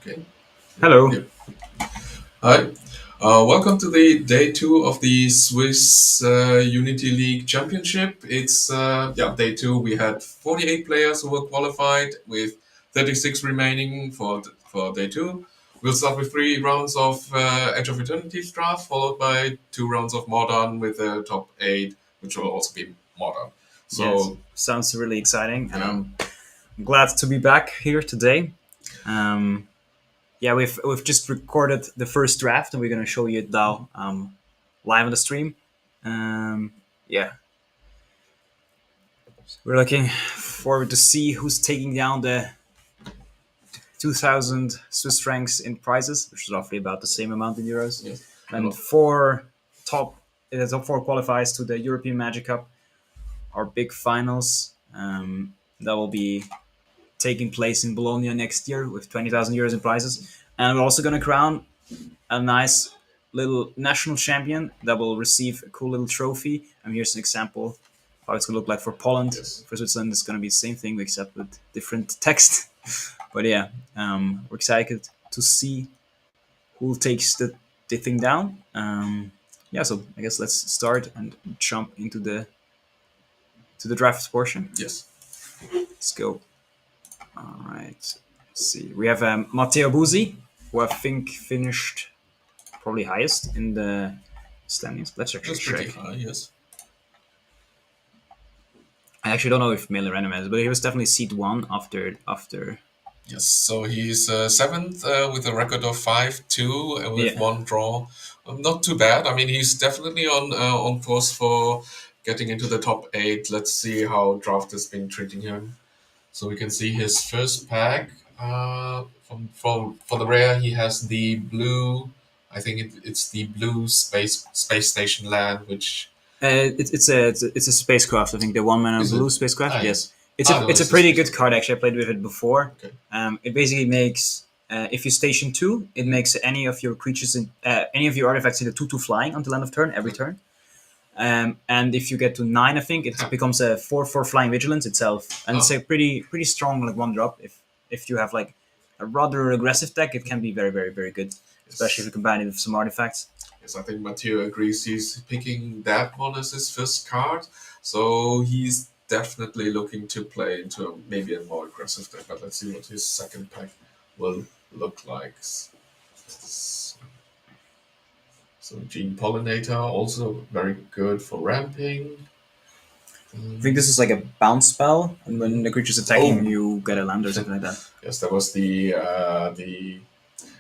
Okay. Hello. Yeah. Hi. Welcome to the day two of the Swiss Unity League Championship. It's day two. We had 48 players who were qualified, with 36 remaining for day two. We'll start with 3 rounds of Edge of Eternity draft, followed by 2 rounds of Modern with the top 8, which will also be Modern. Yes, So sounds really exciting, and yeah, I'm glad to be back here today. Um, yeah, we've just recorded the first draft, and we're gonna show you it now live on the stream. Um, yeah, we're looking forward to see who's taking down the 2,000 Swiss francs in prizes, which is roughly about the same amount in euros. yes. And four top, the top four qualifies to the European Magic Cup, our big finals. That will be taking place in Bologna next year with 20,000 euros in prizes. And we're also going to crown a nice little national champion that will receive a cool little trophy. And here's an example how it's going to look like for Poland. Yes. For Switzerland, it's going to be the same thing except with different text. But yeah, we're excited to see who takes the thing down. Yeah, so I guess let's start and jump into the draft portion. Yes. Let's go. All right. Let's see. We have Matteo Buzzi, who I think finished probably highest in the standings. Let's actually That's pretty check. high. Yes. I actually don't know if Miller randomized, but he was definitely seed one after. Yes, so he's seventh with a record of 5-2 and with Yeah. one draw. Not too bad. I mean, he's definitely on course for getting into the top 8. Let's see how draft has been treating him. So we can see his first pack. From for the rare, he has the blue. I think it's the blue space station land, which It's a spacecraft. I think the one man on is blue it? spacecraft. Ah, Yes, yes. Ah, no, it's a this is pretty this. good card. Actually, I played with it before. Okay. It basically makes if you station two, it makes any of your creatures in any of your artifacts in the 2/2 flying until end of turn every turn. And if you get to 9, I think it Ha. becomes a 4/4 flying vigilance itself, and it's Oh, a pretty strong like one drop. If you have like a rather aggressive deck, it can be very good, especially if yes. you combine it with some artifacts. Yes, I think Mathieu agrees. He's picking that one as his first card, so he's definitely looking to play into maybe a more aggressive deck. But let's see what his second pack will look like. So Gene Pollinator also very good for ramping. I think this is like a bounce spell, and when the creature's attacking, Oh, you get a land or something like that. yes, that was the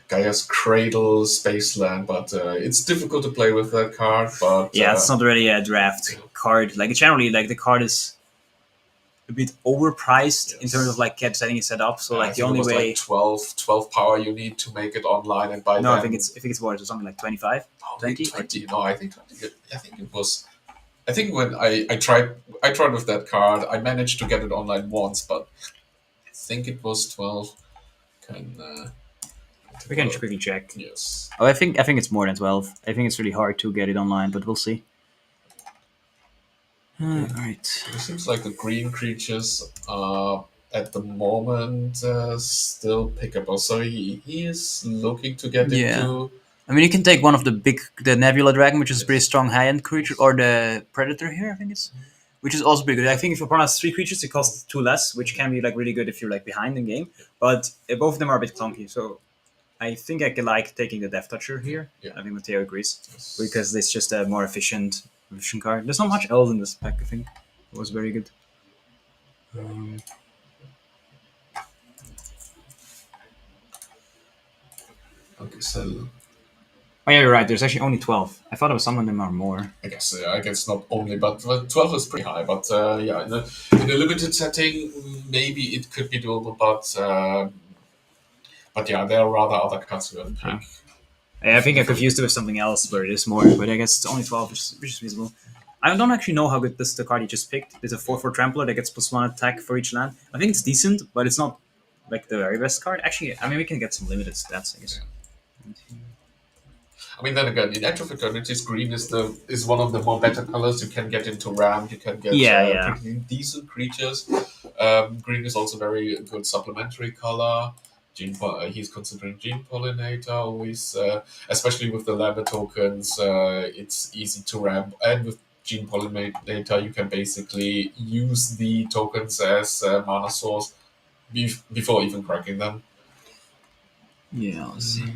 Gaia's Cradle Space Land, but it's difficult to play with that card. But Yeah, it's not really a draft card. Like generally, like the card is a bit overpriced in terms of yes. like setting it set up. So I like the think it only was like way. 12 power you need to make it online, and by No, then I think it's more something like 25, only 20. 20. No, I think 20. I think it was. I think when I tried with that card, I managed to get it online once, but I think it was 12. Can We can quickly check. Yes. Oh, I think it's more than 12. I think it's really hard to get it online, but we'll see. All right. It seems like the green creatures are at the moment still pickable. So he is looking to get Yeah. into. I mean, you can take one of the Nebula Dragon, which is a pretty Yes. strong high-end creature, or the Predator here, I think it's, which is also pretty good. I think if your opponent has three creatures, it costs two less, which can be like really good if you're like behind in game. But both of them are a bit clunky, so I think I could like taking the Death Toucher here. Yeah. I think Matteo agrees Yes. because it's just a more efficient card. There's not much else in this pack. I think it was very good. Okay, so Oh yeah, you're right. There's actually only 12. I thought it was some of them are more. I guess not only, but 12 is pretty high. But yeah, in a limited setting, maybe it could be doable. But yeah, there are rather other cards you would pick. I think I confused it with something else where it is more, but I guess it's only 12, which is feasible. I don't actually know how good this the card you just picked. It's a 4/4 Trampler that gets +1 attack for each land. I think it's decent, but it's not like the very best card. Actually, I mean, we can get some limited stats, I guess. I mean, then again, in Edge of Eternity's green is one of the more better colors. You can get into ramp. You can get Yeah. pretty decent creatures. Green is also very good supplementary color. He's considering Gene Pollinator always, especially with the Lambda tokens. It's easy to ramp, and with Gene Pollinator, you can basically use the tokens as mana source before even cracking them. Yeah, let's see.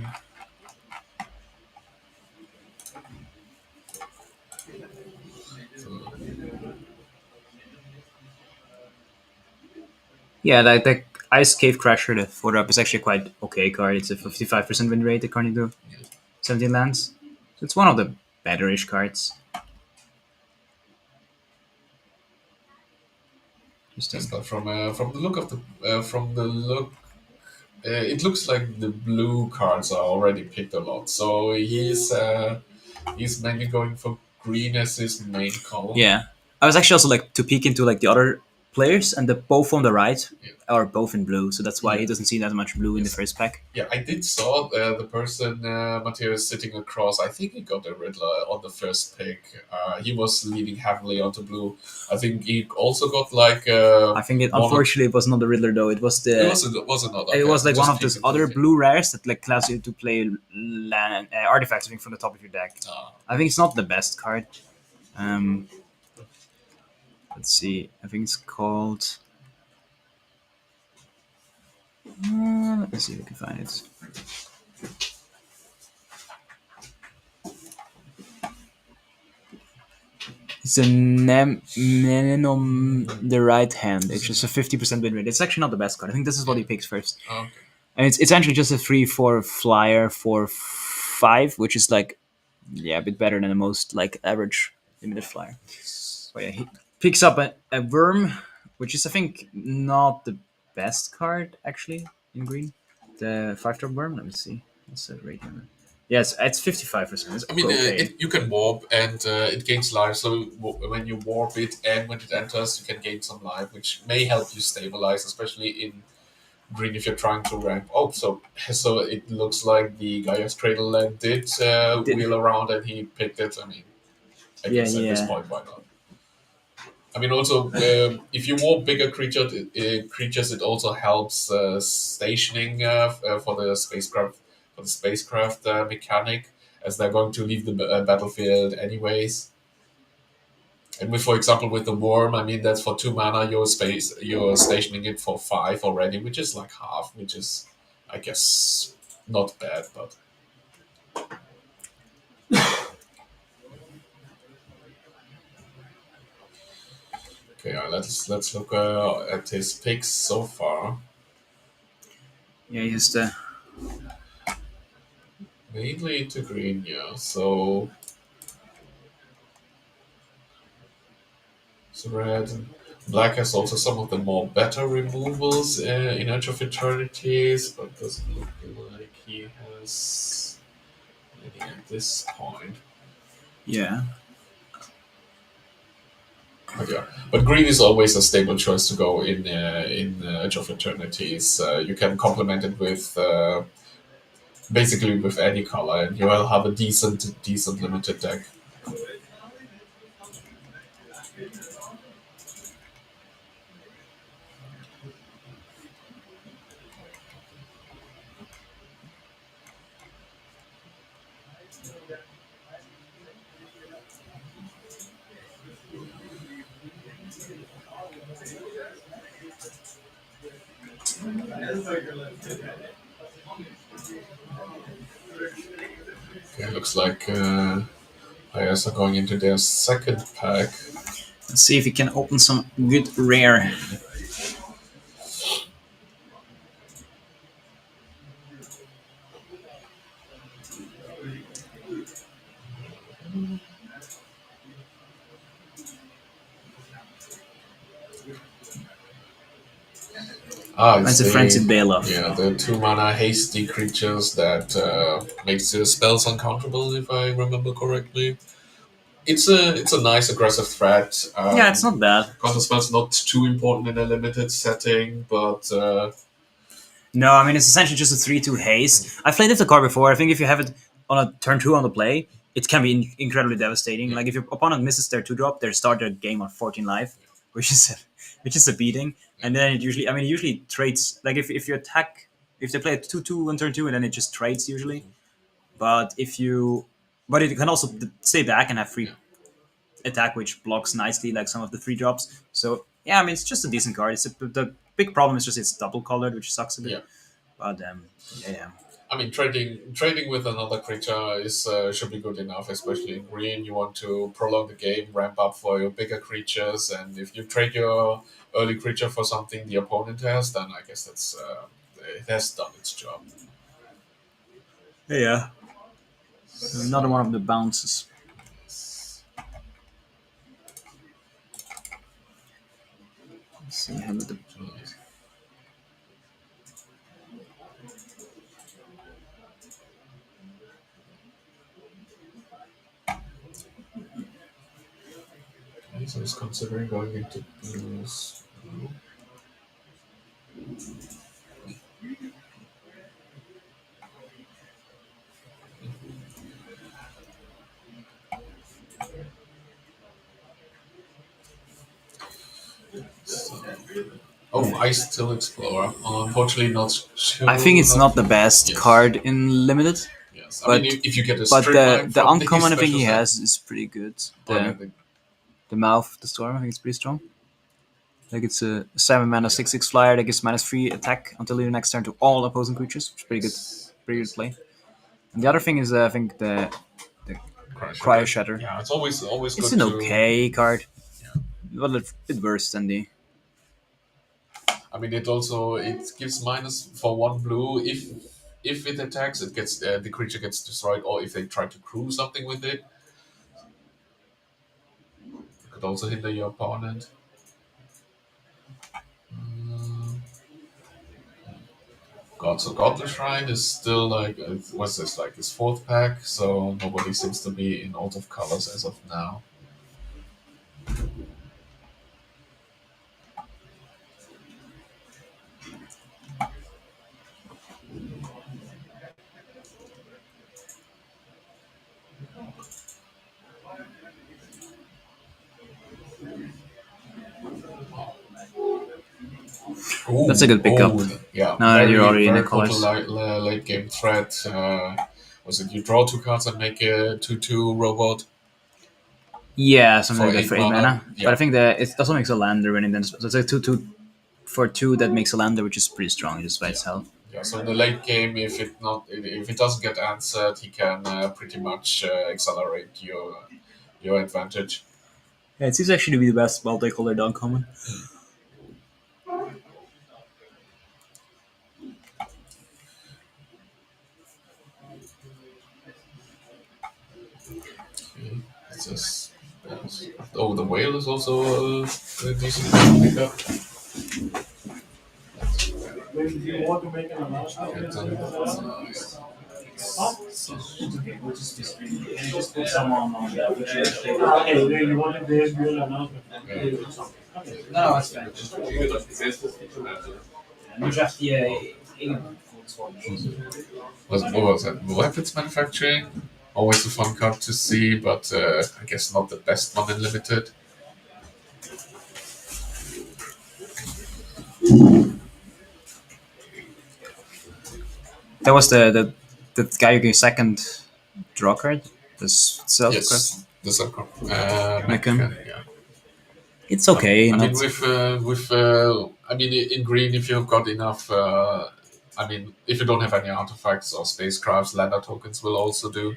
So, Yeah, the Ice Cave Crasher, the 4 up, is actually quite okay card. It's a 55% win rate according to 17 lands. So it's one of the better-ish cards. yes, but from the look of the look. It looks like the blue cards are already picked a lot, so he's mainly going for green as his main column. Yeah, I was actually also like to peek into like the other players, and the both on the right Yeah. are both in blue, so that's why he Yeah. doesn't see that much blue in the Yes. first pack. Yeah, I did saw the person Matteo is sitting across. I think he got a Riddler on the first pick. He was leaning heavily onto blue. I think he also got like I think it one. unfortunately it was not the Riddler though. It was It the was another. it Okay, was like just one of those peeked into other the- blue rares that like allows you to play land artifacts, I think, from the top of your deck. Ah, I think it's not the best card. Um, let's see. I think it's called. Let's see if I can find it. It's a Nenom the right hand. It's just a 50% win rate. It's actually not the best card. I think this is what he picks first. okay. And it's actually just a 3/4 flyer for 5, which is like, yeah, a bit better than the most like average limited flyer. But yeah, he picks up a worm, which is I think not the best card actually in green. The 5-drop worm. Let me see. What's that rate here? Yes, it's 55%. It's I mean, okay. you can warp and it gains life. So when you warp it and when it enters, you can gain some life, which may help you stabilize, especially in green if you're trying to ramp. Oh, so it looks like the Gaia's Cradle land did Did- wheel around and he picked it. I mean, I Yeah, guess at this yeah. point, why not? I mean, also, if you warp bigger creatures, it also helps stationing for the spacecraft mechanic, as they're going to leave the battlefield anyways. And with, for example, with the worm, I mean that's for 2 mana. You're stationing it for 5 already, which is like half, which is, I guess, not bad. But okay, let's look at his picks so far. Yeah, he's the Mainly into green, yeah. So red. Black has also some of the more better removals in Edge of Eternities, but doesn't look like he has any at this point. yeah. But yeah, but green is always a stable choice to go in Edge of Eternities. You can complement it with basically with any color, and you will have a decent limited deck. Okay, looks like players are going into their second pack. Let's see if we can open some good rare. Ah, it's It's a Frenzied Bailoff. yeah, the 2 mana hasty creatures that makes the spells uncounterable, if I remember correctly. It's a nice aggressive threat. Yeah, it's not bad. Counter spell's not too important in a limited setting, but No, I mean it's essentially just a 3/2 haste. I've played this card before. I think if you have it on a turn 2 on the play, it can be incredibly devastating. yeah, Like if your opponent misses their 2 drop, they start their game on 14 life, which is a beating. And then it usually, I mean, it usually trades. Like if you attack, if they play a 2/2 on turn 2, and then it just trades usually. But if you, but it can also stay back and have free yeah, attack, which blocks nicely, like some of the 3 drops. So yeah, I mean it's just a decent card. The big problem is just it's double colored, which sucks a bit. yeah. But yeah, yeah. I mean, trading with another creature is should be good enough, especially in green. You want to prolong the game, ramp up for your bigger creatures, and if you trade your early creature for something the opponent has, then I guess that's it has done its job. Yeah. Another So, one of the bounces. Let's see how the okay, so I was considering going into blues. So, oh, Ice Still Explorer. Unfortunately, not sure. I think it's not the best Yes. card in limited, Yes, I mean, but if you get a but strip the line the from the uncommon I think special he set, has is pretty good. oh, yeah, The mouth, the storm, I think it's pretty strong. Like it's a 7 mana yeah. 6/6 flyer that gives -3 attack until your next turn to all opposing creatures, which is Yes, pretty good yes. play. And the other thing is I think the Crash Cryo Shatter. Shatter. Yeah, it's always It's good an to. okay card, Yeah. but a bit worse than the. I mean, it gives minus for 1 blue if it attacks, it gets the creature gets destroyed, or if they try to crew something with it, it could also hinder your opponent. Mm, God, so Godly Shrine is still like what's this like his fourth pack, so nobody seems to be in out of colors as of now. That's a good pickup. Yeah, Now that you're already in the very potent colors. late game threat. Was it you draw 2 cards and make a 2/2 robot Yeah, something for like that eight for 8 mana. mana? But I Yeah, think that it also makes a lander when it then. So it's like 2/2 for 2 that makes a lander, which is pretty strong just by yeah, itself. yeah. So in the late game, if it doesn't get answered, he can pretty much accelerate your advantage. Yeah, it seems actually to be the best multicolored uncommon. Okay. It's just oh, the whale is also a decent pickup. When you want to make an announcement, And then, Okay, we'll just put someone on the okay, then you wanted the SUL announcement. No, it's fine. Nu draft je What was it? Weapons manufacturing. Always a fun card to see, but I guess not the best one in limited. That was the guy who gave second draw card. The self quest. Yes, the subcon. Meccan. Yeah. It's okay. I mean, Not. I mean, in green, if you've got enough, I mean, if you don't have any artifacts or spacecrafts, lander tokens will also do.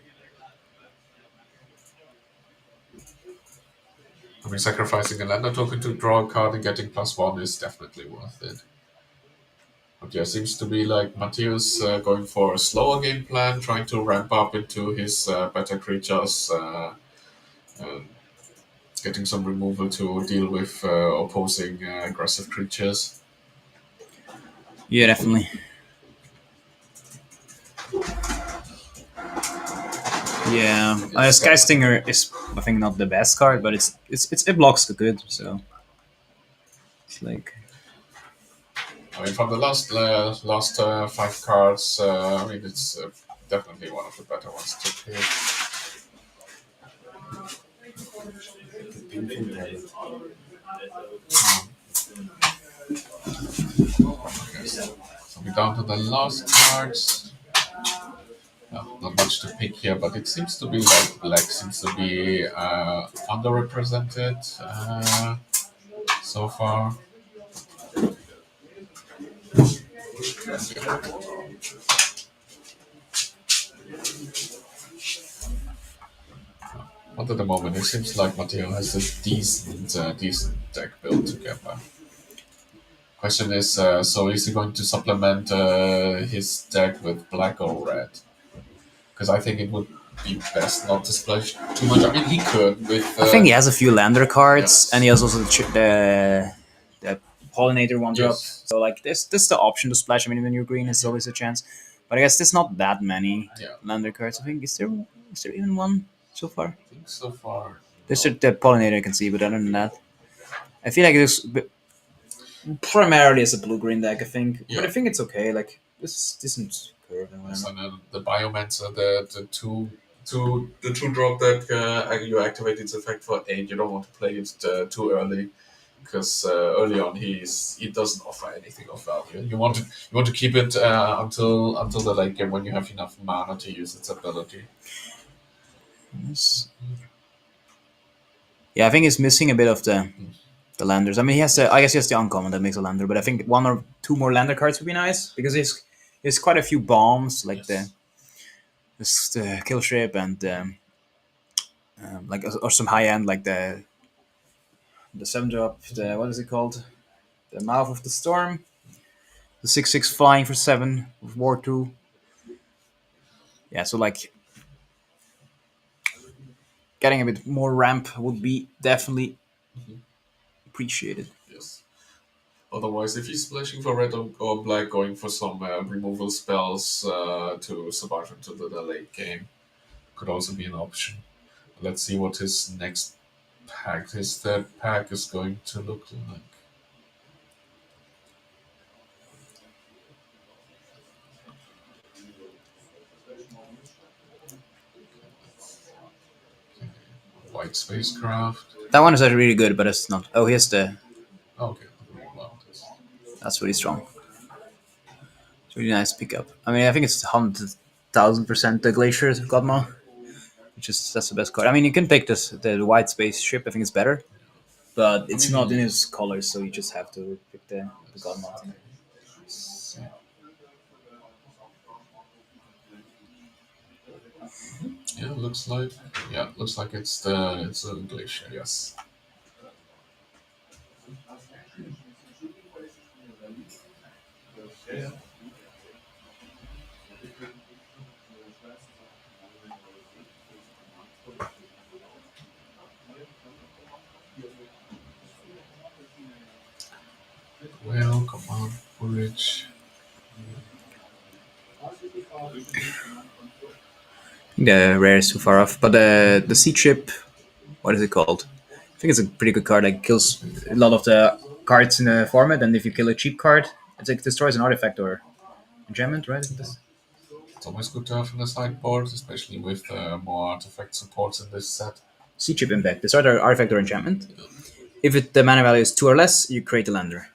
I mean, sacrificing a lander token to draw a card and getting +1 is definitely worth it. But yeah, seems to be like Matthias going for a slower game plan, trying to ramp up into his better creatures, and getting some removal to deal with opposing aggressive creatures. Yeah, definitely. Yeah, Sky Stinger is I think not the best card, but it blocks the good. So it's like I mean, from the last 5 cards, I mean, it's definitely one of the better ones to pick. Okay, so we're down to the last cards. Not much to pick here, but it seems to be like black seems to be underrepresented so far. But at the moment, it seems like Matteo has a decent deck built together. Question is, so is he going to supplement his deck with black or red? Because I think it would be best not to splash too much. I mean, he could with. I think he has a few lander cards, yes. and he has also the pollinator one drop. Yes. So like this the option to splash. I mean, when you're green, it's always a chance. But I guess there's not that many Yeah. lander cards. I think is there even one so far? I think so far. There's the pollinator I can see, but other than that, I feel like it's primarily as a blue green deck. I think, Yeah. but I think it's okay. Like this isn't curved and Yes, whatever. and the Biomancer, the two drop deck, you activate its effect for 8. You don't want to play it too early, because early on he doesn't offer anything of value. You want to keep it until the late game when you have enough mana to use its ability. Yes. Yeah, I think it's missing a bit of the landers. I mean, I guess he has the uncommon that makes a lander, but I think one or two more lander cards would be nice because he's quite a few bombs like Yes. the kill ship and like or some high end like the 7 drop. The what is it called? The mouth of the storm. The 6/6 flying for 7 with war 2. Yeah, so like getting a bit more ramp would be definitely appreciated. Yes. Otherwise, if he's splashing for red or black, going for some removal spells to survive into the late game could also be an option. Let's see what his next pack, his third pack, is going to look like. White spacecraft. That one is actually really good, but it's not. Oh, here's the. Okay. Well, That's really strong. It's really nice pickup. I mean, I think it's 100,000% the Glacier Godma, which is that's the best card. I mean, you can pick the white space ship. I think it's better, but it's not in his colors, so you just have to pick the Godma. yeah, looks like it's a glacier. Yes. Well, come on, Bridge. The rare is too far off, but the sea ship, what is it called? I think it's a pretty good card. Like kills a lot of the cards in the format, and if you kill a cheap card, it like destroys an artifact or Enchantment, right? I think that's It's always good to have in the sideboard, especially with more artifact supports in this set. sea chip impact. Discard an artifact or enchantment. If the mana value is 2 or less, you create a lander.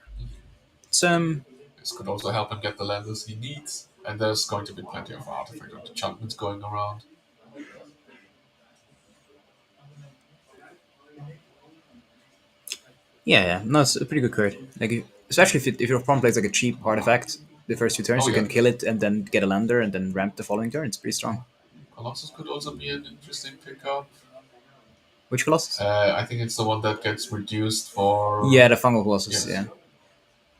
It's This could also help him get the landers he needs, and there's going to be plenty of artifact and enchantments going around. yeah. No, it's a pretty good card. Like especially if your opponent plays like a cheap artifact, the first 2 turns Oh you yeah, can kill it and then get a lander and then ramp the following turn. It's pretty strong. Colossus could also be an interesting pickup. Which Colossus? I think it's the one that gets reduced for. Yeah, the Fungal Colossus. Yes.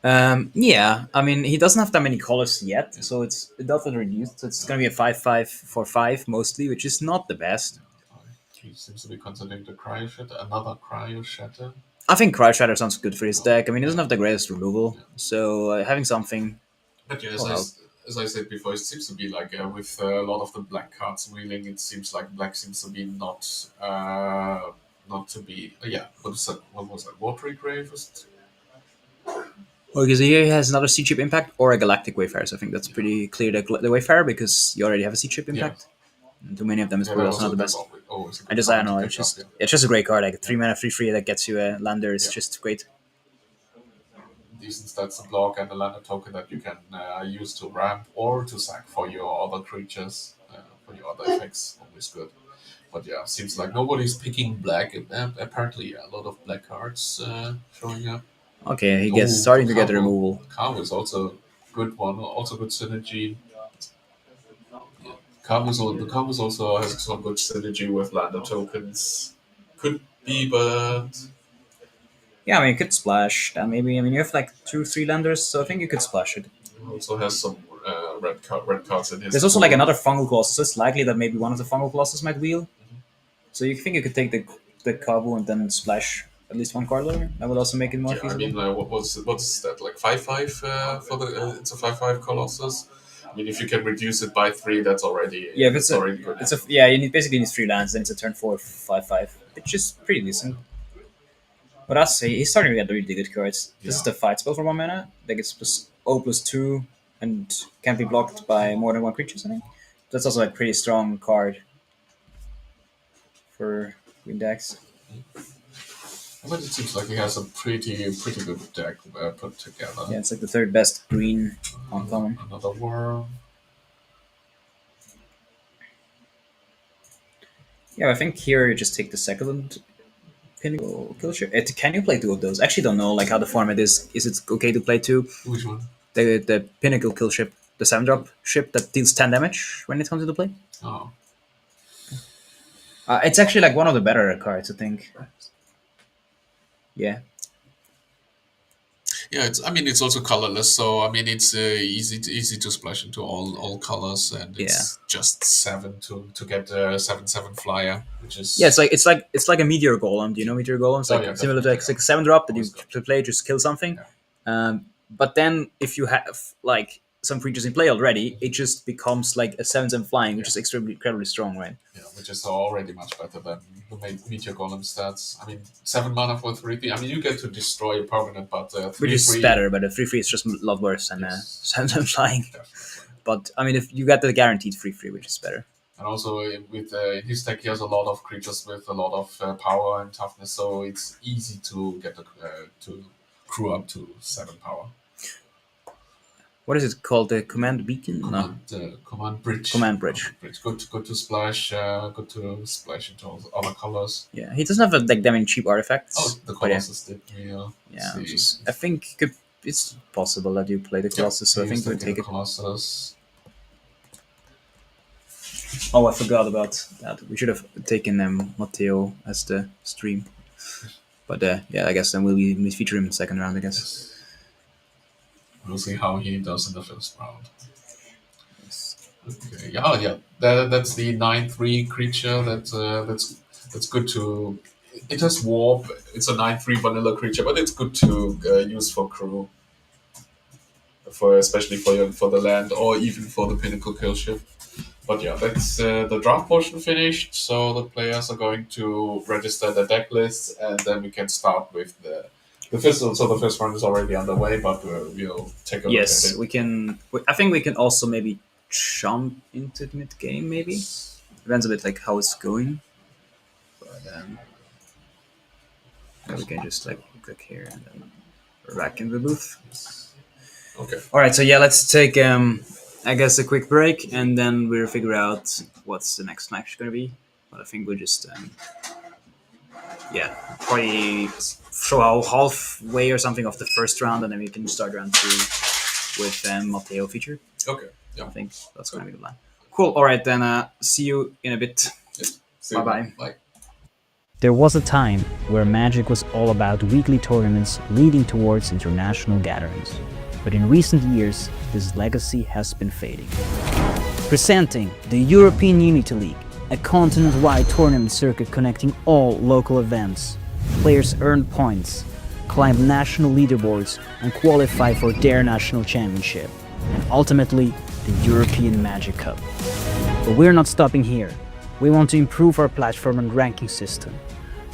Yeah. Yeah, I mean he doesn't have that many colors yet, so it doesn't reduce. So it's gonna be a 5/5 for 5 mostly, which is not the best. He seems to be considering the Cryo Shatter, another Cryo Shatter. I think Cry Shatter sounds good for his deck. I mean, he doesn't Yeah. have the greatest removal, so having something But yeah, will help. as I said before, it seems to be like with a lot of the black cards wheeling, it seems like black seems to be not to be. Yeah, what was that? Watery Grave? Was it? Well, because here he has another sea chip impact or a galactic wayfarer. So I think that's pretty clear. The wayfarer because you already have a sea chip Yeah. impact. And too many of them is Yeah, probably that also was not the best. always a I good just I card don't to know. pick up. Yeah. It's just a great card. Like 3 mana 3/3 that gets you a lander is Yeah. just great. Decent stats to block and a lander token that you can use to ramp or to sack for your other creatures, for your other effects. Always good. But yeah, seems like nobody's picking black. Apparently, yeah, a lot of black cards showing up. Okay, he gets Oh, starting to get the Cabo. removal. Cabo is also good one. Also good synergy. The Cabo's also has some good synergy with lander tokens. Could be, but Yeah, I mean you could splash. Then maybe I mean you have like 2 3 landers, so I think you could splash it. also has some red cards in his There's also like pool. another fungal colossus. So it's likely that maybe one of the fungal colossus might wheel. So you think you could take the Kabu and then splash at least one card later? That would also make it more Yeah, I feasible. mean, what's that like 5/5 for the? It's a 5/5 colossus. I mean, if you can reduce it by 3, Yeah, if that's already good. it's a yeah, you need basically need 3 lands, then it's a turn 4/5/5, which is pretty decent. But I say he's starting to get really good cards. This is Yeah. the fight spell for 1 mana. Like it's plus O+2 and can't be blocked by more than one creature. I think that's also a pretty strong card for green decks. But it seems like he has a pretty good deck put together. Yeah, it's like the third best green uncommon. Another worm. Yeah, I think here you just take the second pinnacle kill ship. Can you play 2 of those? I actually don't know like how the format is. Is it okay to play 2? Which one? The pinnacle kill ship, the 7-drop ship that deals 10 damage when it comes into play. Oh, It's actually like one of the better cards, I think. Yeah, yeah. I mean, it's also colorless, so I mean, it's easy to splash into all colors, and yeah, it's just 7 to get a 7/7 flyer, which yeah. is It's like a meteor golem. Do you know meteor golems? oh Like yeah, similar to definitely. like, it's like a 7-drop that you Always good. to play just kill something. Yeah. But then if you have like some creatures in play already, it just becomes like a 7/7 flying, which is extremely incredibly strong, right? Yeah, which is already much better than the Meteor Golem stats. I mean, 7 mana for 3/3. I mean, you get to destroy a permanent, but Which three is three. better, but the 3/3 is just a lot worse than Yes, 7/7 flying. definitely. But I mean, if you get the guaranteed 3/3, which is better. And also with in his deck, he has a lot of creatures with a lot of power and toughness, so it's easy to get to crew up to 7 power. What is it called? The command beacon? No, Command bridge. command bridge. Good to splash. Good to splash into other colors. Yeah, he doesn't have like that many cheap artifacts. Oh, the but yeah, Colossus did. yeah. See. I think it's possible that you play the Colossus, so I think we'll take it. Colossus. Oh, I forgot about that. We should have taken Matteo as the stream. But yeah, I guess then we'll feature him in the second round, I guess. Yes. We'll see how he does in the first round. Okay. Yeah. That's the 9/3 creature. That's good to. It has warp. It's a 9/3 vanilla creature, but it's good to use for crew, for especially for the land or even for the pinnacle kill ship. But yeah, that's the draft portion finished. So the players are going to register their deck lists, and then we can start with the the first round is already underway, but we'll take a look at Yes, it. we can. I think we can also maybe jump into the mid game. Maybe depends a bit like how it's going. But yeah, we can just like click here and then we're back in the booth. Okay. All right, so yeah, let's take I guess a quick break and then we'll figure out what's the next match gonna be. But I think we'll just yeah, probably show how halfway or something of the first round and then we can start round two with Matteo feature. Okay. Yeah. I think that's gonna be the plan. Cool. All right, then see you in a bit. Yeah. See you. Bye-bye. Bye. There was a time where Magic was all about weekly tournaments leading towards international gatherings. But in recent years, this legacy has been fading. Presenting the European Unity League, a continent-wide tournament circuit connecting all local events. Players earn points, climb national leaderboards, and qualify for their national championship. And ultimately, the European Magic Cup. But we're not stopping here. We want to improve our platform and ranking system.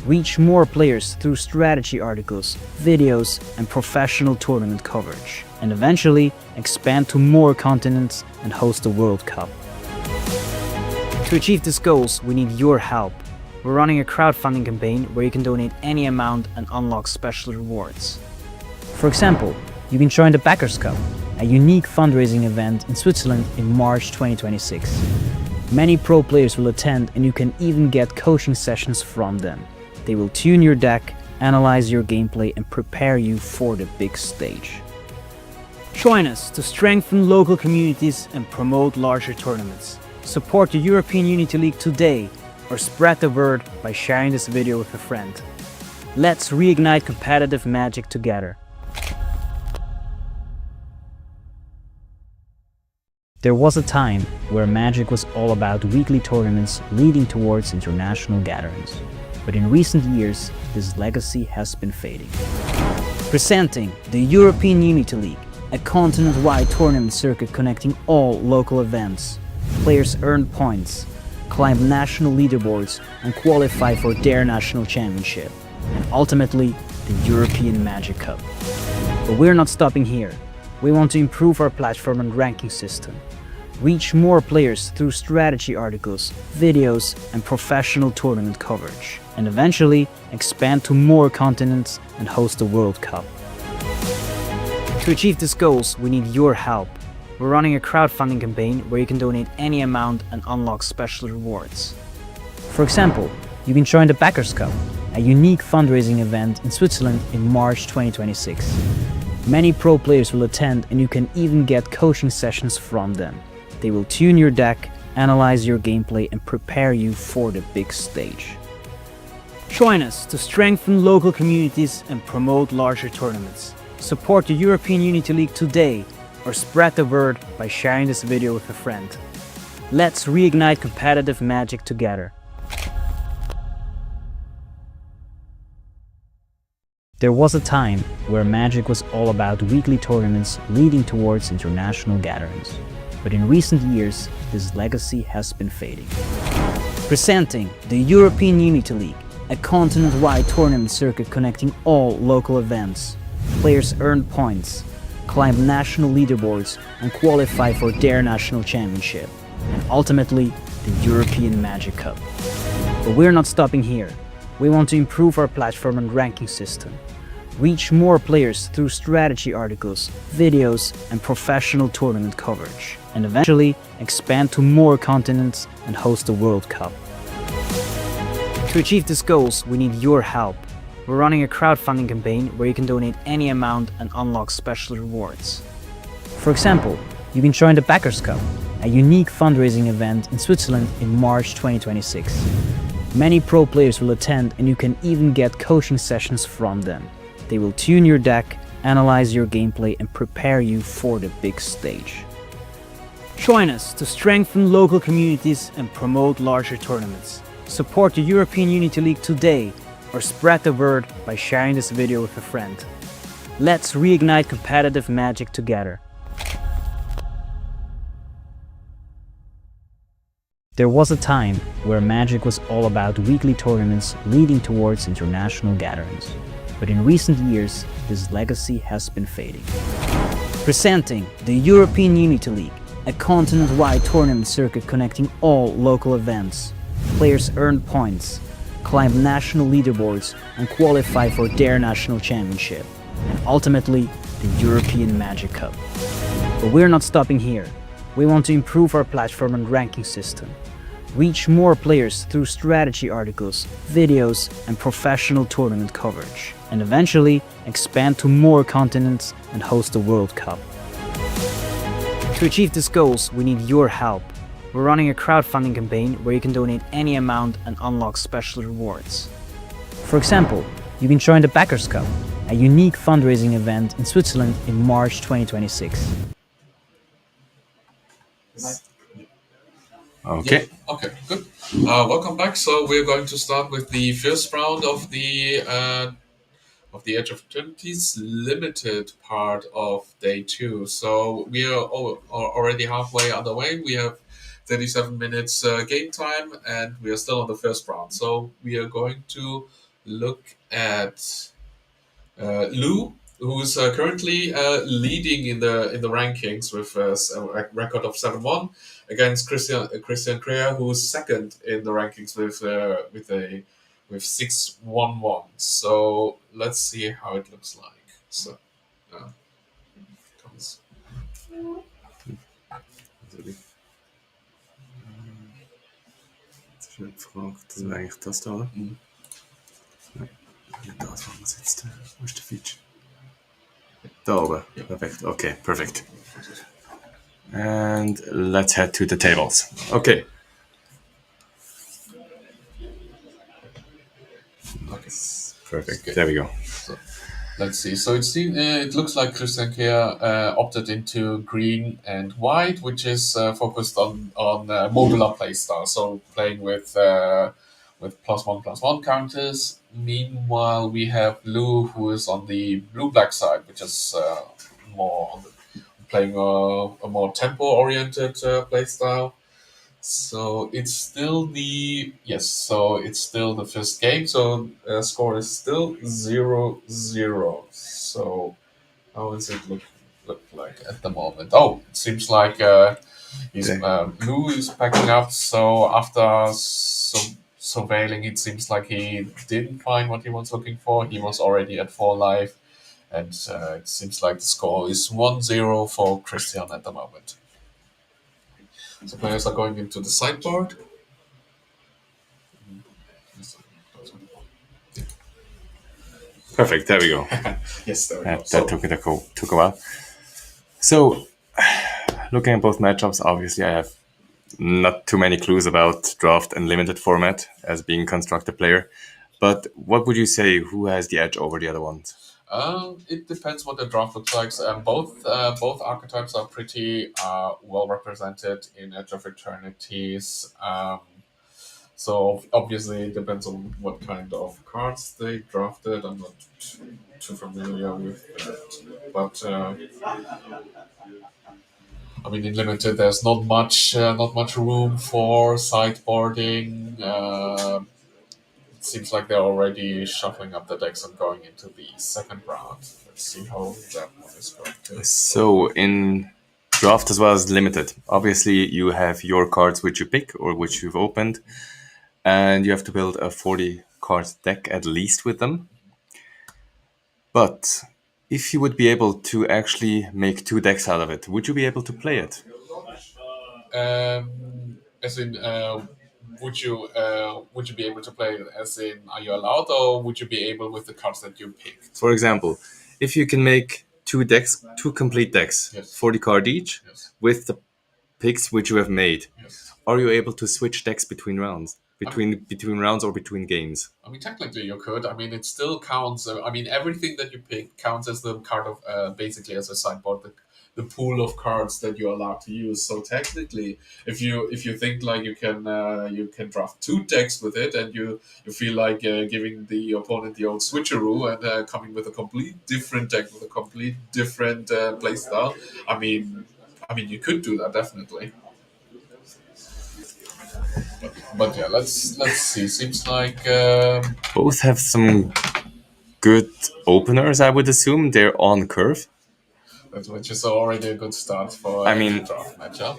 Reach more players through strategy articles, videos, and professional tournament coverage. And eventually, expand to more continents and host a World Cup. To achieve these goals, we need your help. We're running a crowdfunding campaign where you can donate any amount and unlock special rewards. For example, you can join the Backers Cup, a unique fundraising event in Switzerland in March 2026. Many pro players will attend and you can even get coaching sessions from them. They will tune your deck, analyze your gameplay and prepare you for the big stage. Join us to strengthen local communities and promote larger tournaments. Support the European Unity League today or spread the word by sharing this video with a friend. Let's reignite competitive Magic together. There was a time where Magic was all about weekly tournaments leading towards international gatherings. But in recent years, this legacy has been fading. Presenting the European Unity League, a continent-wide tournament circuit connecting all local events. Players earn points, climb national leaderboards, and qualify for their national championship. And ultimately, the European Magic Cup. But we're not stopping here. We want to improve our platform and ranking system. Reach more players through strategy articles, videos, and professional tournament coverage. And eventually, expand to more continents and host a World Cup. To achieve these goals, we need your help. We're running a crowdfunding campaign where you can donate any amount and unlock special rewards. For example, you can join the Backers Cup, a unique fundraising event in Switzerland in March 2026. Many pro players will attend and you can even get coaching sessions from them. They will tune your deck, analyze your gameplay and prepare you for the big stage. Join us to strengthen local communities and promote larger tournaments. Support the European Unity League today or spread the word by sharing this video with a friend. Let's reignite competitive Magic together. There was a time where Magic was all about weekly tournaments leading towards international gatherings. But in recent years, this legacy has been fading. Presenting the European Unity League, a continent-wide tournament circuit connecting all local events. Players earn points, climb national leaderboards, and qualify for their national championship. And ultimately, the European Magic Cup. But we're not stopping here. We want to improve our platform and ranking system. Reach more players through strategy articles, videos, and professional tournament coverage. And eventually, expand to more continents and host a World Cup. To achieve these goals, we need your help. We're running a crowdfunding campaign where you can donate any amount and unlock special rewards. For example, you can join the Backers Cup, a unique fundraising event in Switzerland in March 2026. Many pro players will attend and you can even get coaching sessions from them. They will tune your deck, analyze your gameplay and prepare you for the big stage. Join us to strengthen local communities and promote larger tournaments. Support the European Unity League today or spread the word by sharing this video with a friend. Let's reignite competitive Magic together. There was a time where Magic was all about weekly tournaments leading towards international gatherings. But in recent years, this legacy has been fading. Presenting the European Unity League, a continent-wide tournament circuit connecting all local events. Players earn points, climb national leaderboards, and qualify for their national championship, and ultimately, the European Magic Cup. But we're not stopping here. We want to improve our platform and ranking system, reach more players through strategy articles, videos, and professional tournament coverage, and eventually expand to more continents and host the World Cup. To achieve these goals, we need your help. We're running a crowdfunding campaign where you can donate any amount and unlock special rewards. For example, you can join the Backers Cup, a unique fundraising event in Switzerland in March 2026. Okay. Okay, good. Welcome back. So we're going to start with the first round of the Edge of Opportunities limited part of day two. So we are already halfway underway. We have 37 minutes game time, and we are still on the first round. So we are going to look at Lou, who's currently leading in the rankings with a record of 7-1 against Christian Crea, who's second in the rankings with 6-1-1. So let's see how it looks like. So comes. Jetzt wird gefragt, das wäre eigentlich das da, oder? Mhm. Nein, nicht das, was wir jetzt. Wo ist der Feature? Da oben. Ja. Perfekt. Okay, perfect. And let's head to the tables. Okay. Okay. Perfect. Okay. There we go. So, let's see. So it looks like Christian Kea opted into green and white, which is focused on modular playstyle. So playing with +1/+1 counters. Meanwhile, we have Lou, who is on the blue-black side, which is more on playing a more tempo-oriented playstyle. So it's still the first game. So score is still 0-0. So how does it look like at the moment? Oh, it seems like Lou is packing up. So after surveilling, it seems like he didn't find what he was looking for. He was already at 4 life, and it seems like the score is 1-0 for Christian at the moment. So players are going into the sideboard. Perfect. There we go. Yes, there we go. That took a while. So, looking at both matchups, obviously I have not too many clues about draft and limited format as being constructed player. But what would you say? Who has the edge over the other ones? It depends what the draft looks like. Both archetypes are pretty well represented in Edge of Eternities. So obviously it depends on what kind of cards they drafted. I'm not too familiar with that, but I mean, in limited, there's not much room for sideboarding. It seems like they're already shuffling up the decks and going into the second round. Let's see how that one is going to. So in draft as well as limited, obviously you have your cards which you pick or which you've opened, and you have to build a 40 card deck at least with them. But if you would be able to actually make 2 decks out of it, would you be able to play it? As in, would you be able to play it? As in, are you allowed, or would you be able with the cards that you picked? For example, if you can make 2 complete decks, Yes. 40 card each, Yes. with the picks which you have made, Yes. are you able to switch decks between rounds? Between rounds or between games? I mean, technically you could. I mean, it still counts. I mean, everything that you pick counts as the card of basically as a sideboard, the pool of cards that you're allowed to use. So technically, if you think like you can draft 2 decks with it, and you feel like giving the opponent the old switcheroo and coming with a complete different deck with a complete different playstyle. I mean, you could do that definitely. But yeah, let's see. Seems like Both have some good openers, I would assume. They're on curve. Which is already a good start for I any mean, draft matchup.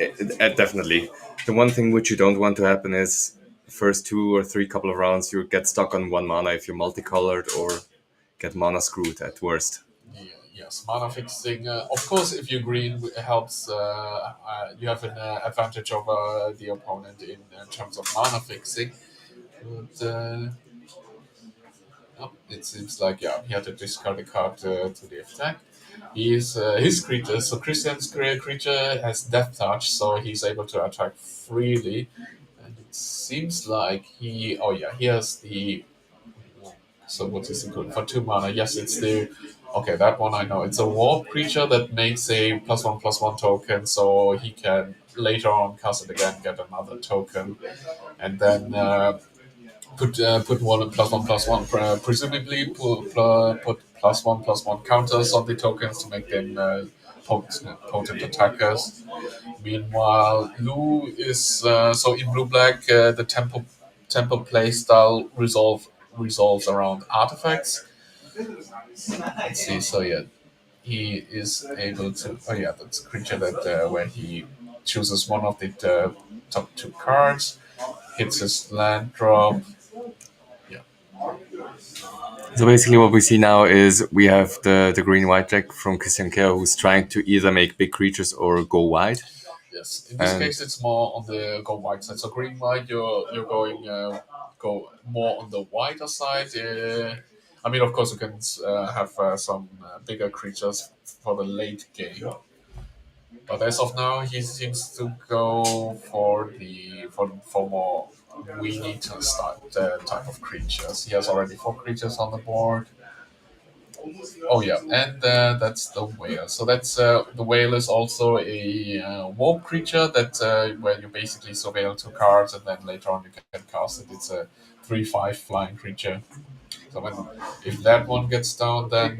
definitely. The one thing which you don't want to happen is first 2 or 3 couple of rounds you get stuck on 1 mana if you're multicolored or get mana screwed at worst. Yes, mana fixing. Of course, if you're green, it helps. You have an advantage over the opponent in terms of mana fixing. But oh, it seems like he had to discard a card to the attack. His creature. So Christian's creature has Death Touch, so he's able to attack freely. And it seems like he has the. So what is it good for 2 mana? Yes, it's the. Okay, that one I know. It's a warp creature that makes a +1/+1 token, so he can later on cast it again, get another token, and then put one +1/+1. Presumably put +1/+1 counters on the tokens to make them potent attackers. Meanwhile, Lu is so in blue black. The temple play style resolves around artifacts. Let's see. So yeah, he is able to. Oh yeah, that's a creature that when he chooses one of the top 2 cards, hits his land drop. Yeah. So basically, what we see now is we have the green white deck from Christian Kerr, who's trying to either make big creatures or go wide. Yes. In this case, it's more on the go white side. So green white, you're going go more on the wider side. I mean, of course, you can have some bigger creatures for the late game. But as of now, he seems to go for more we need to start type of creatures. He has already 4 creatures on the board. Oh yeah, and that's the whale. So that's the whale is also a warp creature that where you basically surveil 2 cards and then later on you can cast it. It's a 3/5 flying creature. So if that one gets down, then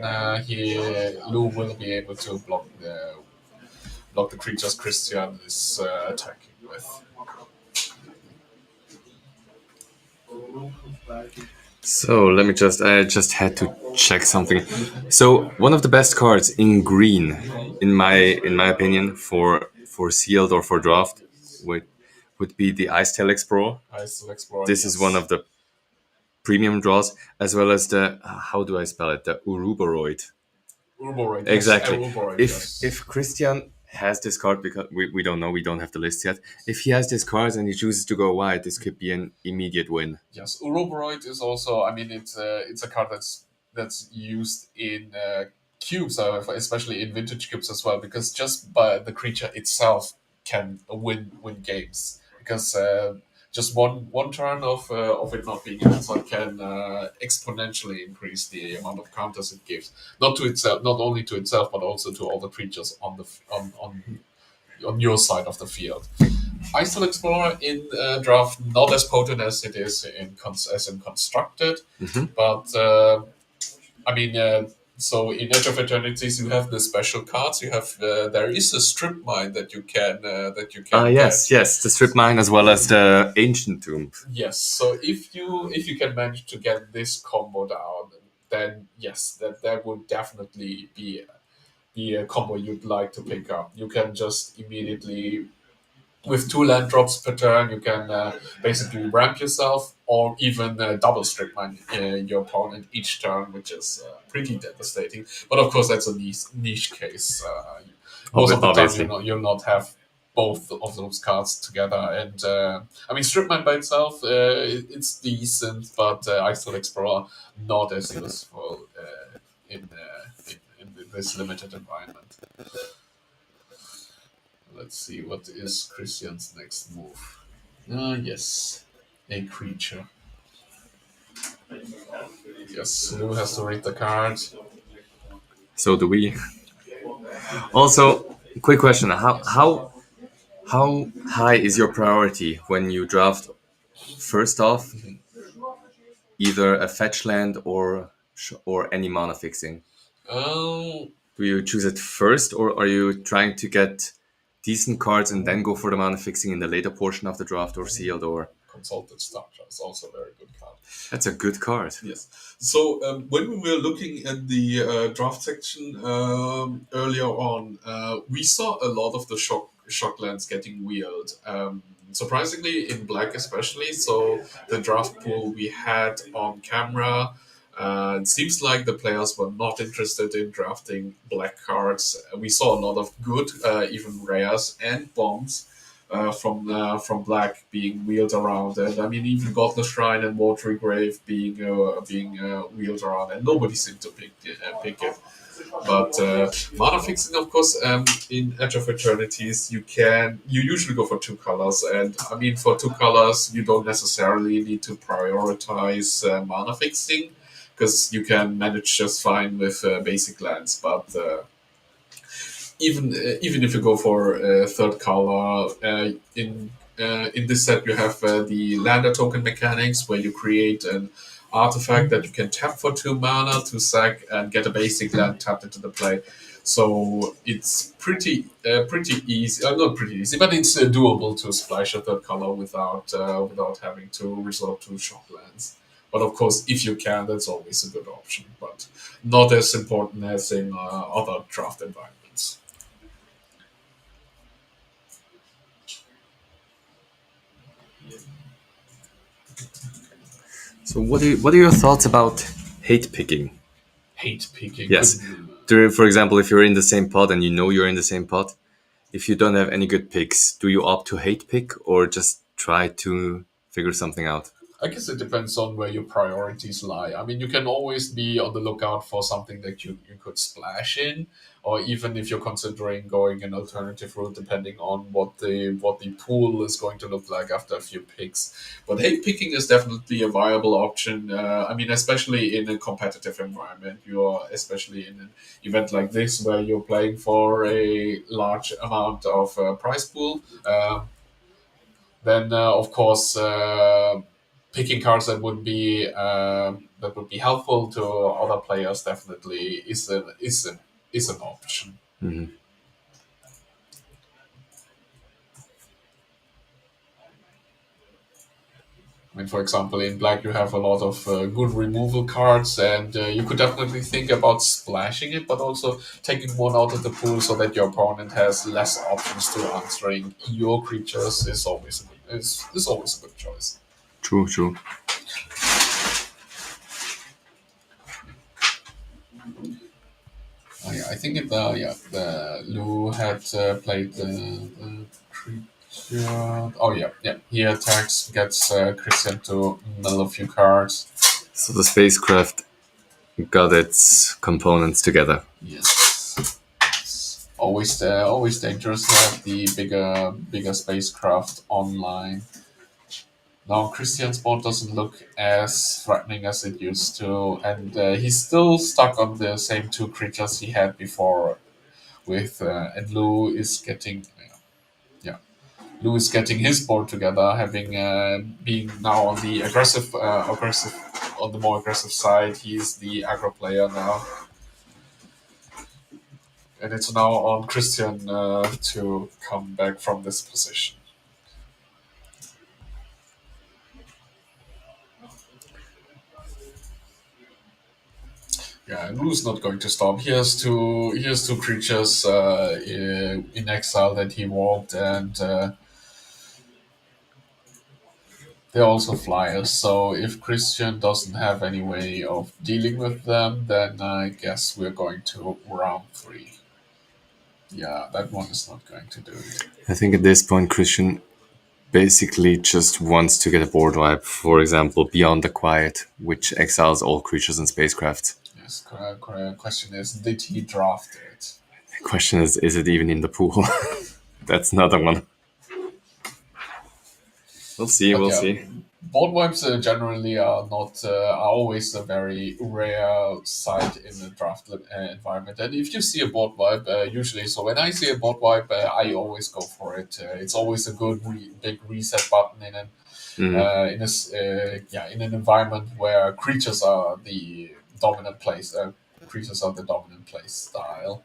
Lu will be able to block the creatures Christian is attacking with. So I just had to check something. So one of the best cards in green, in my opinion, for sealed or for draft, would be the Icetail Explorer. I still explore. This is one of the premium draws, as well as the how do I spell it? The Uruboroid. Urborite. Exactly. Yes, Urborite, If yes. if Christian has this card, because we don't know, we don't have the list yet. If he has this card and he chooses to go wide, this could be an immediate win. Yes, Uroboroid is also. I mean, it's a card that's used in cubes, especially in vintage cubes as well, because just by the creature itself can win games. Because just one turn of it not being answered can exponentially increase the amount of counters it gives. Not to itself, not only to itself, but also to all the creatures on the on your side of the field. I still explore in draft not as potent as it is as in constructed, but I mean, so in Edge of Eternities you have the special cards. You have there is a strip mine that you can Yes, get. yes, the strip mine as well as the ancient tomb. Yes, so if you can manage to get this combo down, then yes, that would definitely be a combo you'd like to pick up. You can just immediately with 2 land drops per turn, you can basically ramp yourself or even double strip mine your opponent each turn, which is pretty devastating. But of course, that's a niche case. Most of the time, Obviously. you'll not have both of those cards together. And I mean, strip mine by itself, it's decent, but I still explore not as useful in this limited environment. Let's see, what is Christian's next move? Yes, a creature. Yes, Lou has to read the card. So do we. Also, quick question: how high is your priority when you draft? First off, either a fetch land or any mana fixing. Um, Do you choose it first, or are you trying to get decent cards and then go for the mana fixing in the later portion of the draft or sealed or? Consulted Structure is also a very good card. That's a good card. Yes. So when we were looking at the draft section earlier on, we saw a lot of the shock lands getting wheeled. Surprisingly, in black especially. So the draft pool we had on camera. It seems like the players were not interested in drafting black cards. We saw a lot of good, even rares and bombs from black being wheeled around, and I mean even Godless Shrine and Watery Grave being wheeled around, and nobody seemed to pick it. But mana fixing, of course, in Edge of Eternities, you usually go for 2 colors, and I mean for 2 colors you don't necessarily need to prioritize mana fixing because you can manage just fine with basic lands, but. Even if you go for a third color in this set, you have the lander token mechanics where you create an artifact that you can tap for 2 mana to sack and get a basic land tapped into the play. So it's pretty easy. Not pretty easy, but it's doable to splash a third color without having to resort to shock lands. But of course, if you can, that's always a good option. But not as important as in other draft environments. So what are your thoughts about hate picking? Hate picking. Yes. For example, if you're in the same pod and you know you're in the same pod, if you don't have any good picks, do you opt to hate pick or just try to figure something out? I guess it depends on where your priorities lie. I mean, you can always be on the lookout for something that you could splash in, or even if you're considering going an alternative route, depending on what the pool is going to look like after a few picks. But hate picking is definitely a viable option. I mean, especially in a competitive environment, you're especially in an event like this where you're playing for a large amount of prize pool. Then, of course, picking cards that would be helpful to other players definitely is an option. Mm-hmm. I mean, for example, in black you have a lot of good removal cards, and you could definitely think about splashing it, but also taking one out of the pool so that your opponent has less options to answering your creatures is always a good choice. True, true. Oh, yeah, I think the Lou had played the creature. Oh yeah. He attacks, gets Christian to mill a few cards. So the spacecraft got its components together. Yes. It's always dangerous to have the bigger spacecraft online. Now Christian's board doesn't look as threatening as it used to, and he's still stuck on the same 2 creatures he had before. And Lou is getting, Lou is getting his board together, having being now on the on the more aggressive side. He's the aggro player now, and it's now on Christian to come back from this position. Yeah, and Lou's not going to stop. He has two creatures in exile that he walked, and they're also flyers. So if Christian doesn't have any way of dealing with them, then I guess we're going to round 3. Yeah, that one is not going to do it. I think at this point, Christian basically just wants to get a board wipe, for example, Beyond the Quiet, which exiles all creatures and spacecraft. Yes, question is, did he draft it? The question is it even in the pool? That's another one. We'll see, But we'll yeah, see. Board wipes generally are not are always a very rare sight in the draft environment. And if you see a board wipe, usually, so when I see a board wipe, I always go for it. It's always a good big reset button in an in an environment where creatures are the dominant place. Creatures are the dominant play style.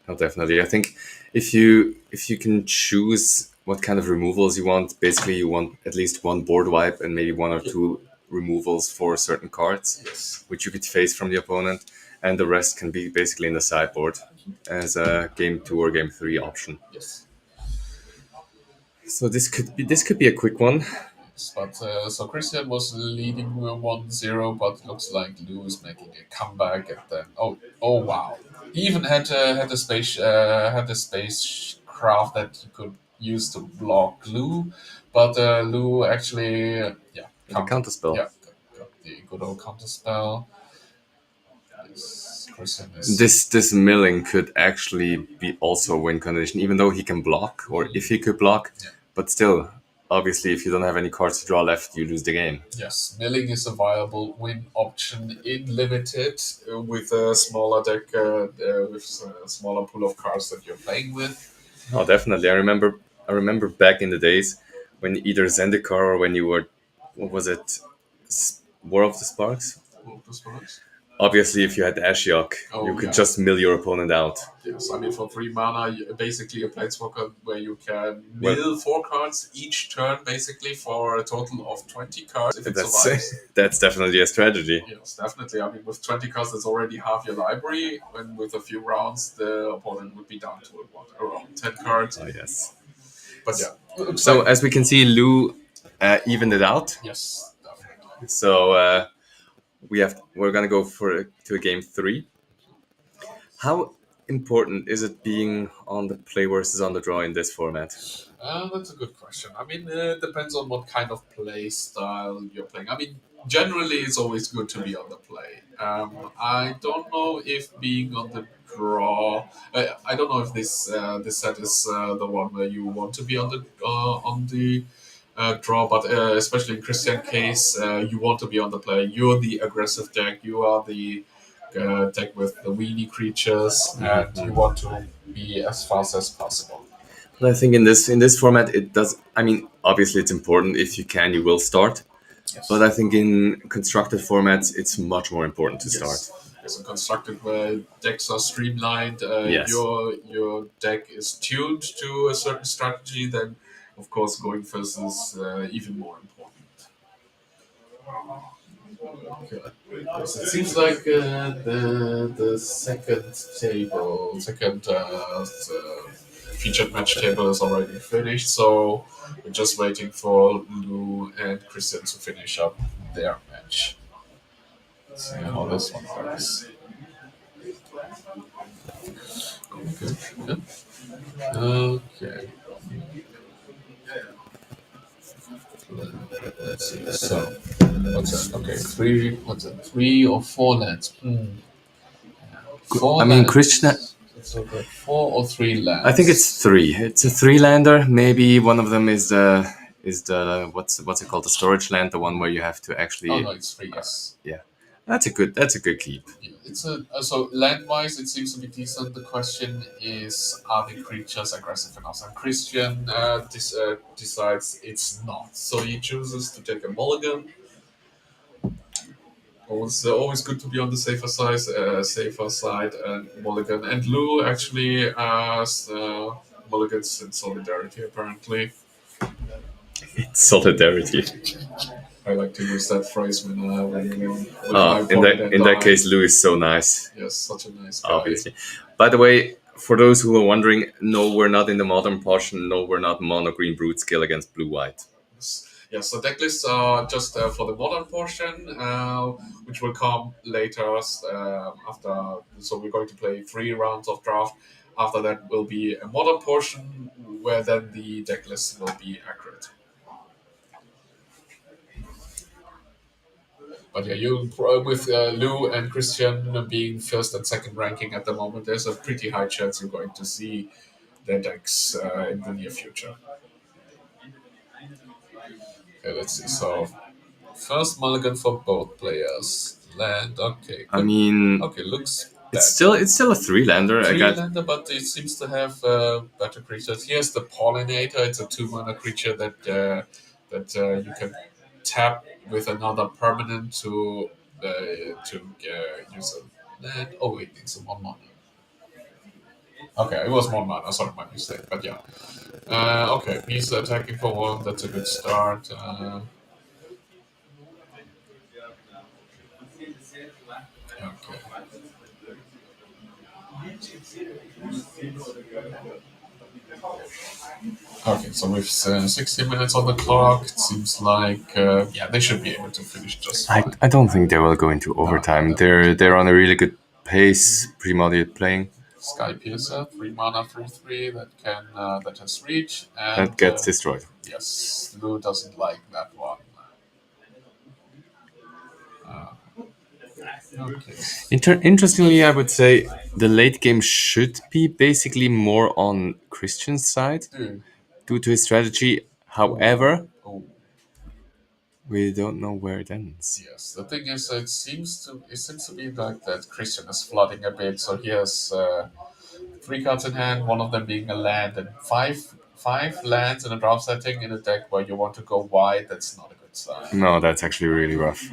Oh, definitely. I think if you can choose what kind of removals you want. Basically, you want at least one board wipe and maybe one or two removals for certain cards, Yes. which you could face from the opponent, and the rest can be basically in the sideboard as a game 2 or game 3 option. Yes. So this could be a quick one. But so Christian was leading 1-0, but looks like Lou is making a comeback, and then oh wow, he even had a spacecraft that you could use to block Lou, but Lou actually The counter spell. got the good old counter spell. Yes, Christian is This milling could actually be also a win condition, even though he can block, or if he could block, Yeah. but still, obviously, if you don't have any cards to draw left, you lose the game. Yes, milling is a viable win option in limited with a smaller deck, with a smaller pool of cards that you're playing with. Oh, definitely. I remember back in the days when either Zendikar or when you were, what was it, War of the Sparks? Well, this works. Obviously, if you had Ashiok, Oh, you could yeah. just mill your opponent out. Yes, I mean for 3 mana, basically a planeswalker where you can Well- mill 4 cards each turn, basically for a total of 20 cards if it That's survives. that's definitely a strategy. Yes, definitely. I mean, with 20 cards, that's already half your library. And with a few rounds, the opponent would be down to around 10 cards. Oh yes. But yeah, looks So like- as we can see, Lou evened it out. yes, definitely. So we're gonna go to a game 3. How important is it being on the play versus on the draw in this format? That's a good question. I mean, it depends on what kind of play style you're playing. I mean, generally, it's always good to be on the play. I don't know if being on the draw. I don't know if this set is the one where you want to be on the draw, but especially in Christian case, you want to be on the play. You're the aggressive deck. You are the deck with the weenie creatures, and you want to be as fast as possible. But I think in this format it does. I mean, obviously it's important. If you can, you will start. Yes. But I think in constructed formats, it's much more important to start. It's a constructed where decks are streamlined. Yes. Your deck is tuned to a certain strategy. Then, of course, going first is even more important. Okay. Yes, it seems like the second featured match table is already finished. So we're just waiting for Lou and Christian to finish up their match. See how this one goes. Okay. Good. Okay. Let's see. So, what's that? Okay, three. What's it? 3 or 4 lands. Four I mean, lands. Christian. It's okay. 4 or 3 lands. I think it's 3. It's a 3-lander. Maybe one of them is the what's it called, the storage land, the one where you have to actually. Oh no, it's 3. Yes. Yeah, that's a good keep. Yeah, it's a so land-wise, it seems to be decent. The question is, are the creatures aggressive enough? And Christian decides it's not, so he chooses to take a mulligan. Always good to be on the safer side, and mulligan. And Lou actually has mulligans in solidarity, apparently. Solidarity. I like to use that phrase when my In opponent that dies. case, Lou is so nice. Yes, such a nice guy. Obviously. By the way, for those who are wondering, no, we're not in the modern portion. No, we're not mono green brute skill against blue white. Yeah, so deck lists are just for the modern portion, which will come later after. So we're going to play 3 rounds of draft. After that will be a modern portion where then the deck list will be accurate. But yeah, with Lou and Christian being first and second ranking at the moment, there's a pretty high chance you're going to see their decks in the near future. Okay, let's see. So, first mulligan for both players. Land, okay. I Good. mean, Okay, looks it's bad. still a 3-lander. I got Three-lander, but it seems to have better creatures. Here's the Pollinator. It's a 2-mana creature that you can tap with another permanent to use a land. Oh wait, it's a 1 mana. Okay, it was 1 mana. Sorry, my mistake. But yeah. Okay, he's attacking for 1. That's a good start. Okay. Okay, so with 60 minutes on the clock, it seems like yeah, they should be able to finish just fine. I don't think they will go into No, overtime. definitely. They're on a really good pace, pre-modded playing. Sky Piercer, 3 mana, 3/3 that can that has reach, That and gets destroyed. yes, Lou doesn't like that one. Okay. Interestingly, I would say the late game should be basically more on Christian's side Dude. due to his strategy. However, Oh, we don't know where it ends. yes. The thing is, it seems to be like that Christian is flooding a bit. So he has 3 cards in hand, one of them being a land, and five lands in a draft setting in a deck where you want to go wide. That's not a good sign. No, that's actually really rough.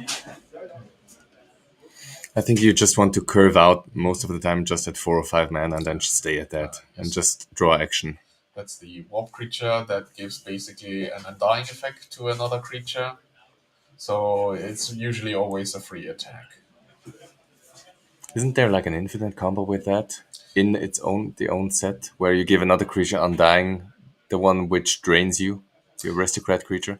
I think you just want to curve out most of the time just at 4 or 5 mana and then just stay at that and just draw action. That's the warp creature that gives basically an undying effect to another creature. So it's usually always a free attack. Isn't there like an infinite combo with that in its own set where you give another creature undying, the one which drains you, the aristocrat creature?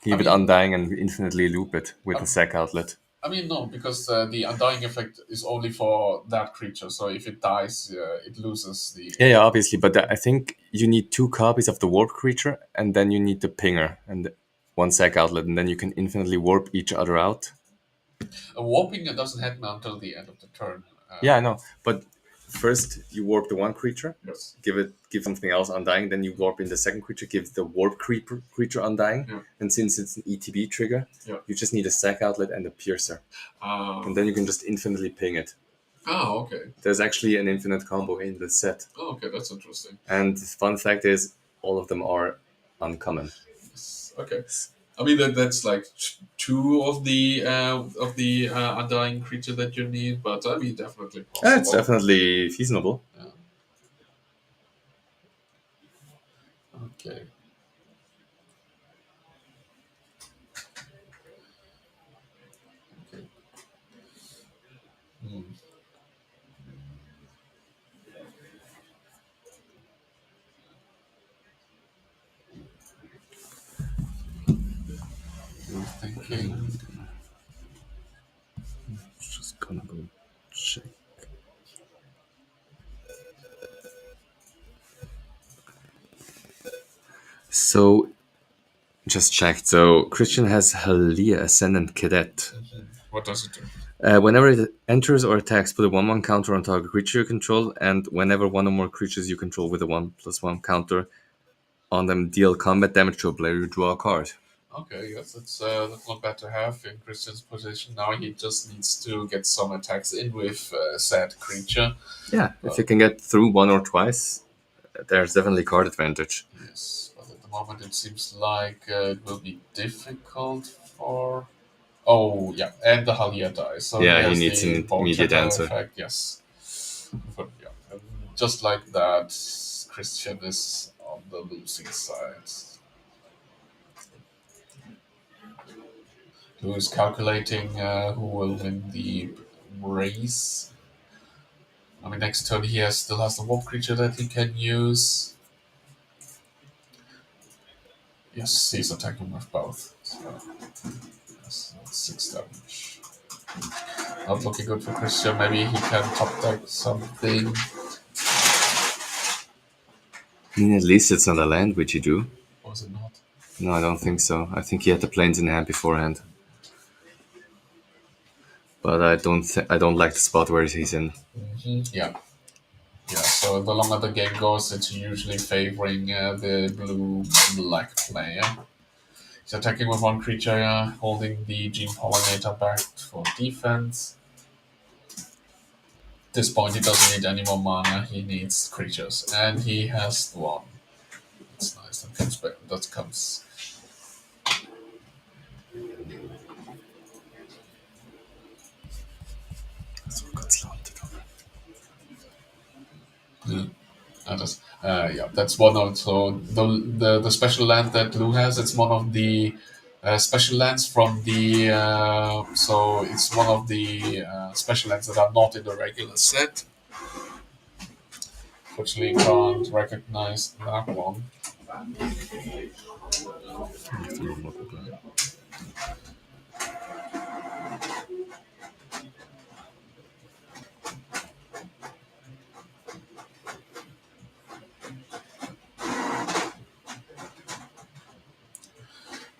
Give it undying and infinitely loop it with a sack outlet. I mean, no, because the undying effect is only for that creature. So if it dies, it loses the. Yeah, obviously, but I think you need 2 copies of the warp creature, and then you need the pinger and 1 sack outlet, and then you can infinitely warp each other out. Warping it doesn't happen until the end of the turn. Yeah, I know, but first you warp the one creature, Yes. give something else undying, then you warp in the second creature, give the warp creature undying, Yeah. and since it's an ETB trigger, Yeah. you just need a sack outlet and a piercer, and then you can just infinitely ping it. Oh, okay. There's actually an infinite combo in the set. Oh, okay, that's interesting. And fun fact is, all of them are uncommon. Okay. I mean that's like 2 of the undying creature that you need, but I mean definitely possible. Yeah, it's definitely feasible. Yeah. Okay. Okay. Hmm. You're thinking. Just gonna go check. So, just checked. So, Christian has Halia Ascendant Cadet. What does it do? Whenever it enters or attacks, put a 1/1 counter on target creature you control, and whenever one or more creatures you control with a 1/1 counter on them deal combat damage to a player, you draw a card. Okay, yes, that's not bad to have in Christian's position. Now he just needs to get some attacks in with said creature. Yeah, if you can get through 1 or twice, there's definitely card advantage. Yes, but at the moment it seems like it will be difficult for. Oh yeah, and the Halia dies. So Yeah, he has needs the an bone immediate shatter answer. Effect. Yes, but yeah, and just like that, Christian is on the losing side. Who is calculating who will win the race? I mean, next turn he still has the warp creature that he can use. Yes, he's attacking with both. So, yes, that's 6 damage. Not looking good for Christian. Maybe he can top deck something. I mean, at least it's not a land, which you do. Or is it not? No, I don't think so. I think he had the planes in hand beforehand. But I don't like the spot where he's in. Yeah. Yeah, so the longer the game goes, it's usually favoring the blue-black player. He's attacking with 1 creature, holding the Gene Pollinator back for defense. At this point, he doesn't need any more mana, he needs creatures. And he has 1. That's nice, that comes back. That comes. So got slanted over. Yeah. Yeah, that's one of so the special land that Lou has. It's one of the special lands from the so it's one of the special lands that are not in the regular set. Fortunately, can't recognize that one.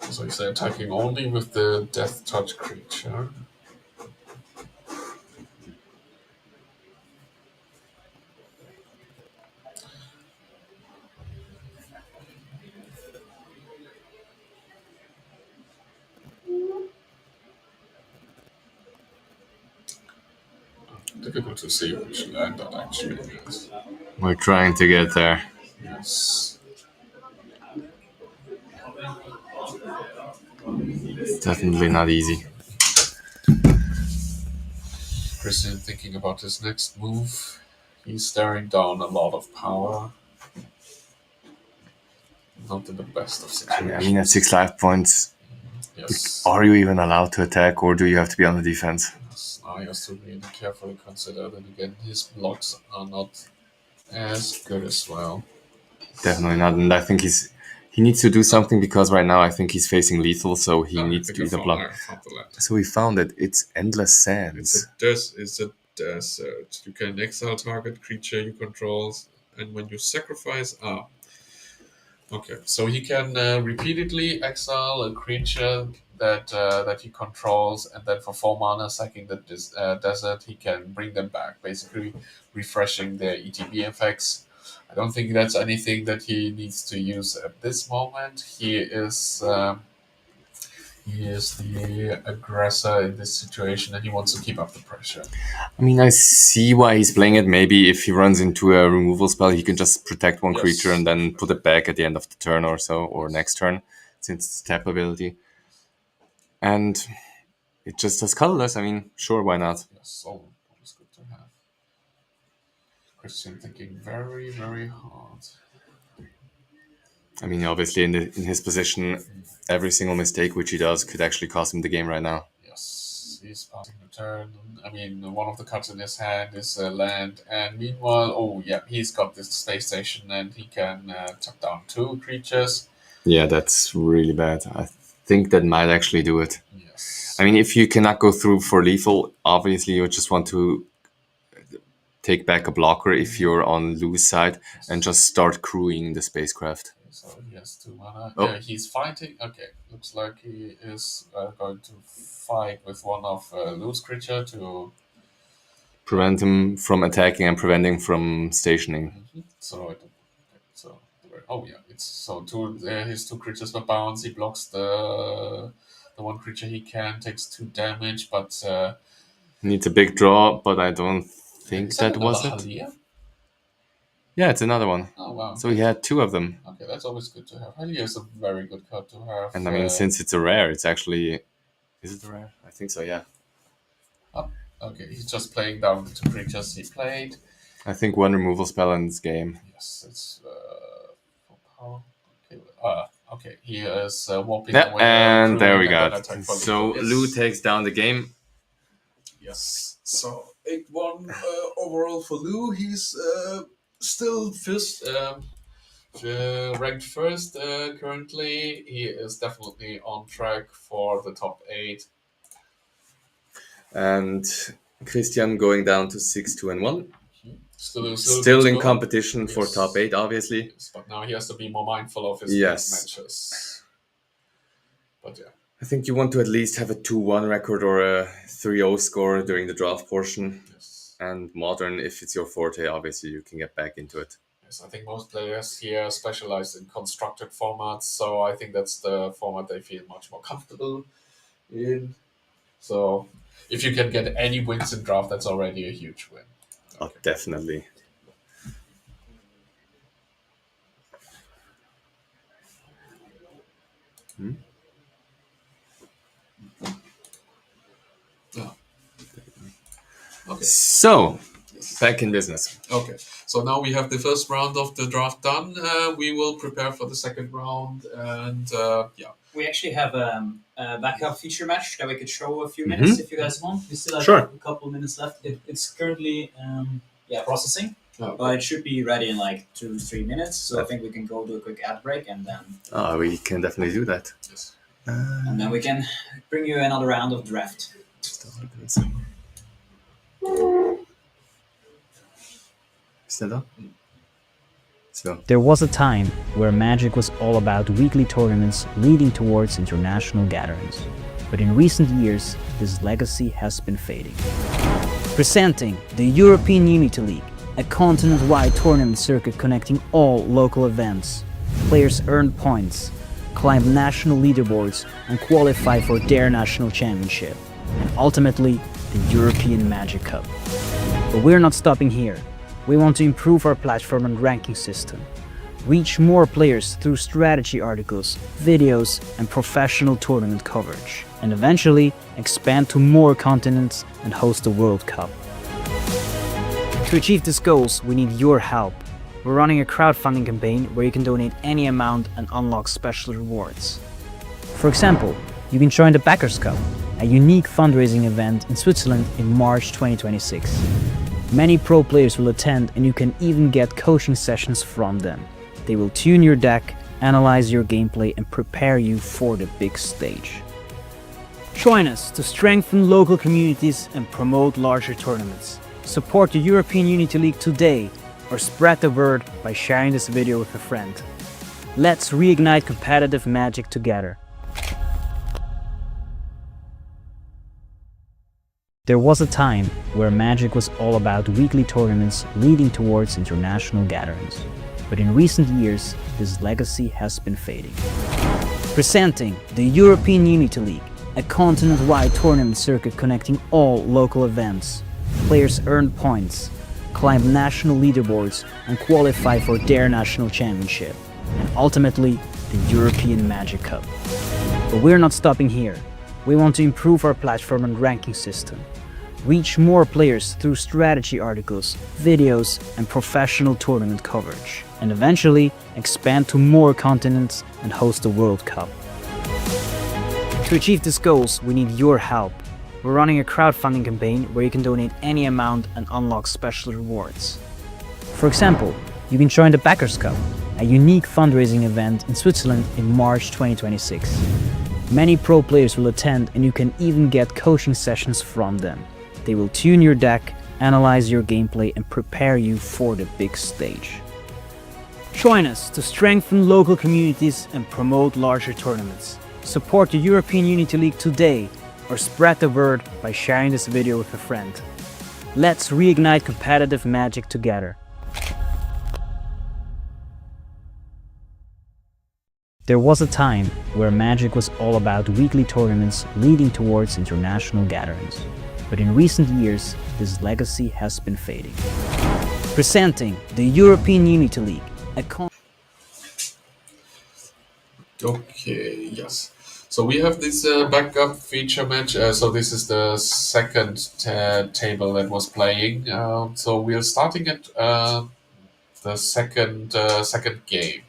So he's attacking only with the death touch creature. Difficult to see which land that actually is. We're trying to get there. Yes. It's definitely not easy. Christian thinking about his next move. He's staring down a lot of power. Not in the best of situations. I mean, at 6 life points, Yes. are you even allowed to attack, or do you have to be on the defense? Yes. Now he has to really carefully consider that again his blocks are not as good as well. Definitely not. And I think he needs to do something because right now I think he's facing lethal, so he I needs think to I either found- block. I found the land. So we found it. It's Endless Sands. It's a desert. You can exile target creature you control, and when you sacrifice, okay, so he can repeatedly exile a creature that he controls, and then for 4 mana, sacking the desert, he can bring them back, basically refreshing their ETB effects. I don't think that's anything that he needs to use at this moment. He is the aggressor in this situation, and he wants to keep up the pressure. I mean, I see why he's playing it. Maybe if he runs into a removal spell, he can just protect one Yes. creature and then put it back at the end of the turn or so, or next turn, since it's tap ability. And it just does colorless. I mean, sure, why not? Yes, so always good to have. Christian thinking very, very hard. I mean, obviously, in his position, every single mistake which he does could actually cost him the game right now. Yes, he's passing the turn. I mean, one of the cards in his hand is land, and meanwhile, oh yeah, he's got this space station, and he can tap down 2 creatures. Yeah, that's really bad. I think that might actually do it. Yes. I mean, if you cannot go through for lethal, obviously you just want to take back a blocker if you're on Lou's side and just start crewing the spacecraft. So he has 2 mana. Oh. Yeah, he's fighting. Okay, looks like he is going to fight with one of Lou's creature to Prevent him from attacking and preventing from stationing. So, oh yeah, it's so his 2 creatures were bounced. He blocks the one creature he can, takes 2 damage, but Needs a big draw, but I don't think is that was another it. Halia? Yeah, it's another one. Oh wow. So he had 2 of them. Okay, that's always good to have. Halia is a very good card to have. And I mean, since it's a rare, it's actually... Is it a rare? I think so, yeah. Okay, he's just playing down the 2 creatures he played. I think 1 removal spell in this game. Yes, it's for power. Okay, he is warping Yeah, away. and there we and go. then attack for So lethal. Yes. Lou takes down the game. Yes. So 8-1 overall for Lou. He's still ranked first currently. He is definitely on track for the top 8. And Christian going down to 6-2-1. Still in good. competition for Yes. top 8, obviously. Yes, but now he has to be more mindful of his Yes. next matches. But yeah. I think you want to at least have a 2-1 record or a 3-0 score during the draft portion. Yes. And Modern, if it's your forte, obviously you can get back into it. Yes, I think most players here specialize in constructed formats, so I think that's the format they feel much more comfortable in. So if you can get any wins in draft, that's already a huge win. Oh, definitely. Okay. So, Back in business. Okay, so now we have the first round of the draft done. We will prepare for the second round, and yeah. We actually have a backup feature match that we could show a few minutes if you guys want. We still have Sure. a couple of minutes left. It's currently processing, Okay. but it should be ready in like 2-3 minutes. So I think we can go do a quick ad break and then We can definitely do that. Yes. and then we can bring you another round of draft. Still up? So, There was a time where Magic was all about weekly tournaments leading towards international gatherings. But in recent years, this legacy has been fading. Presenting the European Unity League, a continent-wide tournament circuit connecting all local events. Players earn points, climb national leaderboards, and qualify for their national championship. And ultimately, the European Magic Cup. But we're not stopping here. We want to improve our platform and ranking system, reach more players through strategy articles, videos, and professional tournament coverage, and eventually expand to more continents and host the World Cup. To achieve these goals, we need your help. We're running a crowdfunding campaign where you can donate any amount and unlock special rewards. For example, you can join the Backers Cup, a unique fundraising event in Switzerland in March 2026. Many pro players will attend, and you can even get coaching sessions from them. They will tune your deck, analyze your gameplay, and prepare you for the big stage. Join us to strengthen local communities and promote larger tournaments. Support the European Unity League today, or spread the word by sharing this video with a friend. Let's reignite competitive Magic together. There was a time where Magic was all about weekly tournaments leading towards international gatherings. But in recent years, this legacy has been fading. Presenting the European Unity League, a continent-wide tournament circuit connecting all local events. Players earn points, climb national leaderboards, and qualify for their national championship. And ultimately, the European Magic Cup. But we're not stopping here. We want to improve our platform and ranking system, reach more players through strategy articles, videos, and professional tournament coverage, and eventually expand to more continents and host the World Cup. To achieve these goals, we need your help. We're running a crowdfunding campaign where you can donate any amount and unlock special rewards. For example, you can join the Backers Cup, a unique fundraising event in Switzerland in March 2026. Many pro players will attend, and you can even get coaching sessions from them. They will tune your deck, analyze your gameplay, and prepare you for the big stage. Join us to strengthen local communities and promote larger tournaments. Support the European Unity League today, or spread the word by sharing this video with a friend. Let's reignite competitive Magic together. There was a time where Magic was all about weekly tournaments leading towards international gatherings. But in recent years, this legacy has been fading. Presenting the European Unity League, a Okay, yes. So we have this backup feature match. So this is the second table that was playing. So we are starting at the second game.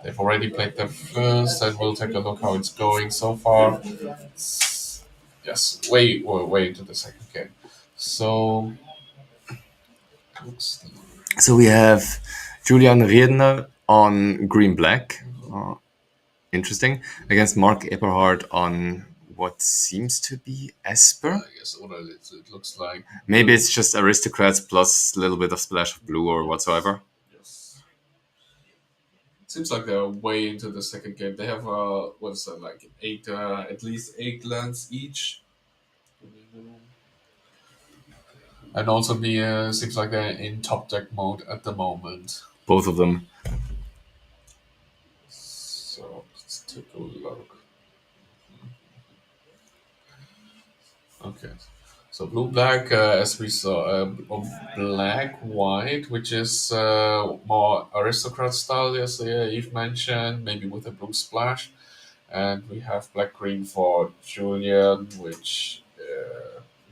They've already played the first, and we'll take a look how it's going so far. Yes, way into the second game. So, so we have Julian Riedner on green black. Interesting. Against Mark Eberhard on what seems to be Esper. yes, or it looks like. Maybe it's just aristocrats plus a little bit of splash of blue or whatsoever. Yes. It seems like they're way into the second game. They have what is that, like eight, at least 8 lands each. And also the seems like they're in top deck mode at the moment. Both of them. So let's take a look. Okay. So blue black, as we saw, black white, which is more aristocrat style, as Eve mentioned, maybe with a blue splash. And we have black green for Julian, which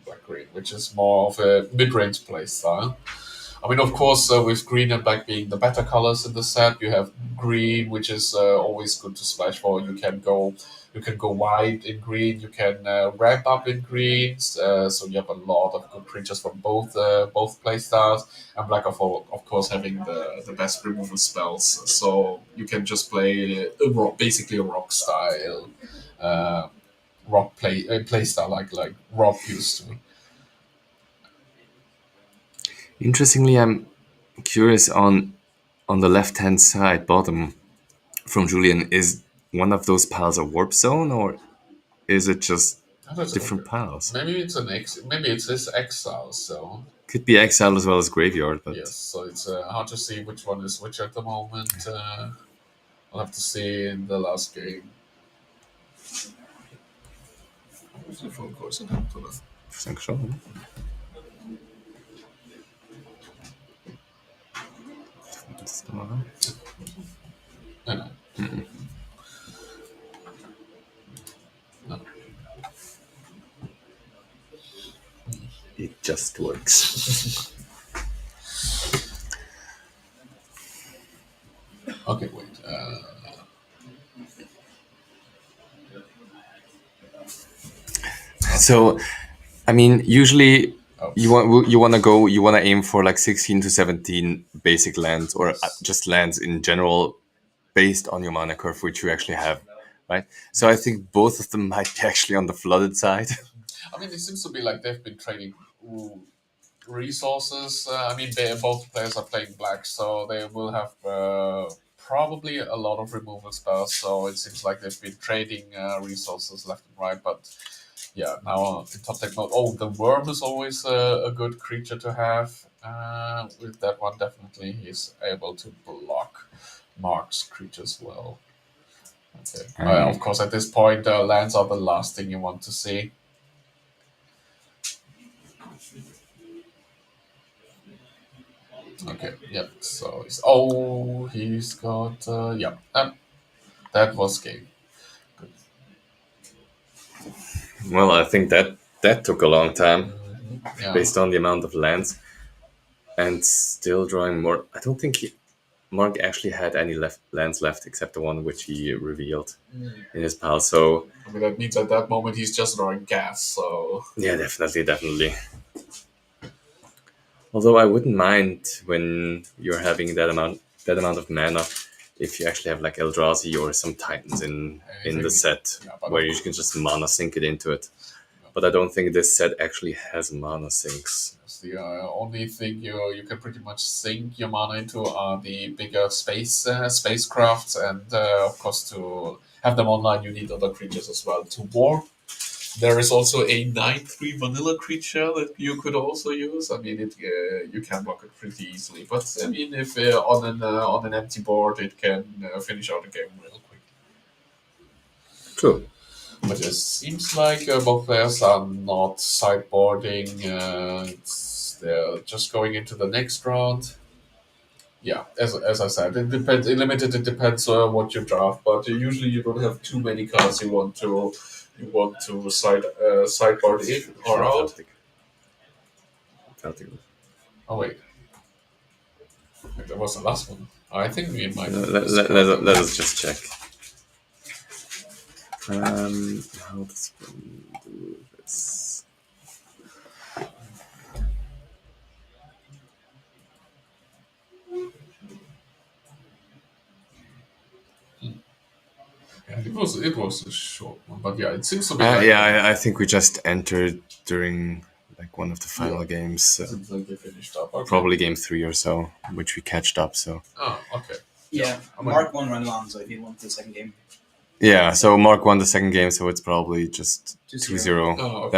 black green which is more of a mid-range play style. I mean, of course, with green and black being the better colors in the set, you have green, which is always good to splash for. You can go wide in green. You can ramp up in greens. So you have a lot of good creatures from both play styles. And black, of course, having the best removal spells. So you can just play basically a rock style, uh, play style like rock used to. Interestingly, I'm curious on the left hand side bottom from Julian. Is one of those piles a warp zone, or is it just different piles? Maybe it's maybe it's his exile. So Could be exile as well as graveyard, but yes, so it's hard to see which one is which at the moment. I'll have to see in the last game. What's the phone course in Hampton? think so. No, no. No. It just works. Okay, wait. So, I mean, usually Oh. you want to aim for like 16 to 17 basic lands, or just lands in general, based on your mana curve, which you actually have, right? So I think both of them might be actually on the flooded side. I mean, it seems to be like they've been trading resources. I mean, both players are playing black, so they will have probably a lot of removal spells. So it seems like they've been trading resources left and right. But yeah, now in top deck mode, the worm is always a good creature to have. With that one, definitely he's able to block Mark's creatures well. Okay. Of course, at this point, lands are the last thing you want to see. Okay, yep. So he's got yeah. That was game. Good. Well, I think that took a long time, Yeah. based on the amount of lands, and still drawing more. I don't think Mark actually had any lands left except the one which he revealed in his pile. So I mean, that means at that moment he's just drawing gas. So yeah, definitely. Although I wouldn't mind when you're having that amount of mana, if you actually have like Eldrazi or some Titans in the set, where you can just mana sink it into it. But I don't think this set actually has mana sinks. that's the only thing you can pretty much sink your mana into are the bigger spacecrafts, and of course to have them online you need other creatures as well to warp. There is also a 9/3 vanilla creature that you could also use. I mean, you can block it pretty easily, but I mean, if on an empty board, it can finish out the game real quick. True. But it seems like both players are not sideboarding. They're just going into the next round. Yeah, as I said, it depends. In limited, it depends on what you draft, but usually you don't have too many cards you want to sideboard in or out. Celtic. Oh wait, that was the last one. I think we might. Let us just check. How does one do this? Yeah, it was a short one, but yeah, it seems to be. I think we just entered during like one of the final games. Seems like they finished up. Okay. Probably game 3 or so, which we catched up. So Oh, okay. Yeah, Mark won round one, so if he won the second game. yeah, so Mark won the second game, so it's probably just 2-0. 2-0. Oh, okay.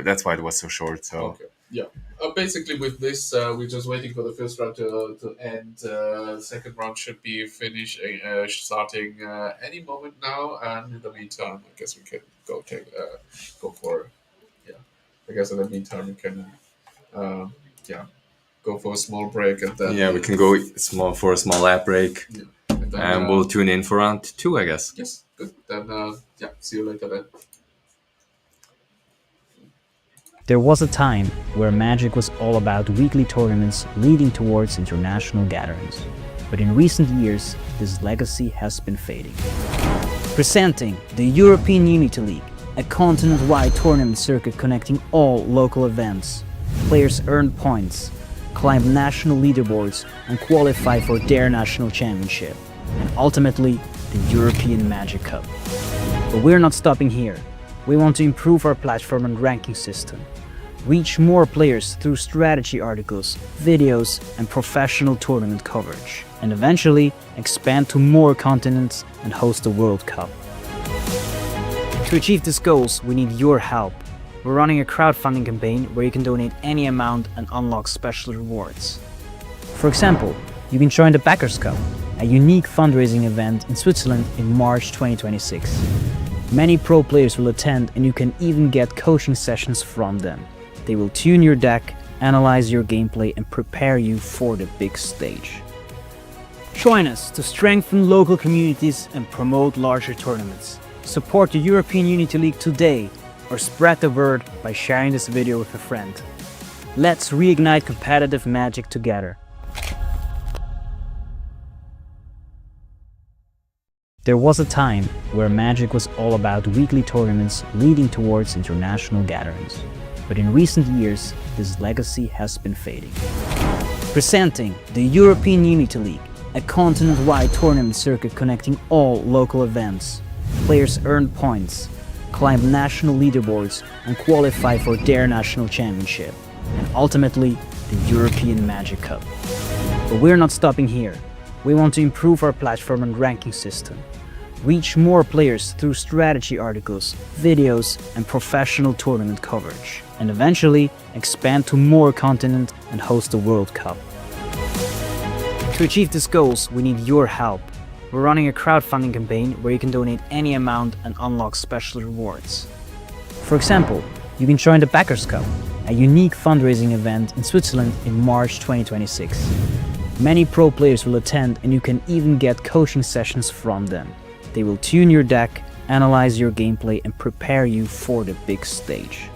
That's why it was so short. So Okay. Yeah. Basically, with this, we're just waiting for the first round to end. The second round should be finished, starting any moment now. And in the meantime, I guess we can go for. Yeah. I guess in the meantime we can, go for a small break and then. yeah, we can go for a small app break, Yeah. And then, and we'll tune in for round 2, I guess. Yes. Good. Then. See you later then. There was a time where Magic was all about weekly tournaments leading towards international gatherings, but in recent years, this legacy has been fading. Presenting the European Unity League, a continent-wide tournament circuit connecting all local events. Players earn points, climb national leaderboards, and qualify for their national championship, and ultimately, the European Magic Cup. But we're not stopping here. We want to improve our platform and ranking system, reach more players through strategy articles, videos, and professional tournament coverage, and eventually expand to more continents and host the World Cup. To achieve these goals, we need your help. We're running a crowdfunding campaign where you can donate any amount and unlock special rewards. For example, you can join the Backers Cup, a unique fundraising event in Switzerland in March 2026. Many pro players will attend, and you can even get coaching sessions from them. They will tune your deck, analyze your gameplay, and prepare you for the big stage. Join us to strengthen local communities and promote larger tournaments. Support the European Unity League today, or spread the word by sharing this video with a friend. Let's reignite competitive Magic together. There was a time where Magic was all about weekly tournaments leading towards international gatherings, but in recent years, this legacy has been fading. Presenting the European Unity League, a continent-wide tournament circuit connecting all local events. Players earn points, climb national leaderboards, and qualify for their national championship, and ultimately, the European Magic Cup. But we're not stopping here. We want to improve our platform and ranking system, reach more players through strategy articles, videos, and professional tournament coverage, and eventually expand to more continents and host the World Cup. To achieve these goals, we need your help. We're running a crowdfunding campaign where you can donate any amount and unlock special rewards. For example, you can join the Backers Cup, a unique fundraising event in Switzerland in March 2026. Many pro players will attend, and you can even get coaching sessions from them. They will tune your deck, analyze your gameplay, and prepare you for the big stage.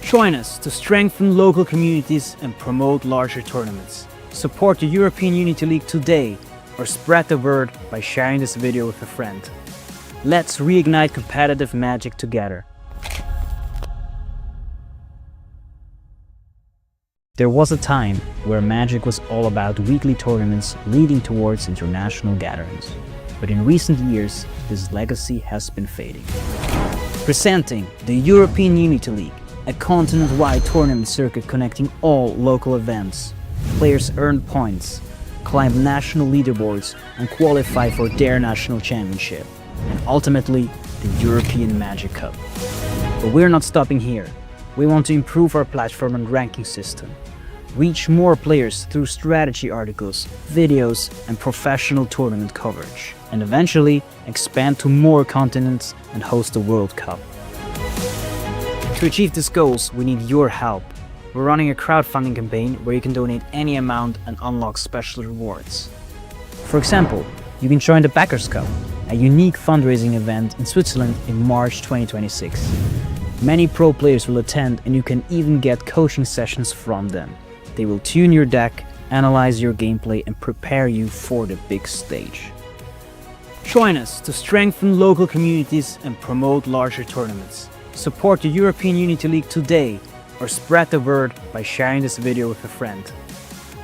Join us to strengthen local communities and promote larger tournaments. Support the European Unity League today, or spread the word by sharing this video with a friend. Let's reignite competitive Magic together. There was a time where Magic was all about weekly tournaments leading towards international gatherings, but in recent years, this legacy has been fading. Presenting the European Unity League, a continent-wide tournament circuit connecting all local events. Players earn points, climb national leaderboards, and qualify for their national championship, and ultimately, the European Magic Cup. But we're not stopping here. We want to improve our platform and ranking system, reach more players through strategy articles, videos, and professional tournament coverage, and eventually expand to more continents and host the World Cup. To achieve these goals, we need your help. We're running a crowdfunding campaign where you can donate any amount and unlock special rewards. For example, you can join the Backers Cup, a unique fundraising event in Switzerland in March 2026. Many pro players will attend, and you can even get coaching sessions from them. They will tune your deck, analyze your gameplay, and prepare you for the big stage. Join us to strengthen local communities and promote larger tournaments. Support the European Unity League today, or spread the word by sharing this video with a friend.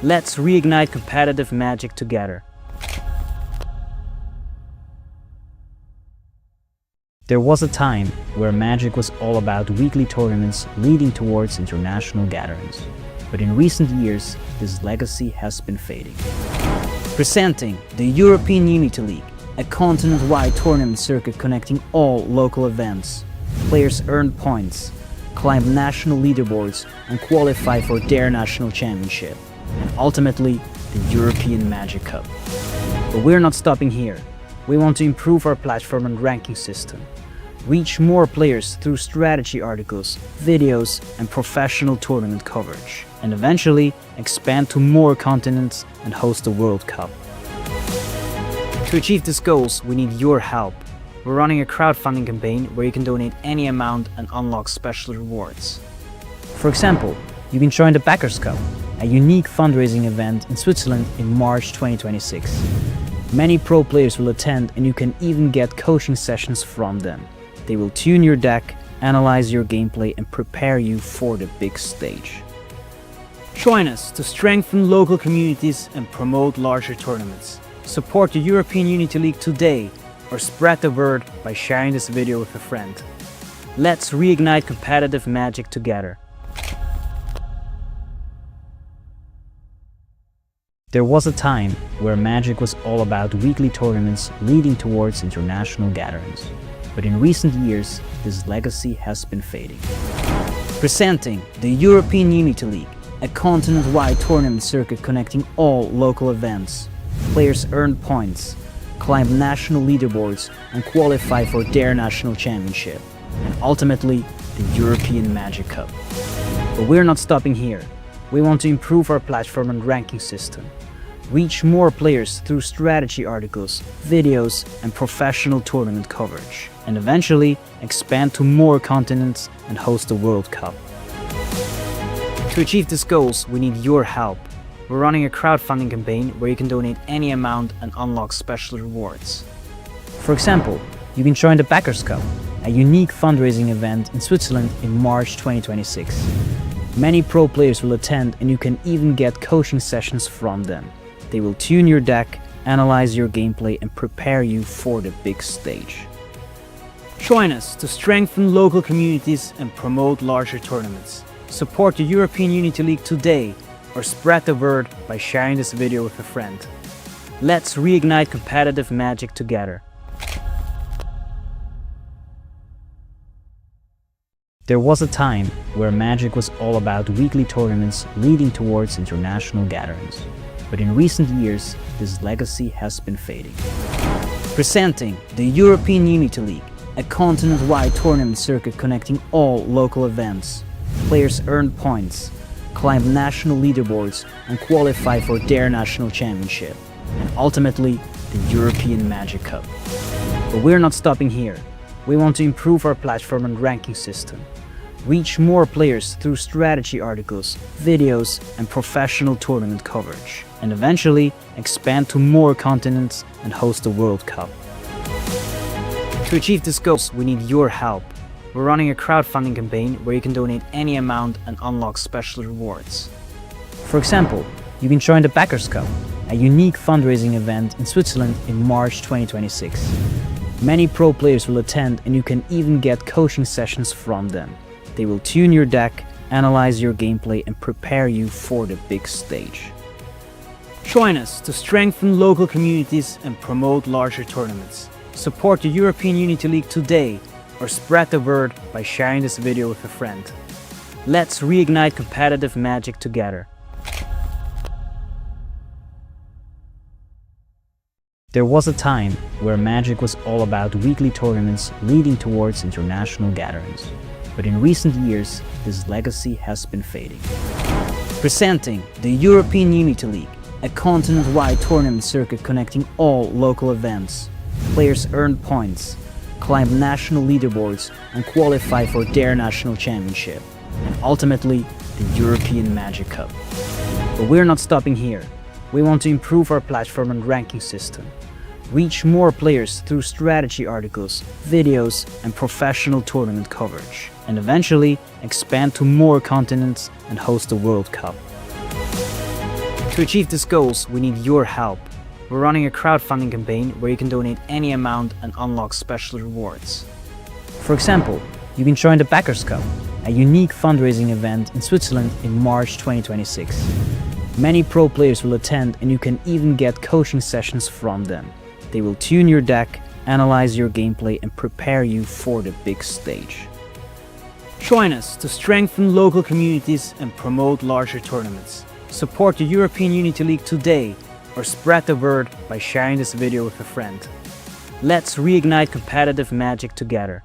Let's reignite competitive Magic together. There was a time where Magic was all about weekly tournaments leading towards international gatherings, but in recent years, this legacy has been fading. Presenting the European Unity League, a continent-wide tournament circuit connecting all local events. Players earn points, climb national leaderboards, and qualify for their national championship, and ultimately, the European Magic Cup. But we're not stopping here. We want to improve our platform and ranking system, reach more players through strategy articles, videos, and professional tournament coverage, and eventually expand to more continents and host the World Cup. To achieve these goals, we need your help. We're running a crowdfunding campaign where you can donate any amount and unlock special rewards. For example, you can join the Backers Cup, a unique fundraising event in Switzerland in March 2026. Many pro players will attend and you can even get coaching sessions from them. They will tune your deck, analyze your gameplay and prepare you for the big stage. Join us to strengthen local communities and promote larger tournaments. Support the European Unity League today or spread the word by sharing this video with a friend. Let's reignite competitive Magic together. There was a time where Magic was all about weekly tournaments leading towards international gatherings. But in recent years, this legacy has been fading. Presenting the European Unity League, a continent-wide tournament circuit connecting all local events. Players earn points, climb national leaderboards and qualify for their national championship. And ultimately, the European Magic Cup. But we're not stopping here. We want to improve our platform and ranking system. Reach more players through strategy articles, videos and professional tournament coverage. And eventually expand to more continents and host the World Cup. To achieve these goals, we need your help. We're running a crowdfunding campaign where you can donate any amount and unlock special rewards. For example, you can join the Backers Cup, a unique fundraising event in Switzerland in March 2026. Many pro players will attend and you can even get coaching sessions from them. They will tune your deck, analyze your gameplay and prepare you for the big stage. Join us to strengthen local communities and promote larger tournaments. Support the European Unity League today or spread the word by sharing this video with a friend. Let's reignite competitive Magic together. There was a time where Magic was all about weekly tournaments leading towards international gatherings. But in recent years, this legacy has been fading. Presenting the European Unity League, a continent-wide tournament circuit connecting all local events. Players earn points, climb national leaderboards and qualify for their national championship. And ultimately, the European Magic Cup. But we're not stopping here. We want to improve our platform and ranking system. Reach more players through strategy articles, videos and professional tournament coverage. And eventually expand to more continents and host the World Cup. To achieve these goals, we need your help. We're running a crowdfunding campaign where you can donate any amount and unlock special rewards. For example, you can join the Backers Cup, a unique fundraising event in Switzerland in March 2026. Many pro players will attend and you can even get coaching sessions from them. They will tune your deck, analyze your gameplay and prepare you for the big stage. Join us to strengthen local communities and promote larger tournaments. Support the European Unity League today or spread the word by sharing this video with a friend. Let's reignite competitive Magic together. There was a time where Magic was all about weekly tournaments leading towards international gatherings. But in recent years, this legacy has been fading. Presenting the European Unity League, a continent-wide tournament circuit connecting all local events. Players earn points, climb national leaderboards and qualify for their national championship. And ultimately, the European Magic Cup. But we're not stopping here. We want to improve our platform and ranking system. Reach more players through strategy articles, videos and professional tournament coverage. And eventually expand to more continents and host the World Cup. To achieve these goals, we need your help. We're running a crowdfunding campaign where you can donate any amount and unlock special rewards. For example, you can join the Backers Cup, a unique fundraising event in Switzerland in March 2026. Many pro players will attend and you can even get coaching sessions from them. They will tune your deck, analyze your gameplay and prepare you for the big stage. Join us to strengthen local communities and promote larger tournaments. Support the European Unity League today or spread the word by sharing this video with a friend. Let's reignite competitive Magic together.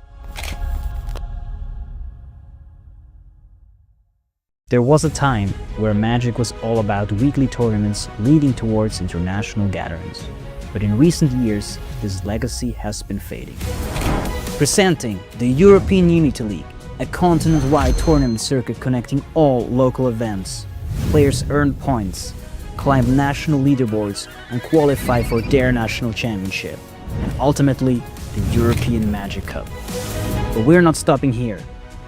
There was a time where Magic was all about weekly tournaments leading towards international gatherings. But in recent years, this legacy has been fading. Presenting the European Unity League, a continent-wide tournament circuit connecting all local events. Players earn points, climb national leaderboards, and qualify for their national championship, and ultimately the European Magic Cup. But we're not stopping here.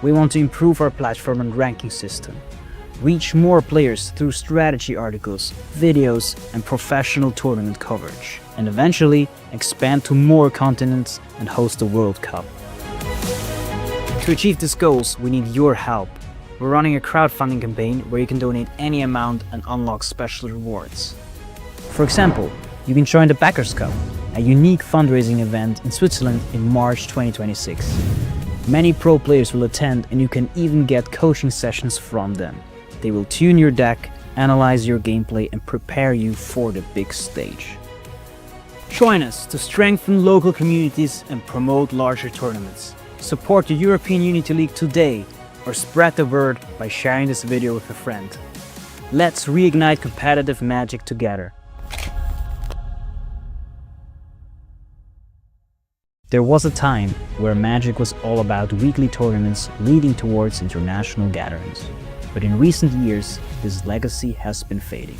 We want to improve our platform and ranking system, reach more players through strategy articles, videos, and professional tournament coverage, and eventually expand to more continents and host the World Cup. To achieve these goals, we need your help. We're running a crowdfunding campaign where you can donate any amount and unlock special rewards. For example, you can join the Backers Cup, a unique fundraising event in Switzerland in March 2026. Many pro players will attend, and you can even get coaching sessions from them. They will tune your deck, analyze your gameplay, and prepare you for the big stage. Join us to strengthen local communities and promote larger tournaments. Support the European Unity League today, or spread the word by sharing this video with a friend. Let's reignite competitive magic together. There was a time where Magic was all about weekly tournaments leading towards international gatherings. But in recent years, this legacy has been fading.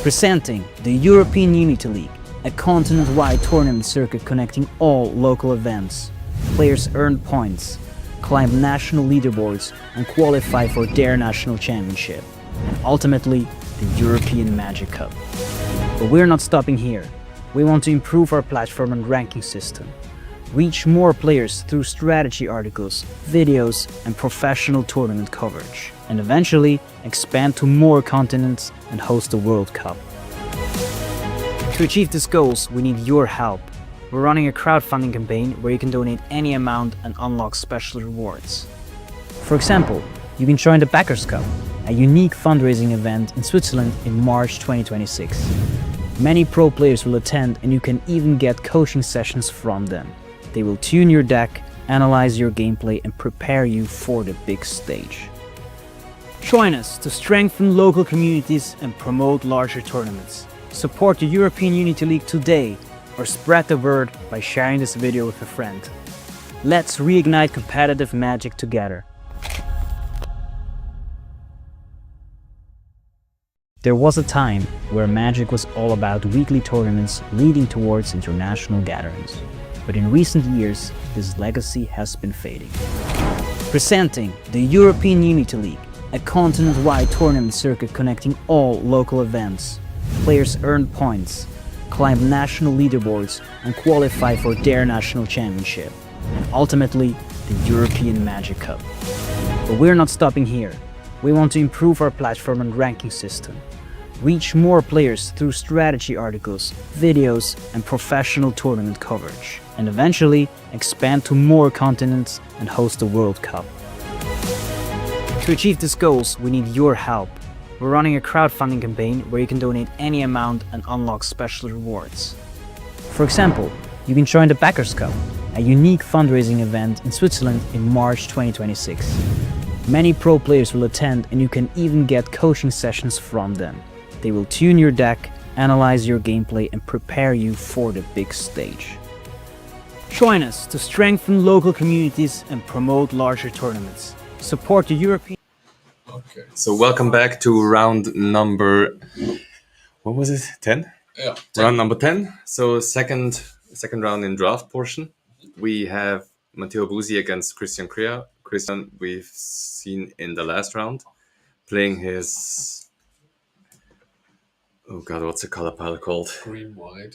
Presenting the European Unity League, a continent-wide tournament circuit connecting all local events. Players earn points, climb national leaderboards, and qualify for their national championship, and ultimately the European Magic Cup. But we're not stopping here. We want to improve our platform and ranking system, reach more players through strategy articles, videos, and professional tournament coverage, and eventually expand to more continents and host the World Cup. To achieve these goals, we need your help. We're running a crowdfunding campaign where you can donate any amount and unlock special rewards. For example, you can join the Backers Cup, a unique fundraising event in Switzerland in March 2026. Many pro players will attend, and you can even get coaching sessions from them. They will tune your deck, analyze your gameplay, and prepare you for the big stage. Join us to strengthen local communities and promote larger tournaments. Support the European Unity League today, or spread the word by sharing this video with a friend. Let's reignite competitive magic together. There was a time where Magic was all about weekly tournaments leading towards international gatherings. But in recent years, this legacy has been fading. Presenting the European Unity League, a continent-wide tournament circuit connecting all local events. Players earn points, climb national leaderboards, and qualify for their national championship, and ultimately the European Magic Cup. But we're not stopping here. We want to improve our platform and ranking system, reach more players through strategy articles, videos, and professional tournament coverage, and eventually expand to more continents and host the World Cup. To achieve these goals, we need your help. We're running a crowdfunding campaign where you can donate any amount and unlock special rewards. For example, you can join the Backers Cup, a unique fundraising event in Switzerland in March 2026. Many pro players will attend, and you can even get coaching sessions from them. They will tune your deck, analyze your gameplay, and prepare you for the big stage. Join us to strengthen local communities and promote larger tournaments. Support the European... Okay. So welcome back to round number, what was it? 10? Yeah. Round number 10. So second round in draft portion. We have Matteo Busi against Christian Crea. Christian, we've seen in the last round, playing his, oh god, what's the color pile called? Green, white,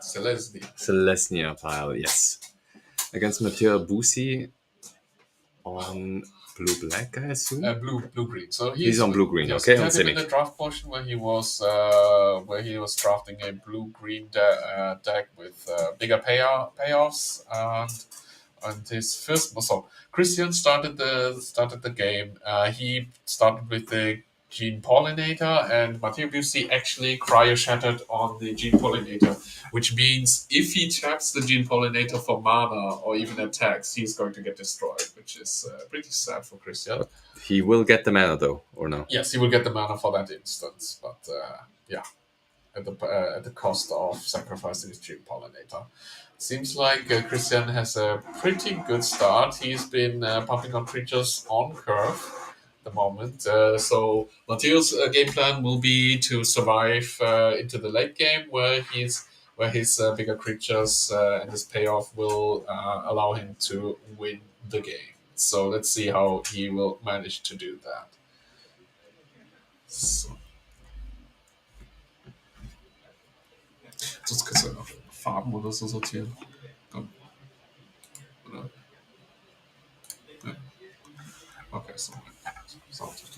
Celestia. Celestia pile, yes. Against Matteo Busi on blue-black, I assume? Blue-green. So He's on blue-green, yes, okay, we on had him in Simic. the draft portion where he was drafting a blue-green deck with bigger payoffs, and his first. So Christian started the game. He started with the Gene Pollinator, and Matteo Bussi actually cryo shattered on the Gene Pollinator, which means if he taps the Gene Pollinator for mana or even attacks, he's going to get destroyed, which is pretty sad for Christian. He will get the mana though, or no? Yes, he will get the mana for that instance, but yeah. at the cost of sacrificing his Dream Pollinator. Seems like Christian has a pretty good start. He's been pumping on creatures on curve at the moment. So Matteo's game plan will be to survive into the late game, where his bigger creatures and his payoff will allow him to win the game. So let's see how he will manage to do that. So, sonst kannst du ja Farben oder so sortieren. Komm. Oder? Ja. Okay, so. Sounds like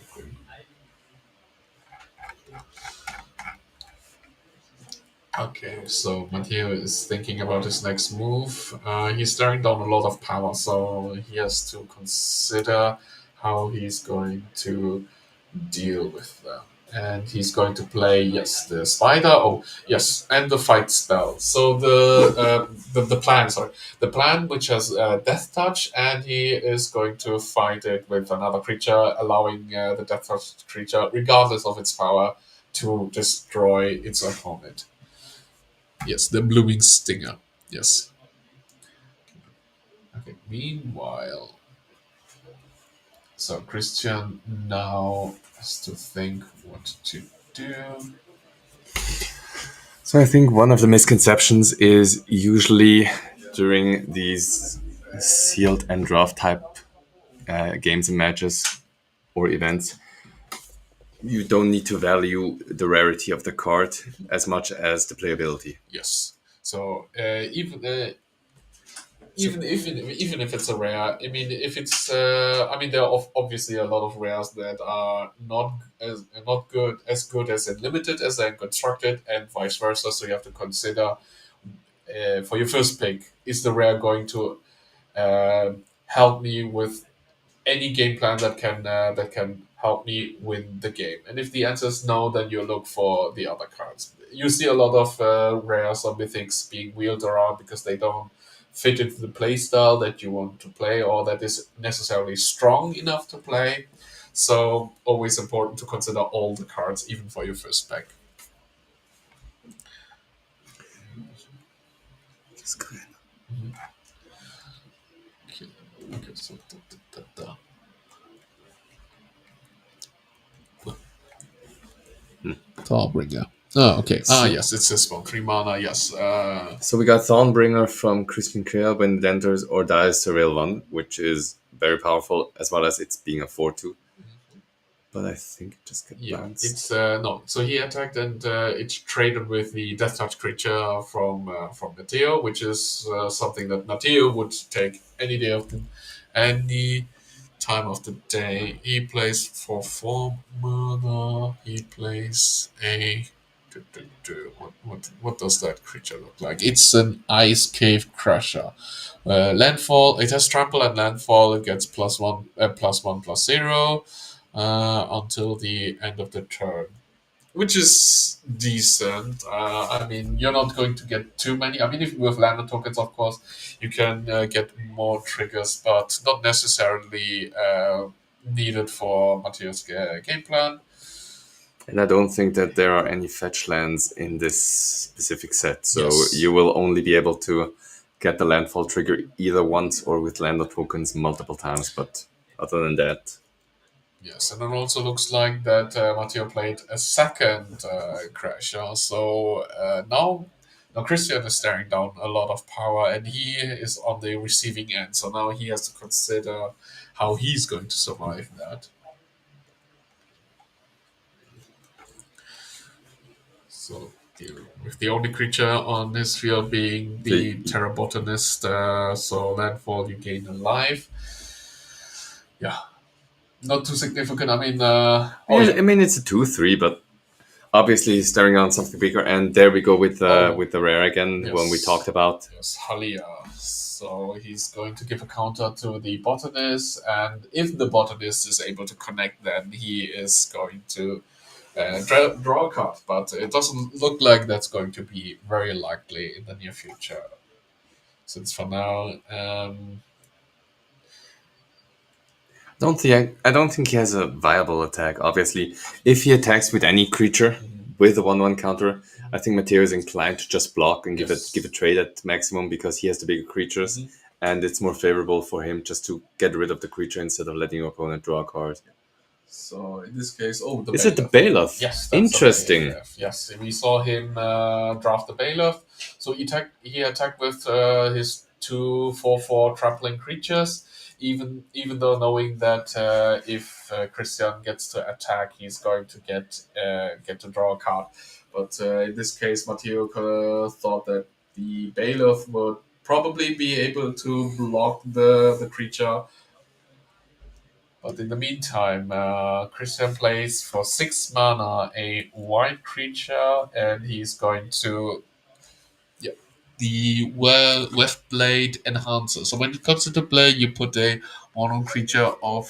Okay, so Matteo is thinking about his next move. He's staring down a lot of power, so he has to consider how he's going to deal with them. And he's going to play, yes, the spider. Oh, yes, and the fight spell. So the plan, sorry, the plan which has death touch, and he is going to fight it with another creature, allowing the death touch creature, regardless of its power, to destroy its opponent. Yes, the blooming stinger. Yes. Okay. Meanwhile, so Christian now has to think what to do. So I think one of the misconceptions is usually during these sealed and draft type games and matches or events, you don't need to value the rarity of the card as much as the playability. Yes. So even if it's a rare, I mean, if it's, I mean, there are obviously a lot of rares that are not good as in limited as they're constructed, and vice versa. So you have to consider for your first pick, is the rare going to help me with any game plan that can help me win the game? And if the answer is no, then you look for the other cards. You see a lot of rares or mythics being wheeled around because they don't fit into the play style that you want to play or that is necessarily strong enough to play. So always important to consider all the cards, even for your first pack. Okay, so Thornbringer. Oh, okay. Yes, it's this one. 3 mana, yes. So we got Thornbringer from Christian Krea when it enters or dies Surveil 1, which is very powerful, as well as it's being a 4-2. But I think it just got bounced. It's no. So he attacked and it's traded with the Death Touch creature from Matteo, which is something that Matteo would take any day of any time of the day. He plays for 4 mana. He plays a. What does that creature look like? It's an Ice Cave Crusher. Landfall. It has trample and landfall. It gets +1, +1/+0 until the end of the turn, which is decent. I mean, you're not going to get too many. I mean, if you have lander tokens, of course, you can get more triggers, but not necessarily needed for Matteo's game plan. And I don't think that there are any fetch lands in this specific set. So Yes. you will only be able to get the landfall trigger either once or with lander tokens multiple times. But other than that, Yes, and it also looks like that Matteo played a second Crasher. So now Christian is staring down a lot of power, and he is on the receiving end. So now he has to consider how he's going to survive that. So with the only creature on his field being the Terra Botanist, so landfall you gain a life. Yeah, not too significant. I mean, I mean it's a 2/3, but obviously he's staring on something bigger. And there we go with the rare again, Yes. one we talked about. Yes, Halia. So he's going to give a counter to the botanist, and if the botanist is able to connect, then he is going to draw a card. But it doesn't look like that's going to be very likely in the near future. Since for now, I don't think he has a viable attack. Obviously, if he attacks with any creature, with a 1/1 counter, I think Matteo is inclined to just block and Yes. give a trade at maximum because he has the bigger creatures, and it's more favorable for him just to get rid of the creature instead of letting your opponent draw a card. So in this case, oh, the Is it the Bailiff. Bailiff? Yes, that's Interesting. the Bailiff. Yes, we saw him draft the Bailiff. So he attacked with his 2/4/4 trampling creatures, even though knowing that if Christian gets to attack, he's going to get to draw a card. But in this case, Matteo thought that the Bailiff would probably be able to block the creature. But in the meantime, Christian plays for 6 mana a white creature, and he's going to the Weft Blade Enhancer. So when it comes to the blade, you put a mono creature of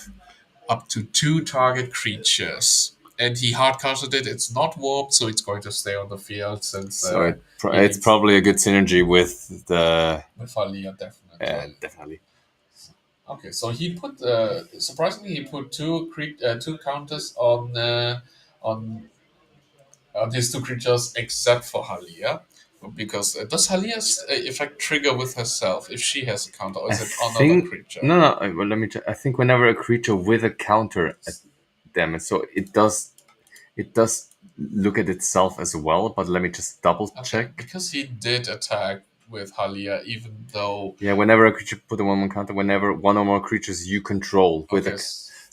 up to 2 target creatures. And he hardcasted it. It's not warped, so it's going to stay on the field since So he it's needs- probably a good synergy with the with Valia, definitely. definitely. Okay, so he put surprisingly he put two counters on these 2 creatures except for Halia. Because does Halia's effect trigger with herself if she has a counter, or is it another creature? No. Well, let me. I think whenever a creature with a counter damage, so it does look at itself as well. But let me just double Okay, check. because he did attack with Halia, even though Yeah, whenever a creature put a 1/1 counter, whenever one or more creatures you control with okay, a.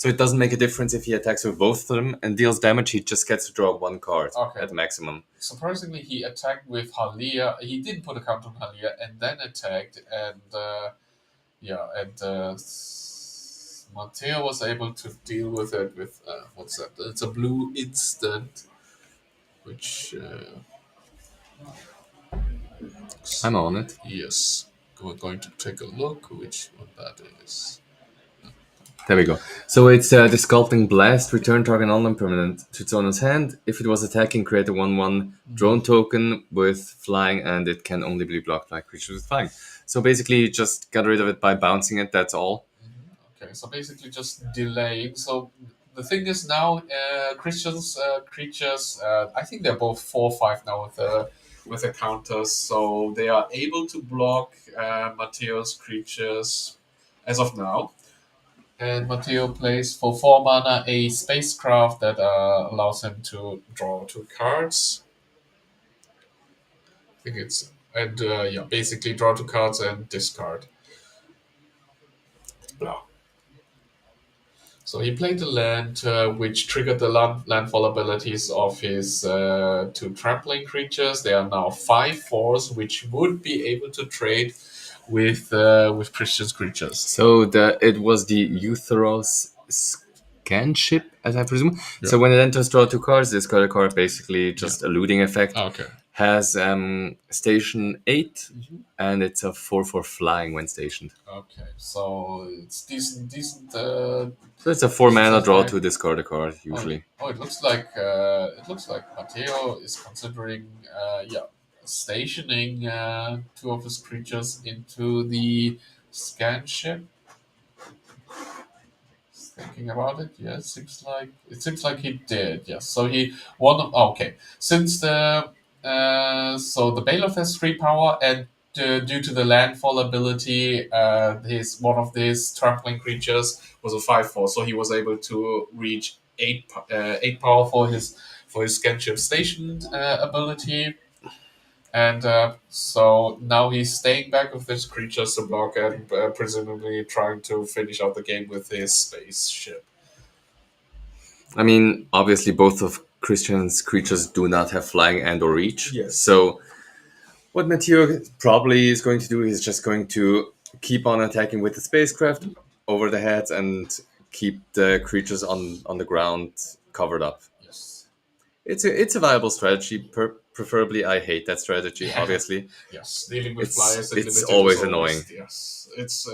So it doesn't make a difference if he attacks with both of them and deals damage. He just gets to draw 1 card Okay. at maximum. surprisingly he attacked with Halia. He did put a counter on Halia and then attacked, and Matteo was able to deal with it with what's that? It's a blue instant, which I'm on it. yes, we're going to take a look which one that is. There we go. So it's the Sculpting Blast. Return target non-permanent to its owner's hand. If it was attacking, create a 1/1 drone token with flying, and it can only be blocked by creatures with flying. So basically, you just got rid of it by bouncing it. That's all. Okay, so basically just delaying. So the thing is now, Christian's creatures, I think they're both 4/5 now with the counters, so they are able to block Matteo's creatures as of now. And Matteo plays for 4 mana a spacecraft that allows him to draw 2 cards. I think it's basically draw 2 cards and discard. Blah. So he played the land, which triggered the landfall abilities of his 2 trampling creatures. They are now 5/4s, which would be able to trade with Christian's creatures. So it was the Eutheros Scanship, as I presume. So when it enters draw 2 cards, discard a card, basically just a looting effect. Okay. Has station 8, and it's a 4/4 flying when stationed. Okay. So it's decent. So it's a 4 mana draw to discard a card usually. It looks like Matteo is considering stationing 2 of his creatures into the scan ship. Thinking about it, yeah, it seems like he did. Yes, so he okay. Since the so the Bailiff has 3 power, and due to the landfall ability, his one of his trampling creatures was a 5/4, so he was able to reach 8 power for his scanship station ability. And so now he's staying back with his creatures to block and presumably trying to finish out the game with his spaceship. I mean, obviously, both of Christian's creatures do not have flying and or reach. Yes. So what Matteo probably is going to do is just going to keep on attacking with the spacecraft over the heads and keep the creatures on the ground covered up. Yes. It's a viable strategy. Preferably, I hate that strategy. Obviously, Yes, dealing with It's- flyers. and it's limited always is annoying. Yes, it's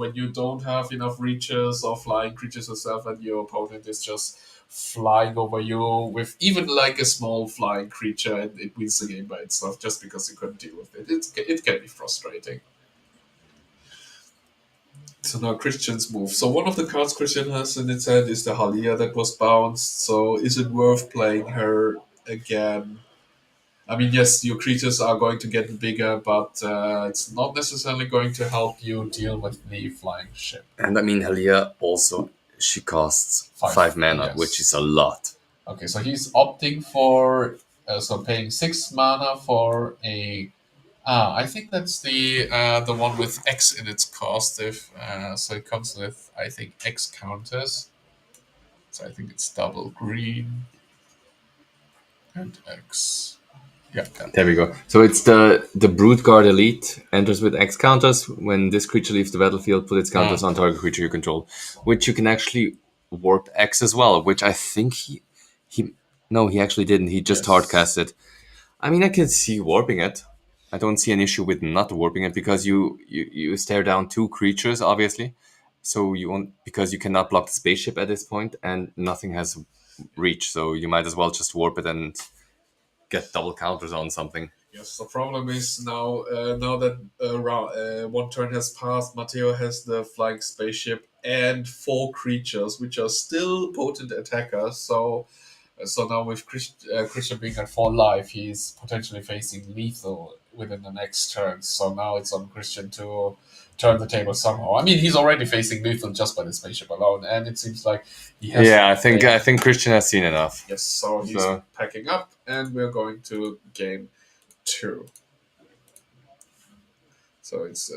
when you don't have enough reaches or flying creatures yourself, and your opponent is just flying over you with even like a small flying creature, and it wins the game by itself just because you couldn't deal with it. It can be frustrating. So now Christian's move. So one of the cards Christian has in its hand is the Halia that was bounced. So is it worth playing her again, I mean, yes, your creatures are going to get bigger, but it's not necessarily going to help you deal with the flying ship. And I mean, Halia also, she costs 5 mana, yes. which is a lot. Okay, so he's opting for so paying 6 mana for a. I think that's the one with X in its cost. If so, it comes with I think X counters. So I think it's double green and X. Yeah, There we go. So it's the Brood Guard Elite enters with X counters. When this creature leaves the battlefield, put its counters on target creature you control, which you can actually warp X as well. Which I think he no, he actually didn't. He just hard cast it. I mean, I can see warping it. I don't see an issue with not warping it because you stare down 2 creatures, obviously. So you won't, because you cannot block the spaceship at this point, and nothing has reach. So you might as well just warp it and get double counters on something. Yes, the problem is now that one turn has passed, Matteo has the flying spaceship and 4 creatures, which are still potent attackers. So now with Christian being at 4 life, he's potentially facing lethal within the next turn. So now it's on Christian to turn the table somehow. I mean, he's already facing lethal just by the spaceship alone, and it seems like he has. Yeah, I think Christian has seen enough. Yes, so he's packing up, and we're going to game 2. So it's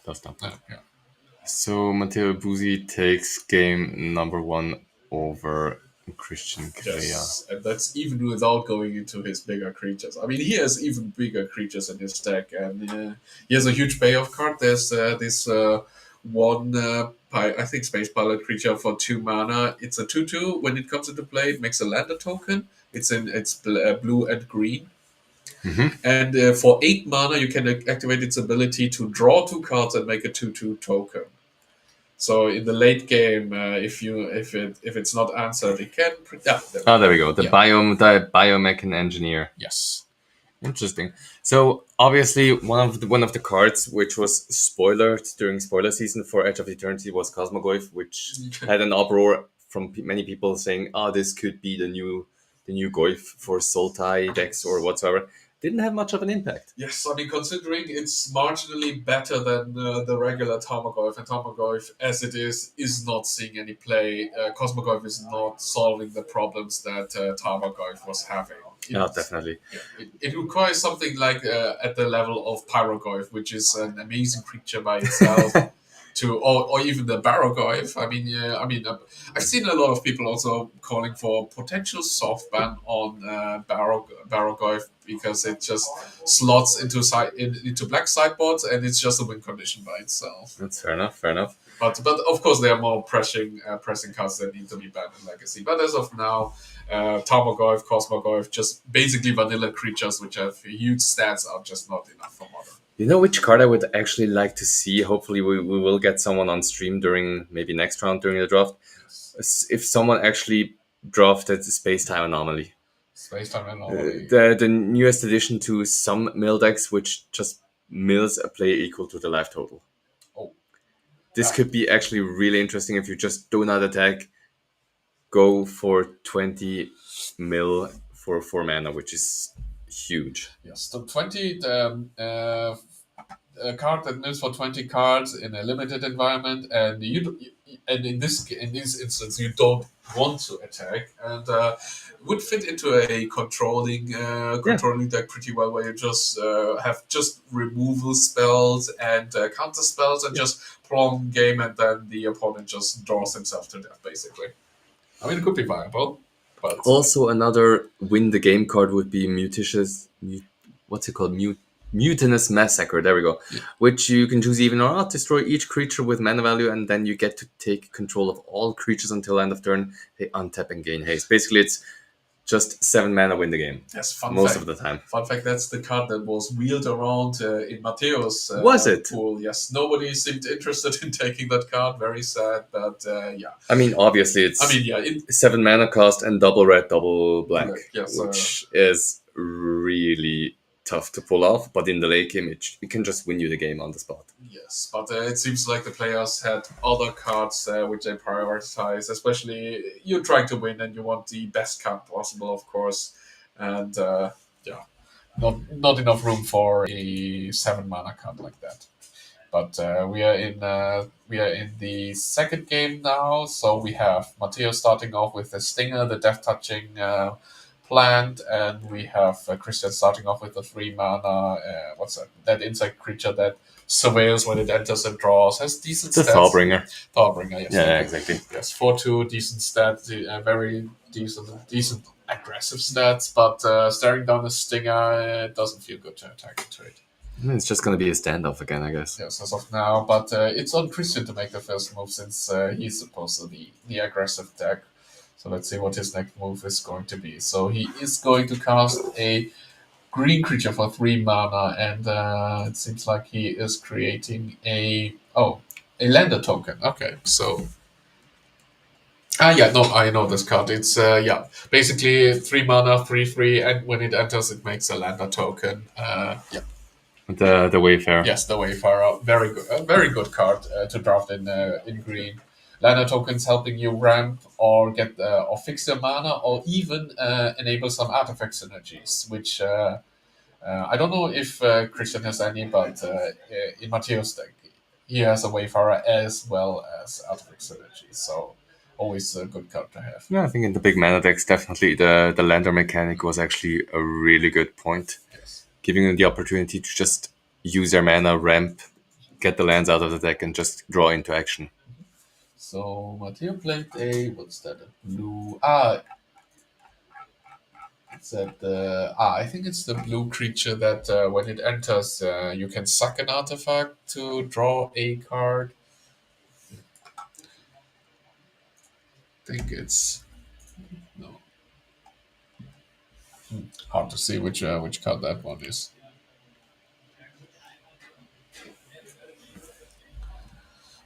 That's done. yeah. So Matteo Buzzi takes game number 1 over Christian Crea. Yes, and that's even without going into his bigger creatures. I mean, he has even bigger creatures in his deck, and he has a huge payoff card. There's this one, I think, Space Pilot creature for 2 mana. It's a 2/2. When it comes into play, it makes a lander token. It's blue and green. And for 8 mana, you can activate its ability to draw 2 cards and make a 2/2 token. So in the late game, if it's not answered, it can. There we go. The biomechan engineer. Yes. Interesting. So obviously one of the cards which was spoiled during spoiler season for Edge of Eternity was Cosmogoyf, which had an uproar from many people saying, this could be the new Goyf for Sultai decks or whatsoever. Didn't have much of an impact. Yes, I mean, considering it's marginally better than the regular Tarmogoyf, and Tarmogoyf, as it is not seeing any play. Cosmogoyf is not solving the problems that Tarmogoyf was having. Definitely. It requires something like at the level of Pyrogoyf, which is an amazing creature by itself. Or even the Barogoyf. I mean, I've seen a lot of people also calling for potential soft ban on Barogoyf because it just slots into black sideboards and it's just a win condition by itself. That's fair enough. But of course there are more pressing cards that need to be banned in Legacy. But as of now, Tarmogoyf, Cosmogoyf, just basically vanilla creatures which have huge stats are just not enough for Modern. You know which card I would actually like to see? Hopefully we will get someone on stream during maybe next round during the draft. If someone actually drafted Space-Time Anomaly. Space-Time Anomaly. The newest addition to some mill decks, which just mills a play equal to the life total. This could be actually really interesting if you just do not attack, go for 20 mil for 4 mana, which is huge. Yes, so 20 a card that mills for 20 cards in a limited environment, and in this instance you don't want to attack, and would fit into a controlling deck pretty well, where you just have just removal spells and counter spells and just prolong game, and then the opponent just draws himself to death, basically. I mean, it could be viable. But also, another win the game card would be Mutinous Massacre. There we go. Yeah. Which you can choose even or not. Destroy each creature with mana value, and then you get to take control of all creatures until end of turn. They untap and gain haste. Basically, it's just 7 mana win the game. Yes, most of the time. Fun fact: that's the card that was wheeled around in Matteo's pool. Yes, nobody seemed interested in taking that card. Very sad, but yeah. I mean, obviously, it's 7 mana cost and double red, double black, which is really tough to pull off. But in the late game, it can just win you the game on the spot. Yes, but it seems like the players had other cards which they prioritize. Especially, you're trying to win and you want the best card possible, of course. And yeah, not enough room for a 7 mana card like that. But we are in the second game now. So we have Matteo starting off with the Stinger, the Death Touching plant, and we have Christian starting off with the 3 mana. What's that? That insect creature that surveils when it enters and draws. Has decent The stats. Thawbringer. Thawbringer, yes. Yeah, exactly. Yes, 4/2, decent stats, very decent aggressive stats. But staring down the Stinger, it doesn't feel good to attack into it. It's just going to be a standoff again, I guess. Yes, as of now, but it's on Christian to make the first move since he's supposed to be the aggressive deck. So let's see what his next move is going to be. So he is going to cast a green creature for 3 mana, and it seems like he is creating a lander token. Okay, so yeah, no, I know this card. It's basically 3 mana, 3/3, and when it enters, it makes a lander token. Yeah. The Wayfarer. Yes, the Wayfarer, very good, a very good card to draft in green. Liner tokens helping you ramp or get or fix your mana, or even enable some artifact synergies. Which I don't know if Christian has any, but in Matteo's deck, he has a Wayfarer as well as artifact synergies. So always a good card to have. Yeah, I think in the big mana decks, definitely the lander mechanic was actually a really good point. Yes. Giving them the opportunity to just use their mana, ramp, get the lands out of the deck, and just draw into action. So Matteo played what's that? A blue it's that I think it's the blue creature that when it enters, you can suck an artifact to draw a card. I think it's no. Hard to see which card that one is.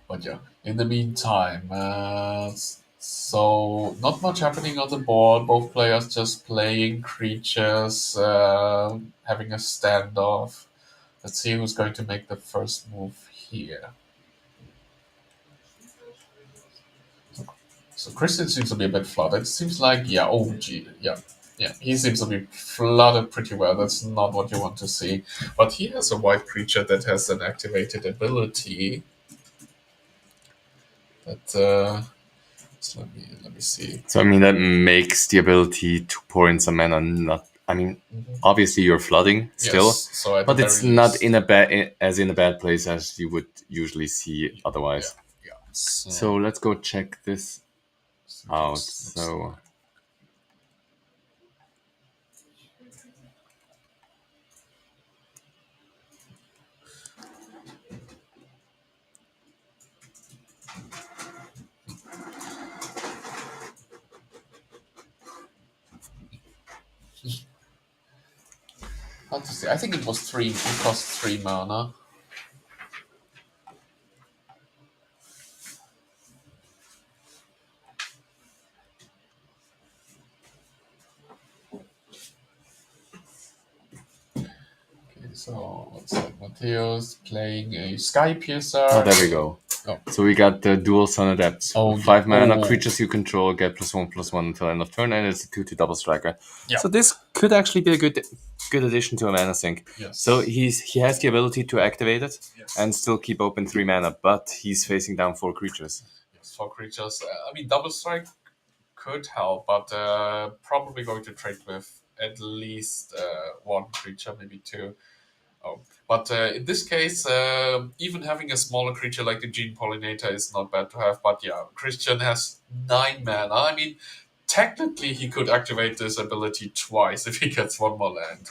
But yeah, in the meantime, so not much happening on the board. Both players just playing creatures, having a standoff. Let's see who's going to make the first move here. So Christian seems to be a bit flooded. It seems like, yeah, he seems to be flooded pretty well. That's not what you want to see. But he has a white creature that has an activated ability. That so let me see. So I mean that makes the ability to pour in some mana not. I mean, obviously you're flooding still, Yes, so at but the it's very not least- in a bad place as you would usually see otherwise. Yeah. So let's go check this out. So Hard to see. I think it was 3. It cost 3 mana. Okay, so what's that? Mateo's playing a Sky Piercer. oh, there we go. Oh. So we got the dual Sun Adept. Oh, 5 mana, oh. creatures you control get +1/+1 until end of turn, and it's a 2/2 double striker. Yeah. So this could actually be a good addition to a mana sink. Yes. So he has the ability to activate it Yes. and still keep open 3 mana, but he's facing down 4 creatures. Yes, 4 creatures. I mean, double strike could help, but probably going to trade with at least 1 creature, maybe 2. Oh. But in this case, even having a smaller creature like the Gene Pollinator is not bad to have. But yeah, Christian has 9 mana. I mean, technically he could activate this ability twice if he gets 1 more land.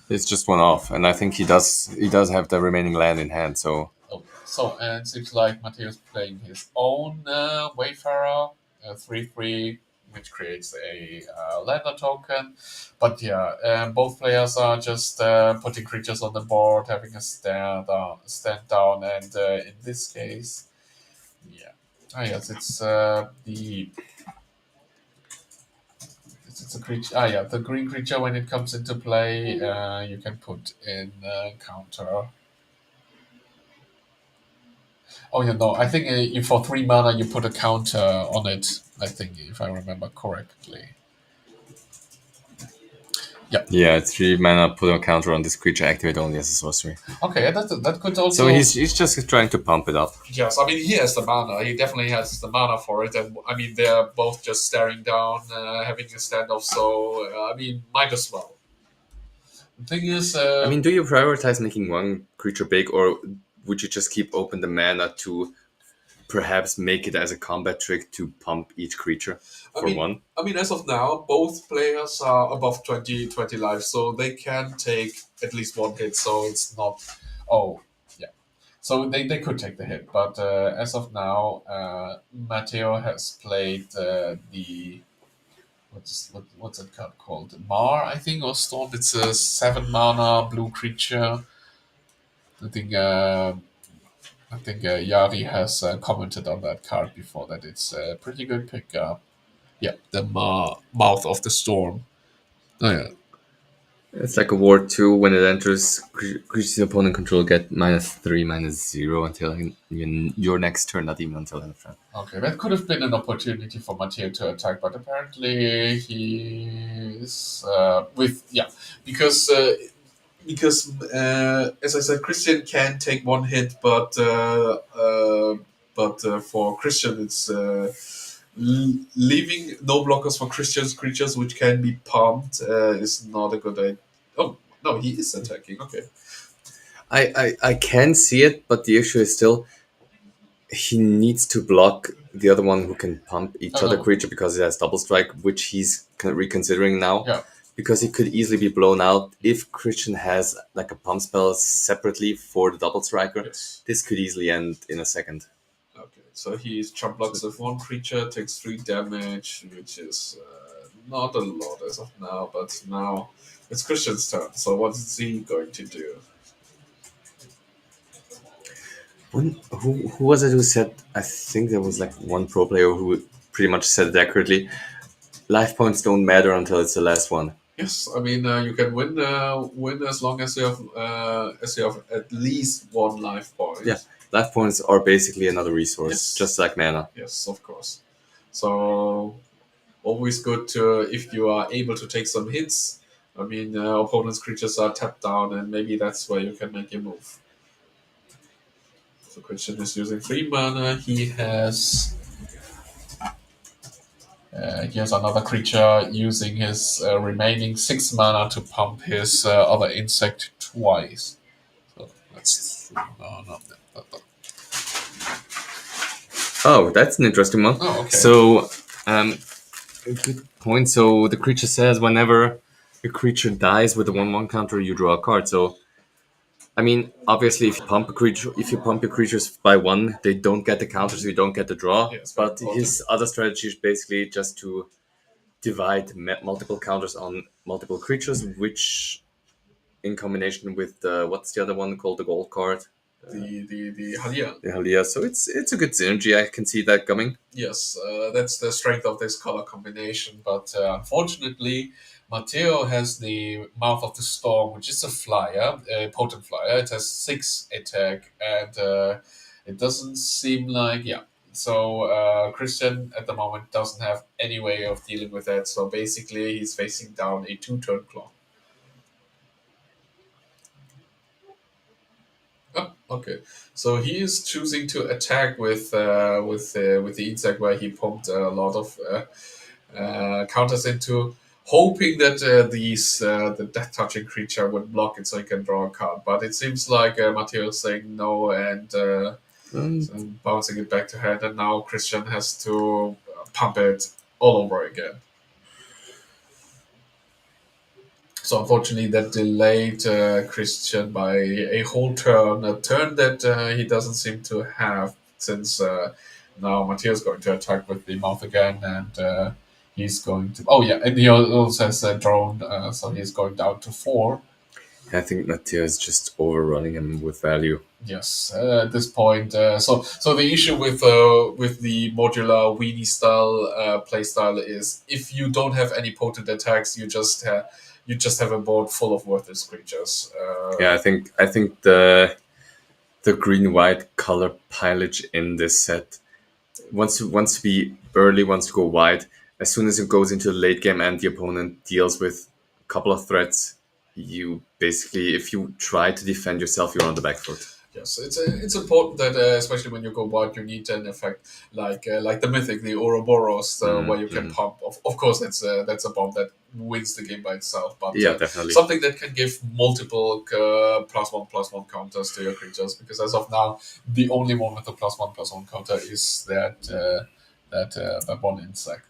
It's just one off, and I think he does have the remaining land in hand. So And it seems like Matteo's playing his own Wayfarer, 3/3, which creates a lander token. But yeah, both players are just putting creatures on the board, having a stand down, and in this case, yeah. Yes, it's it's a creature. Ah, yeah, the green creature when it comes into play, you can put in counter. Oh, yeah, no, I think for 3 mana you put a counter on it. I think if I remember correctly. Yeah. Yeah, 3 mana, put a counter on this creature, activate only as a sorcery. Okay, that could also. So he's just trying to pump it up. Yes, I mean he has the mana. He definitely has the mana for it, and I mean they're both just staring down, having a standoff. So I mean, might as well. The thing is, I mean, do you prioritize making one creature big, or would you just keep open the mana to perhaps make it as a combat trick to pump each creature I for mean, one? I mean, as of now, both players are above 20 life, so they can take at least one hit. So it's not. Oh, yeah. So they could take the hit, but as of now, Matteo has played the what's that card called? Mar, I think, or Storm. It's a 7 mana blue creature. I think Yari has commented on that card before that it's a pretty good pickup. Yeah, the mouth of the storm. Oh yeah, It's like a ward 2. When it enters, creatures the opponent control get -3, -0 until your next turn, not even until end of turn. okay, that could have been an opportunity for Matteo to attack, but apparently he's with because as I said, Christian can take one hit, but for Christian it's leaving no blockers for Christian's creatures which can be pumped is not a good idea. Oh no, he is attacking. Okay. I can see it, but the issue is still he needs to block the other one who can pump each other no. creature because it has double strike, which he's reconsidering now. Yeah. Because he could easily be blown out if Christian has like a pump spell separately for the double striker. Yes. This could easily end in a second. Okay, so he's chump blocks with one creature, takes 3 damage, which is not a lot as of now, but now it's Christian's turn. So what is he going to do? Who was it who said? I think there was like one pro player who pretty much said it accurately. Life points don't matter until it's the last one. Yes, I mean you can win as long as you have at least one life point. Yeah, life points are basically another resource, Yes. just like mana. Yes, of course. So always good to if you are able to take some hits. I mean, opponent's creatures are tapped down, and maybe that's where you can make your move. So Christian is using 3 mana. He has another creature using his remaining 6 mana to pump his other insect twice. So that's 3 mana. Oh, that's an interesting one. Oh, okay. So, good point. So the creature says whenever a creature dies with a 1/1 counter, you draw a card. So, I mean, obviously, if you pump your creatures by 1, they don't get the counter, so you don't get the draw. Yeah, it's very But his other strategy is basically just to divide multiple counters on multiple creatures, which, in combination with what's the other one called, the gold card, The Halia. the Halia. So it's a good synergy. I can see that coming. Yes, that's the strength of this color combination. But unfortunately, Matteo has the Mouth of the Storm, which is a flyer, a potent flyer. It has 6 attack, and it doesn't seem like So Christian at the moment doesn't have any way of dealing with that. So basically, he's facing down a 2-turn clock. Oh, okay. So he is choosing to attack with the insect where he pumped a lot of counters into, hoping that the death touching creature would block it so he can draw a card. But it seems like Matteo is saying no and so bouncing it back to hand, and now Christian has to pump it all over again. So unfortunately, that delayed Christian by a whole turn, a turn that he doesn't seem to have, since now Matteo's going to attack with the mouth again, and he's going to. Oh yeah, and he also has a drone, so he's going down to 4. I think Matteo is just overrunning him with value. Yes, at this point, so the issue with the modular weenie style play style is if you don't have any potent attacks, you just have a board full of worthless creatures. Yeah, I think the green white color pilage in this set wants to be early, wants to go wide. As soon as it goes into the late game and the opponent deals with a couple of threats, you basically, if you try to defend yourself, you're on the back foot. Yes, it's important that especially when you go wide, you need an effect like the mythic, the Ouroboros, where you can pump. Of course, that's a bomb that wins the game by itself, but Yeah, definitely. something that can give multiple +1/+1 counters to your creatures. Because as of now, the only one with a +1/+1 counter is that one insect.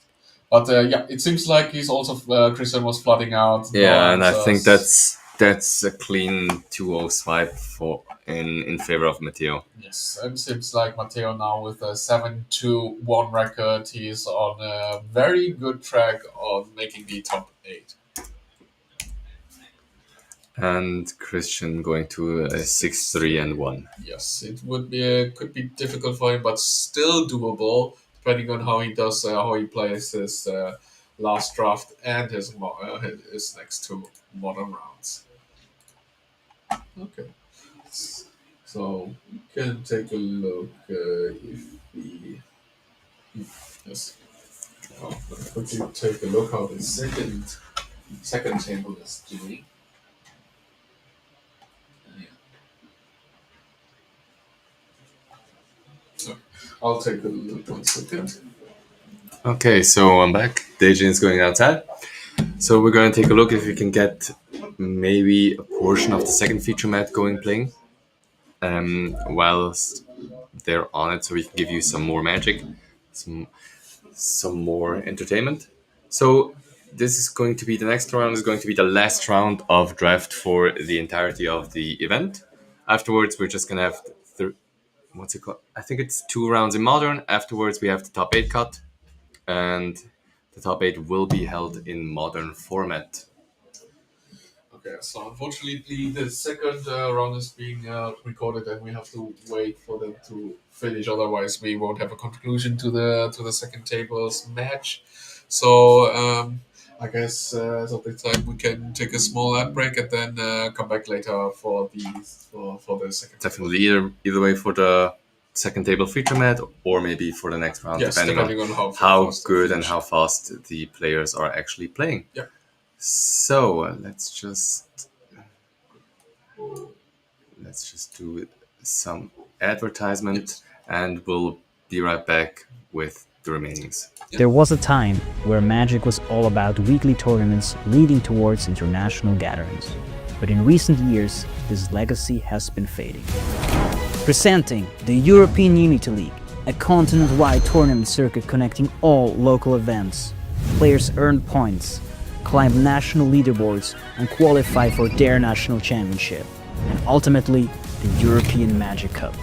But yeah, it seems like he's also Christian was flooding out. Yeah, and I so think that's a clean 2-0 swipe in favor of Matteo. Yes, it seems like Matteo now with a 7-2-1 record, he's on a very good track on making the top 8. And Christian going to a 6-3-1. Yes, it could be difficult for him, but still doable, depending on how he does, how he plays his last draft and his next 2 modern rounds. Okay. So we can take a look if we yes. Let's quickly take a look how the second table is doing. Yeah. So I'll take a look 1 second. Okay, so I'm back. Dejin is going outside. So we're going to take a look if we can get maybe a portion of the second feature mat going playing. Whilst they're on it, so we can give you some more magic, some more entertainment. So this is going to be the next round is going to be the last round of draft for the entirety of the event. Afterwards, we're just gonna have what's it called? I think it's 2 rounds in modern. Afterwards, we have the top 8 cut, and the top 8 will be held in modern format. Okay, so unfortunately the second round is being recorded, and we have to wait for them to finish. Otherwise, we won't have a conclusion to the second table's match. So I guess as of the time we can take a small ad break and then come back later for the second. Definitely, either way for the second table feature mat, or maybe for the next round, Yes, depending on how good and how fast the players are actually playing. Yeah. So let's just do some advertisement, and we'll be right back with the remainings. There was a time where Magic was all about weekly tournaments leading towards international gatherings. But in recent years, this legacy has been fading. Presenting the European Unity League, a continent-wide tournament circuit connecting all local events. Players earn points, climb national leaderboards, and qualify for their national championship, and ultimately, the European Magic Cup.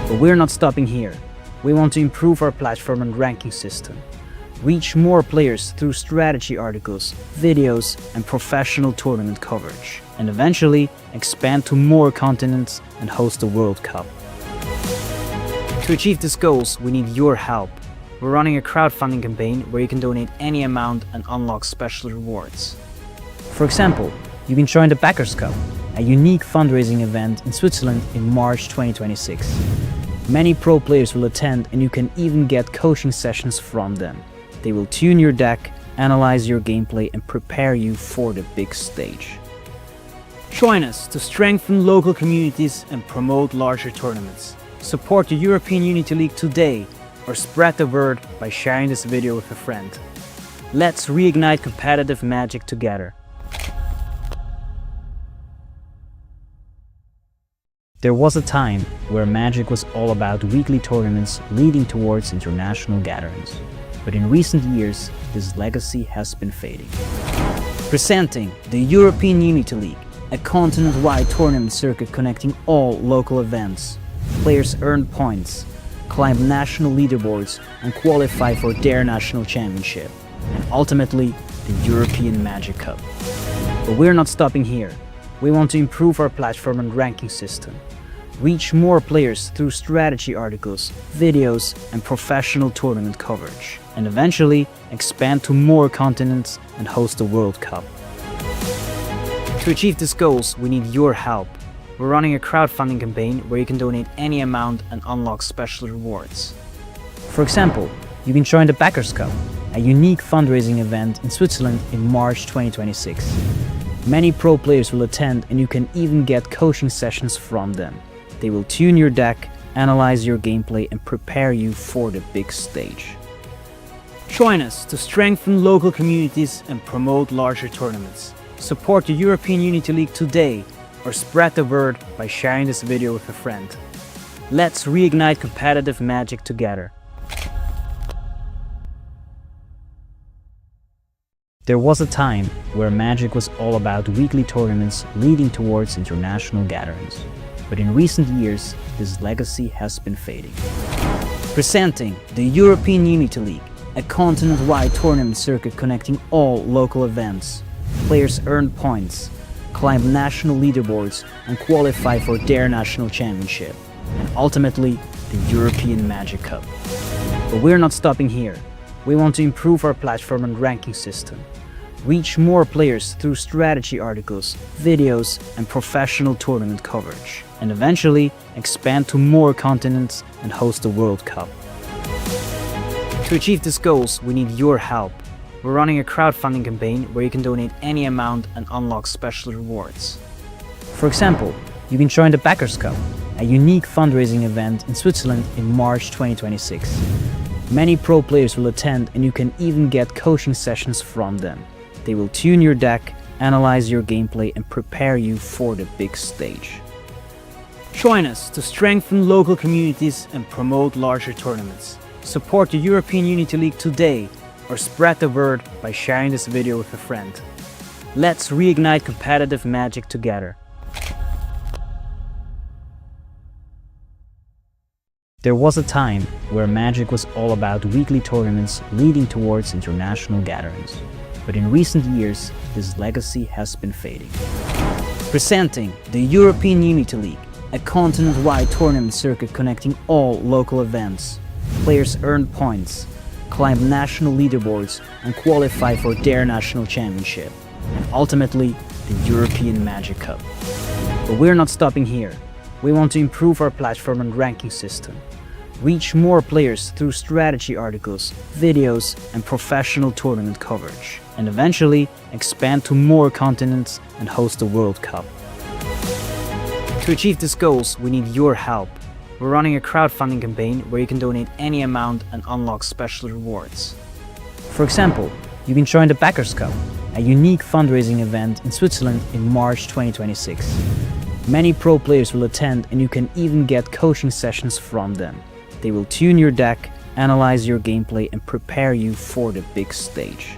But we're not stopping here. We want to improve our platform and ranking system, reach more players through strategy articles, videos, and professional tournament coverage, and eventually expand to more continents and host the World Cup. To achieve these goals, we need your help. We're running a crowdfunding campaign where you can donate any amount and unlock special rewards. For example, you can join the Backers Cup, a unique fundraising event in Switzerland in March 2026. Many pro players will attend, and you can even get coaching sessions from them. They will tune your deck, analyze your gameplay, and prepare you for the big stage. Join us to strengthen local communities and promote larger tournaments. Support the European Unity League today, or spread the word by sharing this video with a friend. Let's reignite competitive Magic together. There was a time where Magic was all about weekly tournaments leading towards international gatherings. But in recent years, this legacy has been fading. Presenting the European Unity League, a continent-wide tournament circuit connecting all local events. Players earn points, climb national leaderboards, and qualify for their national championship, and ultimately, the European Magic Cup. But we're not stopping here. we want to improve our platform and ranking system, reach more players through strategy articles, videos, and professional tournament coverage, and eventually expand to more continents and host the World Cup. To achieve these goals, we need your help. We're running a crowdfunding campaign where you can donate any amount and unlock special rewards. For example, you can join the Backers Cup, a unique fundraising event in Switzerland in March 2026. Many pro players will attend, and you can even get coaching sessions from them. They will tune your deck, analyze your gameplay, and prepare you for the big stage. Join us to strengthen local communities and promote larger tournaments. Support the European Unity League today, or spread the word by sharing this video with a friend. Let's reignite competitive magic together. There was a time where Magic was all about weekly tournaments leading towards international gatherings. But in recent years, this legacy has been fading. Presenting the European Unity League, a continent-wide tournament circuit connecting all local events. Players earn points, climb national leaderboards, and qualify for their national championship, and ultimately the European Magic Cup. But we're not stopping here. We want to improve our platform and ranking system, reach more players through strategy articles, videos, and professional tournament coverage, and eventually expand to more continents and host the World Cup. To achieve these goals, we need your help. We're running a crowdfunding campaign where you can donate any amount and unlock special rewards. For example, you can join the Backers Cup, a unique fundraising event in Switzerland in March 2026. Many pro players will attend, and you can even get coaching sessions from them. They will tune your deck, analyze your gameplay, and prepare you for the big stage. Join us to strengthen local communities and promote larger tournaments. Support the European Unity League today, or spread the word by sharing this video with a friend. Let's reignite competitive magic together. There was a time where Magic was all about weekly tournaments leading towards international gatherings. But in recent years, this legacy has been fading. Presenting the European Unity League, a continent-wide tournament circuit connecting all local events. Players earn points, climb national leaderboards, and qualify for their national championship, and ultimately the European Magic Cup. But we're not stopping here. We want to improve our platform and ranking system, reach more players through strategy articles, videos, and professional tournament coverage, and eventually expand to more continents and host the World Cup. To achieve these goals, we need your help. We're running a crowdfunding campaign where you can donate any amount and unlock special rewards. For example, you can join the Backers Cup, a unique fundraising event in Switzerland in March 2026. Many pro players will attend, and you can even get coaching sessions from them. They will tune your deck, analyze your gameplay, and prepare you for the big stage.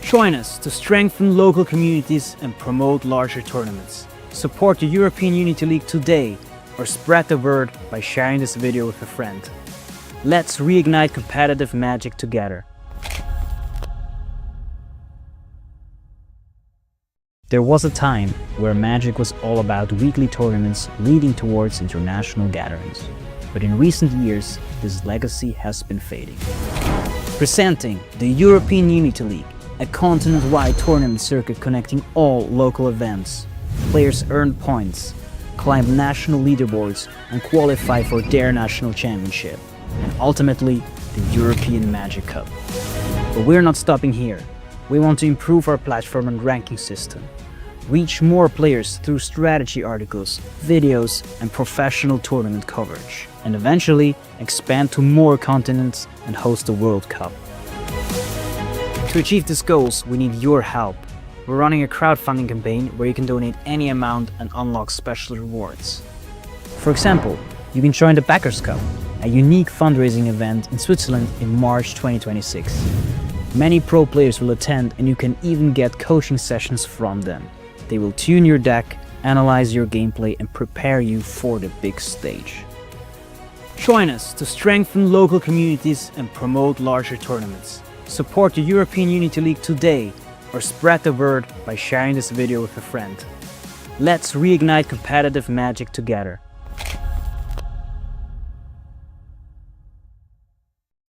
Join us to strengthen local communities and promote larger tournaments. Support the European Unity League today, or spread the word by sharing this video with a friend. Let's reignite competitive magic together. There was a time where Magic was all about weekly tournaments leading towards international gatherings. But in recent years, this legacy has been fading. Presenting the European Unity League, a continent-wide tournament circuit connecting all local events. Players earn points, climb national leaderboards, and qualify for their national championship, and ultimately the European Magic Cup. But we're not stopping here. We want to improve our platform and ranking system, reach more players through strategy articles, videos, and professional tournament coverage, and eventually expand to more continents and host the World Cup. To achieve these goals, we need your help. We're running a crowdfunding campaign where you can donate any amount and unlock special rewards. For example, you can join the Backers Cup, a unique fundraising event in Switzerland in March 2026. Many pro players will attend, and you can even get coaching sessions from them. They will tune your deck, analyze your gameplay, and prepare you for the big stage. Join us to strengthen local communities and promote larger tournaments. Support the European Unity League today, or spread the word by sharing this video with a friend. Let's reignite competitive Magic together.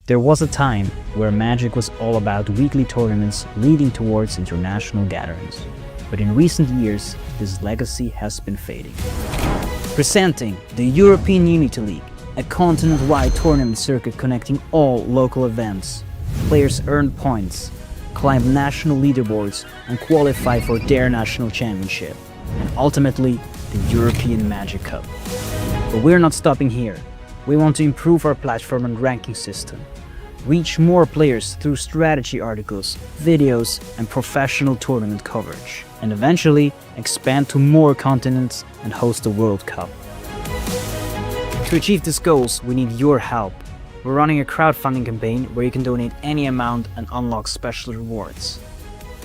There was a time where Magic was all about weekly tournaments leading towards international gatherings. But in recent years, this legacy has been fading. Presenting the European Unity League, a continent-wide tournament circuit connecting all local events. Players earn points, climb national leaderboards, and qualify for their national championship, and ultimately the European Magic Cup. But we're not stopping here. We want to improve our platform and ranking system, reach more players through strategy articles, videos, and professional tournament coverage, and eventually expand to more continents and host the World Cup. To achieve these goals, we need your help. We're running a crowdfunding campaign where you can donate any amount and unlock special rewards.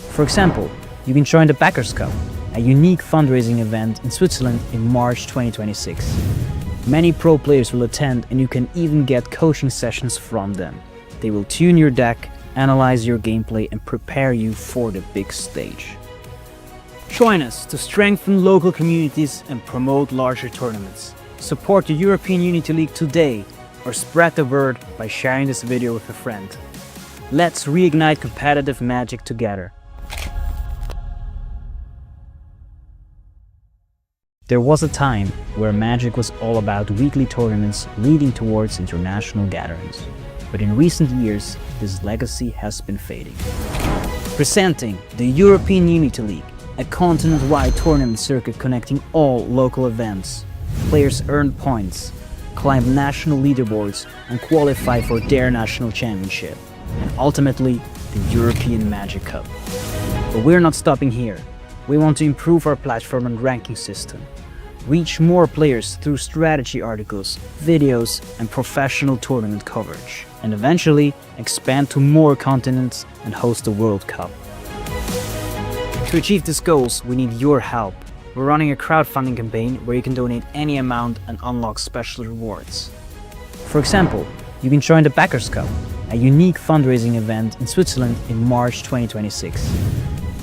For example, you can join the Backers Cup, a unique fundraising event in Switzerland in March 2026. Many pro players will attend, and you can even get coaching sessions from them. They will tune your deck, analyze your gameplay, and prepare you for the big stage. Join us to strengthen local communities and promote larger tournaments. Support the European Unity League today, or spread the word by sharing this video with a friend. Let's reignite competitive Magic together. There was a time where Magic was all about weekly tournaments leading towards international gatherings. But in recent years, this legacy has been fading. Presenting the European Unity League, a continent-wide tournament circuit connecting all local events. Players earn points, climb national leaderboards, and qualify for their national championship, and ultimately the European Magic Cup. But we're not stopping here. We want to improve our platform and ranking system, reach more players through strategy articles, videos, and professional tournament coverage, and eventually expand to more continents and host the World Cup. To achieve these goals, we need your help. We're running a crowdfunding campaign where you can donate any amount and unlock special rewards. For example, you can join the Backers Cup, a unique fundraising event in Switzerland in March 2026.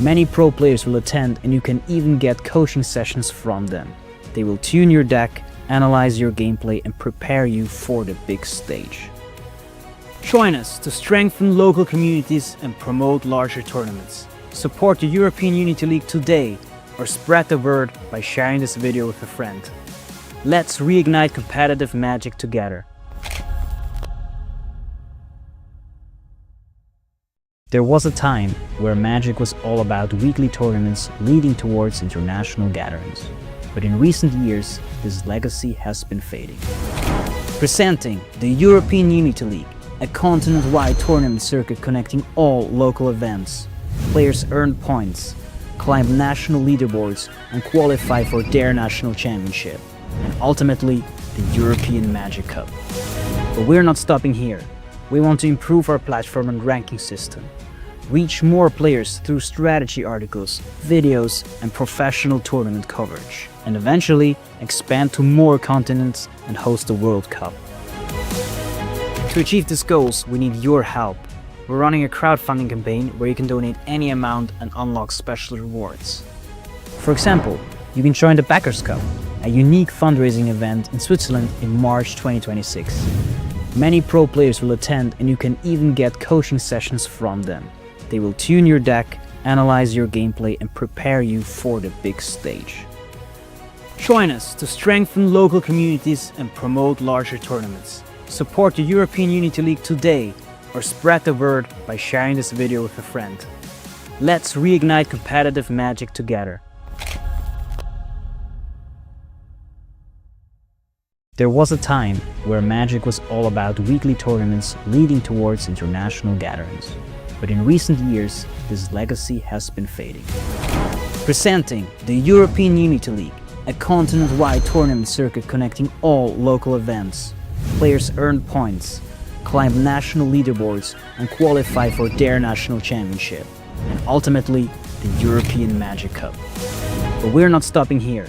Many pro players will attend, and you can even get coaching sessions from them. They will tune your deck, analyze your gameplay, and prepare you for the big stage. Join us to strengthen local communities and promote larger tournaments. Support the European Unity League today, or spread the word by sharing this video with a friend. Let's reignite competitive Magic together. There was a time where Magic was all about weekly tournaments leading towards international gatherings. But in recent years, this legacy has been fading. Presenting the European Unity League, a continent-wide tournament circuit connecting all local events. Players earn points, climb national leaderboards, and qualify for their national championship, and ultimately the European Magic Cup. But we're not stopping here. We want to improve our platform and ranking system, reach more players through strategy articles, videos, and professional tournament coverage, and eventually expand to more continents and host the World Cup. To achieve these goals, we need your help. We're running a crowdfunding campaign where you can donate any amount and unlock special rewards. For example, you can join the Backers Cup, a unique fundraising event in Switzerland in March 2026. Many pro players will attend, and you can even get coaching sessions from them. They will tune your deck, analyze your gameplay, and prepare you for the big stage. Join us to strengthen local communities and promote larger tournaments. Support the European Unity League today, or spread the word by sharing this video with a friend. Let's reignite competitive Magic together. There was a time where Magic was all about weekly tournaments leading towards international gatherings. But in recent years, this legacy has been fading. Presenting the European Unity League, a continent-wide tournament circuit connecting all local events. Players earn points, climb national leaderboards, and qualify for their national championship, and ultimately the European Magic Cup. But we're not stopping here.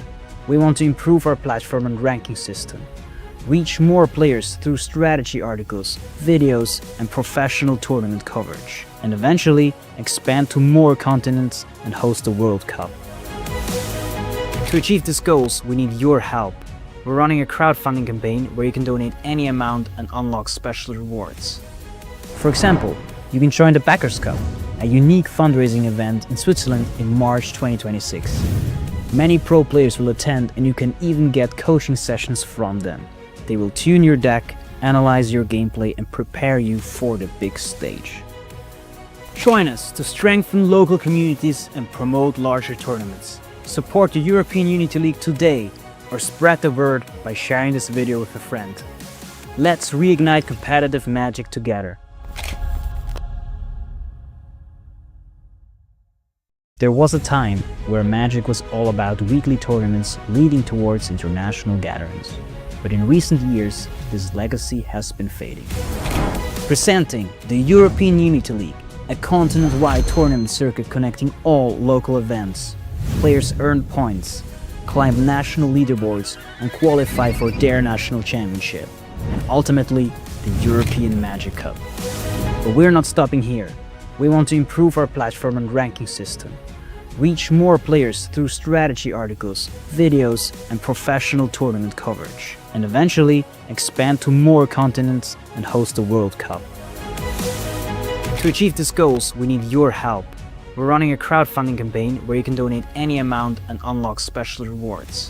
We want to improve our platform and ranking system, reach more players through strategy articles, videos, and professional tournament coverage, and eventually expand to more continents and host the World Cup. To achieve these goals, we need your help. We're running a crowdfunding campaign where you can donate any amount and unlock special rewards. For example, you can join the Backers Cup, a unique fundraising event in Switzerland in March 2026. Many pro players will attend and you can even get coaching sessions from them. They will tune your deck, analyze your gameplay and prepare you for the big stage. Join us to strengthen local communities and promote larger tournaments. Support the European Unity League today or spread the word by sharing this video with a friend. Let's reignite competitive magic together. There was a time where Magic was all about weekly tournaments leading towards international gatherings. But in recent years, this legacy has been fading. Presenting the European Unity League, a continent-wide tournament circuit connecting all local events. Players earn points, climb national leaderboards and qualify for their national championship. And ultimately, the European Magic Cup. But we're not stopping here. We want to improve our platform and ranking system. Reach more players through strategy articles, videos and professional tournament coverage. And eventually expand to more continents and host the World Cup. To achieve these goals, we need your help. We're running a crowdfunding campaign where you can donate any amount and unlock special rewards.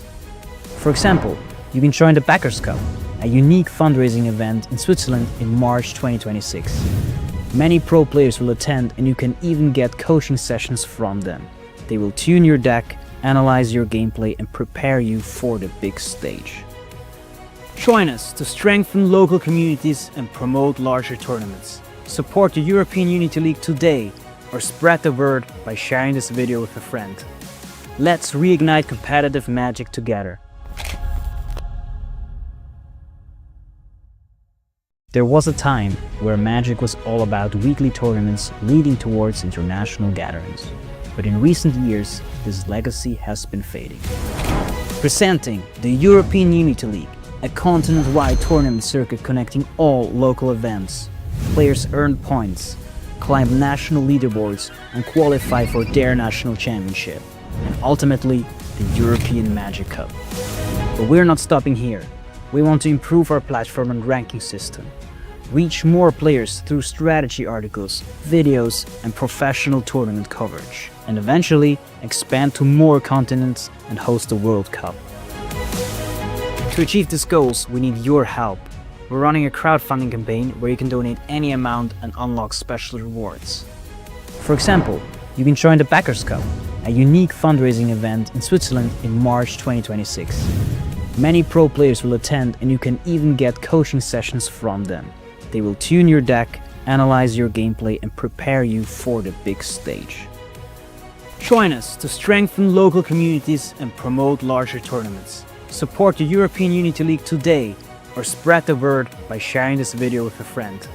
For example, you can join the Backers Cup, a unique fundraising event in Switzerland in March 2026. Many pro players will attend and you can even get coaching sessions from them. They will tune your deck, analyze your gameplay and prepare you for the big stage. Join us to strengthen local communities and promote larger tournaments. Support the European Unity League today or spread the word by sharing this video with a friend. Let's reignite competitive magic together. There was a time where Magic was all about weekly tournaments leading towards international gatherings. But in recent years, this legacy has been fading. Presenting the European Unity League, a continent-wide tournament circuit connecting all local events. Players earn points, climb national leaderboards and qualify for their national championship. And ultimately, the European Magic Cup. But we're not stopping here. We want to improve our platform and ranking system. Reach more players through strategy articles, videos and professional tournament coverage. And eventually expand to more continents and host the World Cup. To achieve these goals, we need your help. We're running a crowdfunding campaign where you can donate any amount and unlock special rewards. For example, you can join the Backers Cup, a unique fundraising event in Switzerland in March 2026. Many pro players will attend and you can even get coaching sessions from them. They will tune your deck, analyze your gameplay and prepare you for the big stage. Join us to strengthen local communities and promote larger tournaments. Support the European Unity League today or spread the word by sharing this video with a friend.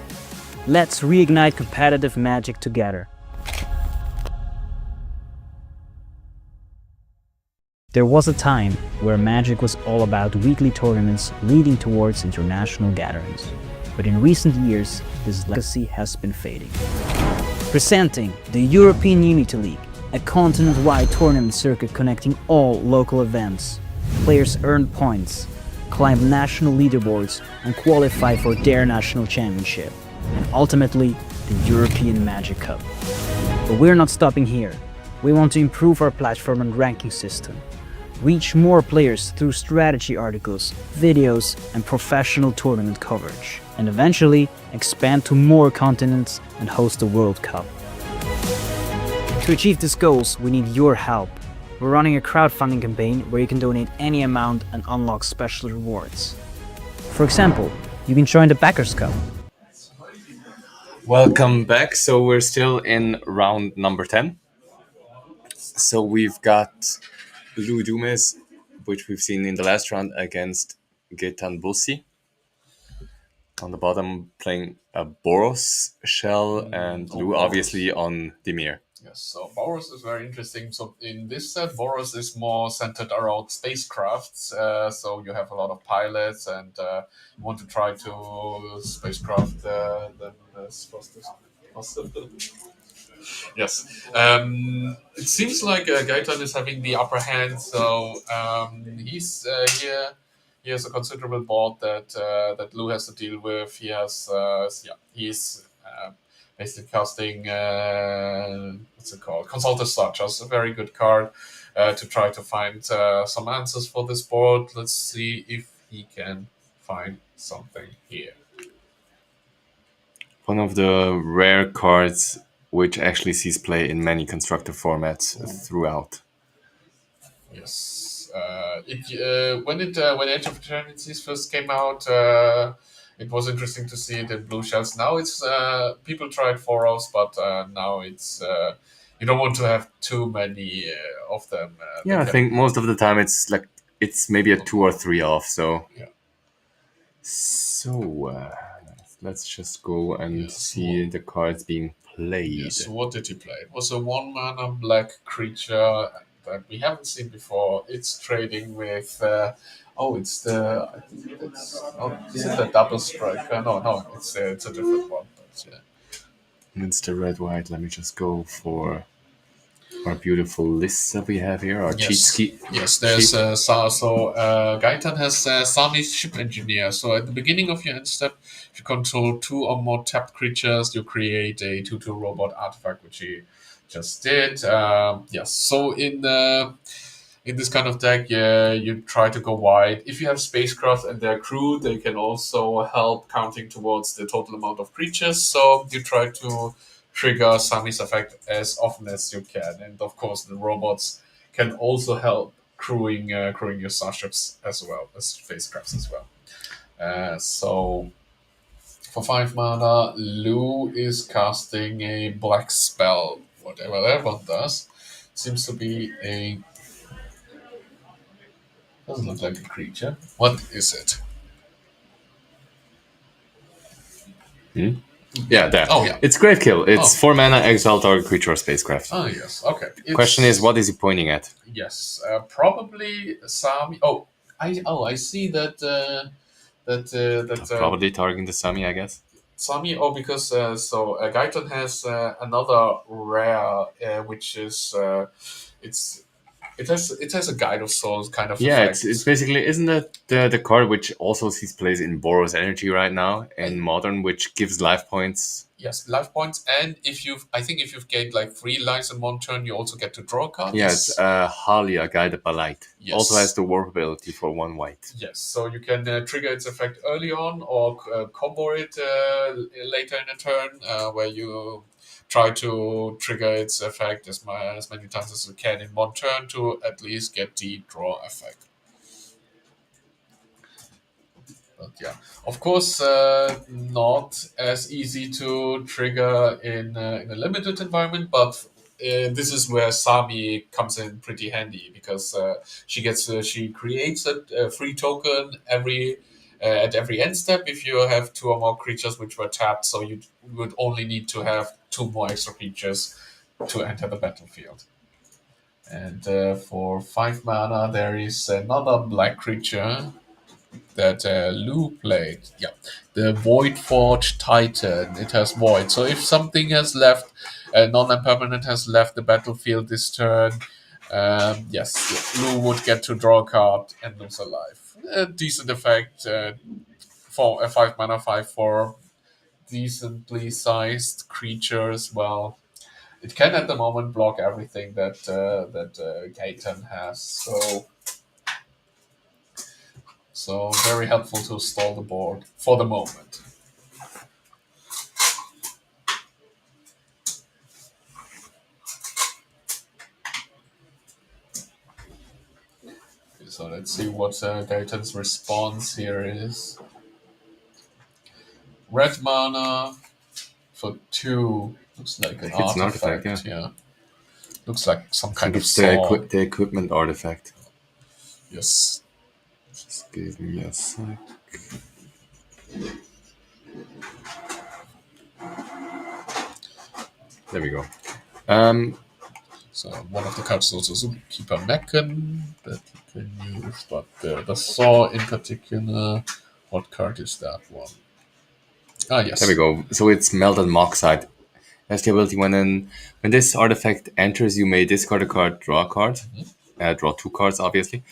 Let's reignite competitive magic together. There was a time where Magic was all about weekly tournaments leading towards international gatherings. But in recent years, this legacy has been fading. Presenting the European Unity League, a continent-wide tournament circuit connecting all local events. Players earn points, climb national leaderboards and qualify for their national championship. And ultimately, the European Magic Cup. But we're not stopping here. We want to improve our platform and ranking system. Reach more players through strategy articles, videos and professional tournament coverage. And eventually expand to more continents and host the World Cup. To achieve these goals, we need your help. We're running a crowdfunding campaign where you can donate any amount and unlock special rewards. For example, you can join the Backers Cup. Welcome back. So we're still in round number 10. So we've got Lou Dumes, which we've seen in the last round against Gaetan Bussi. On the bottom, playing a Boros shell, and Lou obviously on Dimir. Yes, so Boros is very interesting. So in this set, Boros is more centered around spacecrafts. So you have a lot of pilots and you want to try to spacecraft them as fast as possible. Yes. It seems like Gaetan is having the upper hand, so he's here. He has a considerable board that Lou has to deal with. He has, he's basically casting what's it called? Consulted Structures, a very good card to try to find some answers for this board. Let's see if he can find something here. One of the rare cards which actually sees play in many constructive formats throughout. Yes. When Age of Eternities first came out, it was interesting to see it in blue shells. Now it's people tried foros, but now it's you don't want to have too many of them. Yeah, I think most of the time it's maybe a 2 or 3 off. So Yeah. So let's just go and Yes, see the cards being played. Yes, what did he play? It was a 1-mana black creature that we haven't seen before. It's trading with. It's the. I think it's. Oh, is it the double strike? No, it's a different one. But yeah. It's the red white. Let me just go for our beautiful lists that we have here. Our cheat sheet. Yes, there's Gaitan has Sami's Ship Engineer. So at the beginning of your end step, if you control 2 or more tapped creatures, you create a 2/2 robot artifact, which he just did. So in this kind of deck, you try to go wide. If you have spacecraft and their crew, they can also help counting towards the total amount of creatures. So you try to trigger Sami's effect as often as you can. And of course, the robots can also help crewing your starships as well as spacecrafts as well. So for 5 mana, Lou is casting a black spell. Whatever that one does, seems to be a. Doesn't look like a creature. What is it? Yeah, there. Oh, yeah. It's Gravekill. It's 4 mana, exile target creature or spacecraft. Oh, yes. Okay. Question is, what is he pointing at? Yes, probably Sami. I see that. Probably targeting the Sami, I guess. Sami. Oh, because Gaiton has another rare, which is it has a Guide of Souls kind of. Yeah, effect. it's basically, isn't that the card which also sees plays in Boros Energy right now in Modern, which gives life points? Yes, life points, and if you've gained like 3 lives in one turn, you also get to draw cards. Yeah, it's Halia, guided by light. Yes. Also has the warp ability for 1 white. Yes, so you can trigger its effect early on or combo it later in a turn, where you try to trigger its effect as many times as you can in one turn to at least get the draw effect. But yeah, of course, not as easy to trigger in a limited environment, but this is where Sami comes in pretty handy because she creates a free token at every end step if you have 2 or more creatures which were tapped. So you would only need to have 2 more extra creatures to enter the battlefield. And for 5 mana, there is another black creature that Lou played. Yeah, the Voidforge Titan. It has void. So if something has left, non-permanent has left the battlefield this turn, Lou would get to draw a card and lose a life. A decent effect for a 5 mana 5/4 decently sized creatures. Well, it can at the moment block everything that Gaetan has. So very helpful to stall the board for the moment. So let's see what Gaetan's response here is. Red mana for 2. Looks like an artifact. Yeah. Looks like some kind of saw. The equipment artifact. Yes. Just give me a sec. There we go. So one of the cards is also Keeper Mechen that you can use, but the saw in particular, what card is that one? Ah, yes. There we go. So it's Melted Moxite. has the ability when this artifact enters, you may discard a card, draw a card, draw two cards, obviously.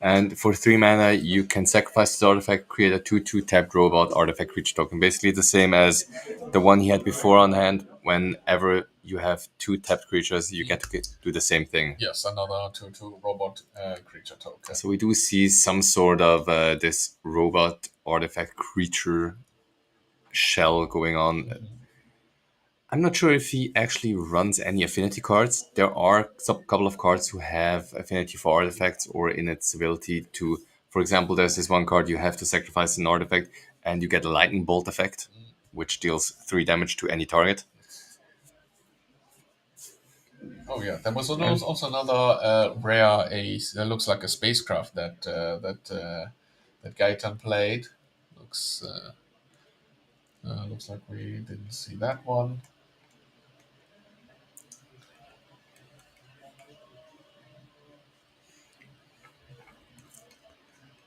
And for 3 mana, you can sacrifice this artifact, create a 2/2 tapped robot artifact creature token. Basically the same as the one he had before on hand. Whenever you have two tapped creatures, you get to do the same thing. Yes, another 2/2 robot creature token. So we do see some sort of this robot artifact creature shell going on. I'm not sure if he actually runs any affinity cards. There are a couple of cards who have affinity for artifacts or in its ability to, for example, there's this one card you have to sacrifice an artifact and you get a lightning bolt effect, which deals 3 damage to any target. Oh yeah, there was also another rare ace that looks like a spacecraft that Gaitan played. Looks like we didn't see that one.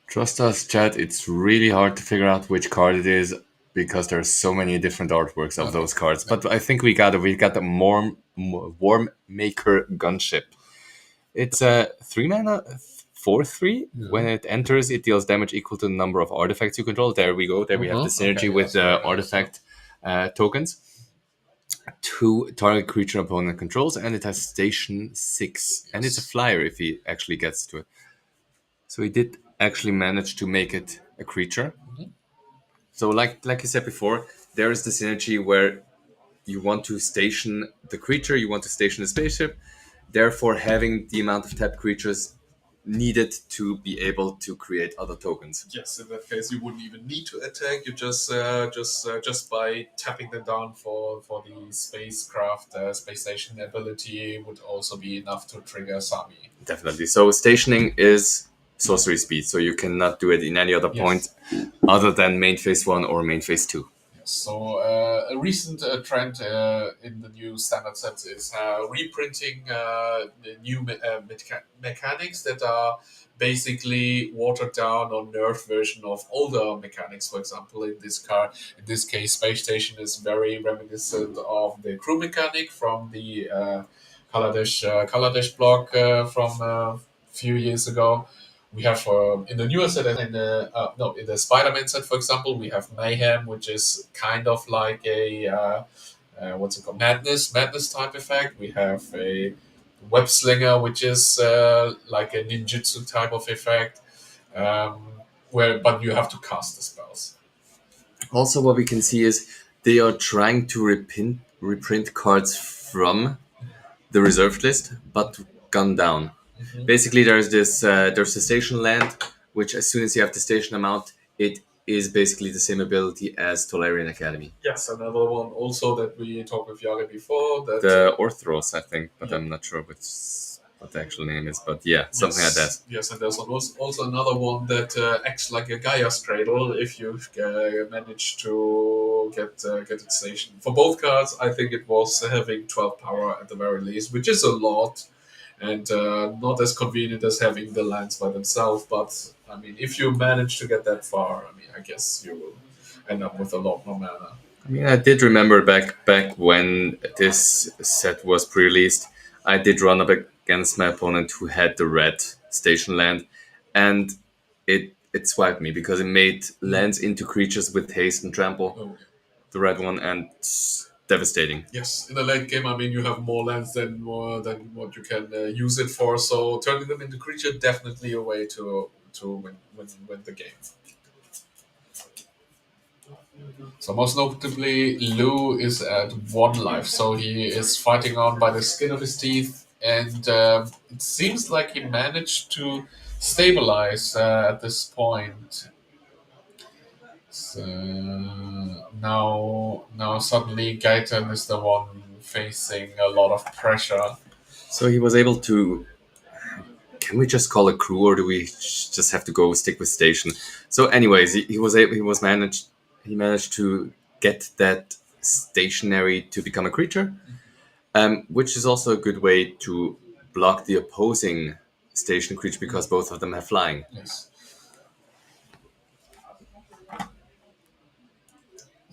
Trust us, chat, it's really hard to figure out which card it is because there's so many different artworks of those cards. But I think we got the Worm Maker Gunship. It's a 3 mana 4/3. When it enters, it deals damage equal to the number of artifacts you control. There we go. There we have the synergy with the artifact tokens. 2 target creature opponent controls, and it has station 6. And it's a flyer if he actually gets to it. So he did actually manage to make it a creature. So like you said before, there is the synergy where you want to station the creature, you want to station the spaceship. Therefore, having the amount of tapped creatures needed to be able to create other tokens. Yes, in that case, you wouldn't even need to attack. You just by tapping them down for the spacecraft space station ability would also be enough to trigger Sami. Definitely. So stationing is sorcery speed, so you cannot do it in any other point other than main phase 1 or main phase 2. So a recent trend in the new standard sets is reprinting the new mechanics that are basically watered down or nerfed version of older mechanics. For example, in this case, Space Station is very reminiscent of the crew mechanic from the Kaladesh block from a few years ago. We have in the newer set, in the Spider-Man set, for example, we have Mayhem, which is kind of like a what's it called, madness type effect. We have a Web Slinger, which is like a ninjutsu type of effect, but you have to cast the spells. Also, what we can see is they are trying to reprint cards from the reserved list, but gone down. Basically, there's the station land, which as soon as you have the station amount, it is basically the same ability as Tolarian Academy. Yes, another one also that we talked with Yari before. The Orthros, I think, but I'm not sure what the actual name is. But yeah, something like that. Yes, and there's also another one that acts like a Gaia's Cradle if you manage to get it stationed. For both cards, I think it was having 12 power at the very least, which is a lot. And not as convenient as having the lands by themselves. But I mean, if you manage to get that far, I mean, I guess you will end up with a lot more mana. I mean, I did remember back when this set was pre-released, I did run up against my opponent who had the red station land, and it swiped me because it made lands into creatures with haste and trample. Oh, yeah. The red one, and devastating. Yes, in the late game, I mean, you have more lands than what you can use it for. So turning them into creature definitely a way to win the game. So most notably, Lou is at 1 life, so he is fighting on by the skin of his teeth, and it seems like he managed to stabilize at this point. So now suddenly Gaiten is the one facing a lot of pressure. So he was able to. Can we just call it crew, or do we just have to go stick with station? So, anyways, he managed to get that stationary to become a creature, which is also a good way to block the opposing station creature because both of them have flying. Yes.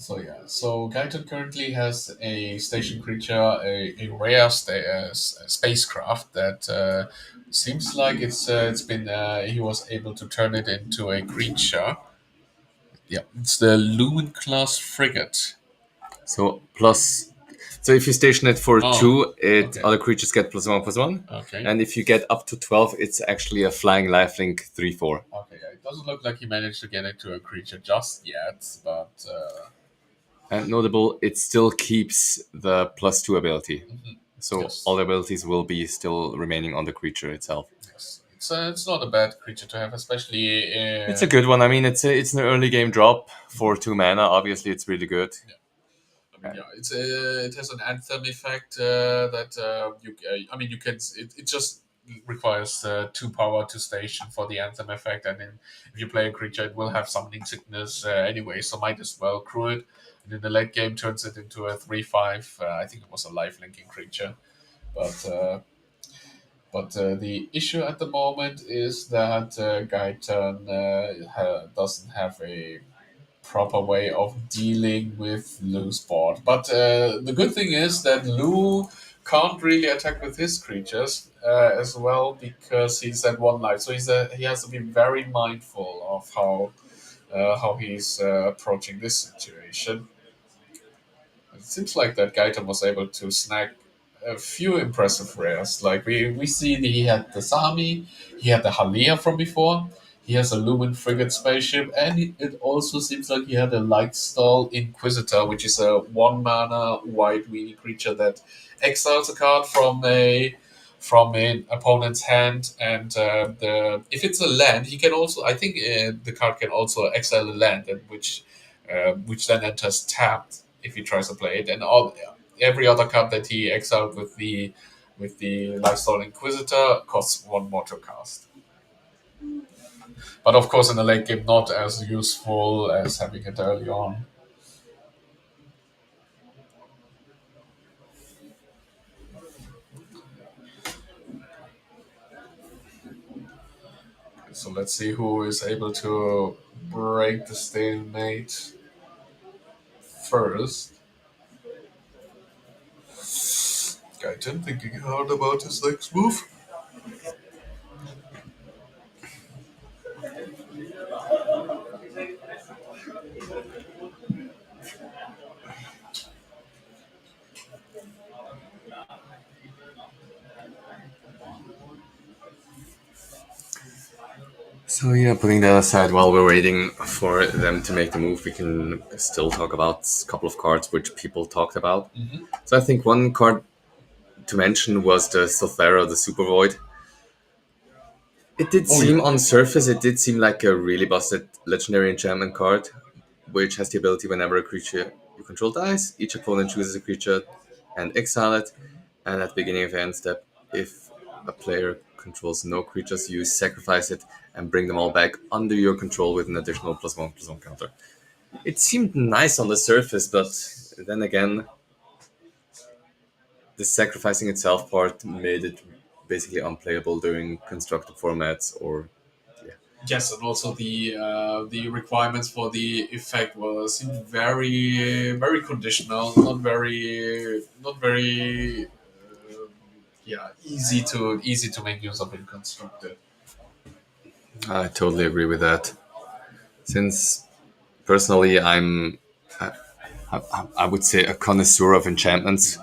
So yeah, so Gaiton currently has a station creature, a rare spacecraft that seems like it's been he was able to turn it into a creature. Yeah, it's the Lumen class frigate. So plus, so if you station it for Oh, 2, it okay, other creatures get +1/+1, okay, and if you get up to 12, it's actually a flying lifelink 3/4. okay. Yeah, it doesn't look like he managed to get it to a creature just yet, but And notable, it still keeps the +2 ability. So all yes, the abilities will be still remaining on the creature itself. yes, it's not a bad creature to have, especially It's a good one. I mean, it's an early game drop for 2 mana. Obviously, it's really good. I mean, yeah, it has an anthem effect that you. I mean, you can. It just requires 2 power to station for the anthem effect, and then if you play a creature, it will have summoning sickness anyway, so might as well crew it. And in the late game, turns it into a 3/5. I think it was a life linking creature, but. The issue at the moment is that Gaitan doesn't have a proper way of dealing with Lu's board. But the good thing is that Lu can't really attack with his creatures as well because he's at 1 life. So he has to be very mindful of how he's approaching this situation. It seems like that Gaita was able to snag a few impressive rares. Like we see that he had the Sami, he had the Halia from before, he has a Lumen frigate spaceship, and it also seems like he had a Lightstall Inquisitor, which is a 1 mana white weenie creature that exiles a card from an opponent's hand, and the if it's a land, he can also. I think the card can also exile a land, and which then enters tapped if he tries to play it, and all every other card that he exiled with the Lifestyle Inquisitor costs 1 more to cast. But of course, in the late game, not as useful as having it early on. So let's see who is able to break the stalemate first. Gaijin thinking hard about his next move. So yeah, putting that aside, while we're waiting for them to make the move, we can still talk about a couple of cards which people talked about. So I think one card to mention was the Sothera, the Super Void. It did Oh seem yeah. on surface, it did seem like a really busted legendary enchantment card, which has the ability whenever a creature you control dies, each opponent chooses a creature and exile it. And at the beginning of end step, if a player controls no creatures, you sacrifice it and bring them all back under your control with an additional +1/+1 counter. It seemed nice on the surface, but then again, the sacrificing itself part made it basically unplayable during constructed formats or yeah. Yes, and also the requirements for the effect were seemed very conditional, not very yeah easy to make use of in constructed. I totally agree with that. Since personally I would say a connoisseur of enchantments,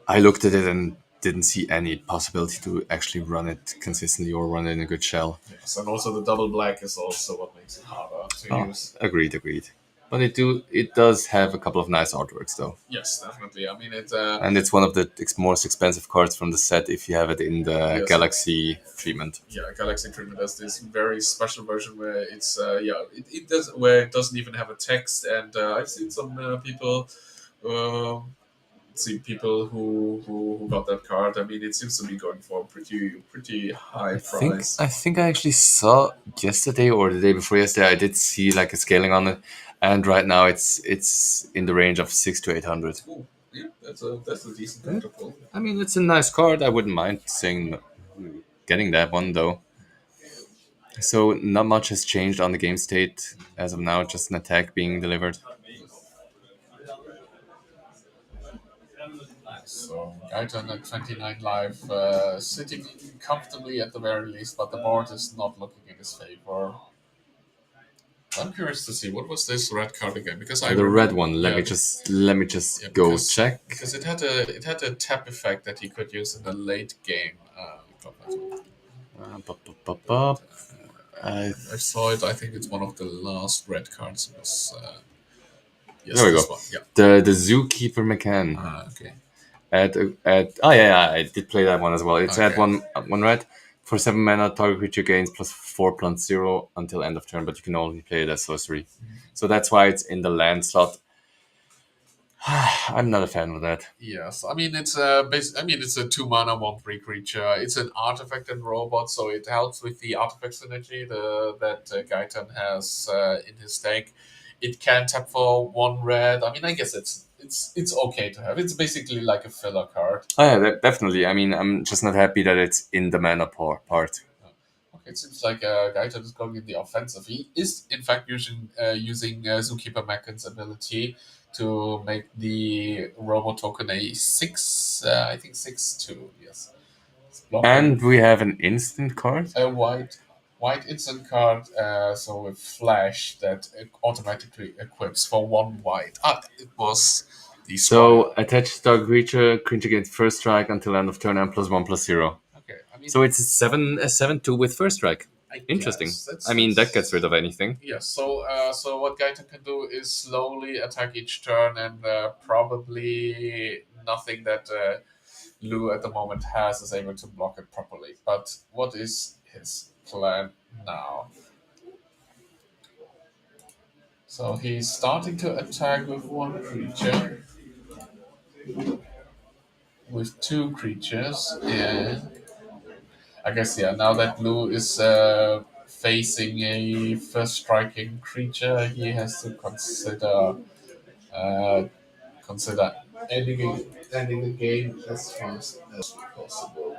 I looked at it and didn't see any possibility to actually run it consistently or run it in a good shell. Yes, and also the double black is also what makes it harder to Oh, use. agreed. But it does have a couple of nice artworks though. Yes, definitely. I mean, And it's one of the most expensive cards from the set if you have it in the yes, Galaxy treatment. yeah, Galaxy Treatment has this very special version where it's it does where it doesn't even have a text, and I've seen some people. Uh, See people who got that card. I mean, it seems to be going for a pretty high price. I think I actually saw yesterday or the day before yesterday. I did see like a scaling on it, and right now it's in the range of 600 to 800. Ooh, yeah, that's a decent card to pull. I mean, it's a nice card. I wouldn't mind saying getting that one though. So not much has changed on the game state as of now. Just an attack being delivered. So Gaetan at 29 live, sitting comfortably at the very least, but the board is not looking in his favor. I'm curious to see what was this red card again, because I The remember, red one. Let yeah, me just yeah, go check. because it had a tap effect that he could use in the late game. Pop, pop, pop, pop. I saw it. I think it's one of the last red cards. It was yes, There we this go. one. Yeah. The zookeeper McCann. Okay. At oh yeah, I did play that one as well. It's at Okay. one red. For 7 mana, target creature gains +4/+0 until end of turn, but you can only play it as sorcery. So that's why it's in the land slot. I'm not a fan of that. Yes, I mean it's a 2 mana 1/3 creature. It's an artifact and robot, so it helps with the artifact synergy that Gaetan has in his deck. It can tap for 1 red. I mean, I guess it's okay to have. It's basically like a filler card. Oh yeah, definitely. I mean, I'm just not happy that it's in the mana part. Okay, it seems like Gaetan is going in the offensive. He is in fact using Zookeeper Mechan's ability to make the Robo token a 6. I think 6/2. Yes. Blocking And we have an instant card. a white instant card, so with flash that automatically equips for 1 white. It was the So spoiler. attach target creature gains first strike until end of turn and +1/+0. Okay, I mean, So it's a 7/2 with first strike. I Interesting. guess I mean, that gets rid of anything. yes. So what Gaita can do is slowly attack each turn, and probably nothing that Lou at the moment has is able to block it properly. But what is his plan now? So he's starting to attack with 1 creature, with 2 creatures, and I guess yeah. Now that Lou is facing a first striking creature, he has to uh, consider ending the game as fast as possible.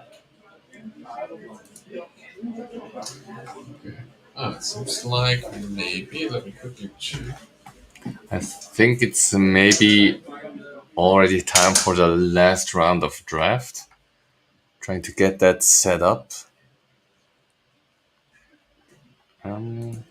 Okay. It seems like maybe. Let me quickly check. I think it's maybe already time for the last round of draft. Trying to get that set up. Um,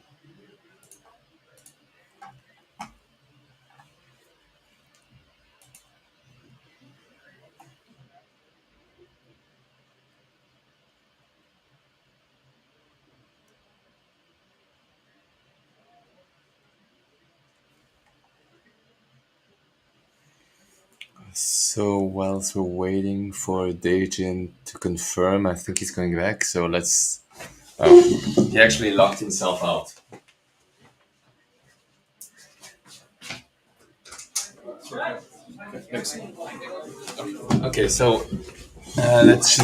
so whilst we're waiting for Dejin to confirm, I think he's coming back. So let's. He actually locked himself out. Excellent. Okay, so let's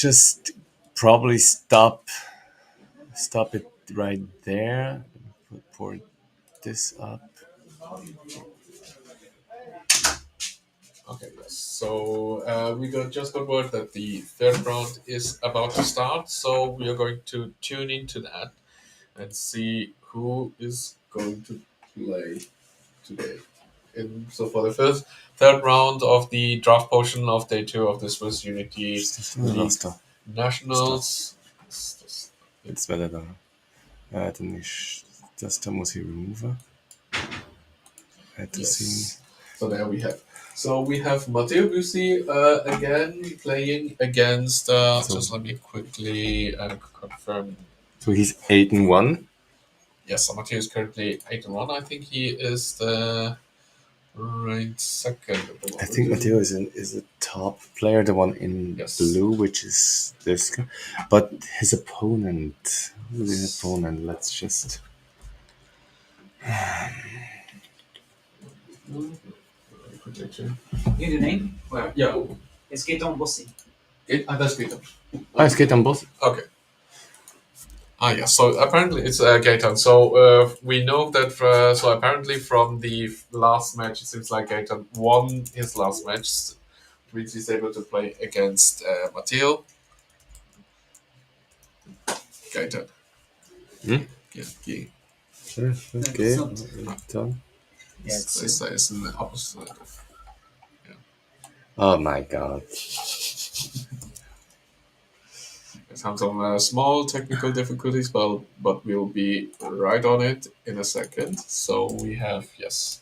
just probably stop it right there. Pour this up. Okay, yes. So just got word that the third round is about to start. So we are going to tune into that and see who is going to play today. So for the third round of the draft portion of day 2 of the Swiss Unity League Nationals. Jetzt wäre da. Dann ist das da muss ich removen. Yes. So there we have. So we have Matteo Bussi again playing against. Just let me quickly confirm. So he's 8-1. Yes, so Matteo is currently 8-1. I think he is the right second. I think Matteo is a top player, the one in blue, which is this guy. But his opponent, who is his opponent? Let's just. You the name? Yeah. It's Gaetan Bossi. That's Gaetan. It's Gaetan Boss. Okay. Yeah. So apparently it's Gaetan. So we know that. So apparently from the last match, it seems like Gaetan won his last match, which is able to play against Matteo. Gaetan. Hmm? Yeah. Sure, okay. Done. Yeah, It's an opposite of. Oh my god. Some small technical difficulties, but we'll be right on it in a second. So we have yes,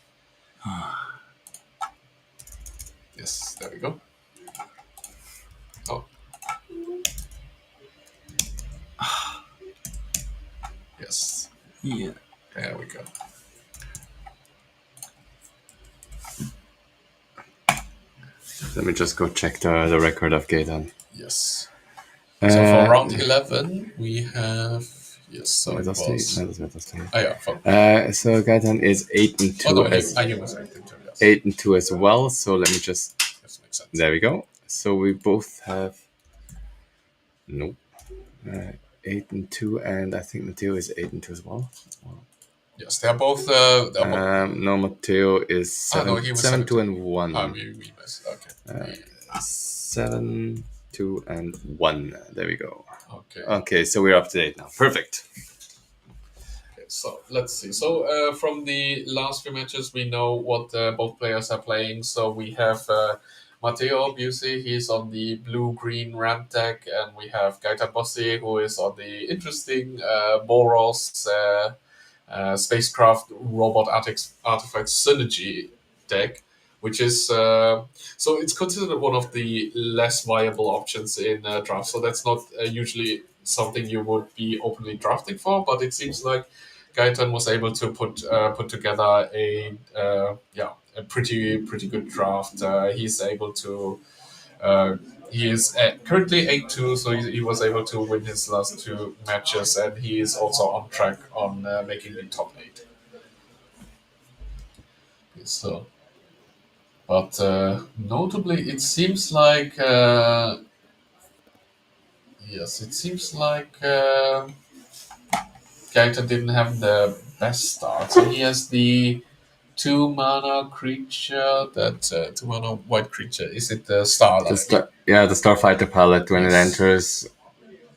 yes. There we go. Oh, yes. yeah. There we go. Let me just go check the record of Gaetan. Yes. So for Uh, round 11, we have yes. So Wait, it that's state. was. No, that's Meta State. Oh yeah. For, So Gaetan is 8 and oh 2 no, as I was right into yes. 8 and 2 as well. So let me just. Yes, makes sense. There we go. So we both have. Nope. 8 and 2, and I think Matteo is 8 and 2 as well. Yes, they're both. No, Matteo is 7, no, he was 7 2 17. and 1. We missed. Okay. 7 2 and 1. There we go. Okay. Okay, so we're up to date now. Perfect. So let's see. So from the last few matches, we know what both players are playing. So we have Matteo, obviously, he's on the blue-green ramp deck, and we have Gaita Bossi, who is on the interesting Boros spacecraft robot artifact synergy deck, which is so it's considered one of the less viable options in draft. So that's not usually something you would be openly drafting for, but it seems like Gaetan was able to put together a pretty good draft. He's able to he is currently 8-2, so he was able to win his last two matches, and he is also on track on making the top 8. So, but notably, it seems like yes, it seems like Gaeta didn't have the best start. So he has the 2 mana creature, that 2 mana white creature. Is it the Starlight? The Starfighter palette when it Yes. enters.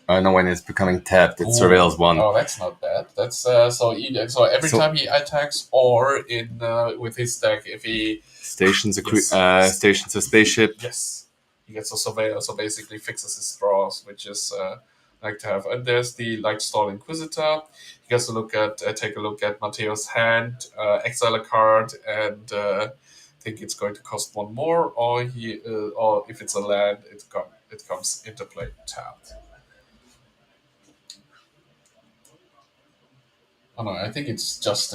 No, when it's becoming tapped, it surveils 1. Oh, that's not bad. That's so every So- time he attacks or in with his deck, if he Stations Yes. stations a spaceship. yes, he gets a surveyor, so basically fixes his draws, which is like to have. And there's the Lightstall Inquisitor. He gets to take a look at Mateo's hand, exile a card, and think it's going to cost 1 more, or if it's a land, it comes into play tapped. Oh no, I think it's just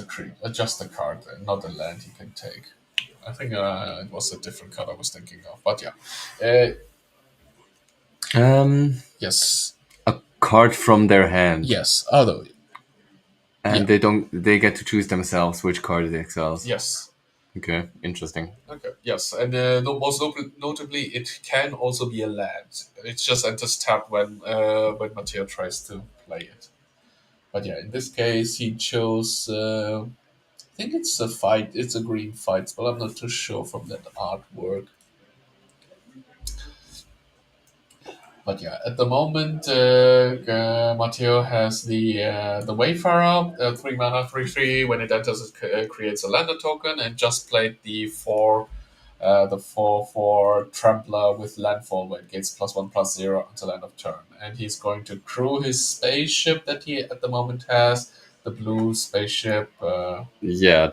just a card, not a land he can take. I think it was a different card I was thinking of, but yeah. Yes, A card from their hand. yes. Although, And they get to choose themselves which card it exiles. yes. Okay, interesting. Okay, yes, and most notably, it can also be a land. It just enters tap when Matteo tries to play it. But yeah, in this case, he chose. I think it's a fight. It's a green fight, but I'm not too sure from that artwork. But yeah, at the moment, Matteo has the Wayfarer, 3 mana, 3/3. When it enters, it creates a lander token, and just played the 4/4 Trampler with landfall, where it gets +1/+0 until end of turn. And he's going to crew his spaceship that he at the moment has, the blue spaceship. Yeah,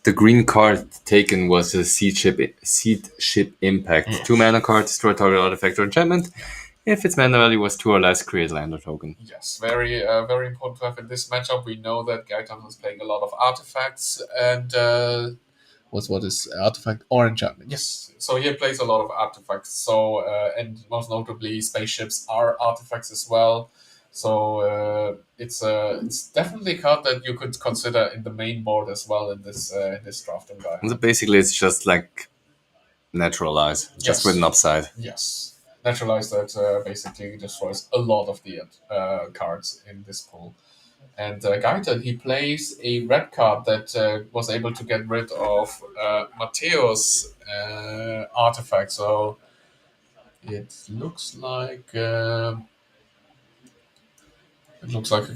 the green card taken was a seed ship impact. 2 mana card, destroy target artifact or enchantment. If its mana value was 2 or less, create lander token. Yes, very important to have in this matchup. We know that Gaetan is playing a lot of artifacts, and what is artifact or enchantment? Yes, so he plays a lot of artifacts. So and most notably, spaceships are artifacts as well. So it's definitely a card that you could consider in the main board as well in this draft environment. So basically, it's just like naturalize, just Yes. with an upside. Yes. Naturalize that basically destroys a lot of the cards in this pool. And Gaetan, he plays a red card that was able to get rid of Mateo's artifact. So it looks like a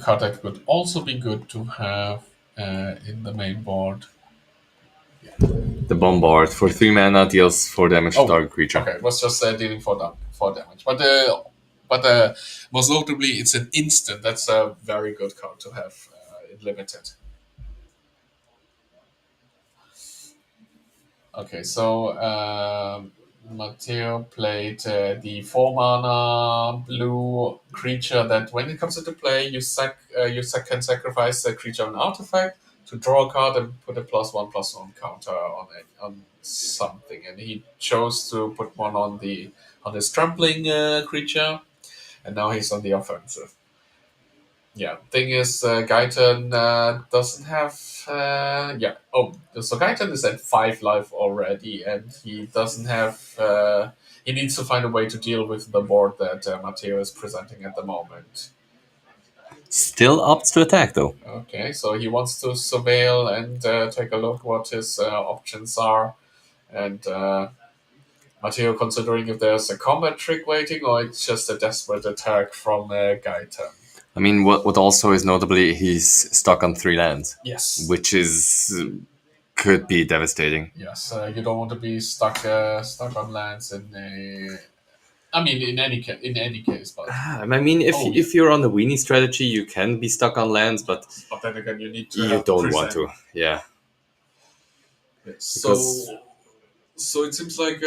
card that would also be good to have in the main board. The Bombard for 3 mana deals 4 damage to Oh, target creature. okay, it was just dealing for damage. But most notably, it's an instant. That's a very good card to have in limited. Okay, so Matteo played the 4 mana blue creature that when it comes into play, can sacrifice a creature or an artifact to draw a card and put a +1/+1 counter on something. And he chose to put one on his trampling creature, and now he's on the offensive. Yeah, thing is, Gaitan doesn't have. So Gaitan is at 5 life already, and he doesn't have. He needs to find a way to deal with the board that Matteo is presenting at the moment. Still opts to attack though. Okay, so he wants to surveil and take a look what his options are, and Matteo considering if there's a combat trick waiting or it's just a desperate attack from Gaitan. I mean, what also is notably, he's stuck on 3 lands. Yes. Which is could be devastating. Yes, you don't want to be stuck on lands in a. I mean, in any case, but I mean, if you're on the weenie strategy, you can be stuck on lands, but then again, you need to. you don't want to. Yeah. Yes. So it seems like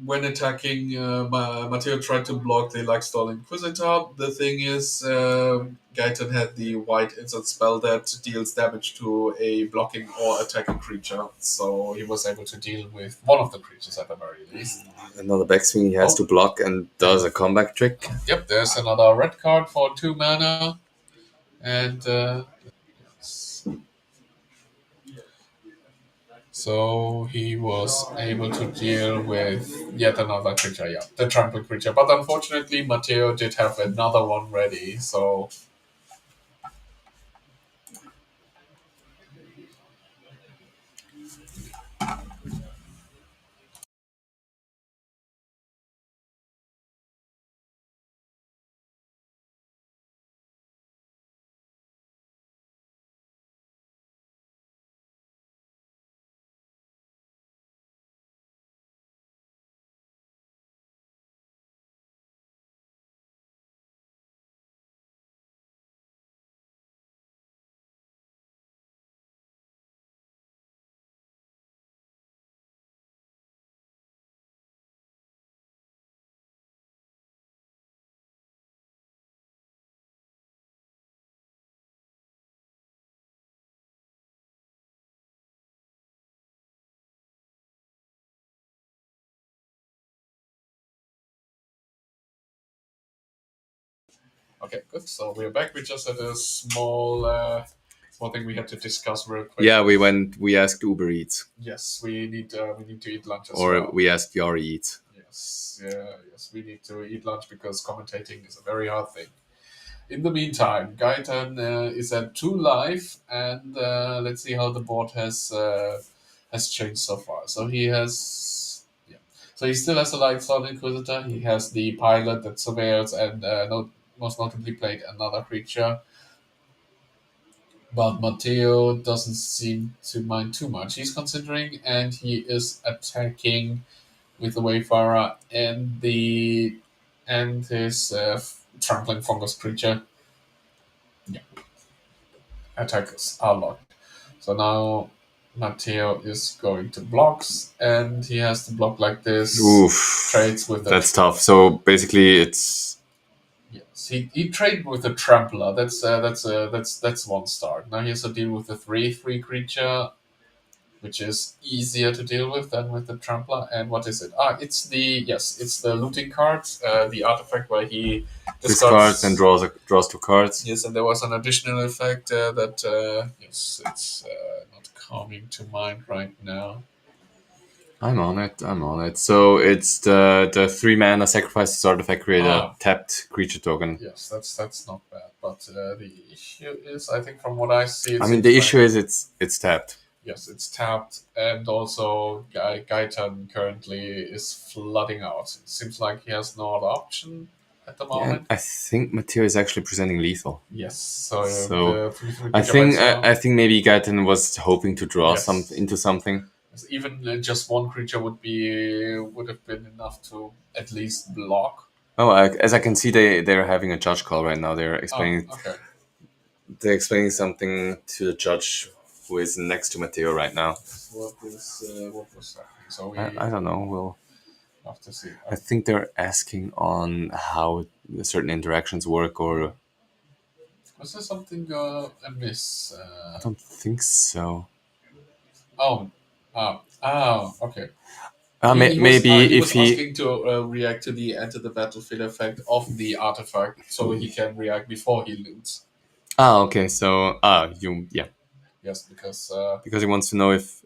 when attacking, Matteo tried to block the Luxstall Inquisitor. The thing is, Gaitan had the white instant spell that deals damage to a blocking or attacking creature, so he was able to deal with one of the creatures at the very least. Another backswing he has to block and does a comeback trick. Yep, there's another red card for 2 mana, and so he was able to deal with yet another creature, the trample creature. But unfortunately, Matteo did have another one ready, so. Okay, good. So we're back. We just had a small thing we had to discuss real quick. Yeah, we asked Uber Eats. Yes, we need to eat lunch as or well. we asked Yari Eats. Yes, we need to eat lunch because commentating is a very hard thing. In the meantime, Gaitan is at 2 life, and let's see how the board has changed so far. So he has, so he still has a Lightstone Inquisitor. He has the pilot that surveils, and most notably played another creature. But Matteo doesn't seem to mind too much. He's considering, and he is attacking with the Wayfarer and his trampling fungus creature. Yeah, attacks are locked. So now Matteo is going to blocks, and he has to block like this. Oof, trades with that's tough. So basically, it's yes. He traded with the Trampler. That's one start. Now he has to deal with the 3/3 creature, which is easier to deal with than with the Trampler. And what is it? It's the looting card, the artifact where he discards and draws 2 cards. Yes, and there was an additional effect that it's not coming to mind right now. I'm on it. So it's the 3 mana sacrifice artifact, create a tapped creature token. Yes, that's not bad. But the issue is, I think from what I see, the issue is it's tapped. Yes, it's tapped, and also Gaitan currently is flooding out. It seems like he has no other option. at the Yeah, and moment. I think Matteo is actually presenting lethal. Yes, so So the 3/3 I creature think bites I down. think maybe Gaiten was hoping to draw some Yes, into something. even just one creature would have been enough to at least block. Oh, as I can see, they're having a judge call right now. Oh, okay. They're explaining something to the judge who is next to Matteo right now. What was happening? So I we don't know. We'll have to see. I think they're asking on how certain interactions work, or Was there something amiss? I don't think so. Oh, okay. He Maybe if was he. asking to react to the enter the battlefield effect of the artifact, so he can react before he loots. Okay. So Yes, because because he wants to know if.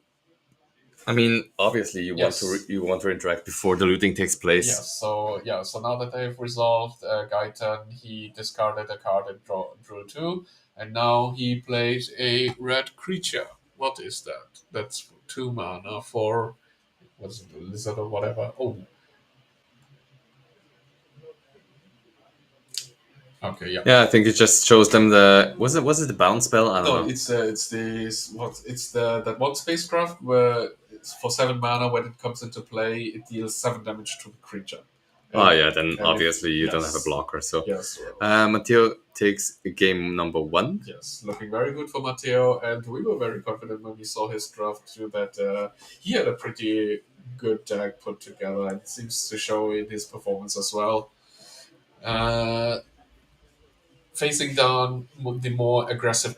I mean, obviously, yes, you want to interact before the looting takes place. yes. So yeah, so now that they've resolved Gaiten, he discarded a card and drew two, and now he played a red creature. What is that? That's 2 mana for what's it, a lizard or whatever. Oh, okay, yeah. Yeah, I think it just shows them the was it the bounce spell? I don't No, know. it's this what it's the that one spacecraft where it's for 7 mana. When it comes into play, it deals 7 damage to the creature. Oh And, yeah, then and if obviously you don't have a yes, blocker. So yes, Matteo takes game number one. yes, looking very good for Matteo, and we were very confident when we saw his draft too that he had a pretty good deck put together, and it seems to show in his performance as well. Uh, Facing down the more aggressive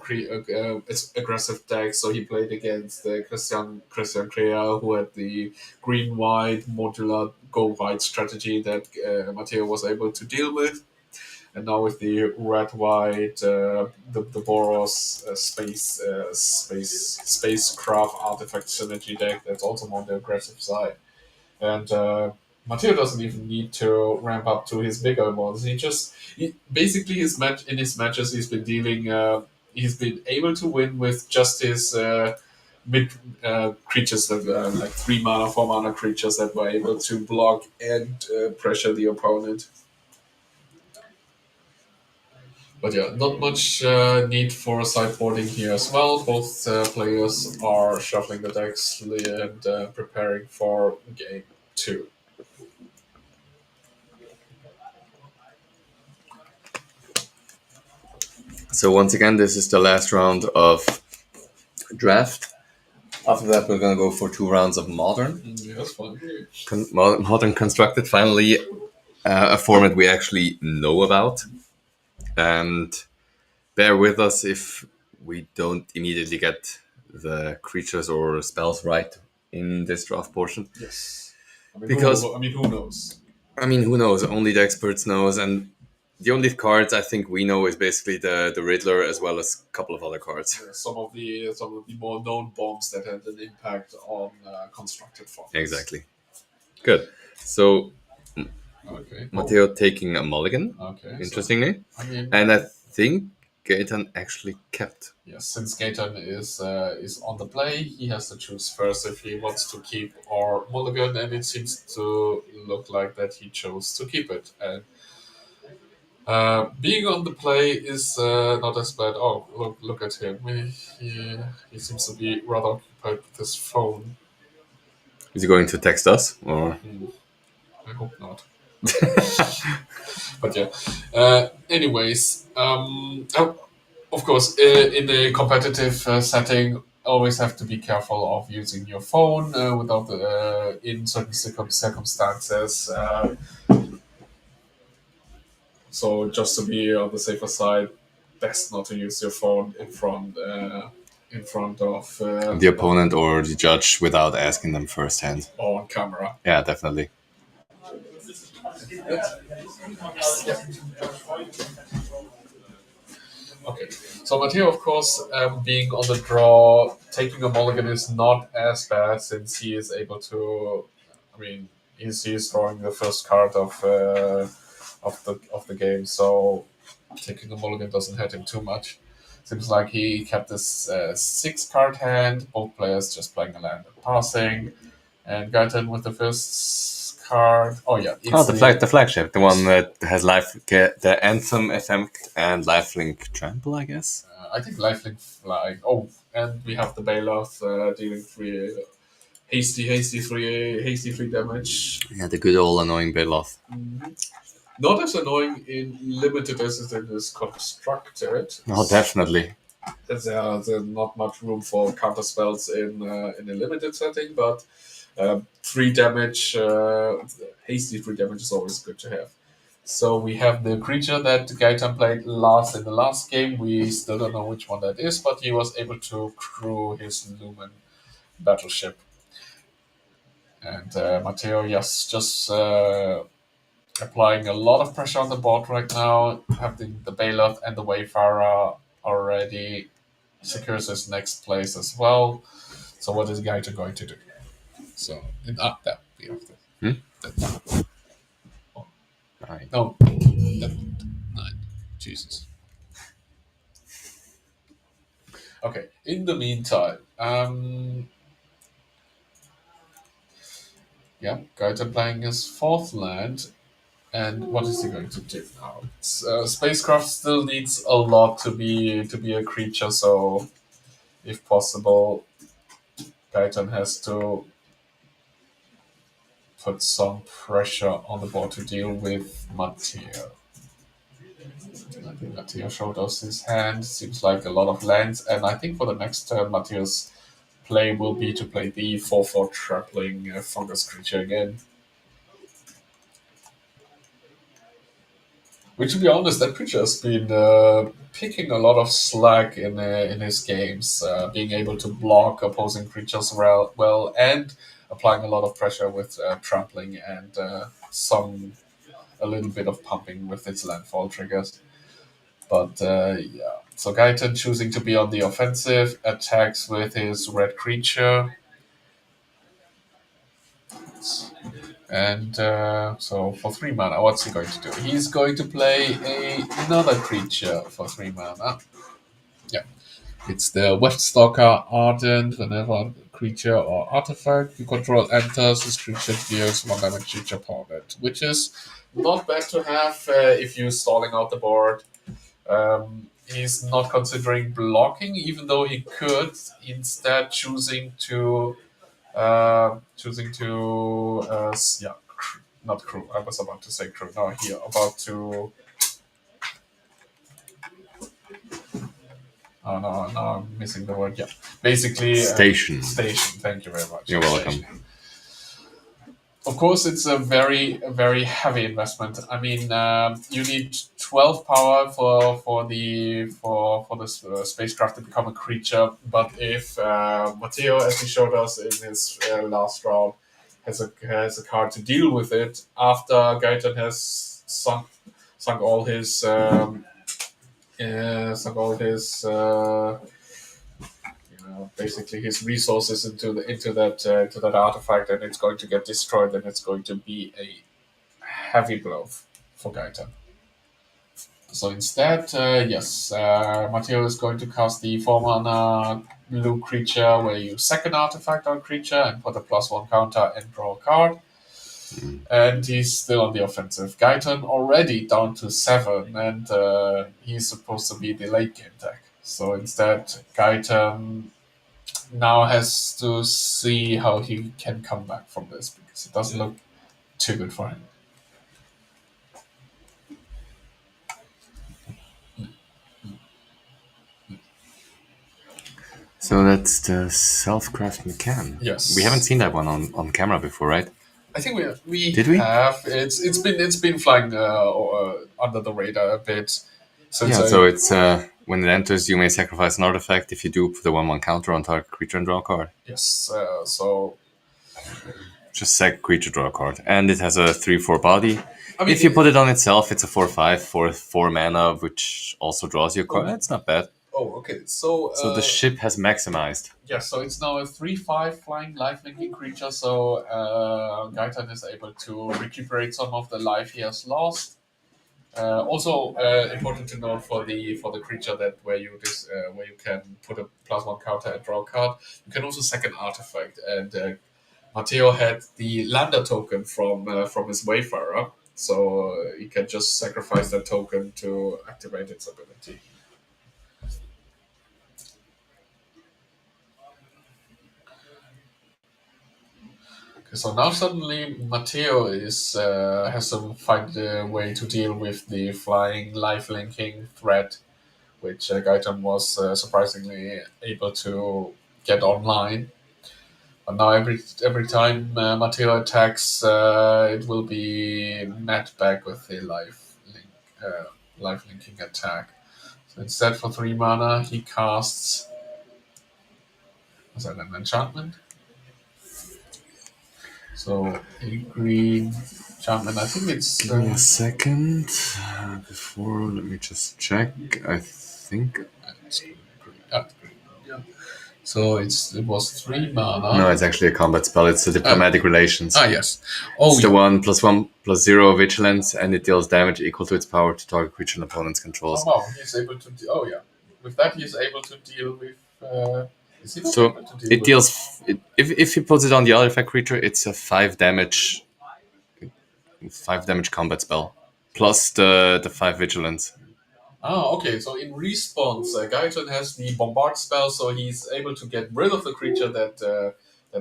deck. So he played against Christian Crea, who had the green white modular go white strategy that Matteo was able to deal with. And now with the red white, the Boros spacecraft artifact synergy deck, that's also more on the aggressive side. And Matteo doesn't even need to ramp up to his bigger ones. Basically in his matches he's been dealing. He's been able to win with just his mid creatures that like 3 mana, 4 mana creatures that were able to block and pressure the opponent. But yeah, not much need for sideboarding here as well. Both players are shuffling the decks and preparing for game two. So once again, this is the last round of draft. After that, we're gonna go for 2 rounds of modern. Yeah, that's fun. Modern constructed. Finally, a format we actually know about, and bear with us if we don't immediately get the creatures or spells right in this draft portion. Yes. Because Who knows? I mean, who knows? Only the experts knows, and the only cards I think we know is basically the Riddler as well as a couple of other cards. Some of the more known bombs that had an impact on constructed formats. Exactly. Good. So Okay. Matteo taking a mulligan, Okay. interestingly, So, I mean, and I think Gaetan actually kept. yes, since Gaetan is on the play, he has to choose first if he wants to keep or mulligan, and it seems to look like that he chose to keep it. And being on the play is not as bad. Oh, look at him. He seems to be rather occupied with his phone. Is he going to text us or? I hope not. But yeah. Anyways, of course, in a competitive setting, always have to be careful of using your phone without in certain circumstances. So just to be on the safer side, best not to use your phone in front of The opponent or the judge without asking them firsthand. or on camera. Yeah, definitely. Okay, so Matteo, of course, being on the draw, taking a mulligan is not as bad since he is able to. I mean, he's drawing the first card of the game, so taking a mulligan doesn't hurt him too much. Seems like he kept this 6 card hand. Both players just playing a land and passing, and Gaiten with the first card. Oh yeah, Oh, it's the flagship, the one that has the Anthem effect and lifelink trample, I guess. I think lifelink flag. Oh, and we have the Bailoff dealing hasty free damage. Yeah, the good old annoying Bailoff. Not as annoying in limited as it is constructed. Oh, definitely. There's not much room for counter spells in a limited setting, but free damage, hasty free damage is always good to have. So we have the creature that Gaitan played last in the last game. We still don't know which one that is, but he was able to crew his Lumen battleship. And Matteo, yes, just applying a lot of pressure on the board right now. Having the Bailiff and the Wayfarer already secures his next place as well. So what is Gaitan going to do? So that we have that. Nine. No, that, 9. Jesus. Okay. In the meantime, Gaitan playing his 4th land, and what is he going to do now? Spacecraft still needs a lot to be a creature, so if possible, Gaitan has to put some pressure on the board to deal with Matteo. I think Matteo showed us his hand. Seems like a lot of lands, and I think for the next turn, Matteo's play will be to play the 4/4 trampling fungus creature again. Which, to be honest, that creature has been picking a lot of slack in his games, being able to block opposing creatures well, and applying a lot of pressure with trampling and a little bit of pumping with its landfall triggers. But yeah, so Gaitan choosing to be on the offensive, attacks with his red creature. And so for 3 mana, what's he going to do? He's going to play another creature for 3 mana. Yeah, it's the Webstalker Ardent. Whenever a creature or artifact you control enters, this creature deals 1 damage to each opponent, which is not bad to have if you're stalling out the board. He's not considering blocking, even though he could, instead choosing to not crew. I was about to say crew. No, here about to. Oh no, I'm missing the word. Yeah, basically Station. Station. Thank you very much. You're welcome. Of course, it's a very heavy investment. I mean, you need 12 power for the spacecraft to become a creature. But if Matteo, as he showed us in his last round, has a card to deal with it after Gaitan has sunk all his basically his resources into that artifact, and it's going to get destroyed, and it's going to be a heavy blow for Gaitan. So instead, Matteo is going to cast the 4-mana blue creature where you second artifact on creature and put a +1 counter and draw a card. And he's still on the offensive. Gaitan already down to 7, and he's supposed to be the late game deck. So instead, Gaitan now has to see how he can come back from this, because it doesn't look too good for him. So that's the self-craft mechan. Yes. We haven't seen that one on camera before, right? I think we Did we? have. It's been flying under the radar a bit. So it's when it enters, you may sacrifice an artifact. If you do, put a 1/1 counter on target creature and draw a card. Yes. So just sack creature, draw a card, and it has a 3/4 body. I mean, if you put it on itself, it's a 4/5 for 4 mana, which also draws you a card. It's not bad. Oh, okay. So the ship has maximized. Yeah, so it's now a 3/5 flying life-linking creature. So Gaitan is able to recuperate some of the life he has lost. Also important to note for the creature that where you can put a +1 counter and draw a card. You can also sack an artifact, and Matteo had the lander token from his Wayfarer, so he can just sacrifice that token to activate its ability. Okay, so now suddenly Matteo is has to find a way to deal with the flying life linking threat, which Gaitan was surprisingly able to get online. But now every time Matteo attacks, it will be met back with a life linking attack. So instead, for 3 mana, he casts. Was that an enchantment? So a green enchantment. I think it's. Give me a second. Before, let me just check. I think. It's green. Green. Yeah. So it was 3 mana. No, it's actually a combat spell. It's the diplomatic relations. Yes. Oh, It's the 1/1/0 vigilance, and it deals damage equal to its power to target creature an opponent's controls. Oh, wow. He's able to. Oh, yeah. With that, he's able to deal with. Is he not So able to deal it with deals. If he puts it on the other effect creature, it's a 5 damage combat spell plus the 5 vigilance. Oh, okay. So in response, Gaiton has the bombard spell, so he's able to get rid of the creature that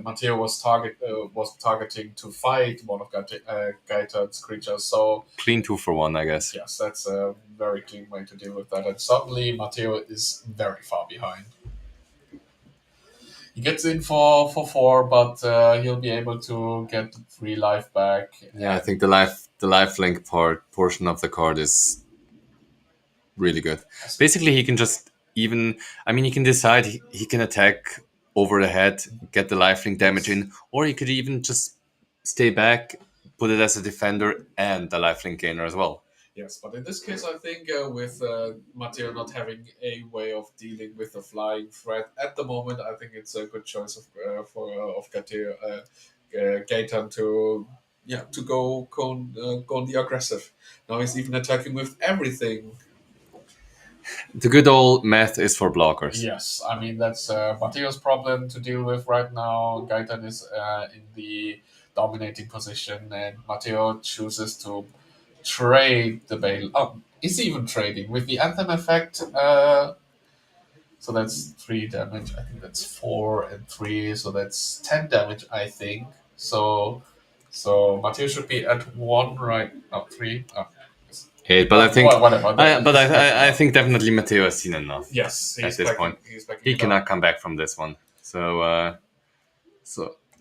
Matteo was targeting to fight one of Gaiton's creatures. So Clean 2-for-1, I guess. yes, that's a very clean way to deal with that. And suddenly Matteo is very far behind. He gets in for 4, but he'll be able to get 3 life back. Yeah, I think the life link portion of the card is really good. Basically, he can just he can decide he can attack over the head, get the lifelink damage in, or he could even just stay back, put it as a defender and the lifelink gainer as well. Yes, but in this case, I think with Matteo not having a way of dealing with the flying threat at the moment, I think it's a good choice of Gaetan to go on the aggressive. Now he's even attacking with everything. The good old math is for blockers. Yes, I mean that's Matteo's problem to deal with right now. Gaetan is in the dominating position, and Matteo chooses to trade the bail. Oh, is he even trading with the anthem effect? So that's 3 damage. I think that's 4 and 3, so that's 10 damage. I think so. Matteo should be at 1 right now. 3. Oh, 8, but I think, whatever. I think definitely Matteo has seen enough. Yes, at this point, he's backing he it cannot up. come back from this one. So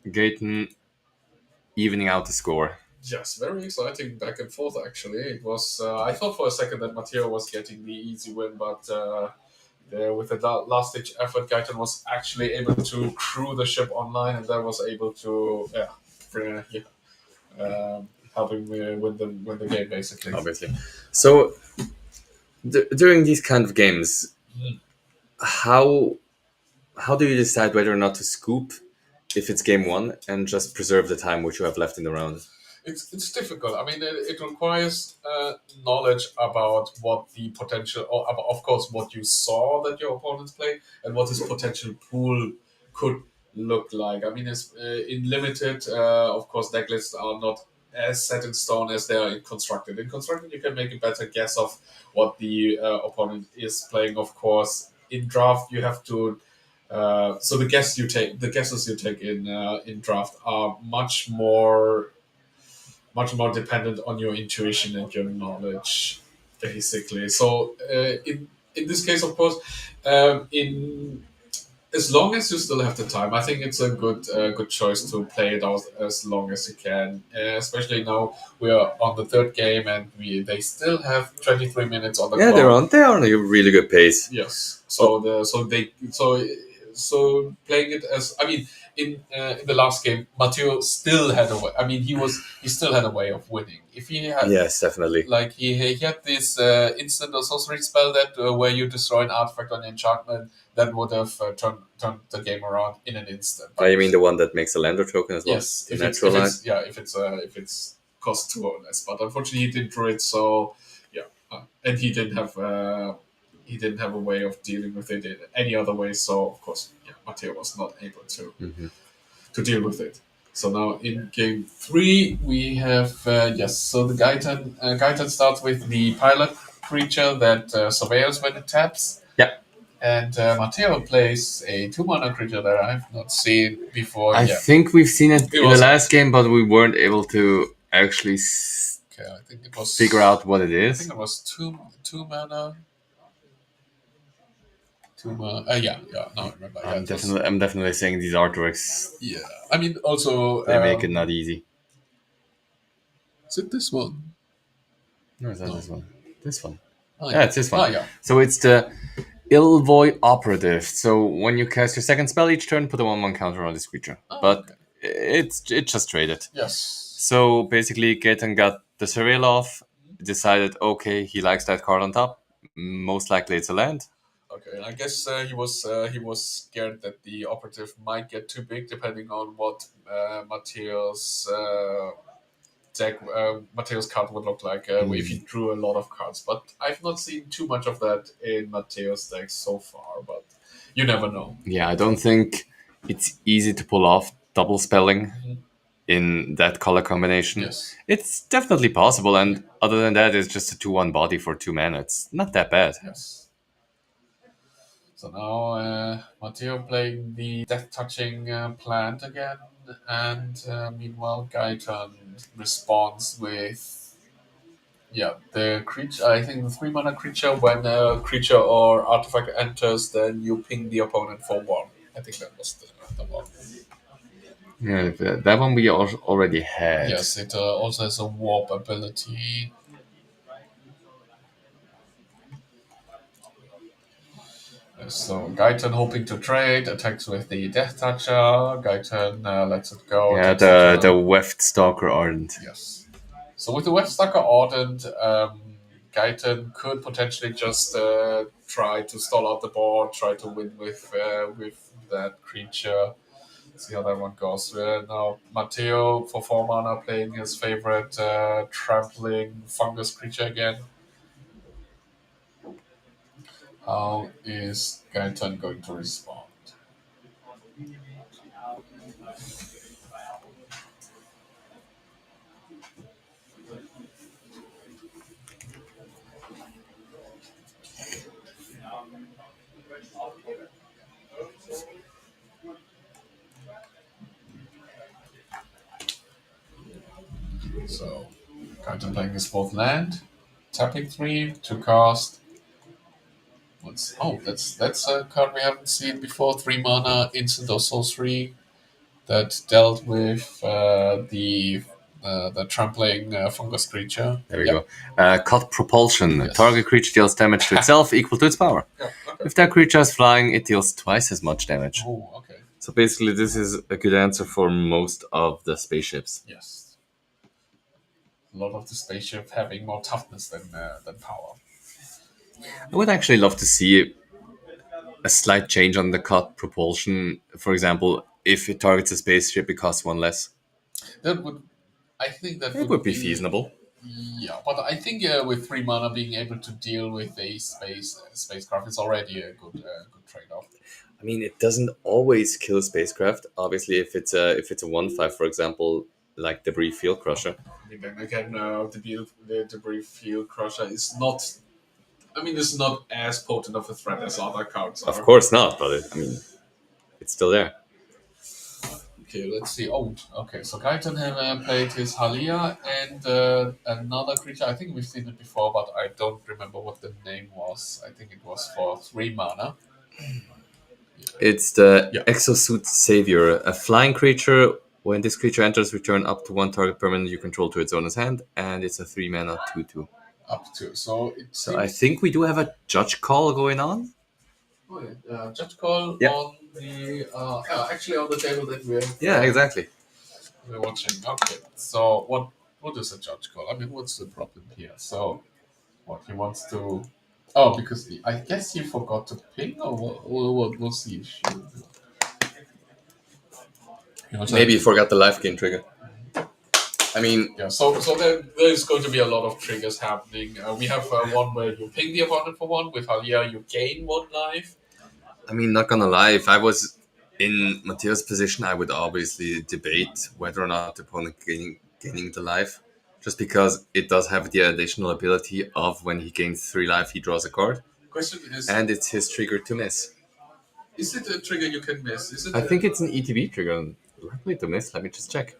Gaten evening out the score. Yes, very exciting back and forth. Actually, it was. I thought for a second that Matteo was getting the easy win, but with the last-ditch effort, Gaetan was actually able to crew the ship online, and then was able to help him win the game basically. Obviously. So during these kind of games, how do you decide whether or not to scoop if it's game 1 and just preserve the time which you have left in the round? It's difficult. I mean, it requires knowledge about what the potential, or of course, what you saw that your opponents play, and what his potential pool could look like. I mean, it's in limited. Of course, deck lists are not as set in stone as they are in constructed. In constructed, you can make a better guess of what the opponent is playing. Of course, in draft, you have to. So the guesses you take in draft are much more dependent on your intuition and your knowledge, basically. So in this case, of course, in as long as you still have the time, I think it's a good choice to play it out as long as you can. Especially now we are on the 3rd game and they still have 23 minutes on the clock. They're on a really good pace. Yes. So playing it as, I mean, in the last game, Matteo still had a way. I mean, he still had a way of winning. If he had, yes, definitely. like he had this instant or sorcery spell that where you destroy an artifact on enchantment, that would have turned the game around in an instant. Oh, you mean the one that makes a lander token as well? Yes, if it's cost 2 or less. But unfortunately, he didn't draw it, so yeah, and he didn't have a way of dealing with it in any other way. So of course, Matteo was not able to deal with it. So now in game three we have yes. So the Gaetan starts with the pilot creature that surveils when it taps, Yeah. and Matteo plays a 2 mana creature that I have not seen before. I Yeah, think we've seen it it in the was last game, but we weren't able to actually okay. I think it was figure out what it I is. think it was two mana. 2 mana. Yeah. No, I remember. Yeah, it was. I'm definitely saying these artworks, Yeah, I mean also. they make it not easy. Is it this one? No, it's not No. this one. This one. Oh, Yeah, it's this one. yeah. So it's the Ilvoy Operative. So when you cast your second spell each turn, put a 1/1 counter on this creature. But Okay. it's just traded. Yes. So basically, Gaten got the surveil off, decided, okay, he likes that card on top. Most likely it's a land. Okay, and I guess he was scared that the operative might get too big, depending on what Mateo's deck, Mateo's card would look like if he drew a lot of cards. But I've not seen too much of that in Mateo's deck so far. But you never know. Yeah, I don't think it's easy to pull off double spelling in that color combination. Yes. It's definitely possible, and other than that, it's just a 2/1 body for 2 mana. It's not that bad. Yes. So now Matteo playing the death touching plant again, and meanwhile Gaetan responds with the creature. I think the 3 mana creature. When a creature or artifact enters, then you ping the opponent for 1. I think that was the one. Yeah, that one we already had. Yes, it also has a warp ability. So Gaetan hoping to trade, attacks with the Death Toucher. Gaetan lets it go. Yeah, takes it the Weft Stalker Ardent. Yes. So with the Weft Stalker Ardent, Gaetan could potentially just try to stall out the board, try to win with that creature. See how that one goes. Now Matteo for 4 mana playing his favorite trampling fungus creature again. How is Gaetan going to respond? So Gaetan playing his fourth land, tapping 3 to cast. That's a card we haven't seen before. 3 mana instant or sorcery that dealt with the trampling fungus creature. There we Yep. go. Cut Propulsion. Yes. Target creature deals damage to itself equal to its power. Yeah, okay. If that creature is flying, it deals twice as much damage. Oh, okay. So basically, this is a good answer for most of the spaceships. Yes. A lot of the spaceship having more toughness than power. I would actually love to see a slight change on the cut propulsion. For example, if it targets a spaceship, it costs 1 less. That would, I think that It would be feasible. Yeah, but I think with 3 mana being able to deal with a spacecraft is already a good trade-off. I mean, it doesn't always kill spacecraft. Obviously, if it's a 1/5, for example, like Debris Field Crusher. I mean, then again, the debris field crusher is not. I mean, it's not as potent of a threat as other cards are. Of course not, but it's still there. Okay, let's see. Oh, okay. So Gaetan have played his Halia and another creature. I think we've seen it before, but I don't remember what the name was. I think it was for 3 mana. It's the Yeah. Exosuit Savior, a flying creature. When this creature enters, return up to 1 target permanent you control to its owner's hand, and it's a 3 mana 2/2. Up to so it So I seems. think we do have a judge call going on. Oh, yeah. Judge call Yeah. on the actually on the table that Yeah, exactly. we're watching. Okay, so what is a judge call? I mean, what's the problem here? So what he wants to. Oh, because I guess he forgot to ping, or what was the issue? Maybe you forgot the life gain trigger. I mean, Yeah, so there's going to be a lot of triggers happening. We have one where you ping the opponent for 1. With Halia, you gain 1 life. not gonna lie. If I was In Matthias' position, I would obviously debate whether or not the opponent gaining the life, just because it does have the additional ability of when he gains 3 life, he draws a card, Question is, and it's his trigger to miss. is it a trigger you can miss? Is it I think it's an ETB trigger. Likely to miss. Let me just check.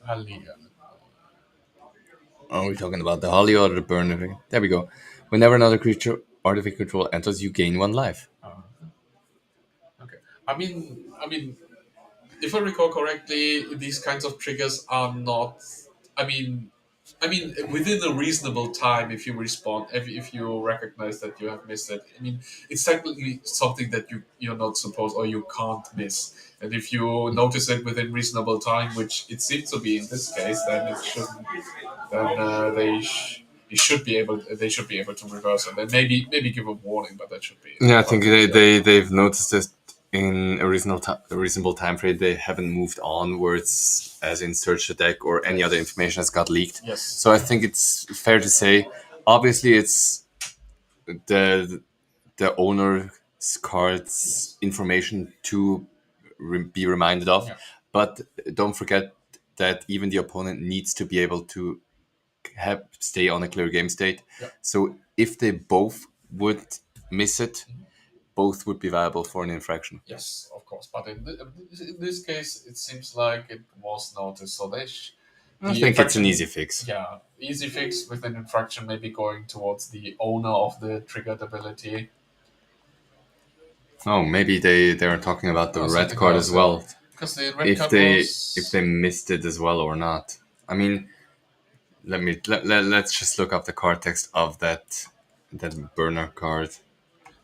Halia? Are we talking about the Holly or the burner? There we go. Whenever another creature artifact control enters, you gain 1 life. Okay. If I recall correctly, these kinds of triggers are not. I mean, within a reasonable time, if you respond, if you recognize that you have missed it, it's technically something that you're not supposed or you can't miss. And if you notice it within reasonable time, which it seems to be in this case, then it shouldn't. Then you should be able. They should be able to reverse it. And maybe give a warning, but that should be. Yeah, I think they've noticed this in a reasonable time frame. They haven't moved onwards, as in search the deck or any other information has got leaked. Yes. So I think it's fair to say, obviously, it's the owner's card's information to be reminded of, Yeah. but don't forget that even the opponent needs to be able to stay on a clear game state. Yeah. So if they both would miss it, both would be viable for an infraction. Yes, of course. But in this case, it seems like it was noticed. So I think it's an easy fix. Yeah, easy fix with an infraction, maybe going towards the owner of the triggered ability. Oh, maybe they are talking about the red something card else, as well. Because the red If card they was... missed it as well or not. I mean, let's just look up the card text of that burner card.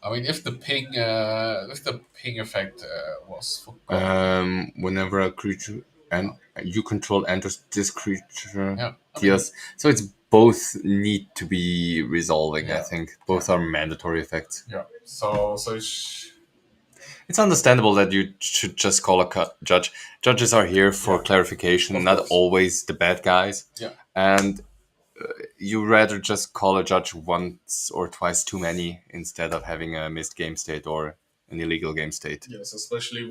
if the ping effect was forgotten. Whenever a creature and you control enters, this creature Yeah, deals. So it's both need to be resolving. I Yeah. think both are mandatory effects. Yeah. So It's understandable that you should just call a judge. Judges are here for clarification, Of not course. always the bad guys. Yeah. And you rather just call a judge once or twice too many instead of having a missed game state or an illegal game state. Yes, especially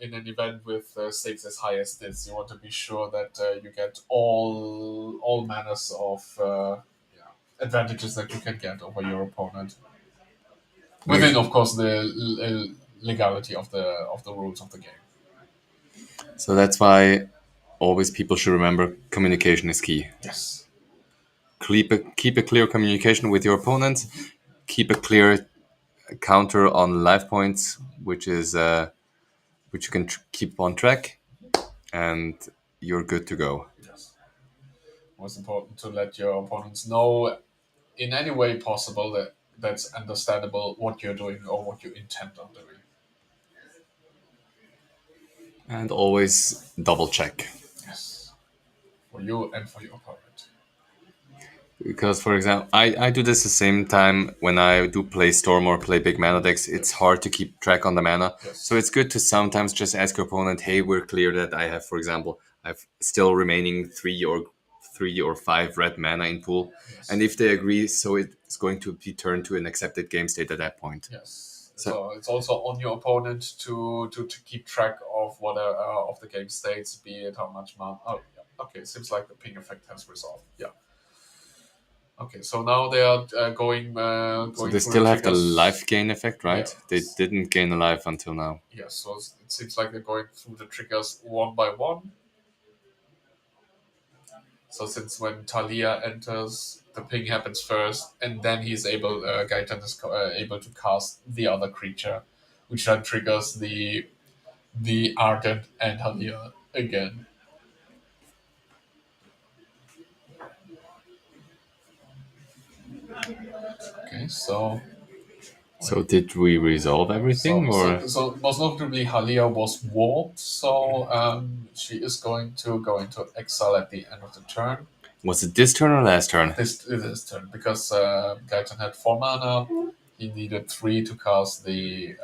in an event with stakes as high as this, you want to be sure that you get all manners of advantages that you can get over your opponent. Within, of course, the legality of the rules of the game. So that's why always people should remember communication is key. Yes. Keep a clear communication with your opponent. Keep a clear counter on life points, which you can keep on track, and you're good to go. Yes. Most important to let your opponents know in any way possible that's understandable what you're doing or what you intend on doing. And always double check. Yes. For you and for your opponent. Because, for example, I do this the same time when I do play Storm or play big mana decks. It's hard to keep track on the mana. Yes. So it's good to sometimes just ask your opponent, hey, we're clear that I have, for example, I've still remaining 3 or 5 red mana in pool. Yes. And if they agree, so it's going to be turned to an accepted game state at that point. Yes. So it's also on your opponent to keep track of what of the game states, be it how much mana. Oh, yeah. Okay. Seems like the ping effect has resolved. Yeah. Okay. So now they are going. So they still have the life gain effect, right? Yeah. They didn't gain a life until now. Yes. So it seems like they're going through the triggers one by one. So since when Talia enters, the ping happens first, and then Gaetan is able to cast the other creature, which then triggers the Ardent and Talia again. Okay, so So did we resolve everything, or so most notably Halia was warped, so she is going to go into exile at the end of the turn. was it this turn or last turn? This turn, because Gaetan had 4 mana, he needed 3 to cast the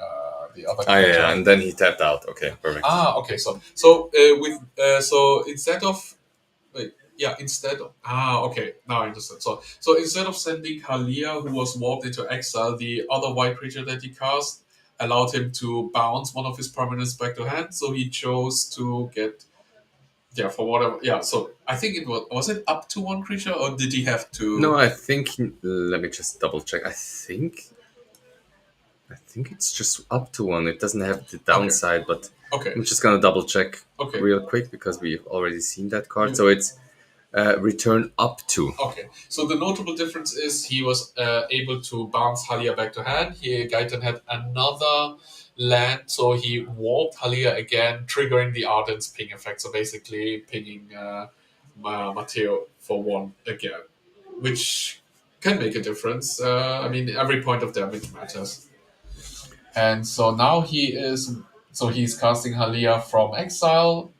other creature. Yeah, and then he tapped out. Okay, perfect. Okay, so instead of okay, now I understand. So instead of sending Halia, who was warped into exile, the other white creature that he cast, allowed him to bounce one of his permanents back to hand. So he chose to get, yeah, for whatever. Yeah, so I think it was it up to one creature, or did he have No, to? I think. Let me just double check. I think it's just up to one. It doesn't have the Okay, downside, but okay, I'm just gonna double check okay. real quick because we've already seen that card. Mhm. So it's return up to. Okay, so the notable difference is he was able to bounce Halia back to hand. Gaiten had another land, so he warped Halia again, triggering the Arden's ping effect. So basically, pinging Matteo for one again, which can make a difference. I mean, every point of damage matters. And so now he's casting Halia from exile,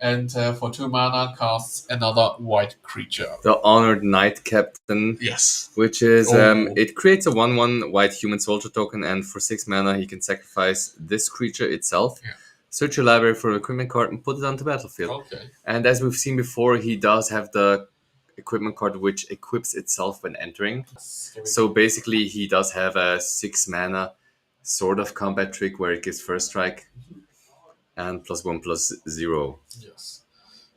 and for 2 mana casts another white creature. The Honored Knight Captain, Yes. which is Oh. it creates a 1/1 white human soldier token, and for 6 mana he can sacrifice this creature itself. Yeah. Search your library for an equipment card and put it onto battlefield. Okay. And as we've seen before, he does have the equipment card which equips itself when entering. So basically, he does have a 6 mana sort of combat trick where it gives first strike and +1/+0. Yes.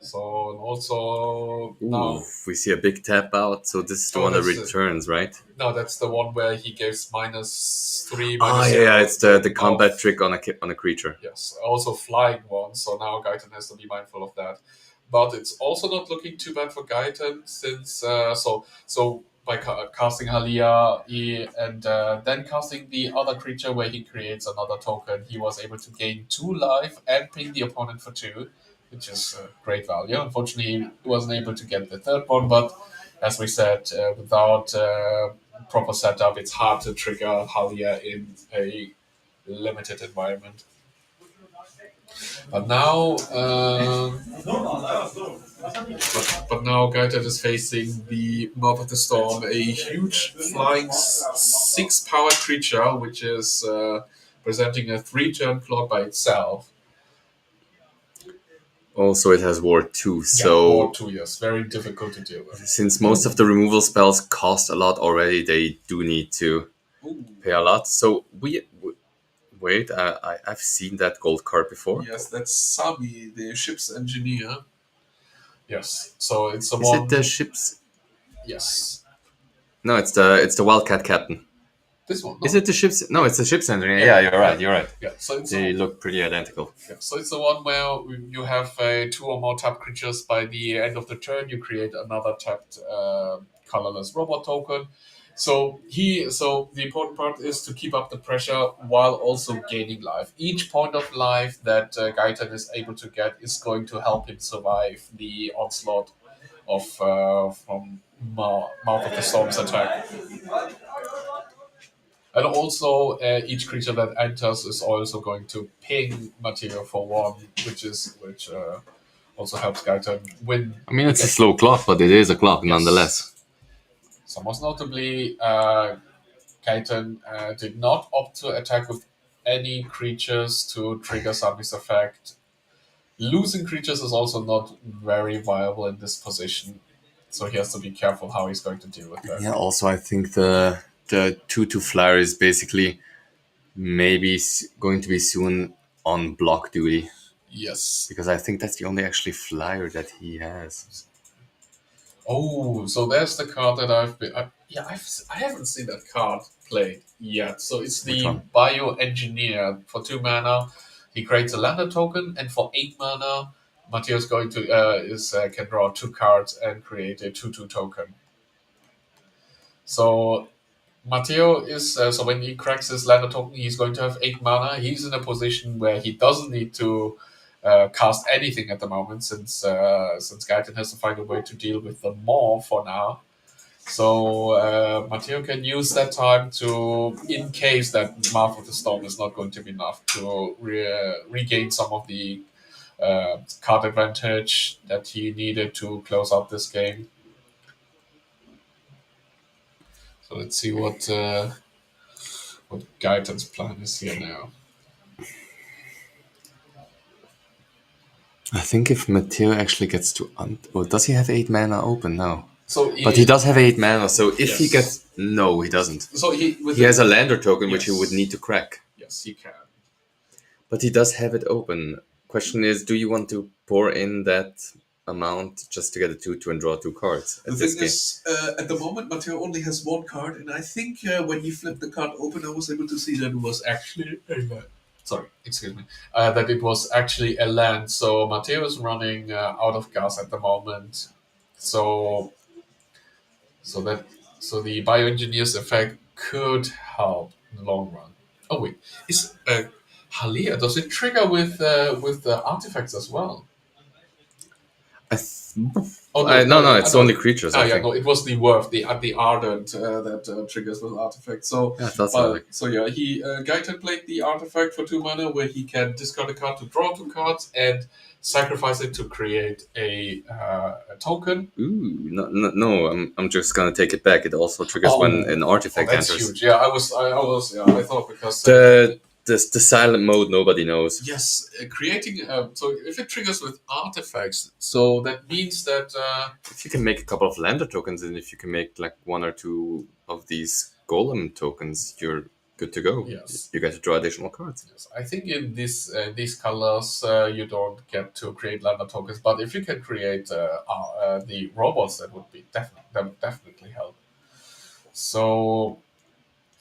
So and also Ooh, now we see a big tap out. So this is the Oh, one that that's it. returns, right? no, that's the one where he gives -3, Ah, -0. yeah, it's the to combat both. trick on a creature. Yes, also flying one. So now Gaiten has to be mindful of that. But it's also not looking too bad for Gaiten since so by casting Halia and then casting the other creature where he creates another token, he was able to gain 2 life and ping the opponent for 2, which is great value. Unfortunately, he wasn't able to get the third one, but as we said, without proper setup, it's hard to trigger Halia in a limited environment. But now, but now Gaita is facing the Mouth of the Storm, a huge flying 6 power creature, which is presenting a 3-turn clock by itself. Also, it has Ward 2. Or So 2 years, very difficult to deal with. since most of the removal spells cost a lot already, they do need to Ooh. pay a lot. So wait, I've seen that gold card before. Yes, that's Sabi, the ship's engineer. Yes, so it's the Is one. it the ships? Yes, No, it's the Wildcat Captain. this one. No. Is it the ships? No, it's the ships engineer. Yeah, you're right. You're right. Yeah, so it's They look pretty identical. Yeah, so it's the one where you have 2 or more tapped creatures. By the end of the turn, you create another tapped colorless robot token. So the important part is to keep up the pressure while also gaining life. Each point of life that Gaiten is able to get is going to help him survive the onslaught of from Mouth of the Storm's attack. And also, each creature that enters is also going to ping material for 1, which also helps Gaiten win. I mean, it's a slow clock, but it is a clock nonetheless. So most notably, Gaiten did not opt to attack with any creatures to trigger Sami's effect. Losing creatures is also not very viable in this position, so he has to be careful how he's going to deal with that. Yeah. Also, I think the 2/2 flyer is basically maybe going to be soon on block duty Yes. because I think that's the only actually flyer that he has. Oh, so there's the card that I've been. I haven't seen that card played yet. So it's Which the one? Bioengineer. For 2 mana, he creates a lander token, and for 8 mana, Matteo's going to can draw 2 cards and create a 2/2 token. So Matteo is so when he cracks his lander token, he's going to have 8 mana. He's in a position where he doesn't need to cast anything at the moment, since Gaiten has to find a way to deal with the maw for now. So Matteo can use that time to, in case that Mouth of the Storm is not going to be enough, to regain some of the card advantage that he needed to close out this game. So let's see what Gaiten's plan is here now. I think if Matteo actually gets to... well, does he have 8 mana open? No. So But he does have 8 mana, so if he Yes. gets... No, he doesn't. So he He has a lander token, which he Yes. would need to crack. Yes. Yes, he can. But he does have it open. Question is, do you want to pour in that amount just to get a 2-2 and draw 2 cards The at this thing game? is, at the moment, Matteo only has one card, and I think when he flipped the card open, I was able to see that it was actually a land. Sorry, excuse me. That it was actually a land. So Matteo is running out of gas at the moment. So, so that so the bioengineers effect could help in the long run. Oh wait, is Halia, does it trigger with the artifacts as well? I th- Oh no, no, I it's know. only creatures, I Yeah, think. no, it was the Worth, the Ardent that triggers with artifact. So, Yeah, I thought so. so yeah, he Gaiten played the artifact for 2 mana, where he can discard a card to draw 2 cards and sacrifice it to create a token. Ooh, no, I'm just gonna take it back. It also triggers when an artifact that's enters. huge. Yeah, I thought because The silent mode nobody knows. yes, creating. So if it triggers with artifacts, so that means that. If you can make a couple of lander tokens, and if you can make like 1 or 2 of these golem tokens, you're good to go. Yes. You get to draw additional cards. Yes, I think in these colors you don't get to create lambda tokens, but if you can create the robots, that would be that would definitely help. So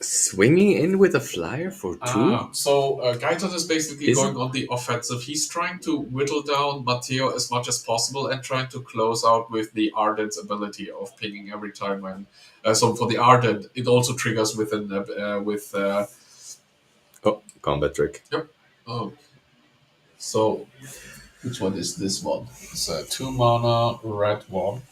Swinging in with a flyer for 2? Gaetan is basically Is going on the offensive. He's trying to whittle down Matteo as much as possible and trying to close out with the Ardent's ability of pinging every time when. So for the Ardent, it also triggers with. Oh, combat trick. Yep. Oh. So, which one is this one? It's a 2 mana red one.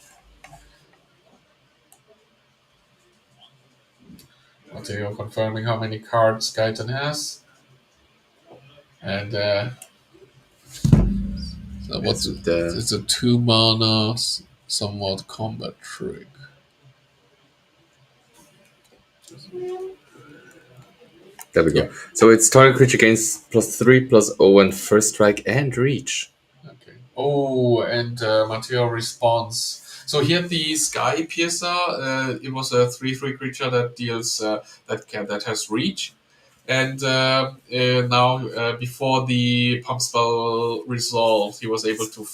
Matteo confirming how many cards Gaiten has. And so what's it? It's a 2 mana somewhat combat trick. There we go. Yeah. So it's target creature gains +3/+0 and first strike and reach. Okay. Oh, and Matteo responds. So he had the Sky Piercer. It was a 3/3 creature that deals that has reach. And now, before the pump spell resolved, he was able to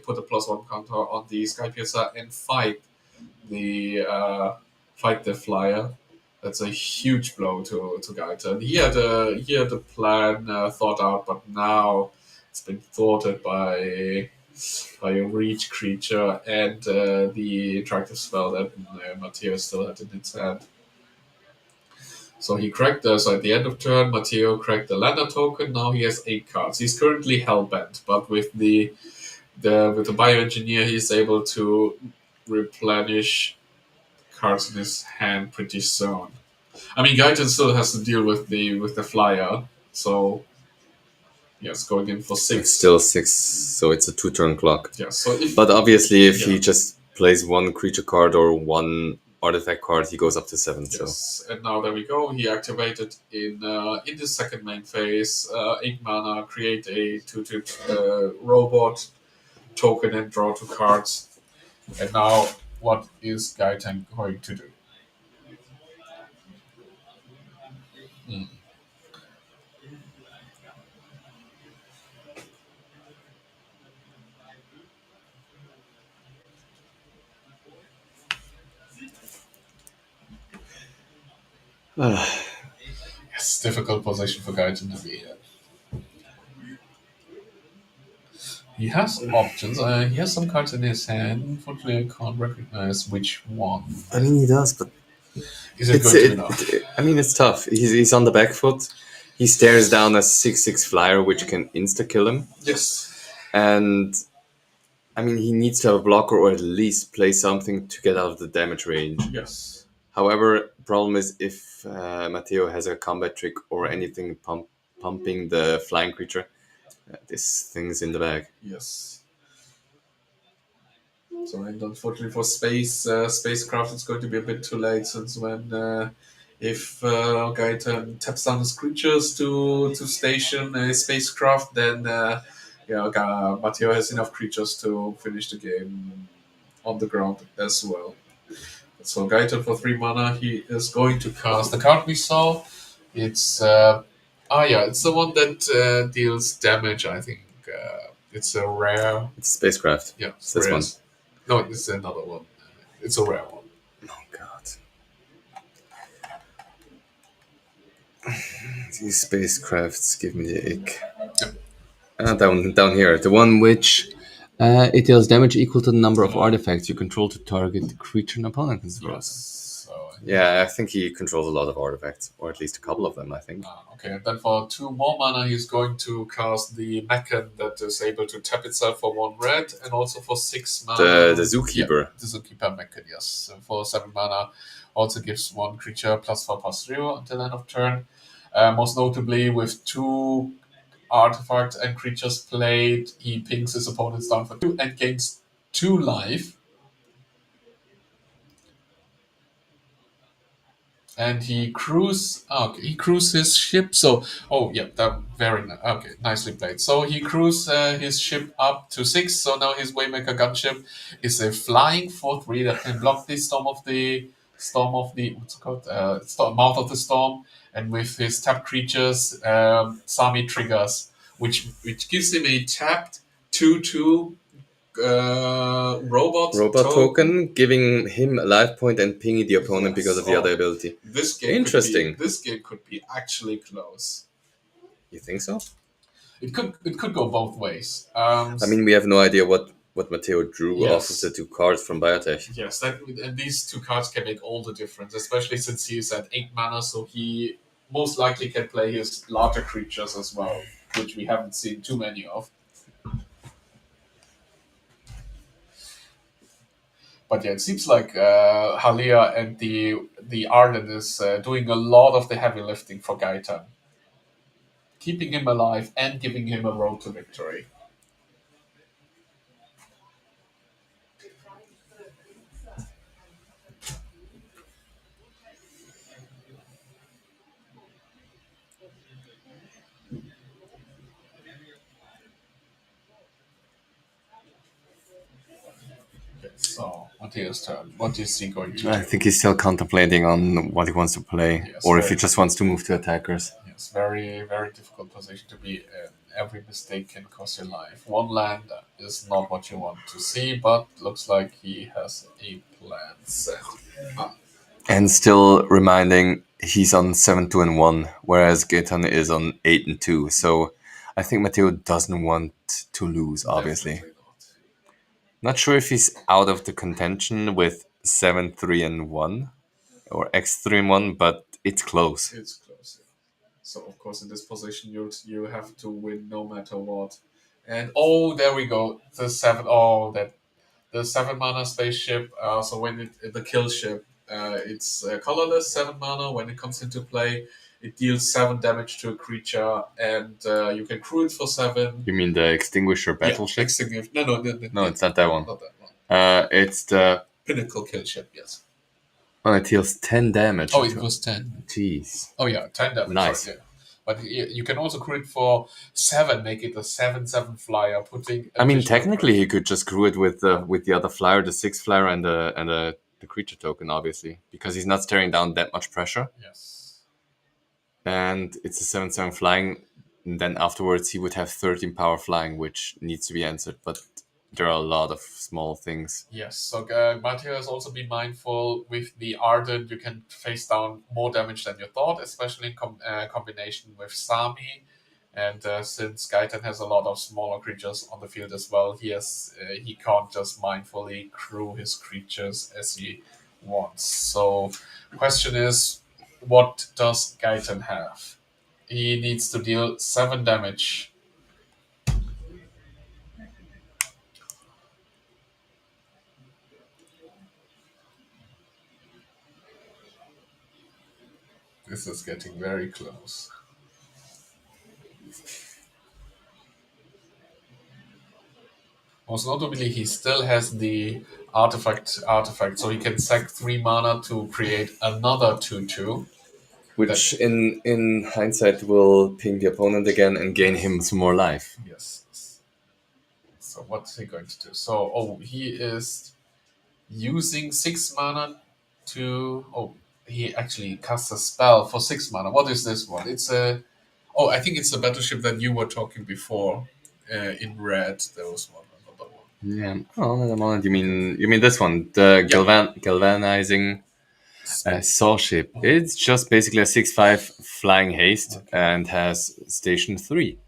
put a +1 counter on the Sky Piercer and fight the flyer. That's a huge blow to Gaita. He had a plan thought out, but now it's been thwarted by a reach creature and the attractive spell that Matteo still had in its hand. So he cracked so at the end of turn, Matteo cracked the lander token. Now he has 8 cards. He's currently hellbent, but with the bioengineer, he's able to replenish cards in his hand pretty soon. I mean, Gaiten still has to deal with the flyer, so yes, going in for 6. It's still 6, so it's a 2-turn clock. Yeah. So But obviously, if he just plays 1 creature card or 1 artifact card, he goes up to 7. yes, So and now there we go. He activated in the second main phase. 8 mana, create a 2/2 robot token and draw 2 cards. And now, what is Gaiten going to do? Yes, difficult position for Gaiten to be in. He has options. He has some cards in his hand. Unfortunately, I can't recognize which one. I mean, he does, but Is it going to be enough? I mean, it's tough. He's on the back foot. He stares down a 6/6 flyer, which can insta kill him. Yes. And I mean, he needs to have a blocker or at least play something to get out of the damage range. Yes. However, problem is if Matteo has a combat trick or anything pumping the flying creature, this thing's in the bag. Yes. So, and unfortunately for spacecraft, it's going to be a bit too late since if Gaiten taps down his creatures to station a spacecraft, then Matteo has enough creatures to finish the game on the ground as well. So Gaiten for 3 mana, he is going to cast the card we saw. It's Ah, yeah, it's the one that deals damage. I think it's a rare. It's spacecraft. Yeah, It's it's this rare. one. No, it's another one. It's a rare one. Oh god. These spacecrafts give me the ick. Yeah. Down here. The one which it deals damage equal to the number of artifacts you control to target the creature an opponent controls. Yes. So Yeah, I think he controls a lot of artifacts, or at least a couple of them, I think. okay, and then for 2 more mana, he's going to cast the Mechan that is able to tap itself for 1 red, and also for 6 mana. The Zookeeper. Yeah, the Zookeeper Mechan, yes. So for 7 mana, also gives one creature +4/+0 until end of turn. Most notably, with 2 artifacts and creatures played, he pings his opponents down for 2 and gains 2 life. And he crews his ship. So, oh yeah, that very okay, nicely played. So he crews his ship up to 6. So now his Waymaker gunship is a flying 4/3 that can block the storm of the what's it called? Mouth of the storm. And with his tapped creatures, Sami triggers, which gives him a tapped 2/2 robot Token, giving him a life point and pinging the opponent because of the other ability. This game Interesting. This game could be actually close. You think so? It could go both ways. I mean, we have no idea what Matteo drew Yes. off of the 2 cards from Biotech. Yes, and these 2 cards can make all the difference, especially since he is at 8 mana, so he most likely can play his larger creatures as well, which we haven't seen too many of. But yeah, it seems like Halia and the Arden is doing a lot of the heavy lifting for Gaetan, keeping him alive and giving him a road to victory. Okay, so Matteo's turn. What is he going to do? I think he's still contemplating on what he wants to play, Yes, or if he very- just wants to move to attackers. Yes, very, very difficult position to be in. Every mistake can cost your life. One land is not what you want to see, but looks like he has a plan set. And still reminding he's on 7-2-1, whereas Gaetan is on 8-2. So I think Matteo doesn't want to lose, obviously. Definitely not. Not sure if he's out of the contention with 7-3-1 or X3-1, but it's close. It's close. Yeah. So of course, in this position, you have to win no matter what. And oh, there we go. The 7. Oh, that the 7 mana spaceship. So when the kill ship, it's colorless 7 mana. When it comes into play, it deals 7 damage to a creature, and you can crew it for 7. You mean the Extinguisher battleship? No, it's not that one. Not that one. It's the... Pinnacle kill ship. Yes. Oh, it deals 10 damage. Oh, it was 10. Jeez. Oh yeah, 10 damage. Nice. Sorry, yeah. But you can also crew it for 7, make it a 7/7 flyer, putting. I mean, additional technically, he could just crew it with the other flyer, the 6 flyer, and the creature token, obviously, because he's not staring down that much pressure. Yes. And it's a 7/7 flying. And then afterwards, he would have 13 power flying, which needs to be answered. But there are a lot of small things. Yes. So Matteo has also been mindful with the Ardent. You can face down more damage than you thought, especially in combination with Sami. And since Gaetan has a lot of smaller creatures on the field as well, he can't just mindfully crew his creatures as he wants. So, question is, what does Gaetan have? He needs to deal 7 damage. This is getting very close. Most notably, he still has the artifact, so he can sack 3 mana to create another 2/2. Which, in hindsight, will ping the opponent again and gain him some more life. Yes. So what's he going to do? So, he is using 6 mana to. Oh, he actually casts a spell for 6 mana. What is this one? It's a. Oh, I think it's the battleship that you were talking before. In red, there was one another one. Yeah. Oh, at the moment you mean this one, the Yeah. galvanizing Spin. saw ship. It's just basically a 6-5 flying haste Okay. and has station 3.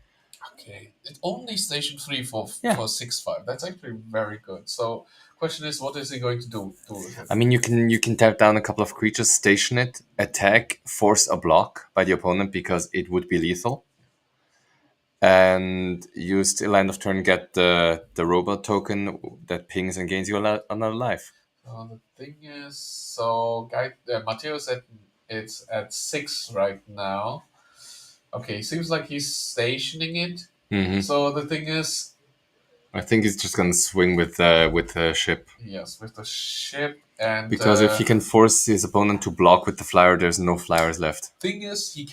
Okay, it's only station 3 for Yeah. 6-5. That's actually very good. So, question is, what is he going to do with it? I mean, you can tap down a couple of creatures, station it, attack, force a block by the opponent because it would be lethal, and use till end of turn get the robot token that pings and gains you another life. So the thing is, so guy Matteo said it's at 6 right now. Okay, seems like he's stationing it. Hmm. So the thing is, I think he's just gonna swing with the ship yes, with the ship and because if he can force his opponent to block with the flyer, there's no flyers left. thing is, he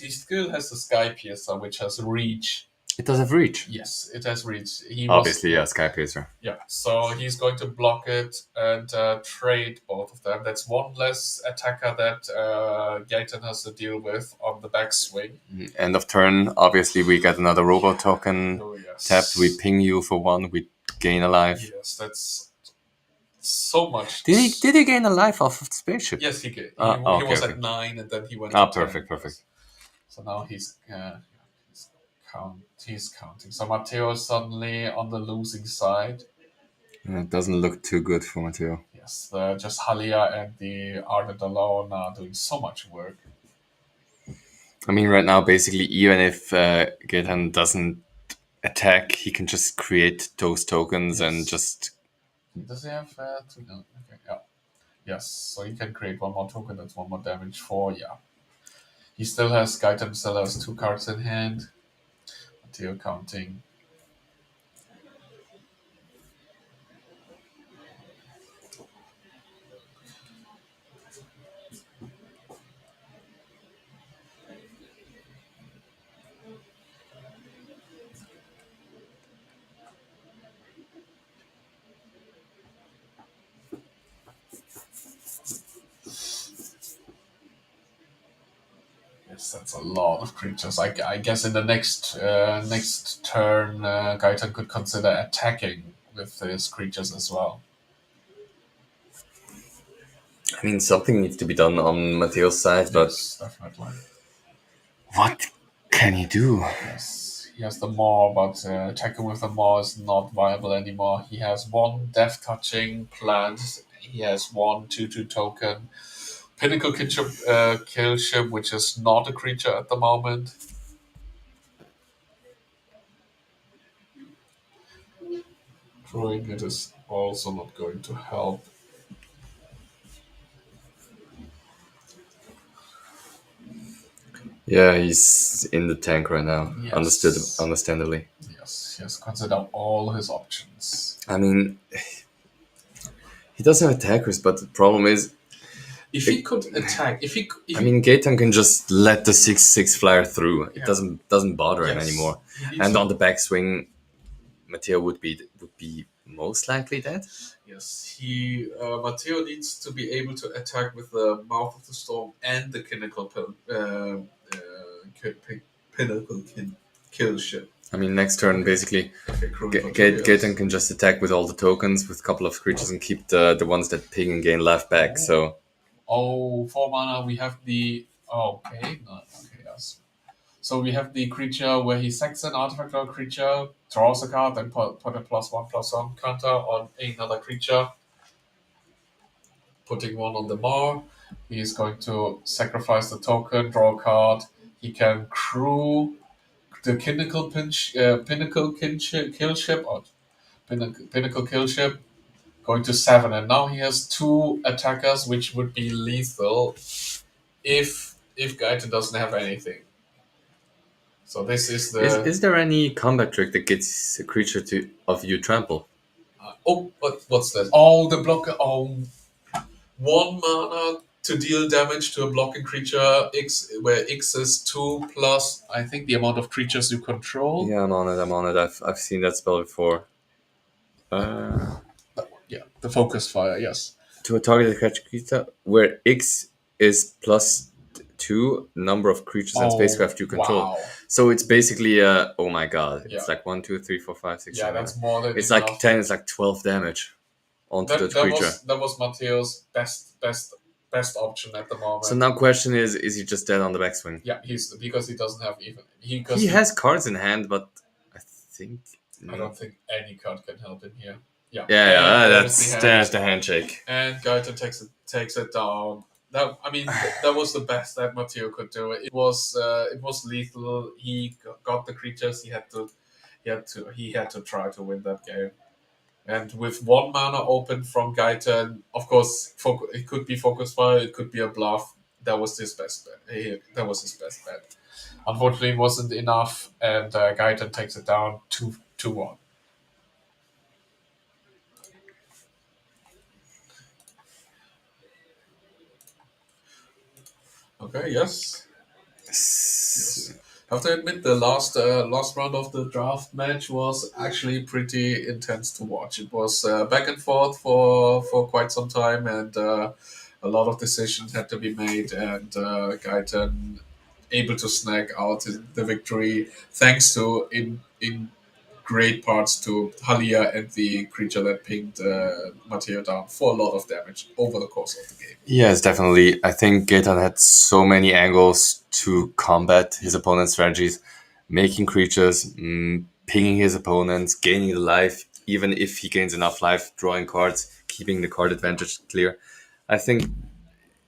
still has the Sky Piercer, which has reach. It does have reach. Yes, it has reach. He Obviously, was yeah, Sky Pacer. Yeah, so he's going to block it and trade both of them. That's one less attacker that Gaten has to deal with on the backswing. End of turn, obviously we get another robot token Oh, yes. tapped. We ping you for 1. We gain a life. Yes, that's so much. Did he gain a life off of the spaceship? Yes, he did. He Okay, was okay. at 9 and then he went Ah, to 10. perfect, perfect. So now he's counting. So Matteo is suddenly on the losing side. It doesn't look too good for Matteo. Yes, just Halia and the Ardent alone are doing so much work. I mean, right now, basically, even if Gaetan doesn't attack, he can just create those tokens and just... Does he have two? No. Okay, yeah. Yes, so he can create one more token, that's one more damage for, yeah. He still has, Gaetan still has 2 cards in hand. Matteo counting. Yes, that's a lot of creatures. I guess in the next turn, Gaetan could consider attacking with his creatures as well. I mean, something needs to be done on Matteo's side, but Yes, definitely. what can he do? Yes, he has the Maw, but attacking with the Maw is not viable anymore. He has 1 Death Touching plant. He has 1 2/2 token. Pinnacle kill ship, which is not a creature at the moment. Drawing it is also not going to help. Yeah, he's in the tank right now. Yes. Understandably. Yes, he has considered all his options. I mean, he does have attackers, but the problem is, If he could attack, if I mean, Gaetan can just let the 6/6 flyer through. It Yeah. doesn't bother him Yes. anymore. He needs And to- on the backswing, Matteo would be most likely dead. Yes, Matteo needs to be able to attack with the Mouth of the Storm and the Pinnacle kill ship. I mean, next turn, basically, Okay, Cruel Torpedoes. Gaetan can just attack with all the tokens with a couple of creatures and keep the ones that ping and gain life back. So, Oh, 4 mana, we have the... okay, no, okay, yes. So we have the creature where he sacks an artifact or creature, draws a card, and put a +1/+1 counter on another creature, putting 1 on the Mar. He is going to sacrifice the token, draw a card. He can crew the Pinnacle Kill Ship, or Pinnacle Kill Ship, going to 7. And now he has 2 attackers, which would be lethal if Gaeta doesn't have anything. So this is the... is there any combat trick that gets a creature of you trample? What's that? Oh, the blocker. Oh, 1 mana to deal damage to a blocking creature, where X is 2 plus, I think, the amount of creatures you control. Yeah, I'm on it. I've seen that spell before. Yeah, the focus fire, yes. To a targeted creature where X is plus 2 number of creatures and spacecraft you control. Wow. So it's basically oh my god, it's Yeah. like 1, 2, 3, 4, 5, 6, Yeah, 7. that's more than It's enough. like 10. It's like 12 damage onto That, the creature. that was Matteo's best option at the moment. So now question is he just dead on the backswing? Yeah, he's because he doesn't have even he Has cards in hand, but I think I don't think any card can help him here. Yeah, yeah, And that's the handshake. And Gaita takes it down. That was the best that Matteo could do. It was lethal. He got the creatures. He had to try to win that game. And with 1 mana open from Gaita, of course, it could be focus fire, it could be a bluff. That was his best bet. That was his best bet. Unfortunately, it wasn't enough, and Gaita takes it down 2-1. Okay, yes. I have to admit, the last round of the draft match was actually pretty intense to watch. It was back and forth for quite some time, and a lot of decisions had to be made. And Gaiten able to snag out the victory thanks to in great parts to Halia and the creature that pinged Matteo down for a lot of damage over the course of the game. Yes, definitely. I think Gaetan had so many angles to combat his opponent's strategies, making creatures, pinging his opponents, gaining the life, even if he gains enough life, drawing cards, keeping the card advantage clear. I think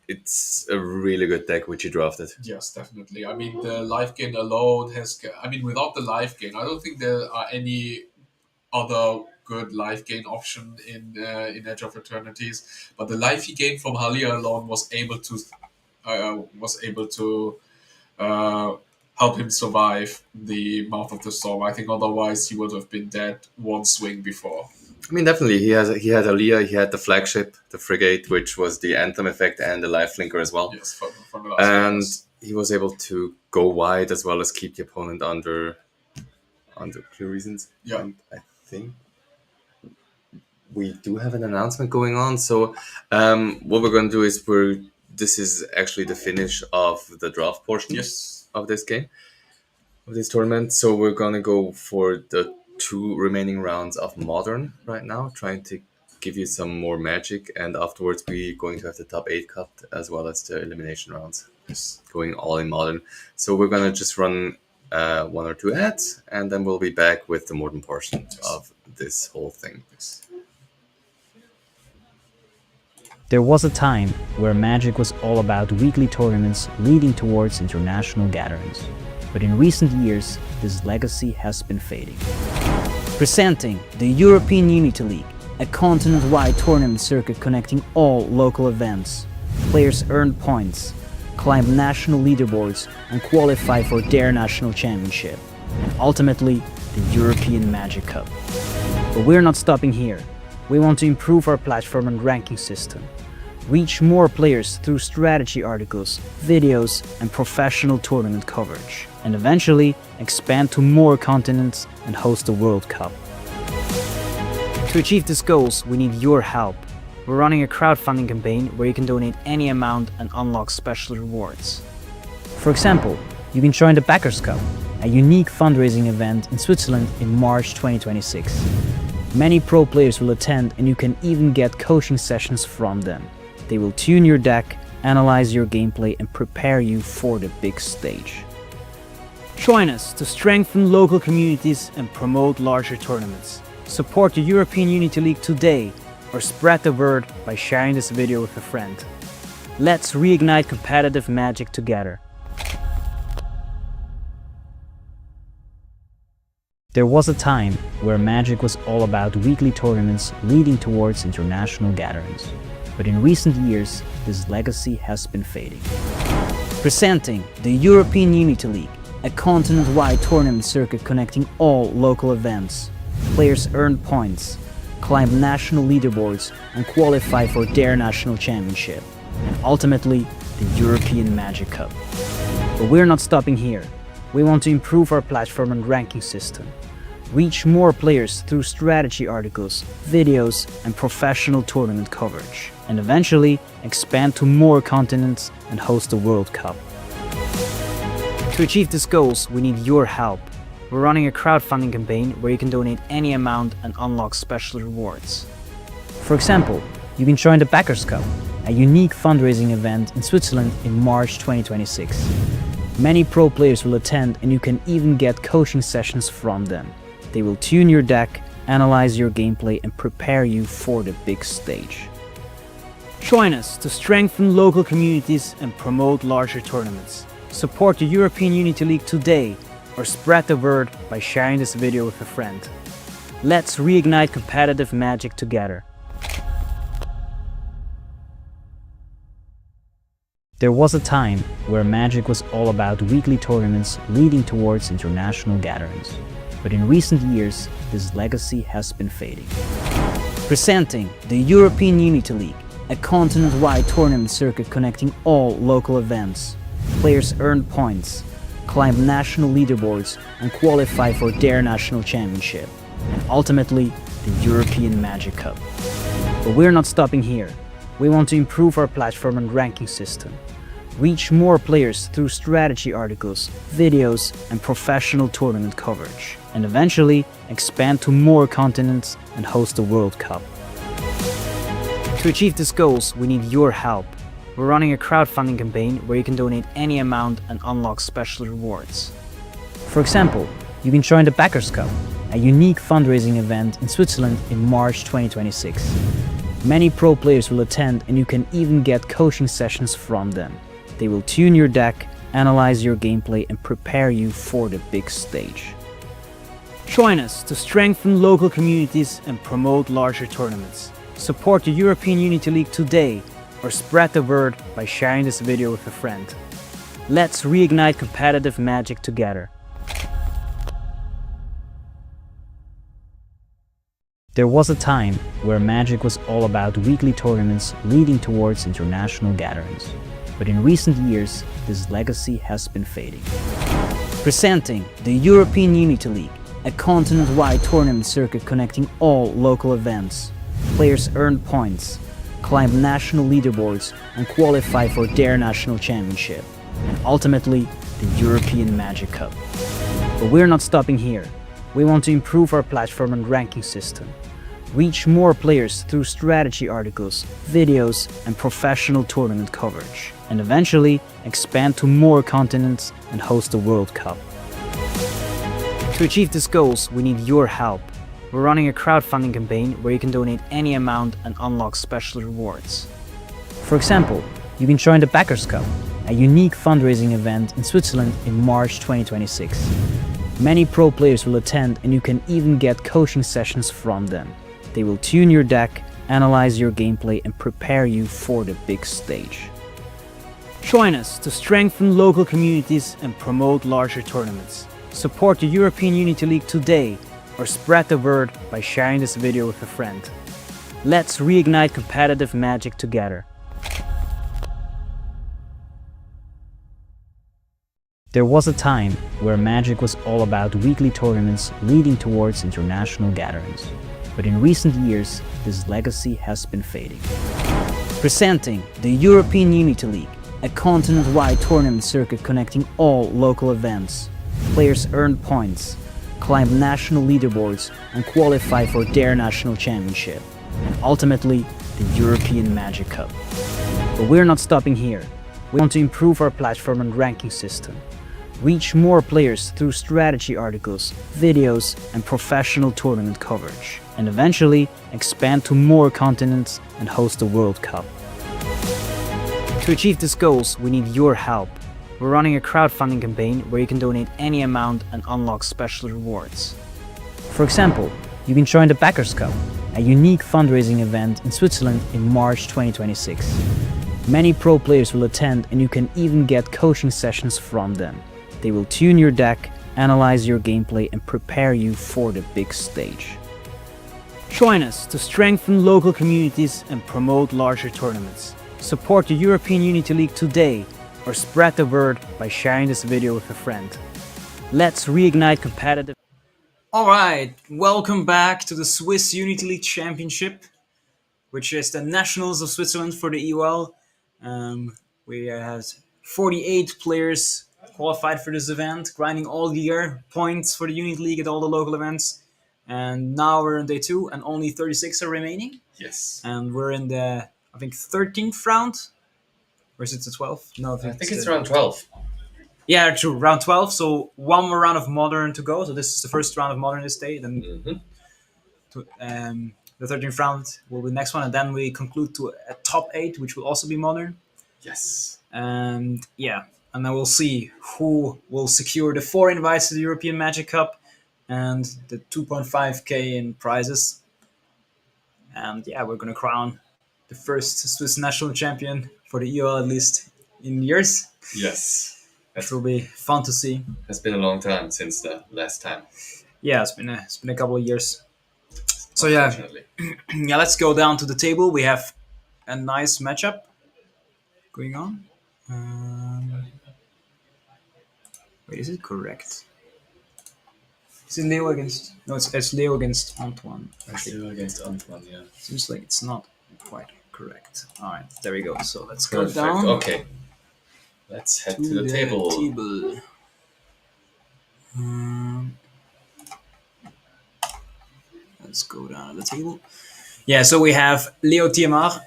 it's a really good deck which he drafted. Yes, definitely. I mean, the life gain alone without the life gain, I don't think there are any other good life gain option in Edge of Eternities. But the life he gained from Halia alone was able to help him survive the mouth of the storm. I think otherwise he would have been dead 1 swing before. I mean, definitely, he had Halia, he had the flagship, the frigate, which was the anthem effect and the lifelinker as well. Yes, from the last and years. He was able to go wide as well as keep the opponent under clear reasons. Yeah. And I think we do have an announcement going on. So what we're going to do is this is actually the finish of the draft portion of this game, of this tournament. So we're going to go for the 2 remaining rounds of Modern right now, trying to give you some more magic. And afterwards, we're going to have the top 8 cut as well as the elimination rounds. Yes. Going all in Modern. So we're going to just run 1 or 2 ads, and then we'll be back with the Modern portion of this whole thing. Yes. There was a time where Magic was all about weekly tournaments leading towards international gatherings. But in recent years, this legacy has been fading. Presenting the European Unity League, a continent-wide tournament circuit connecting all local events. Players earn points, climb national leaderboards, and qualify for their national championship. And ultimately, the European Magic Cup. But we're not stopping here. We want to improve our platform and ranking system. Reach more players through strategy articles, videos, and professional tournament coverage. And eventually, expand to more continents and host the World Cup. To achieve these goals, we need your help. We're running a crowdfunding campaign where you can donate any amount and unlock special rewards. For example, you can join the Backers Cup, a unique fundraising event in Switzerland in March 2026. Many pro players will attend, and you can even get coaching sessions from them. They will tune your deck, analyze your gameplay, and prepare you for the big stage. Join us to strengthen local communities and promote larger tournaments. Support the European Unity League today, or spread the word by sharing this video with a friend. Let's reignite competitive Magic together. There was a time where Magic was all about weekly tournaments leading towards international gatherings. But in recent years, this legacy has been fading. Presenting the European Unity League, a continent-wide tournament circuit connecting all local events. Players earn points, climb national leaderboards, and qualify for their national championship. And ultimately, the European Magic Cup. But we're not stopping here. We want to improve our platform and ranking system. Reach more players through strategy articles, videos, and professional tournament coverage. And eventually, expand to more continents and host the World Cup. To achieve these goals, we need your help. We're running a crowdfunding campaign where you can donate any amount and unlock special rewards. For example, you can join the Backers Cup, a unique fundraising event in Switzerland in March 2026. Many pro players will attend and you can even get coaching sessions from them. They will tune your deck, analyze your gameplay and prepare you for the big stage. Join us to strengthen local communities and promote larger tournaments. Support the European Unity League today or spread the word by sharing this video with a friend. Let's reignite competitive magic together. There was a time where Magic was all about weekly tournaments leading towards international gatherings. But in recent years, this legacy has been fading. Presenting the European Unity League, a continent-wide tournament circuit connecting all local events. Players earn points, climb national leaderboards and qualify for their national championship. And ultimately, the European Magic Cup. But we're not stopping here. We want to improve our platform and ranking system. Reach more players through strategy articles, videos and professional tournament coverage. And eventually expand to more continents and host the World Cup. To achieve these goals, we need your help. We're running a crowdfunding campaign where you can donate any amount and unlock special rewards. For example, you can join the Backers Cup, a unique fundraising event in Switzerland in March 2026. Many pro players will attend and you can even get coaching sessions from them. They will tune your deck, analyze your gameplay and prepare you for the big stage. Join us to strengthen local communities and promote larger tournaments. Support the European Unity League today or spread the word by sharing this video with a friend. Let's reignite competitive magic together. There was a time where Magic was all about weekly tournaments leading towards international gatherings. But in recent years, this legacy has been fading. Presenting the European Unity League, a continent-wide tournament circuit connecting all local events. Players earn points, climb national leaderboards and qualify for their national championship. And ultimately, the European Magic Cup. But we're not stopping here. We want to improve our platform and ranking system. Reach more players through strategy articles, videos and professional tournament coverage. And eventually expand to more continents and host the World Cup. To achieve these goals, we need your help. We're running a crowdfunding campaign where you can donate any amount and unlock special rewards. For example, you can join the Backers Cup, a unique fundraising event in Switzerland in March 2026. Many pro players will attend and you can even get coaching sessions from them. They will tune your deck, analyze your gameplay and prepare you for the big stage. Join us to strengthen local communities and promote larger tournaments. Support the European Unity League today or spread the word by sharing this video with a friend. Let's reignite competitive magic together. There was a time where Magic was all about weekly tournaments leading towards international gatherings. But in recent years, this legacy has been fading. Presenting the European Unity League, a continent-wide tournament circuit connecting all local events. Players earn points, climb national leaderboards and qualify for their national championship. And ultimately, the European Magic Cup. But we're not stopping here. We want to improve our platform and ranking system. Reach more players through strategy articles, videos and professional tournament coverage. And eventually expand to more continents and host the World Cup. To achieve these goals, we need your help. We're running a crowdfunding campaign where you can donate any amount and unlock special rewards. For example, you can join the Backers Cup, a unique fundraising event in Switzerland in March 2026. Many pro players will attend and you can even get coaching sessions from them. They will tune your deck, analyze your gameplay and prepare you for the big stage. Join us to strengthen local communities and promote larger tournaments. Support the European Unity League today or spread the word by sharing this video with a friend. Let's reignite competitive. Alright, welcome back to the Swiss Unity League Championship, which is the Nationals of Switzerland for the EUL. We had 48 players qualified for this event, grinding all year, points for the Unit League at all the local events. And now we're in day 2, and only 36 are remaining. Yes. And we're in the, I think, 13th round. Or is it the 12th? No, I think it's around 12. Yeah, true. Round 12. So one more round of Modern to go. So this is the first round of Modern this day. Then the 13th round will be the next one. And then we conclude to a top 8, which will also be Modern. Yes. And yeah, and then we'll see who will secure the 4 invites to the European Magic Cup and the 2.5k in prizes. And yeah, we're going to crown the first Swiss national champion for the EUL, at least in years. Yes. It will be fun to see. It's been a long time since the last time. Yeah, it's been a couple of years. So yeah, Unfortunately. yeah, let's go down to the table. We have a nice matchup going on. Wait, is it correct? Is it Leo against? No, it's Leo against Antoine. Still against Antoine, yeah. Seems like it's not quite correct. All right, there we go. So let's Perfect. go down Okay. Let's head to the table. Let's go down to the table. Yeah, so we have Leo TMR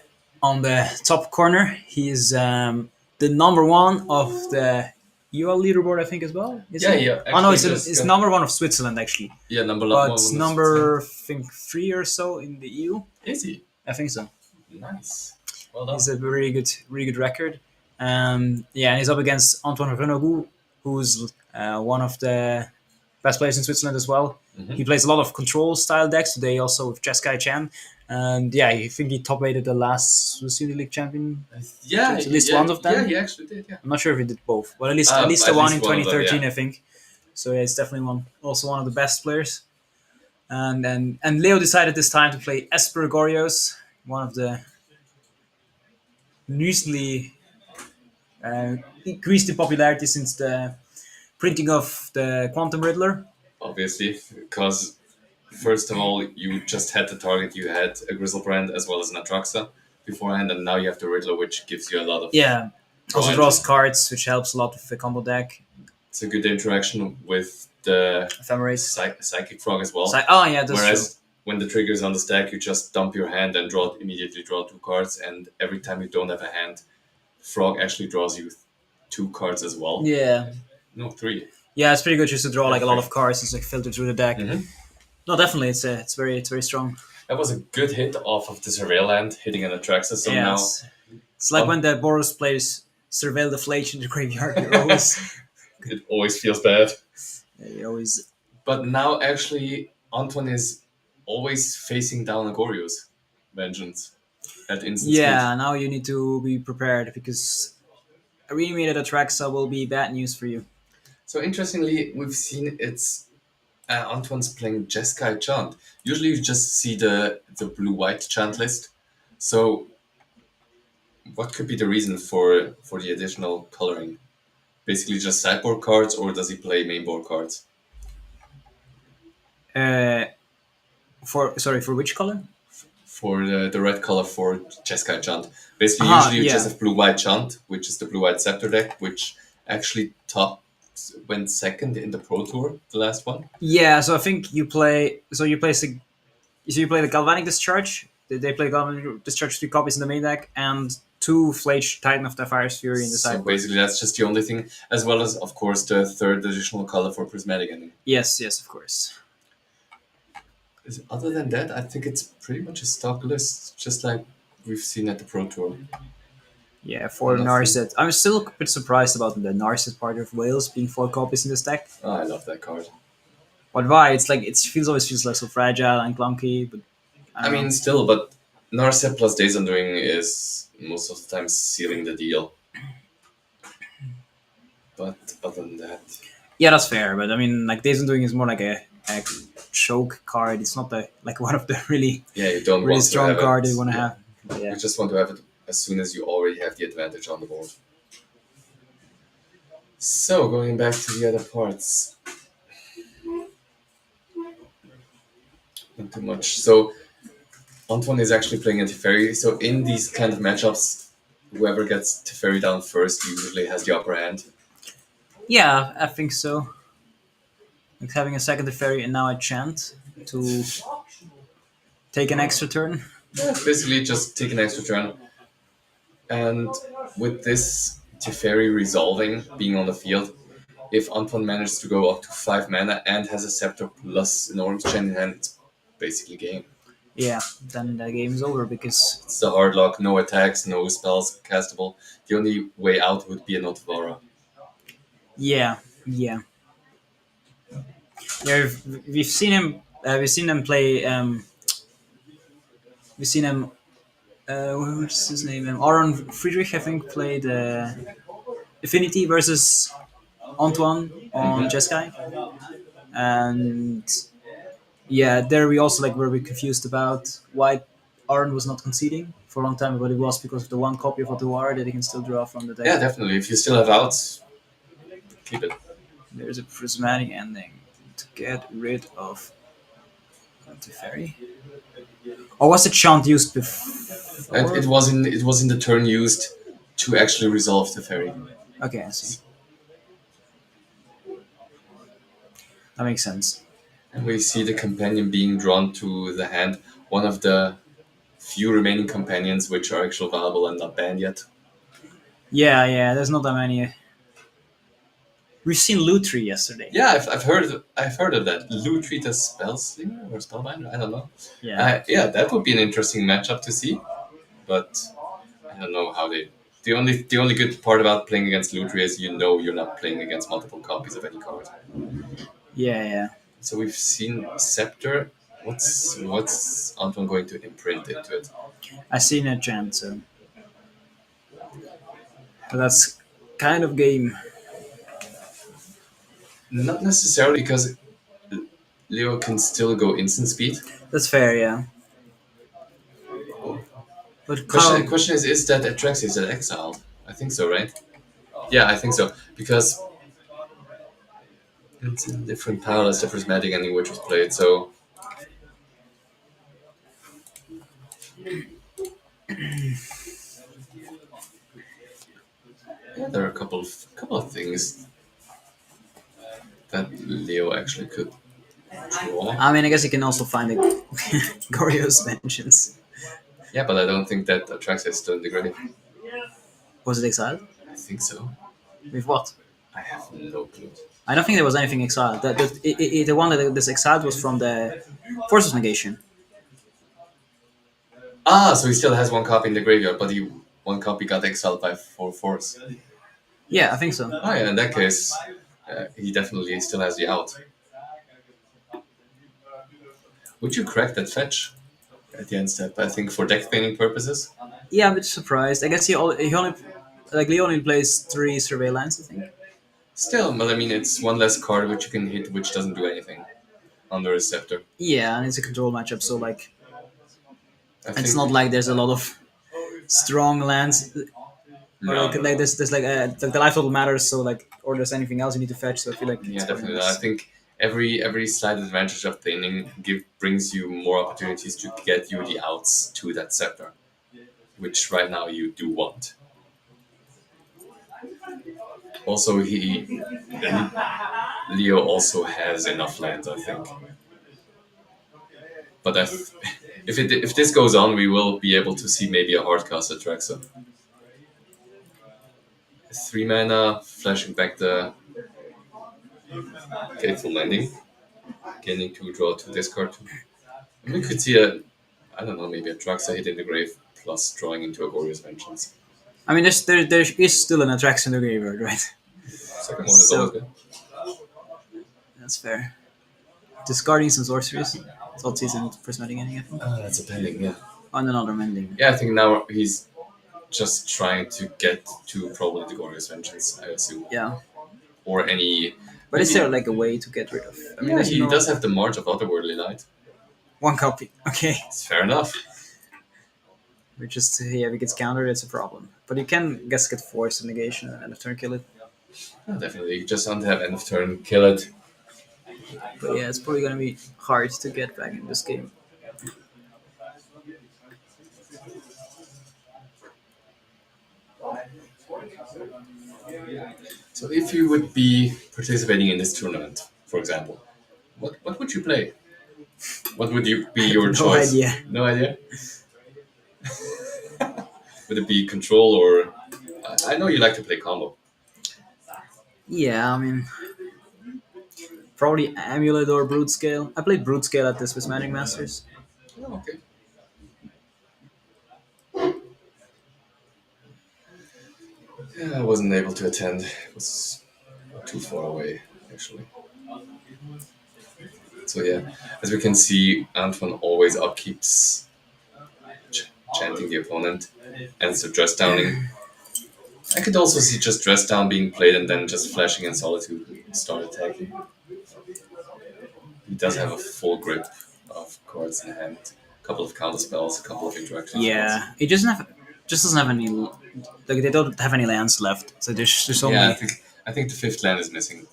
on the top corner. He is the number 1 of the EUL leaderboard, I think, as well. Is Yeah, he? yeah. Oh no, actually it's just number 1 of Switzerland actually, Yeah, number but one. number I think 3 or so in the EU. Is he? I think so. Nice. Well done. He's a really good record. Yeah, and he's up against Antoine Renogou, who's one of the best players in Switzerland as well. He plays a lot of control style decks today, also with Jeskai Chan. And yeah, I think he top 8 the last Swiss Unity League champion. Yeah, At least one of them? Yeah, he actually did, yeah. I'm not sure if he did both, but at least At the least one in one of them, 2013, yeah. I think. So yeah, it's definitely also one of the best players. And Leo decided this time to play Esper Gorios, one of the recently increased in popularity since the printing of the Quantum Riddler. Obviously, because first of all, you just had the target. You had a Grizzlebrand as well as an Atraxa beforehand, and now you have the Riddler, which gives you a lot of... Yeah, also Right. draws cards, which helps a lot with the combo deck. It's a good interaction with the Ephemerate. Psychic Frog as well. Oh yeah, that's Whereas when the trigger is on the stack, you just dump your hand and immediately draw 2 cards, and every time you don't have a hand, Frog actually draws you 2 cards as well. true. Yeah. No, 3. Yeah, it's pretty good just to draw like a lot of cards and like filter through the deck. Mhm. No, definitely, it's very strong. That was a good hit off of the Surveil land, hitting an Atraxa. So Yeah, now it's like when the Boros players surveil the Flage in the graveyard. You're always, it always feels bad. you always. But now actually, Antoine is always facing down a Goryo's Vengeance at instant Yeah, now you need to be prepared because a reanimated Atraxa will be bad news for you. So interestingly, we've seen it's Antoine's playing Jeskai Chant. Usually you just see the blue-white chant list. So what could be the reason for the additional coloring? Basically just sideboard cards, or does he play mainboard cards? For which color? For the red color for Jeskai Chant. Basically, Aha, usually you yeah. just have blue-white Chant, which is the blue-white Scepter deck, which actually went second in the Pro Tour, the last one. Yeah, so I think you play. So you play the Galvanic Discharge. They play Galvanic Discharge 3 copies in the main deck and 2 Flage Titan of the Fire's Fury in the So sideboard. basically, that's just the only thing, as well as, of course, the 3rd additional color for Prismatic Ending. Yes, of course. Other than that, I think it's pretty much a stock list, just like we've seen at the Pro Tour. Yeah, for Nothing. Narset. I'm still a bit surprised about the Narset part of Wales being 4 copies in this deck. Oh, I love that card. But why? It's like always feels like so fragile and clunky. But I mean, still, but Narset plus Days Undoing is most of the time sealing the deal. But other than that, yeah, that's fair. But I mean, like Days Undoing is more like a choke card. It's not like one of the really yeah, you don't really want strong to have cards it. you want to Yeah. have. But yeah. You just want to have it as soon as you already have the advantage on the board. So, going back to the other parts. Not too much. So, Antoine is actually playing a Teferi. So, in these kind of matchups, whoever gets Teferi down first usually has the upper hand. Yeah, I think so. Like having a second Teferi and now a chant to take an extra turn. Basically, just take an extra turn. And with this Teferi resolving, being on the field, if Anton manages to go up to 5 mana and has a Scepter plus an Orange Chain in hand, it's basically game. Yeah, then the game is over because It's the hard lock, no attacks, no spells castable. The only way out would be a Notvara. yeah, yeah, yeah. We've seen him. We've seen them play. We've seen him. What's his name? Aaron Friedrich, I think, played Affinity versus Antoine on Jeskai, and yeah, there we also like were we confused about why Aaron was not conceding for a long time, but it was because of the one copy of Otuara that he can still draw from the deck. Yeah, definitely. If you still have outs, keep it. There's a prismatic ending to get rid of Teferi. Or was it chant used before? And it was in the turn used to actually resolve the ferry. Okay, I see. That makes sense. And we see the companion being drawn to the hand, one of the few remaining companions which are actually viable and not banned yet. Yeah, yeah. There's not that many. We've seen Lutri yesterday. Yeah, I've heard of that. Lucerne as Spellslinger or Spellbinder, I don't know. Yeah. Yeah, that would be an interesting matchup to see, but I don't know how they. The only good part about playing against Lucerne is you're not playing against multiple copies of any card. Yeah, yeah. So we've seen Scepter. What's Anton going to imprint into it? I seen a chant, so. But that's kind of game. Not necessarily because Leo can still go instant speed. That's fair, yeah. But Question, Carl, question is that Atraxia is that exiled? I think so, right? Yeah, I think so. Because it's in different powerless, the prismatic ending which was played, so yeah, there are a couple of things that Leo actually could draw. I mean, I guess you can also find the Goryo's Vengeance. Yeah, but I don't think that Atraxia is still in the grave. Was it exiled? I think so. With what? I have no clue. I don't think there was anything exiled. The one that this exiled was from the Forces Negation. Ah, so he still has one copy in the graveyard, but one copy got exiled by 4 force. Yeah, I think so. Oh yeah, in that case, he definitely still has the out. Would you crack that fetch at the end step? I think for deck cleaning purposes. Yeah, I'm a bit surprised. I guess he only like Leo only plays 3 surveillance, I think. Still, but I mean, it's one less card which you can hit, which doesn't do anything under a scepter. Yeah, and it's a control matchup, so like I it's think- not like there's a lot of strong lands. Or No, like there's like the life total matters, so like or there's anything else you need to fetch. So I feel like yeah, it's definitely. I think every slight advantage of thinning brings you more opportunities to get you the outs to that scepter, which right now you do want. Also, Leo also has enough lands, I think. But if this goes on, we will be able to see maybe a hardcast Atraxa. 3 mana, flashing back the Fateful Landing, gaining 2 draw to discard 2. And we could see I don't know, maybe a Atraxa hit in the grave plus drawing into a Glorious Vengeance. I mean there is still an attraction in the graveyard, right? Second one is So- always good. That's fair. Discarding some sorceries. It's all season prismatic ending, I think. That's a pending, yeah. On another mending. Yeah, I think now he's just trying to get to probably the Glorious Vengeance, I assume. Yeah. Or any. But is maybe- there like a way to get rid of? I mean, Yeah, there's he no- does have the March of Otherworldly Light. one copy. Okay. It's fair enough. Which is yeah, if it gets countered, it's a problem. But you can guess get forced negation and end of turn kill it. Yeah, definitely. You just untap end of turn, kill it. But yeah, it's probably gonna be hard to get back in this game. So if you would be participating in this tournament, for example, what would you play? What would you be your No choice? idea. No idea. Would it be control or? I know you like to play combo. Yeah, I mean, probably Amulet or Brute Scale. I played Brute Scale at the Swiss Magic Masters. Oh, okay. Yeah, I wasn't able to attend. It was too far away, actually. So yeah, as we can see, Antoine always upkeeps chanting the opponent, and so dress downing. I could also see just dress down being played and then just flashing in solitude and start attacking. He does have a full grip of cards in hand, a couple of counter spells, a couple of interaction spells. Yeah, it just doesn't have any. Like they don't have any lands left, so there's Yeah, only. I think the fifth land is missing.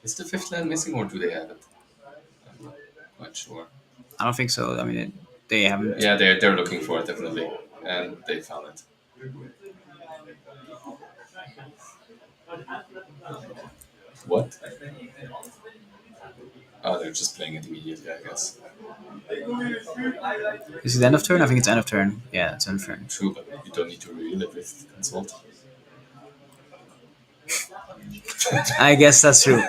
Is the fifth land missing, or do they have it? I'm not quite sure. I don't think so. I mean, they haven't. Yeah, they're looking for it definitely, and they found it. What? Oh, they're just playing it immediately, I guess. Is it end of turn? I think it's end of turn. Yeah, it's end of turn. True, but you don't need to reveal it with consult. I guess that's true.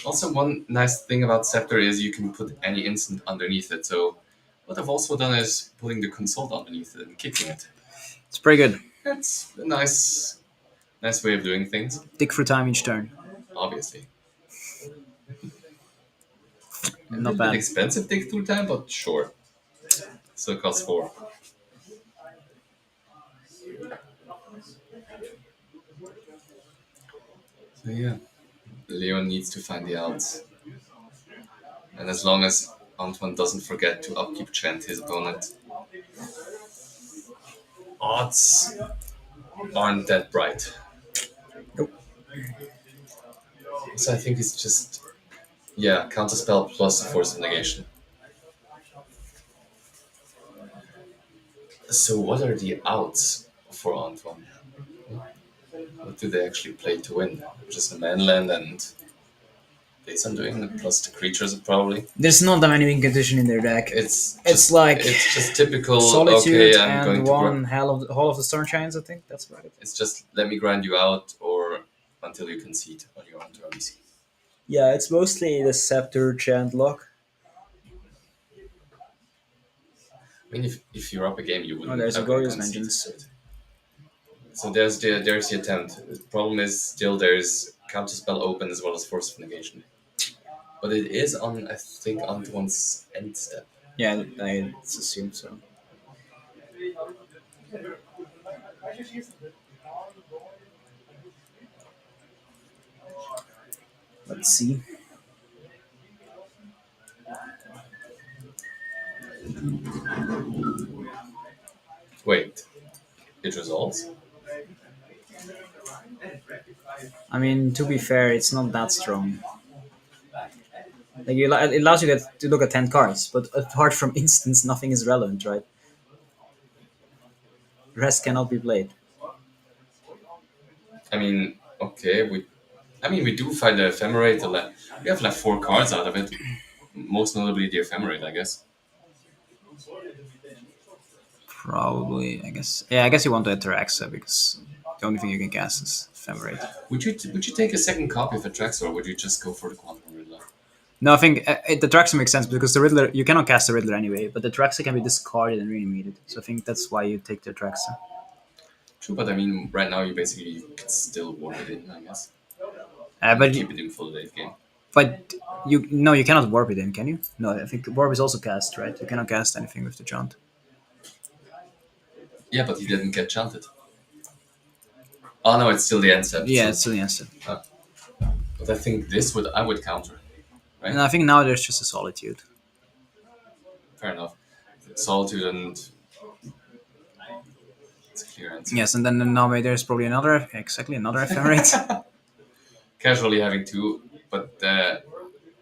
Also, one nice thing about Scepter is you can put any instant underneath it. So, what I've also done is putting the consult underneath it and kicking it. It's pretty good. That's a nice way of doing things. Dig for time each turn. Obviously, Not an bad. expensive dig through time, but sure. So it costs 4. So yeah, Leon needs to find the outs, and as long as Antoine doesn't forget to upkeep chant his opponent, odds aren't that bright. Nope. So I think it's just counterspell plus force of negation. So what are the outs for Antoine? What do they actually play to win? Just a manland and base on doing plus the creatures probably. There's not that many win condition in their deck. It's just typical. Solitude Okay, I'm going and to. one Hall of the Stormshines. I think that's about it. It's just let me grind you out or until you concede on your own turns. Yeah, it's mostly the Scepter Chant lock. I mean, if you're up a game, you wouldn't. There's a ever Glorious concede Vengeance. to it. So there's the attempt. The problem is still there's counterspell open as well as force of negation. But it is on, I think, Antoine's end step. Yeah, I assume so. Let's see. Wait, it resolves? I mean, to be fair, it's not that strong. Like it allows you to look at 10 cards, but apart from instance, nothing is relevant, right? The rest cannot be played. I mean, okay, we do find the ephemerate. We have like 4 cards out of it. Most notably the ephemerate, I guess. Probably, I guess. Yeah, I guess you want the Ataraxa because the only thing you can cast is Ephemerate. Would you take a second copy of Atraxa, or would you just go for the Quantum Riddler? No, I think the Ataraxa makes sense because the Riddler, you cannot cast the Riddler anyway, but the Ataraxa can be discarded and reanimated. So I think that's why you take the Ataraxa. True, but I mean, right now you basically could still warp it in, I guess. But Keep it in for the late game. But you cannot warp it in, can you? No, I think warp is also cast, right? You cannot cast anything with the chant. Yeah, but he didn't get chanted. Oh no, it's still the end step. Yeah, it's still the instant. But I think I would counter. Right? And I think now there's just a Solitude. Fair enough. Solitude and it's a clear answer. Yes, and then now there's probably another Ephemerate. Casually having 2, but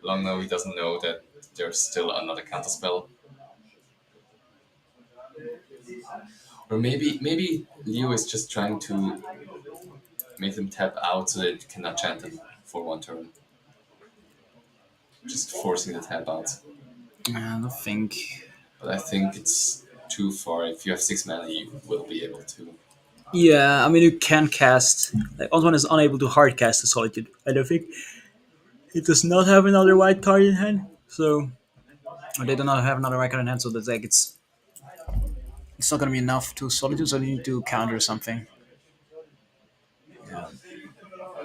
long now he doesn't know that there's still another counterspell. Or maybe Leo is just trying to make them tap out so that you cannot chant them for one turn. Just forcing the tap out. I don't think. But I think it's too far. If you have 6 mana, you will be able to. Yeah, I mean you can cast. Like, Antoine is unable to hard cast the Solitude. I don't think he does not have another white card in hand. So, or they do not have another white card in hand. So that's like it's not gonna be enough to Solitude. So you need to counter something. Yeah.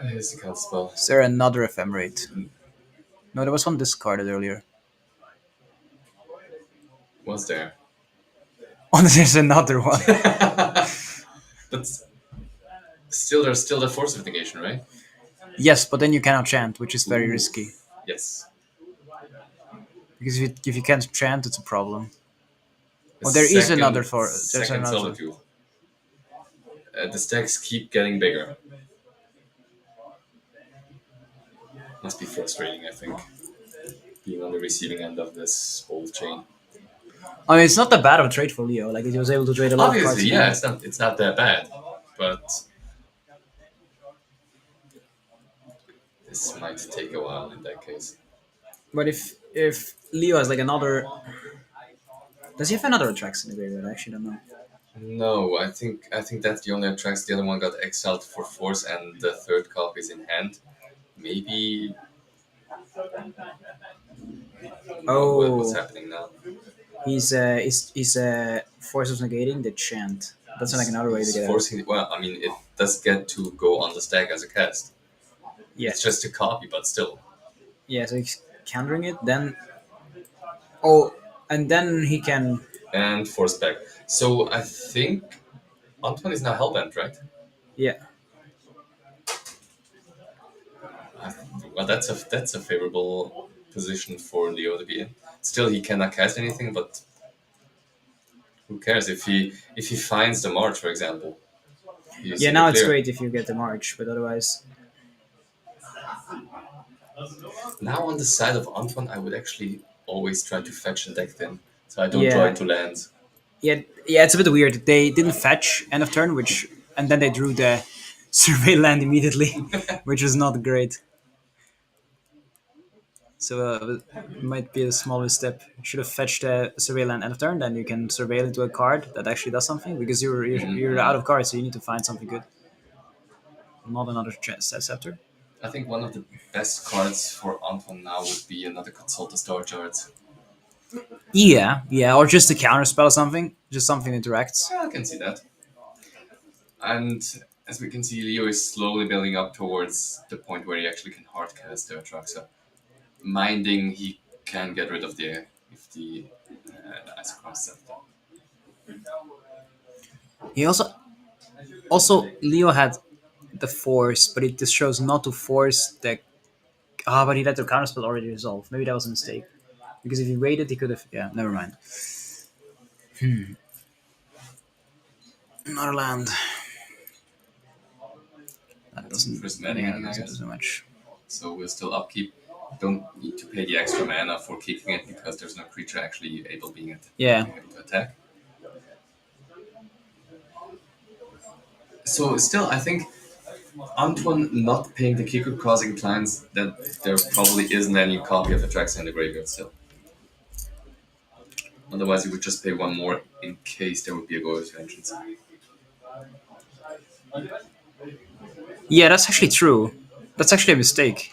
Here's the cast spell. Is there another Ephemerate? No, there was one discarded earlier. Was there? Oh, there's another one. But still, there's still the force of negation, right? Yes, but then you cannot chant, which is very Ooh. risky. Yes. Because if you can't chant, it's a problem. The Oh, there is second- another for. There's second another. solitude. The stacks keep getting bigger. Must be frustrating, I think, being on the receiving end of this whole chain. I mean, it's not that bad of a trade for Leo. Like, he was able to trade a lot of cards. Obviously, yeah, it's not that bad, but this might take a while in that case. But if Leo has like another, does he have another Attrax in the graveyard? I actually don't know. No, I think that's the only tracks. The other one got exiled for force, and the third copy is in hand. Maybe. What's Oh, happening now? he's forces negating the chant. That's like another way to It's get out. forcing. Well, I mean, it does get to go on the stack as a cast. Yeah, It's just a copy, but still. yeah. So he's countering it. Then, oh, and then he can. And force back. So I think Antoine is now hellbent, right? Yeah, Well, that's a favorable position for Leo to be in. Still, he cannot cast anything, but who cares if he finds the march, for example? He's yeah. in the Now it's clear. great if you get the march, but otherwise, Now on the side of Antoine, I would actually always try to fetch and deck them, so I don't draw Yeah. into lands. yeah, yeah. It's a bit weird. They didn't fetch end of turn, and then they drew the survey land immediately, which was not great. So it might be a smaller step. You should have fetched a survey land end of turn, then you can surveil into a card that actually does something because you're out of cards, so you need to find something good. Not another scepter. I think one of the best cards for Antoine now would be another Consult the Star Charts. Yeah, yeah, or just a counter spell or something. Just something that interacts. Yeah, I can see that. And as we can see, Leo is slowly building up towards the point where he actually can hardcast the Atraxa. Minding he can get rid of the Isochron Scepter. He also Leo had the force, but it just shows not to force the. Ah, but he let the counter spell already resolve. Maybe that was a mistake. Because if he waited, he could have. Yeah, never mind. Another land. That doesn't. Prismatic, Yeah, I that doesn't guess. do much. So we'll still upkeep. Don't need to pay the extra mana for keeping it because there's no creature actually able being Yeah. able to attack. So still, I think Antoine not paying the kicker cause implies that there probably isn't any copy of Atraxa in the graveyard still. Otherwise, you would just pay one more in case there would be a Goer's Vengeance. Yeah, that's actually true. That's actually a mistake.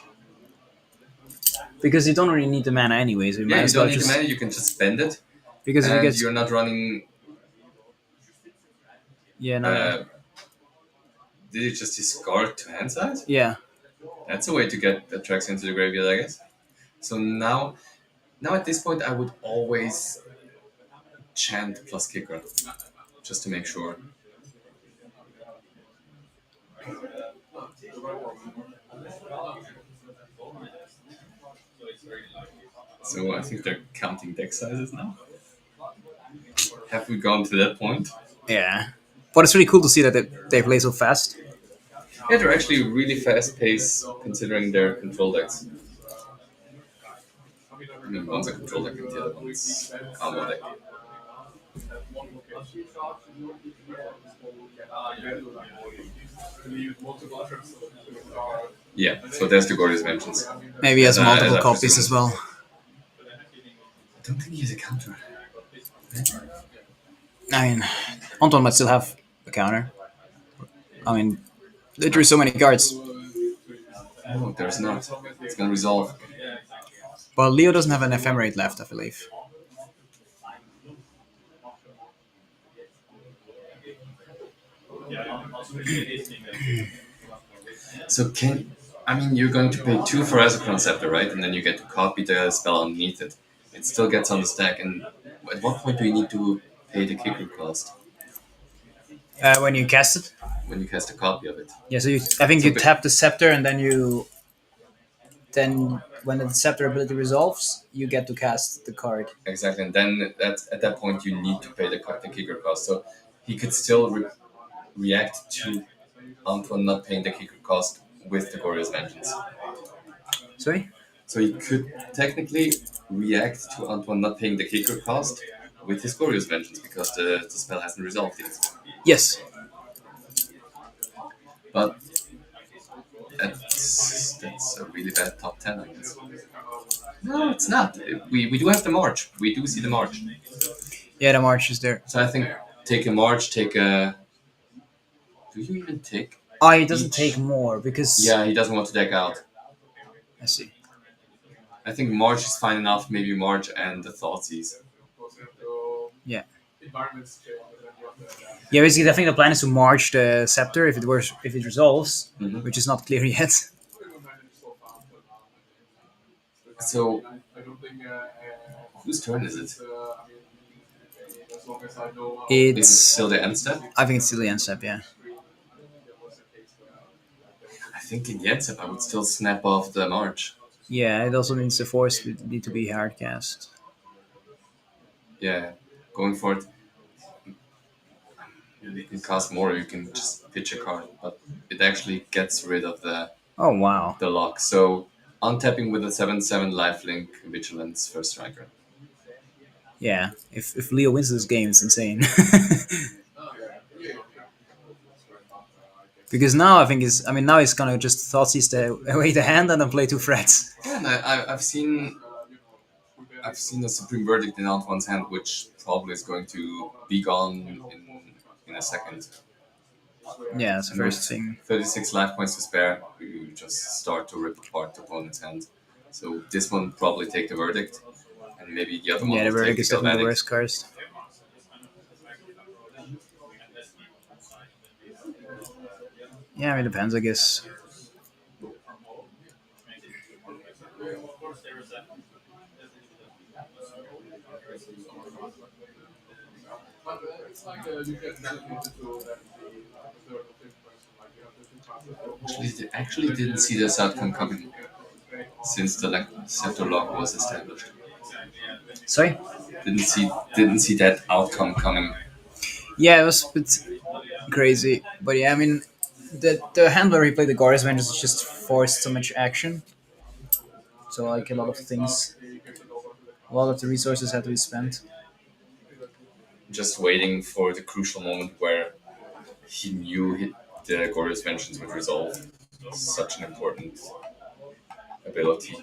Because you don't really need the mana anyways. We might Yeah, you as well don't need just the mana, you can just spend it. because if you And get you're not running. yeah no Did you just discard to hand size? yeah That's a way to get Atraxa into the graveyard, I guess. So now at this point, I would always chant plus kicker, just to make sure. So I think they're counting deck sizes now. Have we gone to that point? yeah. But it's really cool to see that they play so fast. Yeah, they're actually really fast paced considering their control decks. I mean, one's a control deck and the other one's a combo deck. Yeah, so there's the Gorgeous Vengeance. Maybe he has multiple I copies as presumed. well. I don't think he has a counter. I mean, Anton might still have a counter. I mean, they drew so many cards. Oh, there's not. It's gonna resolve. But Leo doesn't have an ephemerate left, I believe. So I mean, you're going to pay 2 for Azakron Scepter, right? And then you get to copy the spell underneath it. It still gets on the stack, and at what point do you need to pay the kicker cost When you cast it. when you cast a copy of it? Yeah, so I think So you tap the scepter and then when the scepter ability resolves, you get to cast the card. Exactly, and then at that point you need to pay the kicker cost. So he could still react to Antoine not paying the kicker cost with the Glorious Vengeance. Sorry? So he could technically react to Antoine not paying the kicker cost with his Glorious Vengeance because the spell hasn't resolved yet. Yes. But that's a really bad top 10, I guess. No, it's not. We do have the March. We do see the March. Yeah, the March is there. So I think take a March, take a... Do you even take... Oh, he doesn't each? take more because... Yeah, he doesn't want to deck out. I see. I think March is fine enough, maybe March and the Thoughtseize. Yeah. Yeah, basically, I think the plan is to march the scepter if it resolves, which is not clear yet. So, whose turn is it? Is it It's still the end step? I think it's still the end step. Yeah. I think in the end step I would still snap off the March. Yeah, it also means the force would need to be hard cast. Yeah, going for it. You can cast more, you can just pitch a card, but it actually gets rid of Oh wow. the lock. So, untapping with a 7/7 lifelink vigilance first striker. Yeah. If Leo wins this game, it's insane. Because now I think now he's gonna just Thoughtseize away the hand and then play 2 threats. Yeah, and I've seen a Supreme Verdict in Antoine's hand, which probably is going to be gone in a second. Yeah, that's the And first with thing. 36 life points to spare, you just start to rip apart the opponent's hand. So this one probably take the Verdict, and maybe the other one Yeah, the will take verdict the is definitely the Galvanic. worst cards. Yeah, I mean, it depends, I guess. Actually didn't see this outcome coming since the scepter lock was established. Sorry? Didn't see that outcome coming. Yeah, it was a bit crazy. But yeah, I mean, the hand where he played the Goris Vengeance just forced so much action. So, like, a lot of the resources had to be spent. Just waiting for the crucial moment where he knew the Glorious Vengeance would resolve. Such an important ability.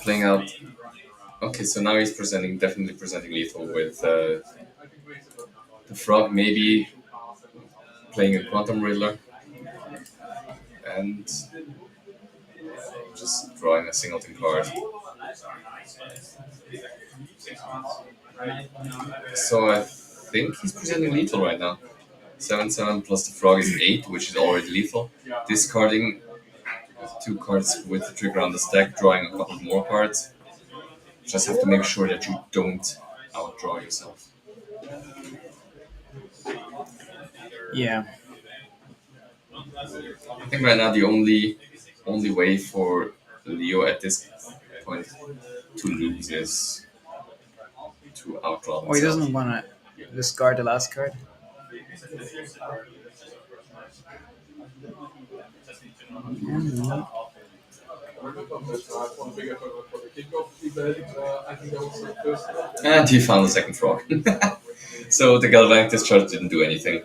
Playing out. Okay, so now he's definitely presenting lethal with the frog, maybe playing a Quantum Riddler, and just drawing a singleton card. So I think he's presenting lethal right now. 7/7 plus the frog is 8, which is already lethal. Discarding 2 cards with the trigger on the stack, drawing a couple more cards. Just have to make sure that you don't outdraw yourself. Yeah. I think right now the only way for Leo at this point to lose is to outdraw himself. Or he doesn't want to discard the last card. And he found the second frog. So the galvanic discharge didn't do anything.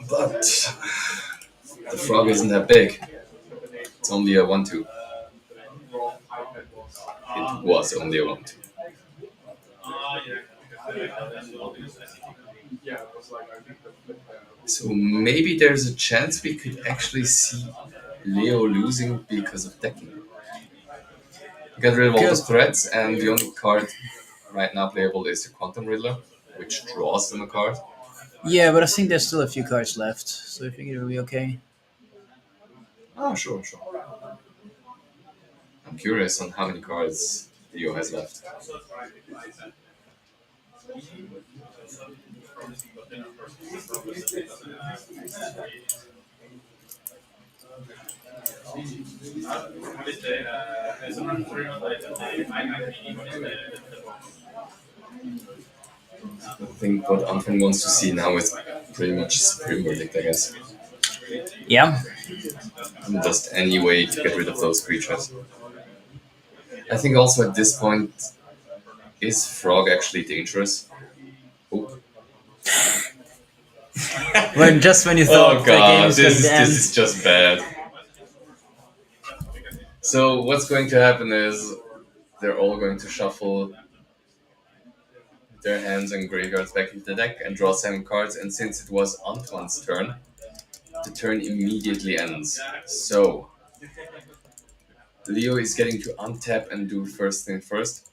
But the frog isn't that big. It's only a 1-2. It was only a 1-2. So maybe there's a chance we could actually see Leo losing because of decking. Get rid of all the threats, and the only card right now playable is the Quantum Riddler, which draws them a card. Yeah, but I think there's still a few cards left, so I think it will be okay. Oh, sure, sure. I'm curious on how many cards Leo has left. I think what Anton wants to see now is pretty much Supreme Verdict, I guess. Yeah. Just any way to get rid of those creatures. I think also at this point, is Frog actually dangerous? Oh, When you thought oh the game god, was going to end. this is just bad. So what's going to happen is they're all going to shuffle their hands and graveyards back into the deck and draw 7 cards. And since it was Antoine's turn, the turn immediately ends. So Leo is getting to untap and do first thing first.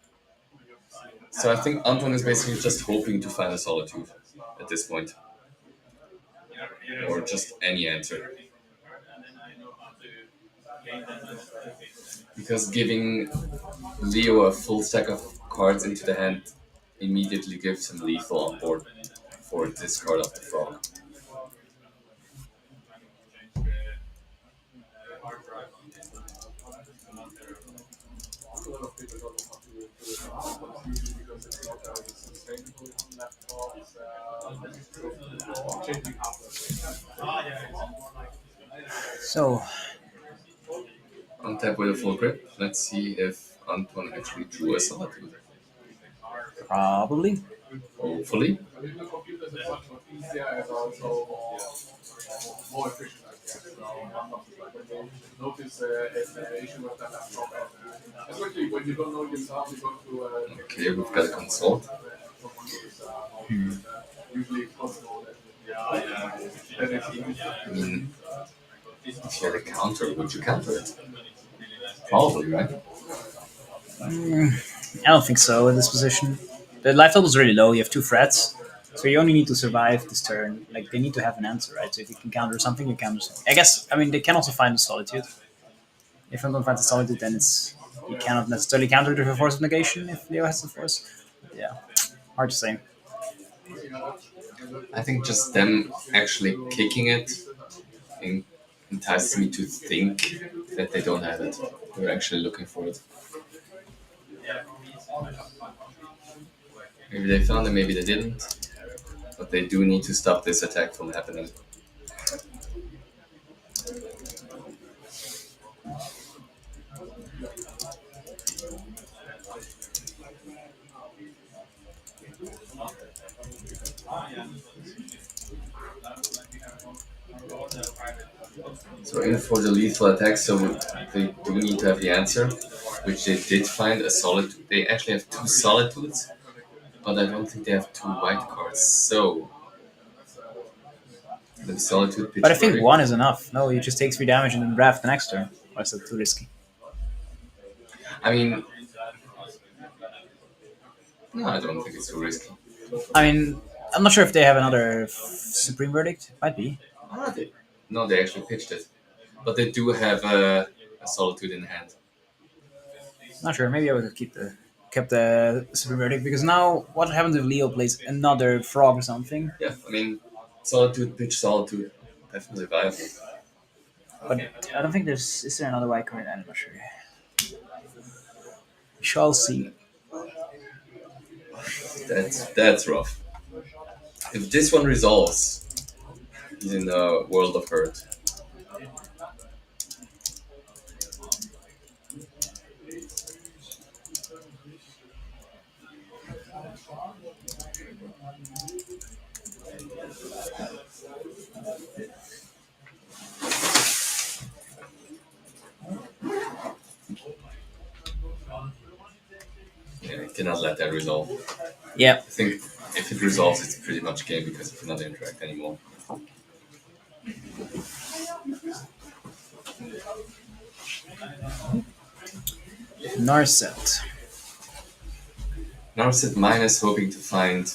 So I think Antoine is basically just hoping to find a Solitude at this point. Or just any answer. Because giving Leo a full stack of cards into the hand immediately gives him lethal on board for discard of the frog. So, Untap with a full grip. Let's see if Antoine actually drew a Solitude. probably. Hopefully. Okay, we've got a consult. I mean, if you had a counter, would you counter it? Probably, right? I don't think so in this position. The life total is really low. You have 2 threats, so you only need to survive this turn. Like they need to have an answer, right? So if you can counter something, you counter something. I guess. I mean, they can also find a Solitude. If I'm going to find a Solitude, then it's you cannot necessarily counter it with a Force of Negation if Leo has the Force. Yeah, hard to say. I think just them actually kicking it entices me to think that they don't have it. They're actually looking for it. Maybe they found it, maybe they didn't. But they do need to stop this attack from happening. So in for the lethal attack, so they do need to have the answer, which they did find a Solitude. They actually have 2 Solitudes, but I don't think they have 2 white cards. So the Solitude pitch. But I think 1 is enough. No, you just take 3 damage and then draft the next turn. Or is that too risky? I mean, no, I don't think it's too risky. I mean, I'm not sure if they have another Supreme Verdict. Might be. No, they actually pitched it, but they do have a Solitude in hand. Not sure. Maybe I would have kept the Supreme Verdict because now what happens if Leo plays another frog or something? Yeah, I mean, Solitude pitch Solitude, definitely viable. But I don't think there's. Is there another white card? I'm not sure. We shall see. That's rough. If this one resolves, He's in a world of hurt. Yeah, he cannot let that resolve. Yeah. I think if it resolves, it's pretty much game because he cannot interact anymore. Narset. Now sit minus, hoping to find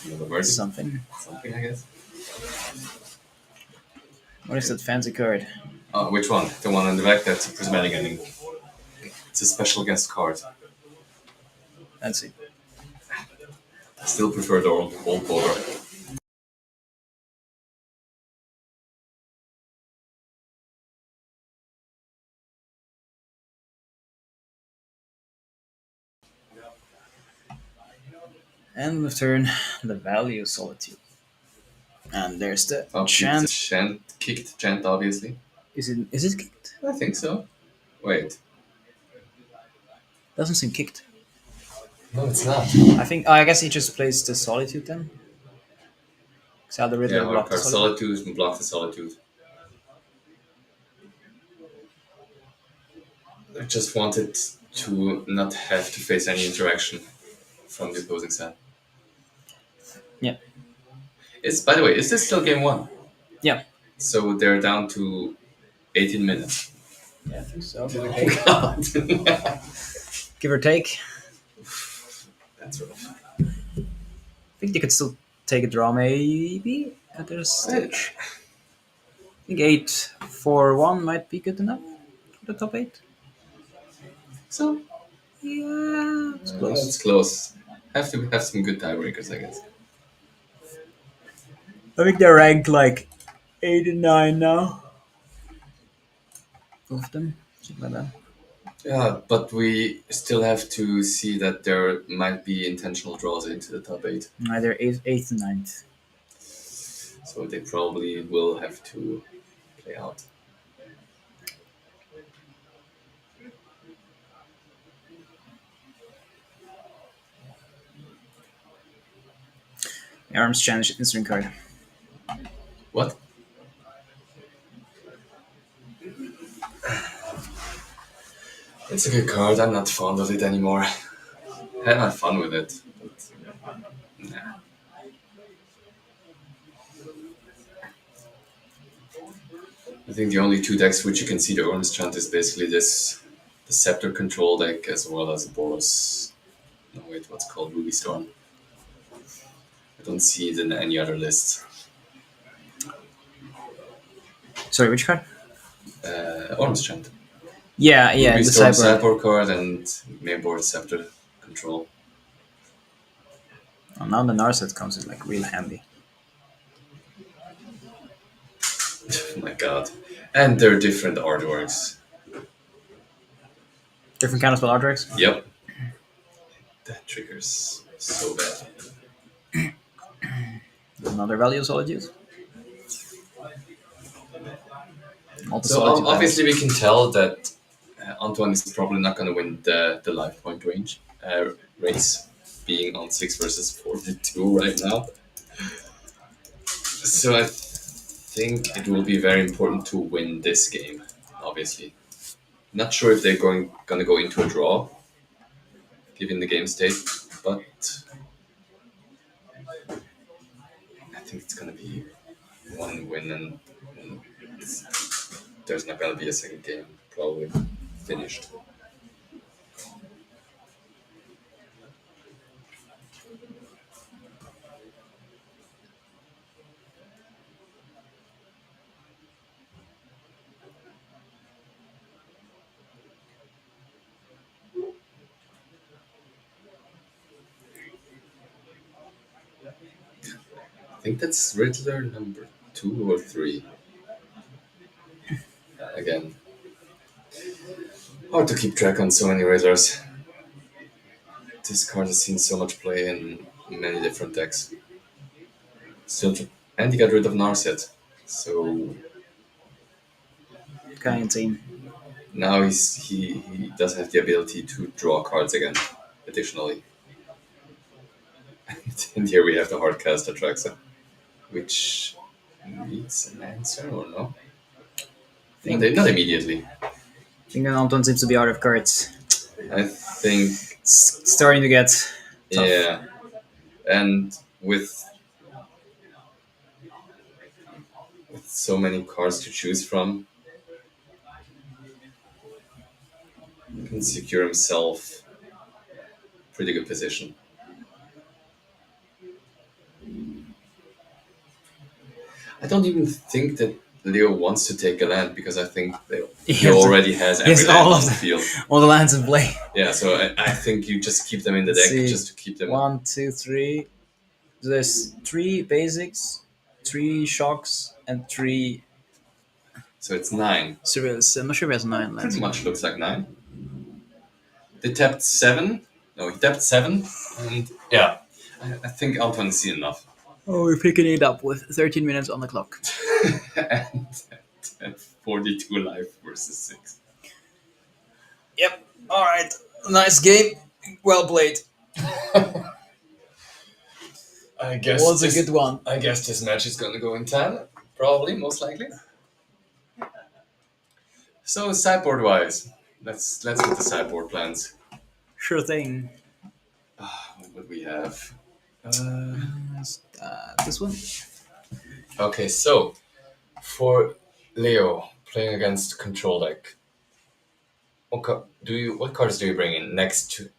another mercy. Something. Something, I guess. What is that fancy card? Which one? The one on the back? That's a prismatic ending. It's a special guest card. Let's see. I still prefer the old border. And we turn the value solitude. And there's the Oh, chant. Kicked chant, obviously. Is it kicked? I think so. Wait. Doesn't seem kicked. No, it's not. I think. I guess he just plays the solitude then. So the Riddler Yeah, blocked the our solitude. solitude and block the solitude. I just wanted to not have to face any interaction from the opposing side. Yeah. By the way, is this still game one? Yeah. So they're down to 18 minutes. Yeah, I think so. God. Give or take. That's rough. I think they could still take a draw maybe at their stage. I think 8-4-1 might be good enough for the top 8. So, Yeah, it's close. it's close. Have to have some good tiebreakers, I guess. I think they're ranked like 8 and 9 now. Both of them, something like that. Yeah, but we still have to see that there might be intentional draws into the top 8. Either 8th and 9th. So they probably will have to play out. Arms challenge instant card. What? It's a good card. I'm not fond of it anymore. I had my fun with it. But, nah. I think the only two decks which you can see the Orms chant is basically the Scepter control deck as well as Boros. No, wait, what's called Ruby Storm. I don't see it in any other list. Sorry, which card? Orms chant. Yeah, Ruby the Storm sideboard. sideboard card and mainboard Scepter control. Oh, now the Narset comes in like real handy. Oh my god. And they're different artworks. Different kind of spell artworks? Yep. That triggers so bad. Another value of solitude. All the So solitude obviously we can tell that Antoine is probably not going to win the life point race, being on 6 versus 42 right now. So I think it will be very important to win this game, obviously. Not sure if they're going to go into a draw, given the game state, but I think it's going to be one win and there's not going to be a second game, probably finished. I think that's Riddler number 2 or 3. Again, hard to keep track on so many Riddlers. This card has seen so much play in many different decks. Still And he got rid of Narset. So Kind of insane. now he does have the ability to draw cards again, additionally. And here we have the Hardcast Atraxa, which needs an answer or no? Think, Not immediately. I think Anton seems to be out of cards. I think, It's starting to get tough. yeah. And with so many cards to choose from, he can secure himself pretty good position. I don't even think that Leo wants to take a land because I think he already has every Yes, land all on of the them. field. All the lands in play. Yeah, so I think you just keep them in the deck See, just to keep them. 1, 2, 3. There's 3 basics, 3 shocks, and 3 So it's 9. surveillance. I'm not sure if he has 9 lands. Pretty much looks like 9. They tapped 7. No, he tapped 7. And yeah, I think Alton's seen enough. Oh, we're picking it up with 13 minutes on the clock. and 42 life versus 6. Yep. All right. Nice game. Well played. I guess Was a good one. I guess this match is gonna go in 10, probably, most likely. So sideboard wise, let's look at the sideboard plans. Sure thing. What would we have? This one. Okay, so for Leo playing against control deck, what cards do you bring in next to?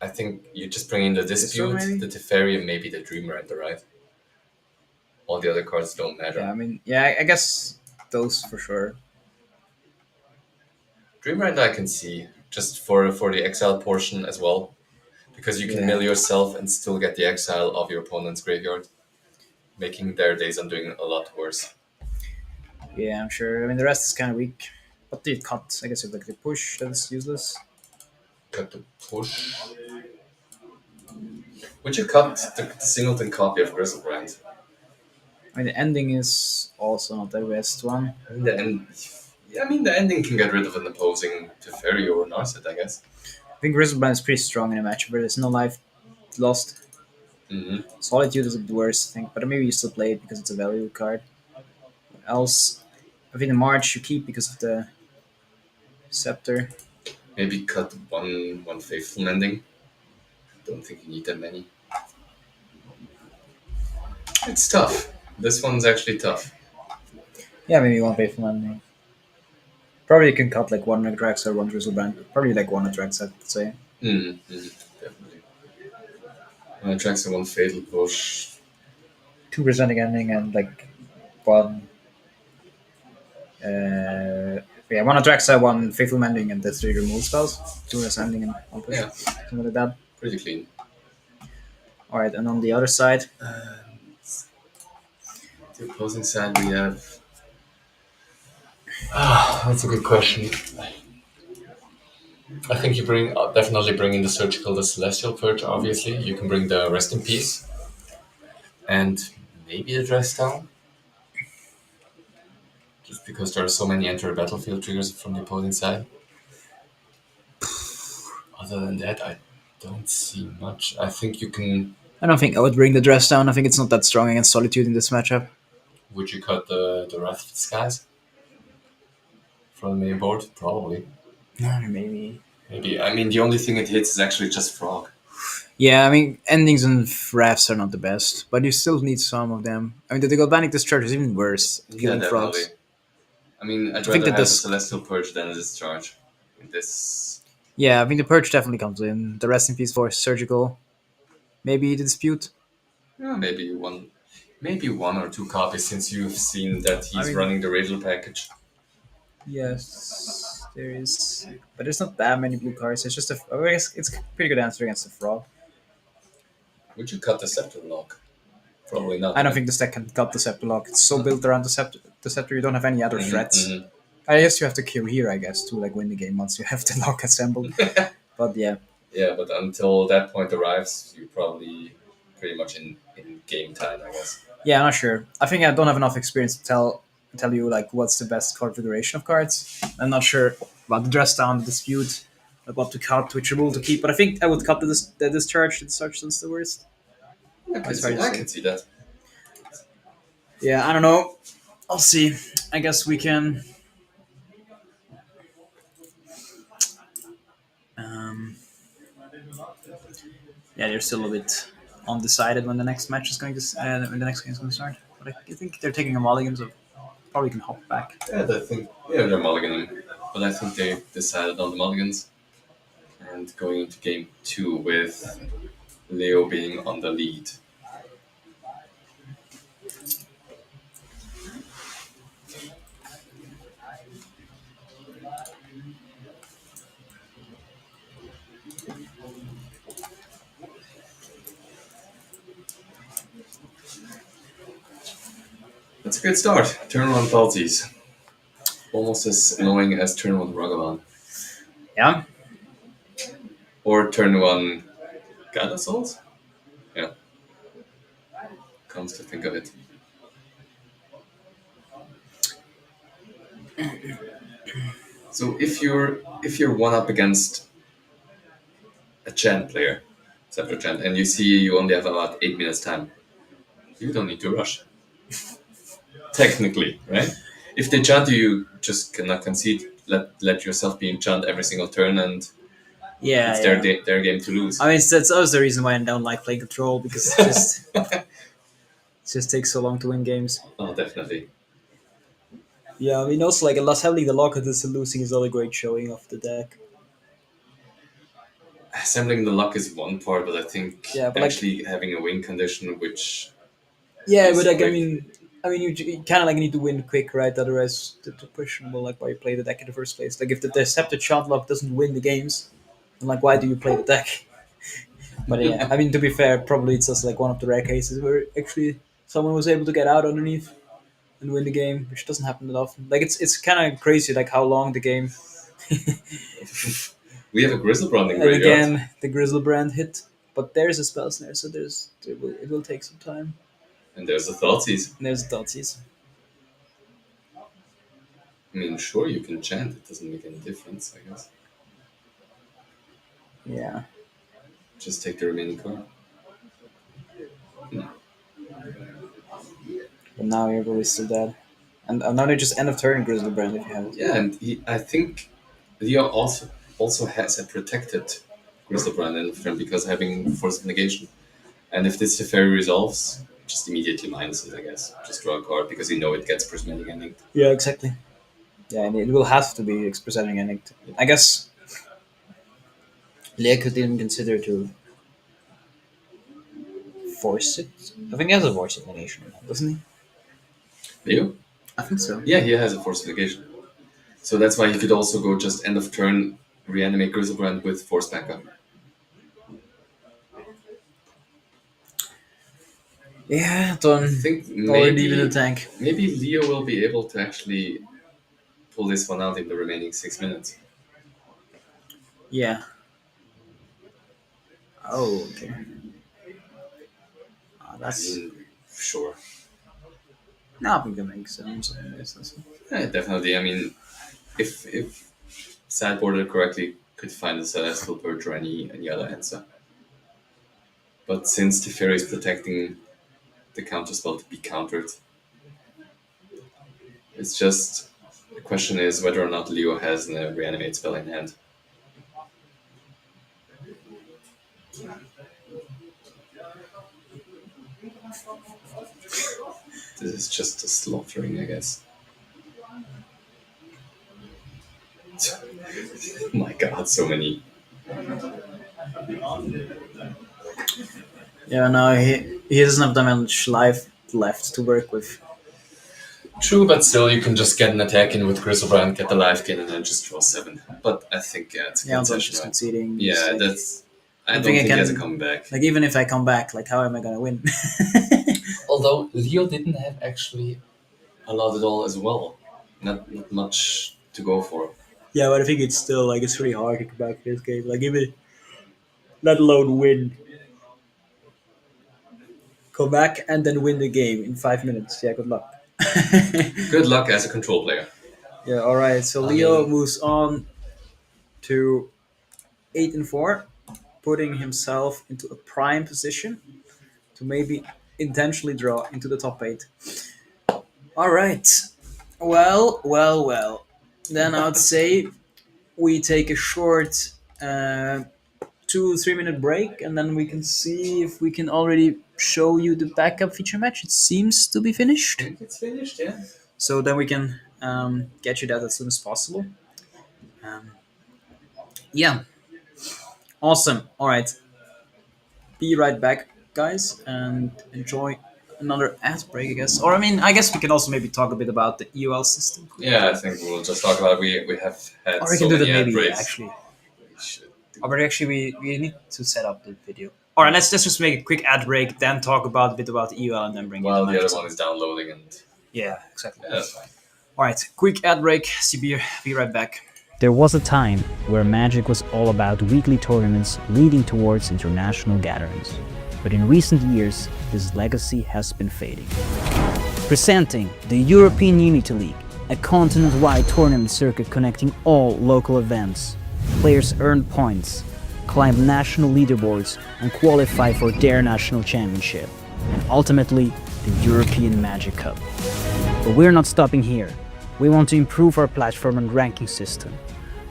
I think you just bring in the Dispute, maybe? the Teferi, and maybe the Dream Render, right? All the other cards don't matter. Yeah, I mean, yeah, I guess those for sure. Dream Render I can see just for the exile portion as well, because you can Yeah. mill yourself and still get the exile of your opponent's graveyard, making their Days Undoing a lot worse. Yeah, I'm sure. I mean, the rest is kind of weak. What do you cut? I guess it's like the push that is useless. Cut the push. Would you cut the singleton copy of Grizzlebrand? I mean, the ending is also not the best one. I mean, the ending can get rid of an opposing Teferi or Narset, I guess. I think Grizzlebrand is pretty strong in a match where there's no life lost. Mm-hmm. Solitude is a bit worse, I think, but maybe you still play it because it's a value card. What else? I think the March you keep because of the Scepter. Maybe cut one Faithful Mending. Don't think you need that many. It's tough. This one's actually tough. Yeah, maybe one Faithful Landing. Probably you can cut like one Retrax or one Grizzlebrand. Probably like one Retrax, I'd say. Definitely. One attracts one Fatal Push. 2% ending and like one. Yeah, one Atraxa, one Faithful Mending, and the 3 remove spells. 2% ending and one push. Yeah, Something like that. pretty clean. Alright, and on the other side, The opposing side we have. That's a good question. I think you definitely bring in the Surgical, the Celestial Purge, obviously. You can bring the Rest in Peace. And maybe the Dress Down. Just because there are so many enter battlefield triggers from the opposing side. Other than that, I don't see much. I think you can. I don't think I would bring the dress down. I think it's not that strong against Solitude in this matchup. Would you cut the Wrath of the Skies from the main board? Probably. Maybe. Maybe. I mean, the only thing it hits is actually just Frog. Yeah, I mean, endings and rafts are not the best, but you still need some of them. I mean, the Galvanic Discharge is even worse at killing definitely. frogs. I mean, I'd think rather that have a this- Celestial Purge than a Discharge. This. Yeah, I think the Purge definitely comes in. The Rest in Peace for Surgical. Maybe the Dispute. Yeah, maybe one or two copies since you've seen that he's I mean- running the Riddle package. Yes, there is. But there's not that many blue cards. It's just I guess it's a pretty good answer against the Frog. Would you cut the Scepter Lock? Probably not. I don't think this deck can cut the Scepter Lock. It's so built around the Scepter. The Scepter, you don't have any other Mhm, threats. mhm. I guess you have to kill here, I guess, to like win the game once you have the lock assembled. But yeah, Yeah, but until that point arrives, you're probably pretty much in game time, I guess. Yeah, I'm not sure. I think I don't have enough experience to tell you like what's the best configuration of cards. I'm not sure about the dress down, the dispute, like what to cut, which rule to keep. But I think I would cut the discharge. The discharge is the worst. It's hard to I say. can see that. Yeah, I don't know. I'll see. I guess we can. Um, yeah, they're still a bit undecided when the next match is going to when the next game is going to start. But I think they're taking a mulligan, so probably can hop back. Yeah, I think they're mulliganing, but I think they decided on the mulligans and going into game two with Leo being on the lead. That's a good start. Turn one Falsies. Almost as annoying as turn one Ragavan. Yeah, Or turn one Gadasols? Yeah, comes to think of it. So if you're one up against a Chant player, Scepter Chant, and you see you only have about 8 minutes time, you don't need to rush. Technically, right? If they chant you, you just cannot concede. Let yourself be in chant every single turn, and yeah, it's yeah. their game to lose. I mean, that's also the reason why I don't like playing control because it just takes so long to win games. Oh, definitely. Yeah, I mean, also like assembling the locket is losing is not a great showing of the deck. Assembling the luck is one part, but I think Yeah, but like actually having a win condition, which yeah, is but like quick. I mean, you kind of like need to win quick, right? Otherwise, it's questionable like why you play the deck in the first place. Like if the Deceptive Shot Lock doesn't win the games, then like why do you play the deck? But yeah, I mean to be fair, probably it's just like one of the rare cases where actually someone was able to get out underneath and win the game, which doesn't happen that often. Like it's kind of crazy like how long the game. We have a Grizzlebrand in And graveyard, again, the Grizzlebrand hit, but there's a spell snare, so it will take some time. and there's the Thoughtseize. And there's Dotsies. I mean, sure, you can chant. It doesn't make any difference, I guess. Yeah. Just take the remaining card. But now you're really still dead. And now they just end of turn Grizzlebrand if you have it. Yeah, and I think Leo also has a protected Grizzlebrand in front because having Force of Negation. And if this Teferi resolves, just immediately minus it, I guess. Just draw a card because you know it gets prismatic ending. Yeah, exactly. Yeah, and it will have to be presenting ending. I guess Lea could even consider to force it. I think he has a voice of negation, doesn't he? Leo? I think so. Yeah, he has a Force of Negation. So that's why he could also go just end of turn, reanimate Grizzlebrand with Force backup. Yeah, I don't think already leave in the tank. maybe Leo will be able to actually pull this one out in the remaining 6 minutes. Yeah. Oh, okay. I That's mean, sure. no, I think that makes sense. I guess that's Yeah, definitely. I mean, if sideboarded correctly, could find a Celestial Purge or any other answer. But since Teferi is protecting the counterspell to be countered, it's just the question is whether or not Leo has a reanimate spell in hand. This is just a slaughtering, I guess. My god, so many. yeah. No, he doesn't have that much life left to work with. True, but still, you can just get an attack in with Grizzlebrand, get the life gain, and then just draw 7. But I think, yeah, it's a Yeah, I'm concession, just right? conceding. Yeah, Just, like, that's. I I don't think I think he has a can- comeback. like even if I come back, like how am I gonna win? Although Leo didn't have actually a lot at all as well. Not much to go for. Yeah, but I think it's still like it's really hard to come back in this game. Like even let alone win. come back and then win the game in 5 minutes. Yeah, good luck. Good luck as a control player. Yeah, all right. So Leo moves on to 8-4, putting himself into a prime position to maybe intentionally draw into the top 8. All right. Well. Then I would say we take a short 2-3 minute break, and then we can see if we can already show you the backup feature match. It seems to be finished. I think it's finished, yeah. So then we can get you that as soon as possible. Yeah. Awesome. All right. Be right back, guys, and enjoy another ad break, I guess. Or, I mean, I guess we can also maybe talk a bit about the EUL system. Yeah, I think we'll just talk about we have had Or we so can do that many ad maybe, breaks. actually. We should do Or but actually, we need to set up the video. All right, let's just make a quick ad break, then talk about a bit about the EUL, and then bring while you the the other matches. one is downloading and Yeah, exactly. yeah, that's fine. All right, quick ad break. Be right back. There was a time where Magic was all about weekly tournaments leading towards international gatherings. But in recent years, this legacy has been fading. Presenting the European Unity League, a continent-wide tournament circuit connecting all local events. Players earn points, climb national leaderboards, and qualify for their national championship, and ultimately the European Magic Cup. But we're not stopping here. We want to improve our platform and ranking system,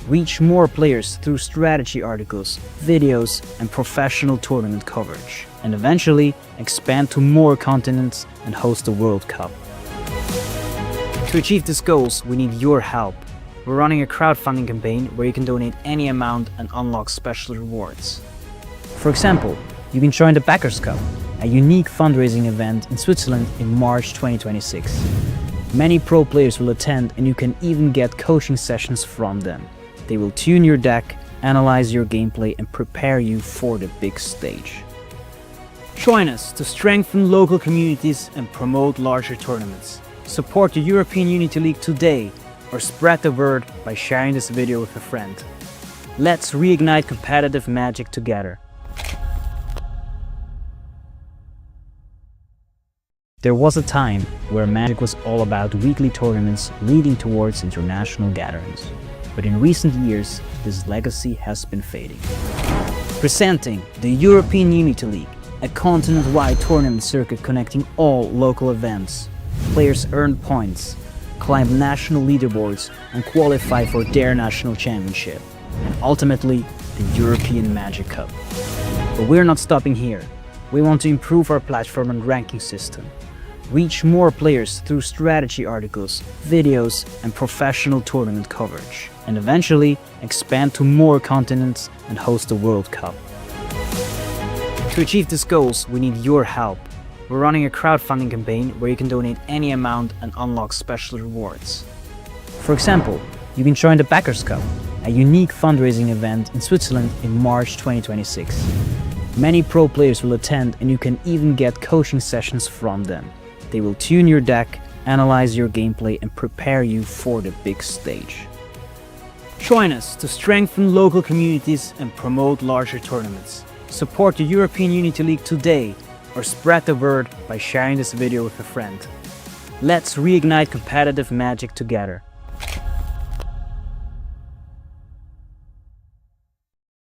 reach more players through strategy articles, videos, and professional tournament coverage, and eventually expand to more continents and host the World Cup. To achieve these goals, we need your help. We're running a crowdfunding campaign where you can donate any amount and unlock special rewards. For example, you can join the Backers Cup, a unique fundraising event in Switzerland in March 2026. Many pro players will attend, and you can even get coaching sessions from them. They will tune your deck, analyze your gameplay, and prepare you for the big stage. Join us to strengthen local communities and promote larger tournaments. Support the European Unity League today, or spread the word by sharing this video with a friend. Let's reignite competitive Magic together. There was a time where Magic was all about weekly tournaments leading towards international gatherings. But in recent years, this legacy has been fading. Presenting the European Unity League, a continent-wide tournament circuit connecting all local events. Players earn points, climb national leaderboards, and qualify for their national championship, and ultimately the European Magic Cup. But we're not stopping here. We want to improve our platform and ranking system, reach more players through strategy articles, videos, and professional tournament coverage, and eventually expand to more continents and host the World Cup. To achieve these goals, we need your help. We're running a crowdfunding campaign where you can donate any amount and unlock special rewards. For example, you can join the Backers Cup, a unique fundraising event in Switzerland in March 2026. Many pro players will attend, and you can even get coaching sessions from them. They will tune your deck, analyze your gameplay, and prepare you for the big stage. Join us to strengthen local communities and promote larger tournaments. Support the European Unity League today, or spread the word by sharing this video with a friend. Let's reignite competitive Magic together.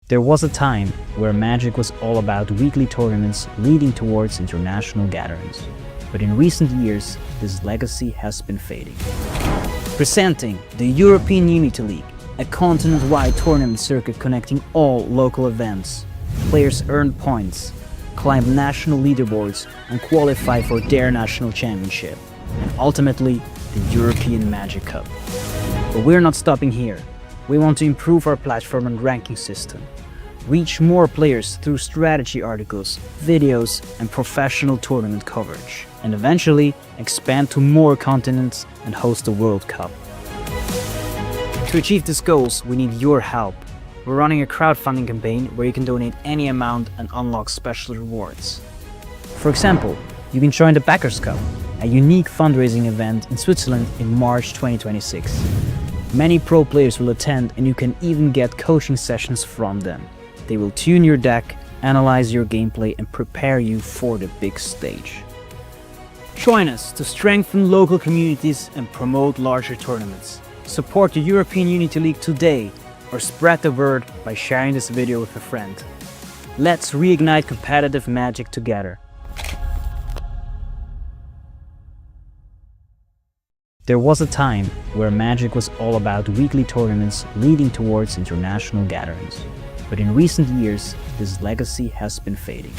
There was a time where Magic was all about weekly tournaments leading towards international gatherings. But in recent years, this legacy has been fading. Presenting the European Unity League, a continent-wide tournament circuit connecting all local events. Players earn points, climb national leaderboards, and qualify for their national championship, and ultimately the European Magic Cup. But we're not stopping here. We want to improve our platform and ranking system, reach more players through strategy articles, videos, and professional tournament coverage, and eventually expand to more continents and host the World Cup. To achieve these goals, we need your help. We're running a crowdfunding campaign where you can donate any amount and unlock special rewards. For example, you can join the Backers Cup, a unique fundraising event in Switzerland in March 2026. Many pro players will attend, and you can even get coaching sessions from them. They will tune your deck, analyze your gameplay, and prepare you for the big stage. Join us to strengthen local communities and promote larger tournaments. Support the European Unity League today or spread the word by sharing this video with a friend. Let's reignite competitive magic together. There was a time where Magic was all about weekly tournaments leading towards international gatherings. But in recent years, this legacy has been fading.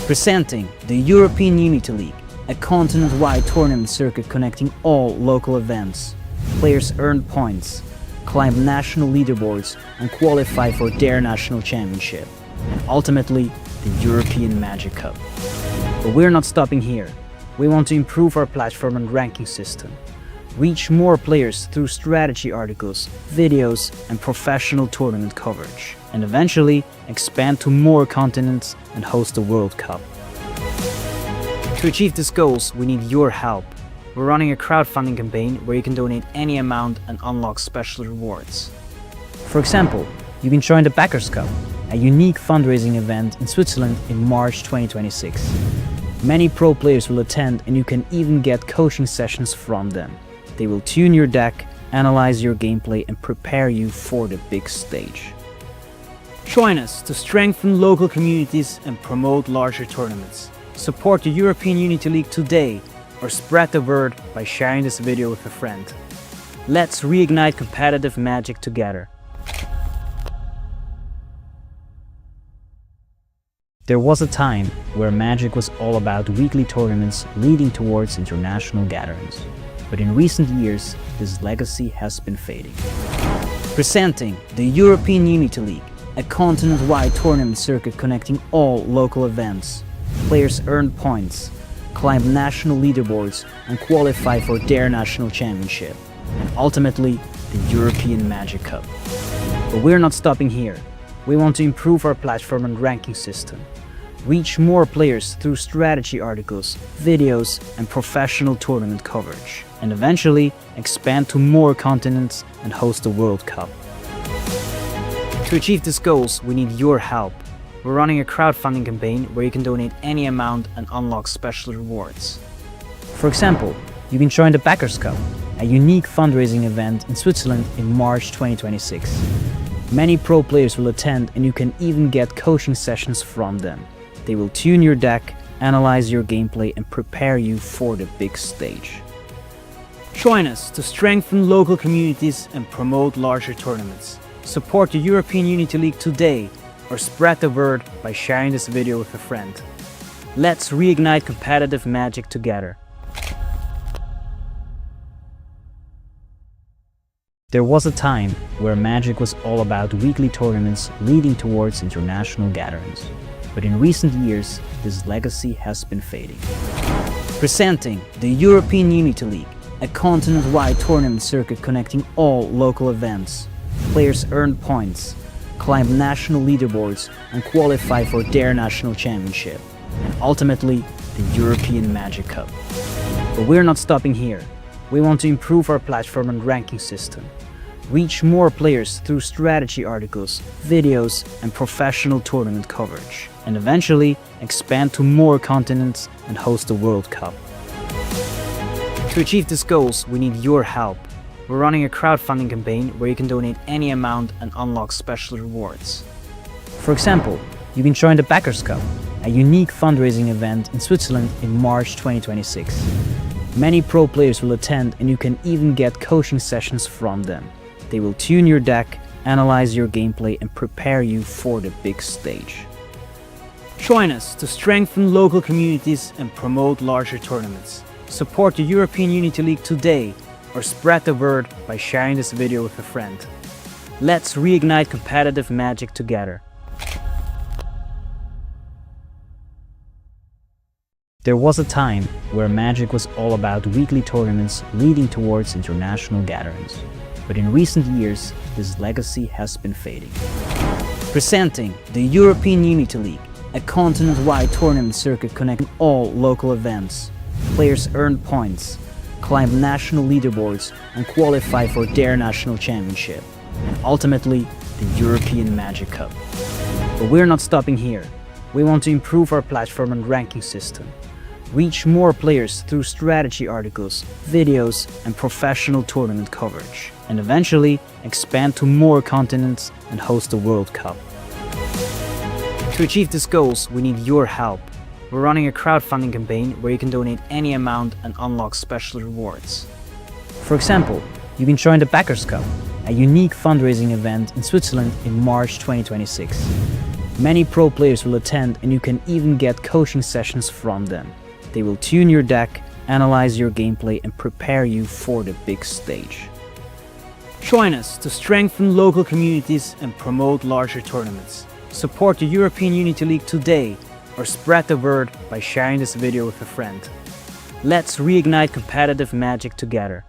Presenting the European Unity League, a continent-wide tournament circuit connecting all local events. Players earn points, climb national leaderboards, and qualify for their national championship. And ultimately, the European Magic Cup. But we're not stopping here. We want to improve our platform and ranking system. Reach more players through strategy articles, videos, and professional tournament coverage. And eventually expand to more continents and host the World Cup. To achieve these goals, we need your help. We're running a crowdfunding campaign where you can donate any amount and unlock special rewards. For example, you can join the Backers Cup, a unique fundraising event in Switzerland in March 2026. Many pro players will attend and you can even get coaching sessions from them. They will tune your deck, analyze your gameplay, and prepare you for the big stage. Join us to strengthen local communities and promote larger tournaments. Support the European Unity League today or spread the word by sharing this video with a friend. Let's reignite competitive magic together. There was a time where Magic was all about weekly tournaments leading towards international gatherings. But in recent years, this legacy has been fading. Presenting the European Unity League, a continent-wide tournament circuit connecting all local events. Players earn points, climb national leaderboards, and qualify for their national championship. And ultimately, the European Magic Cup. But we're not stopping here. We want to improve our platform and ranking system. Reach more players through strategy articles, videos, and professional tournament coverage. And eventually expand to more continents and host the World Cup. To achieve these goals, we need your help. We're running a crowdfunding campaign where you can donate any amount and unlock special rewards. For example, you can join the Backers Cup, a unique fundraising event in Switzerland in March 2026. Many pro players will attend and you can even get coaching sessions from them. They will tune your deck, analyze your gameplay, and prepare you for the big stage. Join us to strengthen local communities and promote larger tournaments. Support the European Unity League today or spread the word by sharing this video with a friend. Let's reignite competitive magic together. There was a time where Magic was all about weekly tournaments leading towards international gatherings. But in recent years, this legacy has been fading. Presenting the European Unity League, a continent-wide tournament circuit connecting all local events. Players earn points, climb national leaderboards, and qualify for their national championship. And ultimately, the European Magic Cup. But we're not stopping here. We want to improve our platform and ranking system. Reach more players through strategy articles, videos, and professional tournament coverage. And eventually expand to more continents and host the World Cup. To achieve these goals, we need your help. We're running a crowdfunding campaign where you can donate any amount and unlock special rewards. For example, you can join the Backers Cup, a unique fundraising event in Switzerland in March 2026. Many pro players will attend and you can even get coaching sessions from them. They will tune your deck, analyze your gameplay, and prepare you for the big stage. Join us to strengthen local communities and promote larger tournaments. Support the European Unity League today or spread the word by sharing this video with a friend. Let's reignite competitive magic together. There was a time where Magic was all about weekly tournaments leading towards international gatherings. But in recent years, this legacy has been fading. Presenting the European Unity League, a continent-wide tournament circuit connecting all local events. Players earn points, climb national leaderboards, and qualify for their national championship. And ultimately, the European Magic Cup. But we're not stopping here. We want to improve our platform and ranking system, reach more players through strategy articles, videos, and professional tournament coverage, and eventually expand to more continents and host a World Cup. To achieve these goals, we need your help. We're running a crowdfunding campaign where you can donate any amount and unlock special rewards. For example, you can join the Backers Cup, a unique fundraising event in Switzerland in March 2026. Many pro players will attend, and you can even get coaching sessions from them. They will tune your deck, analyze your gameplay, and prepare you for the big stage. Join us to strengthen local communities and promote larger tournaments. Support the European Unity League today, or spread the word by sharing this video with a friend. Let's reignite competitive Magic together.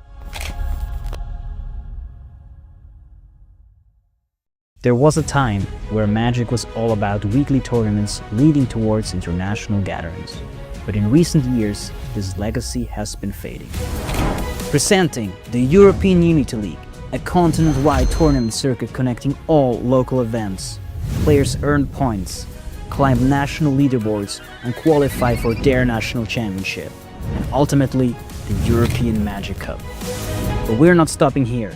There was a time where Magic was all about weekly tournaments leading towards international gatherings. But in recent years, this legacy has been fading. Presenting the European Unity League, a continent-wide tournament circuit connecting all local events. Players earn points, climb national leaderboards, and qualify for their national championship, and ultimately the European Magic Cup. But we're not stopping here.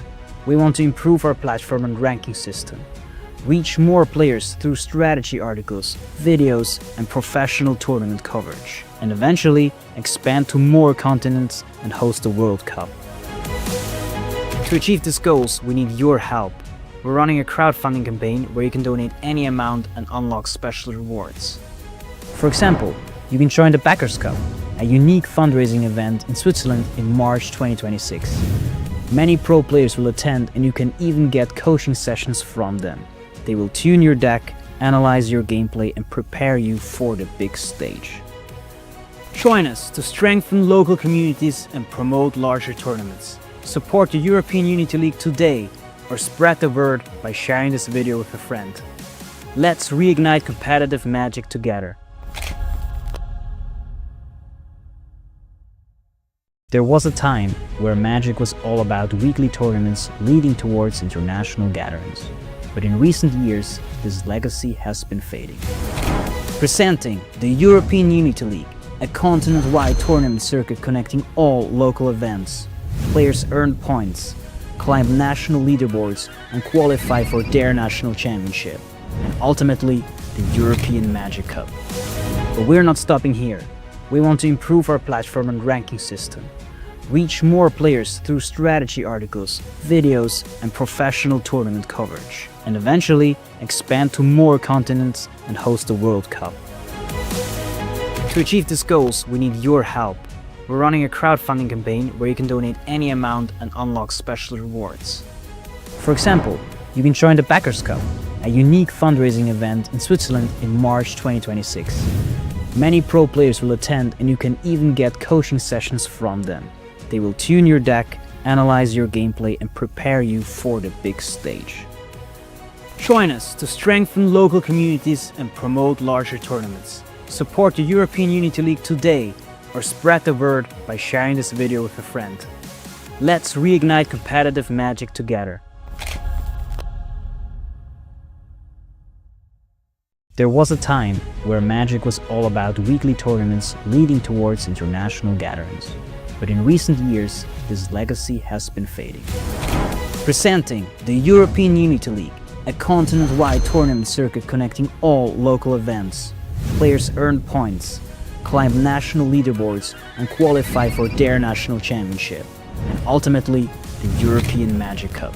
We want to improve our platform and ranking system, reach more players through strategy articles, videos, and professional tournament coverage, and eventually expand to more continents and host a World Cup. To achieve these goals, we need your help. We're running a crowdfunding campaign where you can donate any amount and unlock special rewards. For example, you can join the Backers Cup, a unique fundraising event in Switzerland in March 2026. Many pro players will attend, and you can even get coaching sessions from them. They will tune your deck, analyze your gameplay, and prepare you for the big stage. Join us to strengthen local communities and promote larger tournaments. Support the European Unity League today, or spread the word by sharing this video with a friend. Let's reignite competitive Magic together. There was a time where Magic was all about weekly tournaments leading towards international gatherings. But in recent years, this legacy has been fading. Presenting the European Unity League, a continent-wide tournament circuit connecting all local events. Players earn points, climb national leaderboards, and qualify for their national championship, and ultimately the European Magic Cup. But we're not stopping here. We want to improve our platform and ranking system, reach more players through strategy articles, videos, and professional tournament coverage, and eventually expand to more continents and host a World Cup. To achieve these goals, we need your help. We're running a crowdfunding campaign where you can donate any amount and unlock special rewards. For example, you can join the Backers Cup, a unique fundraising event in Switzerland in March 2026. Many pro players will attend, and you can even get coaching sessions from them. They will tune your deck, analyze your gameplay, and prepare you for the big stage. Join us to strengthen local communities and promote larger tournaments. Support the European Unity League today, or spread the word by sharing this video with a friend. Let's reignite competitive Magic together. There was a time where Magic was all about weekly tournaments leading towards international gatherings. But in recent years, this legacy has been fading. Presenting the European Unity League, a continent-wide tournament circuit connecting all local events. Players earn points, climb national leaderboards, and qualify for their national championship, and ultimately the European Magic Cup.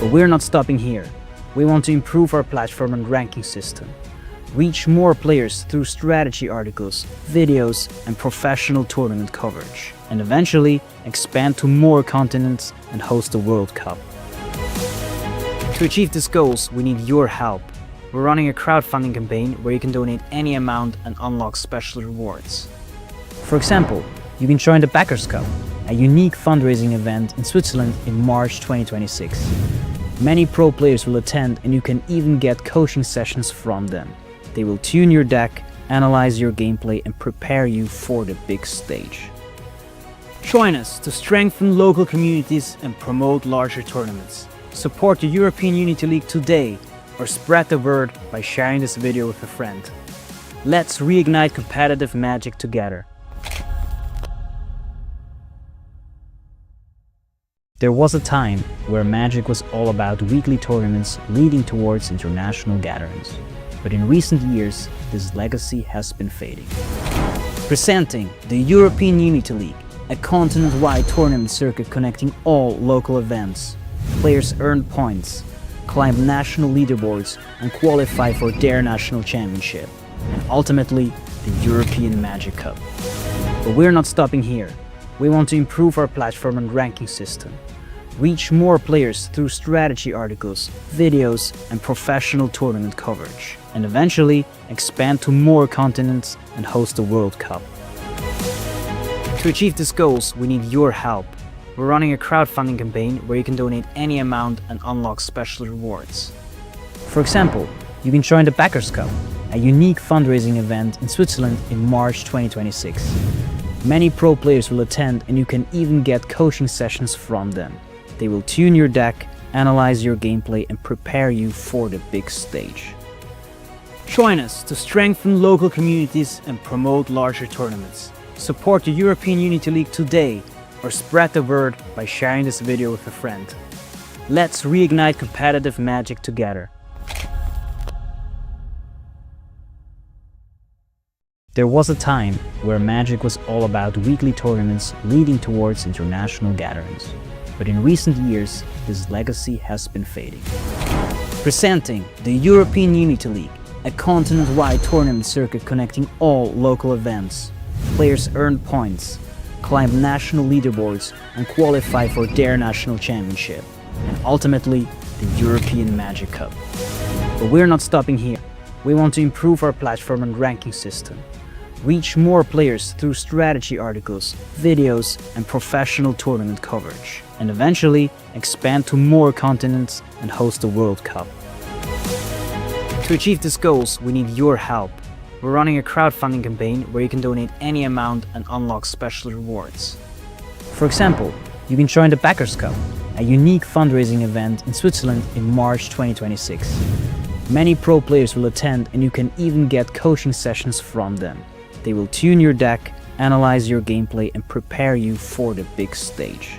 But we're not stopping here. We want to improve our platform and ranking system, reach more players through strategy articles, videos, and professional tournament coverage, and eventually expand to more continents and host a World Cup. To achieve these goals, we need your help. We're running a crowdfunding campaign where you can donate any amount and unlock special rewards. For example, you can join the Backers Cup, a unique fundraising event in Switzerland in March 2026. Many pro players will attend, and you can even get coaching sessions from them. They will tune your deck, analyze your gameplay, and prepare you for the big stage. Join us to strengthen local communities and promote larger tournaments. Support the European Unity League today, or spread the word by sharing this video with a friend. Let's reignite competitive magic together. There was a time where Magic was all about weekly tournaments leading towards international gatherings. But in recent years, this legacy has been fading. Presenting the European Unity League, a continent-wide tournament circuit connecting all local events. Players earn points, climb national leaderboards, and qualify for their national championship. And ultimately, the European Magic Cup. But we're not stopping here. We want to improve our platform and ranking system, reach more players through strategy articles, videos, and professional tournament coverage, and eventually expand to more continents and host the World Cup. To achieve these goals, we need your help. We're running a crowdfunding campaign where you can donate any amount and unlock special rewards. For example, you can join the Backers Cup, a unique fundraising event in Switzerland in March 2026. Many pro players will attend, and you can even get coaching sessions from them. They will tune your deck, analyze your gameplay, and prepare you for the big stage. Join us to strengthen local communities and promote larger tournaments. Support the European Unity League today, or spread the word by sharing this video with a friend. Let's reignite competitive magic together. There was a time where Magic was all about weekly tournaments leading towards international gatherings. But in recent years, this legacy has been fading. Presenting the European Unity League, a continent-wide tournament circuit connecting all local events. Players earn points, climb national leaderboards, and qualify for their national championship. And ultimately, the European Magic Cup. But we're not stopping here. We want to improve our platform and ranking system, reach more players through strategy articles, videos, and professional tournament coverage, and eventually expand to more continents and host the World Cup. To achieve these goals, we need your help. We're running a crowdfunding campaign where you can donate any amount and unlock special rewards. For example, you can join the Backers Cup, a unique fundraising event in Switzerland in March 2026. Many pro players will attend, and you can even get coaching sessions from them. They will tune your deck, analyze your gameplay, and prepare you for the big stage.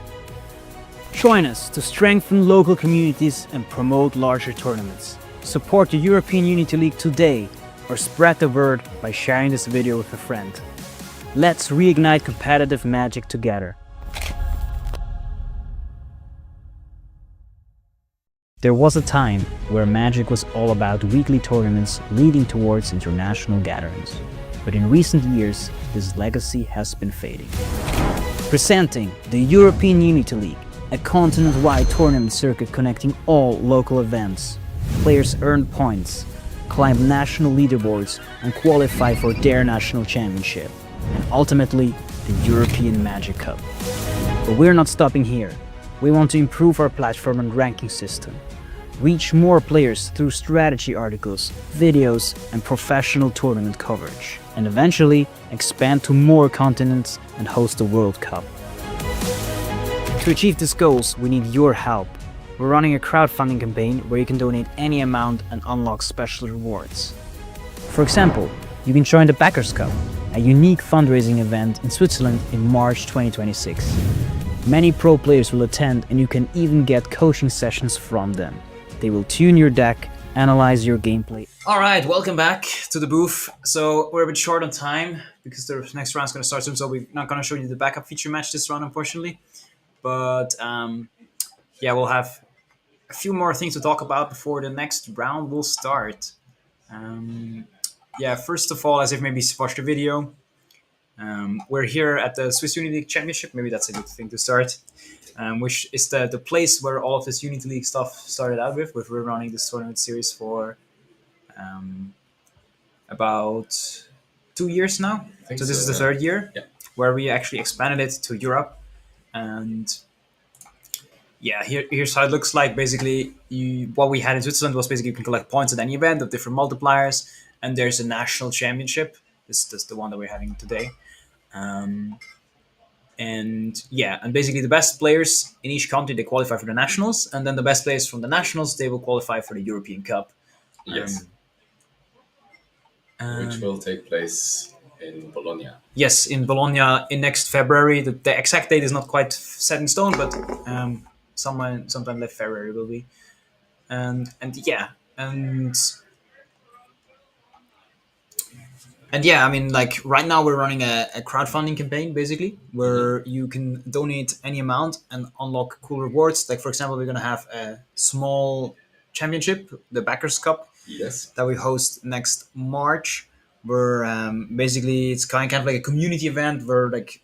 Join us to strengthen local communities and promote larger tournaments. Support the European Unity League today, or spread the word by sharing this video with a friend. Let's reignite competitive magic together. There was a time where Magic was all about weekly tournaments leading towards international gatherings. But in recent years, this legacy has been fading. Presenting the European Unity League, a continent-wide tournament circuit connecting all local events. Players earn points, climb national leaderboards, and qualify for their national championship. And ultimately, the European Magic Cup. But we're not stopping here. We want to improve our platform and ranking system, reach more players through strategy articles, videos, and professional tournament coverage, and eventually expand to more continents and host the World Cup. To achieve these goals, we need your help. We're running a crowdfunding campaign where you can donate any amount and unlock special rewards. For example, you can join the Backers Cup, a unique fundraising event in Switzerland in March 2026. Many pro players will attend, and you can even get coaching sessions from them. They will tune your deck, analyze your gameplay. All right, welcome back to the booth. So we're a bit short on time because the next round's going to start soon, so we're not going to show you the backup feature match this round, unfortunately. But yeah, we'll have a few more things to talk about before the next round will start. Yeah, first of all, as if maybe you watched the video, we're here at the Swiss Unity League Championship. Maybe that's a good thing to start, which is the place where all of this Unity League stuff started out with. We're running this tournament series for about 2 years now. So this is the third year, where we actually expanded it to Europe. And yeah, here's how it looks like. Basically, what we had in Switzerland was basically you can collect points at any event of different multipliers, and there's a national championship. This is the one that we're having today. And yeah, and basically the best players in each country, they qualify for the nationals, and then the best players from the nationals, they will qualify for the European Cup. Yes, which Um, will take place in Bologna. yes, in Bologna in next February. The exact date is not quite set in stone, but sometime late February will be. And yeah, and yeah, I mean, like right now we're running a crowdfunding campaign basically Hmm. where you can donate any amount and unlock cool rewards. Like for example, we're gonna have a small championship, the Backers Cup, Yes, that we host next March. Where basically it's kind of like a community event where like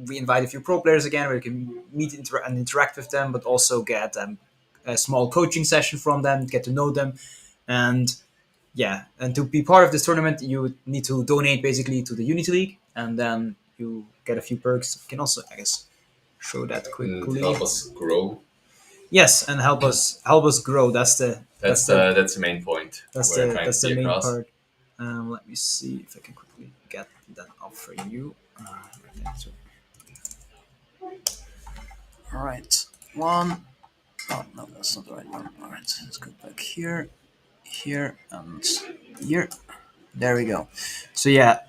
we invite a few pro players again, where you can meet and interact with them, but also get a small coaching session from them, get to know them, and yeah, and to be part of this tournament, you need to donate basically to the Unity League, and then you get a few perks. You can also, I guess, show that and quickly. help us grow. Yes, and help us grow. That's the that's the That's the main point we're trying to that's the see main across. part. Let me see if I can quickly get that up for you. Right there, so- All right, one. Oh no, that's not the right one. All right, let's go back here, here, and here. There we go. So yeah,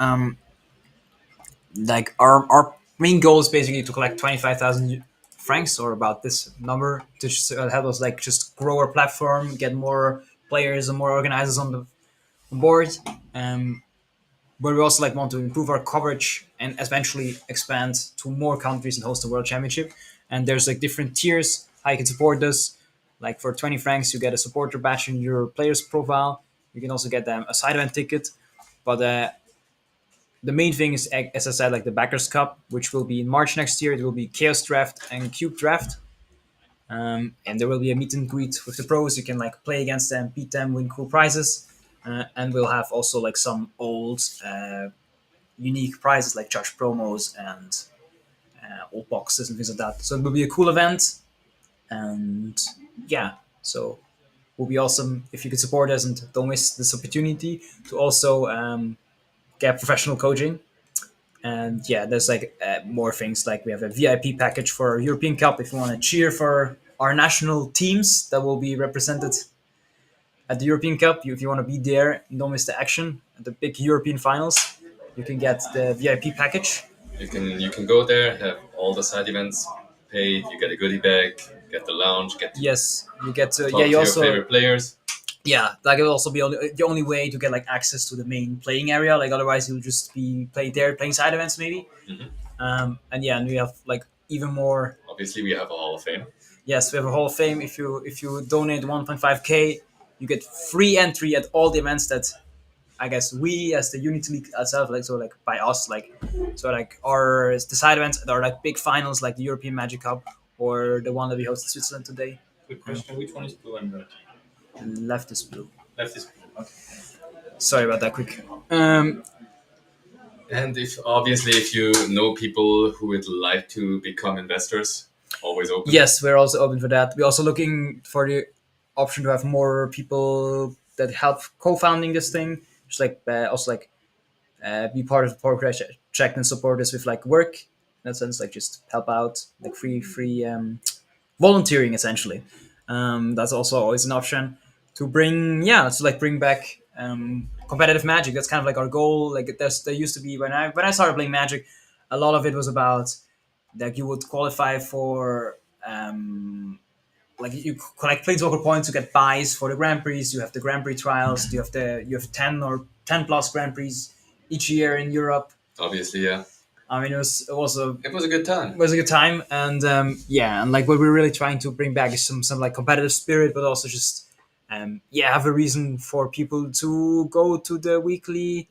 like our main goal is basically to collect 25,000 francs or about this number to just, help us like just grow our platform, get more players and more organizers on the on board. Um, but we also like want to improve our coverage and eventually expand to more countries and host the world championship. And there's like different tiers how you can support us. Like for 20 francs, you get a supporter badge in your player's profile. You can also get them a side event ticket. But the main thing is, as I said, like the Backers Cup, which will be in March next year. It will be Chaos Draft and Cube Draft. And there will be a meet and greet with the pros. You can like play against them, beat them, win cool prizes. And we'll have also like some old unique prizes like judge promos and old boxes and things like that. So it will be a cool event. And yeah, so it will be awesome if you could support us and don't miss this opportunity to also get professional coaching. And yeah, there's like more things like we have a VIP package for our European Cup if you want to cheer for our national teams that will be represented at the European Cup. If you want to be there and don't miss the action at the big European finals, you can get the VIP package. You can go there, have all the side events paid. You get a goodie bag, get the lounge, get to Yes, you get to yeah. talk You to your also favorite players. yeah, that will also be the only way to get like access to the main playing area. Like otherwise, you'll just be played there playing side events maybe. Hmm. And yeah, and we have like even more. Obviously, we have a Hall of Fame. Yes, we have a Hall of Fame. If you donate 1.5k, you get free entry at all the events that I guess we as the Unity League itself, like so like by us, like so like our the side events that are like big finals like the European Magic Cup or the one that we host in Switzerland today. Quick question: which one is blue and red? Left is blue. Left is blue. Okay. Sorry about that. Quick. And if you know people who would like to become investors, always open. Yes, we're also open for that. We're also looking for the option to have more people that help co-founding this thing, just like also like be part of the project and support us with like work in that sense, like just help out, like free volunteering essentially. That's also always an option to bring, yeah, to like bring back competitive Magic. That's kind of like our goal. Like there used to be when I started playing Magic, a lot of it was about like you would qualify for like you collect planeswalker points to get buys for the Grand Prix. You have the Grand Prix trials. You have 10 plus Grand Prix each year in Europe. Obviously, yeah. I mean, It was a good time. it was a good time, and yeah, and like what we're really trying to bring back is some like competitive spirit, but also just yeah, have a reason for people to go to the weekly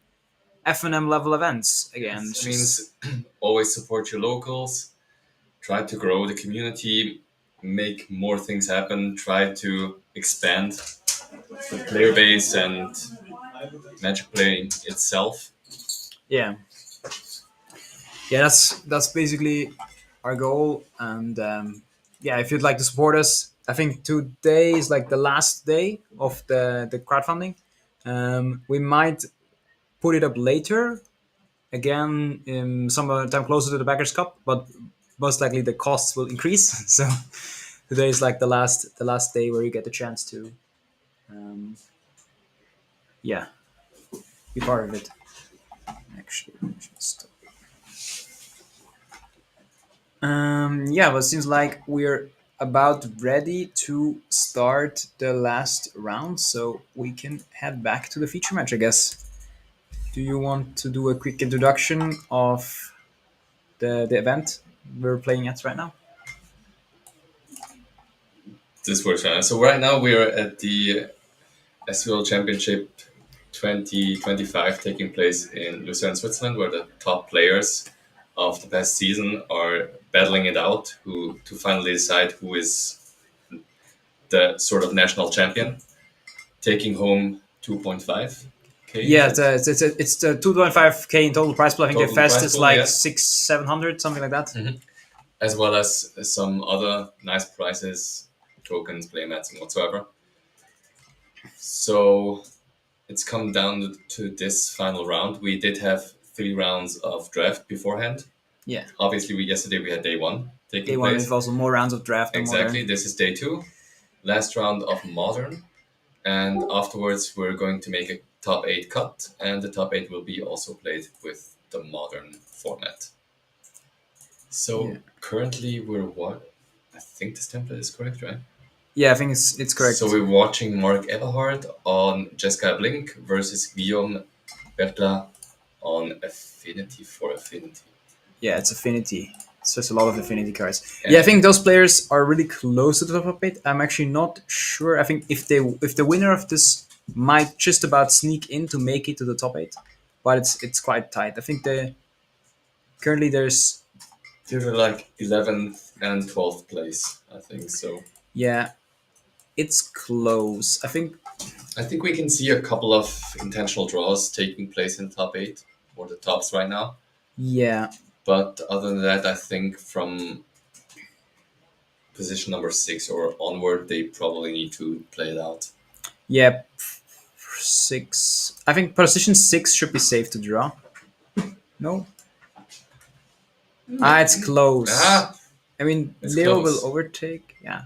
FNM level events again. It means always support your locals. Try to grow the community, make more things happen. Try to expand the player base and Magic playing itself. Yeah, yeah, that's basically our goal. And yeah, if you'd like to support us, I think today is like the last day of the crowdfunding. We might put it up later again in some time closer to the Backers Cup, but most likely the costs will increase. So today is like the last day where you get the chance to um, Yeah, be part of it. Actually, just yeah, but it seems like we're about ready to start the last round, so we can head back to the feature match, I guess. Do you want to do a quick introduction of the event we're playing at right now? This works fine. So right now we are at the SUL Championship 2025 taking place in Lucerne, Switzerland, where the top players of the past season are battling it out who to finally decide who is the sort of national champion, taking home 2.5k. Yeah, it's the 2.5k in total prize pool. I think the Total fest prize is pool, like yeah. 600-700, something like that. As well as some other nice prizes, tokens, playmats, and whatsoever. So it's come down to this final round. We did have 3 rounds of draft beforehand. Yeah, Obviously, yesterday we had day one taking day one place. with also more rounds of draft than Exactly. modern. This is day two, last round of modern, and afterwards we're going to make a top 8 cut, and the top 8 will be also played with the modern format. So Yeah. currently we're what? I think this template is correct, right? Yeah, I think it's correct. So we're watching Mark Eberhard on Jessica Blink versus Guillaume Bertla on Affinity for Affinity. Yeah, it's affinity. It's just a lot of affinity cards. Yeah, I think those players are really close to the top 8. I'm actually not sure. I think if the winner of this might just about sneak in to make it to the top 8, but it's quite tight. I think currently there's They're like 11th and 12th place, I think. So yeah, it's close. I think we can see a couple of intentional draws taking place in the top 8 or the tops right now. Yeah, But other than that, I think from position number 6 or onward, they probably need to play it out. yeah, 6. I think position 6 should be safe to draw. No. It's close. Ah, I mean, it's Leo close. will overtake. Yeah.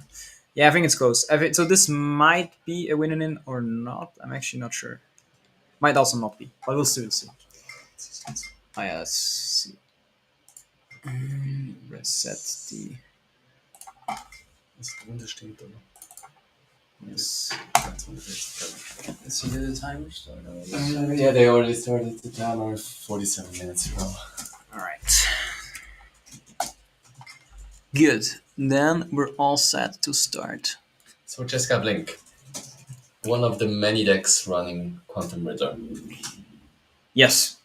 Yeah, I think it's close. So this might be a win in or not. I'm actually not sure. Might also not be, but we'll see. We'll see. Oh, yeah, let's see. Reset the. Yes. Let's see, did the timer start? Yeah, they already started the timer 47 minutes ago. All right. Good. Then we're all set to start. So Jessica Blink, one of the many decks running Quantum Riddler. Yes.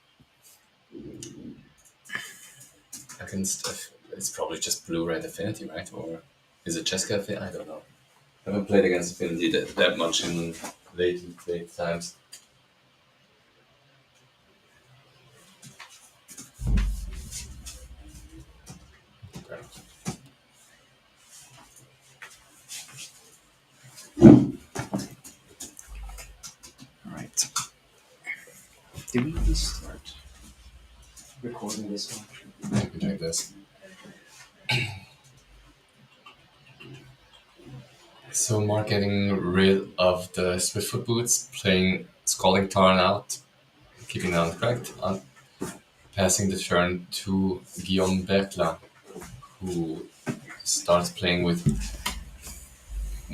Against, it's probably just blue-red Affinity, right? Or is it Jessica Affinity? I don't know. I haven't played against Affinity that much in late times. All right. Did we really start recording this one? Maybe like this. So Mark getting rid of the Swiftfoot boots, playing Scalding Tarn out, keeping it on correct, passing the turn to Guillaume Bertla, who starts playing with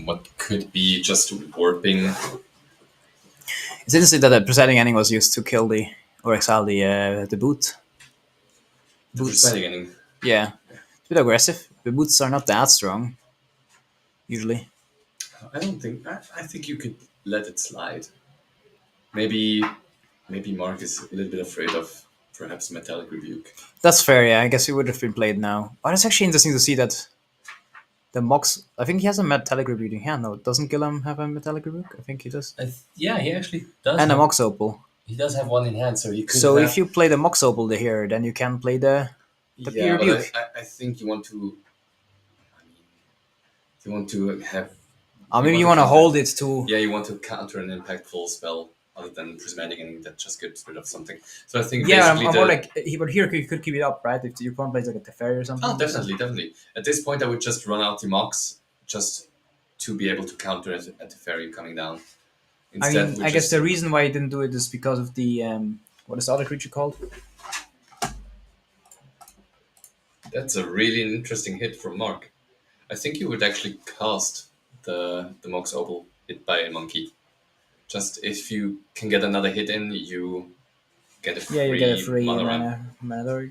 what could be just warping. It's interesting that the presiding ending was used to kill or exile the boot. Boots. Presiding ending. Yeah. It's a bit aggressive. The boots are not that strong. Usually. I don't think. I think you could let it slide. Maybe Mark is a little bit afraid of perhaps Metallic Rebuke. That's fair, yeah. I guess it would have been played now. But it's actually interesting to see that the Mox. I think he has a Metallic Rebuke in hand. No, doesn't Gillam have a Metallic Rebuke? I think he does. Yeah, he actually does. And a Mox Opal. He does have one in hand, so he could. So if you play the Mox Opal here, then you can play the yeah, Rebuke. but I think you want to. I mean, you want to have. Maybe you want to hold it to. Yeah, you want to counter an impactful spell other than prismatic ending that just gets rid of something. So I think Yeah, basically I'm more like. But here you could keep it up, right? If you can't play like a Teferi or something. Oh, definitely. At this point, I would just run out the Mox just to be able to counter a Teferi coming down. I Instead, mean, we I guess just the reason why he didn't do it is because of the what is the other creature called? that's a really interesting hit from Mark. I think you would actually cast the Mox Opal hit by a monkey. Just if you can get another hit in, you get a Yeah, you get a free free mana ramp. mana dork.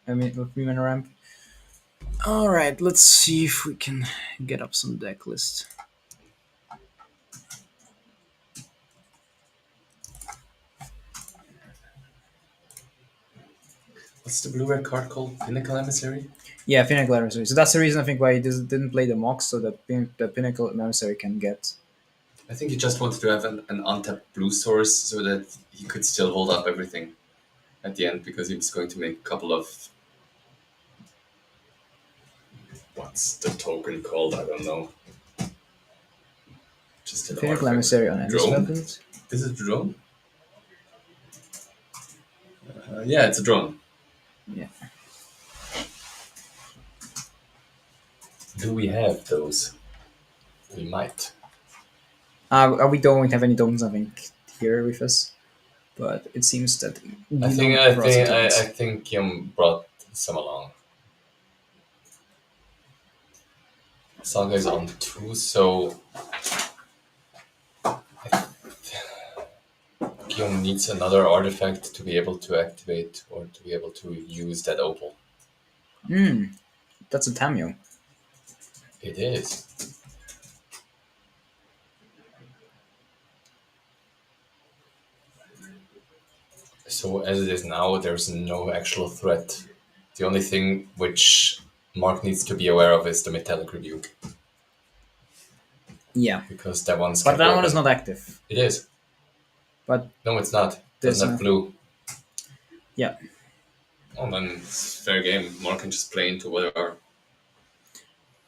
I mean, a free mana ramp. All right, let's see if we can get up some deck list. What's the blue red card called? Pinnacle Emissary? Yeah, Pinnacle Emissary. So that's the reason I think why he didn't play the Mox, so that the Pinnacle Emissary can get. I think he just wanted to have an untapped blue source so that he could still hold up everything at the end because he was going to make a couple of. What's the token called? I don't know. Just an Pinnacle artifact. Emissary on any Drone? spellfield. Is it a drone? Yeah, it's a drone. Yeah. Do we have those? We might. We don't have any tokens, I think, here with us, but it seems that I think brought some along. Saga is on 2, so Guillaume needs another artifact to be able to activate or to be able to use that opal. That's a Tamio. It is. So as it is now, there's no actual threat. The only thing which Mark needs to be aware of is the Metallic Rebuke. Yeah, Because that one's but kept that one open. is not active. It is. But No, it's not. There's Doesn't have no- blue. yeah, Oh, then it's fair game. Mark can just play into whatever.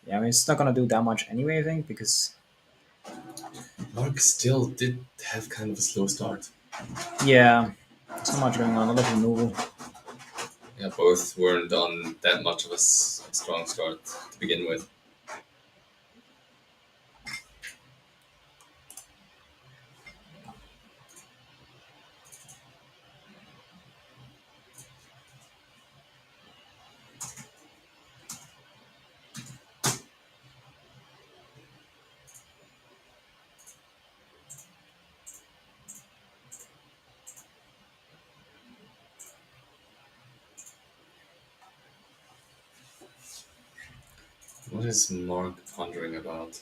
yeah. I mean, it's not gonna do that much anyway, I think, because Mark still did have kind of a slow start. yeah, there's not much going on. A lot of removal. Yeah, both weren't on that much of a strong start to begin with. What is Mark pondering about?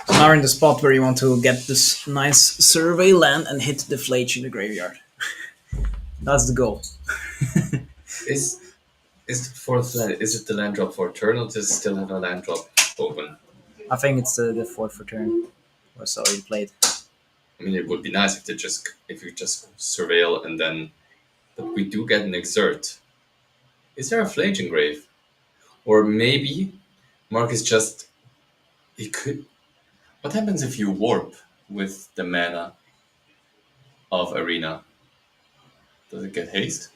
So now we're in the spot where you want to get this nice survey land and hit the Flage in the graveyard. That's the goal. Is the fourth land? Is it the land drop for a turn, or does it still have a land drop open? I think it's the fourth for turn. Or so you played. I mean, it would be nice if you just surveil and then, but we do get an exert. Is there a Flage engrave, or maybe Mark is just he could. What happens if you warp with the mana of Arena? Does it get haste?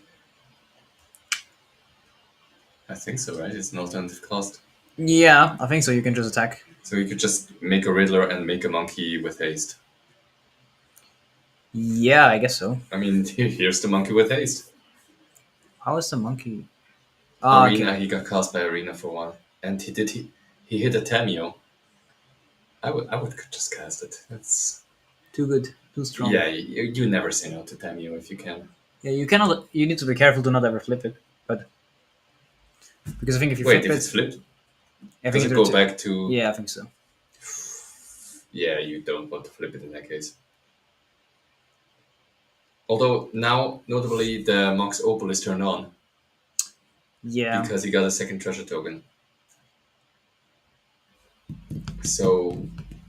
I think so, right? It's an alternative cost. Yeah, I think so. You can just attack. So you could just make a Riddler and make a monkey with haste. Yeah, I guess so. I mean, here's the monkey with haste. How is the monkey? Ah, Arena, okay. he got cast by Arena for a while. And he hit a Tamio. I would just cast it. That's Too good. Too strong. yeah, you never say no to Tamio if you can. Yeah, you cannot. You need to be careful to not ever flip it, but because I think if you Wait, flip if it, it's flipped, I does think it it'll go back to Yeah, I think so. Yeah, you don't want to flip it in that case. Although now, notably, the Mox Opal is turned on Yeah, because he got a second treasure token. So,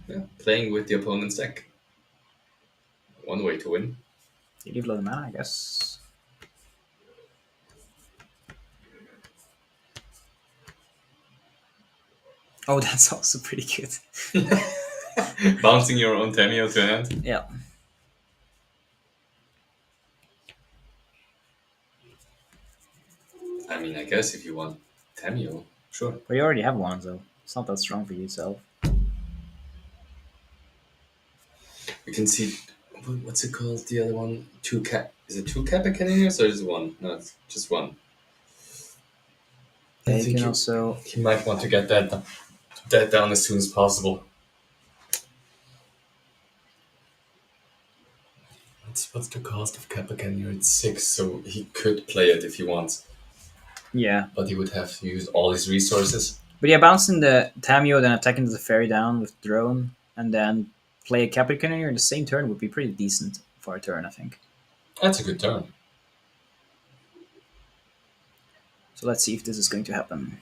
yeah, playing with the opponent's deck. One way to win. you leave a lot of mana, I guess. Oh, that's also pretty good. Bouncing your own Tamio to hand. Yeah. I mean, I guess if you want Tamio, sure. But you already have one, so it's not that strong for you itself. You can see, what's it called? The other one? Is it two Kappa Canadians or is it one? No, it's just one. I Yeah, you think can also. he might want to get that down as soon as possible. What's the cost of Kappa Canyon? It's 6, so he could play it if he wants, Yeah. but he would have to use all his resources. But yeah, bouncing the Tamio, then attacking the Fairy down with drone, and then play a Capricorn in the same turn would be pretty decent for a turn, I think. That's a good turn. So let's see if this is going to happen.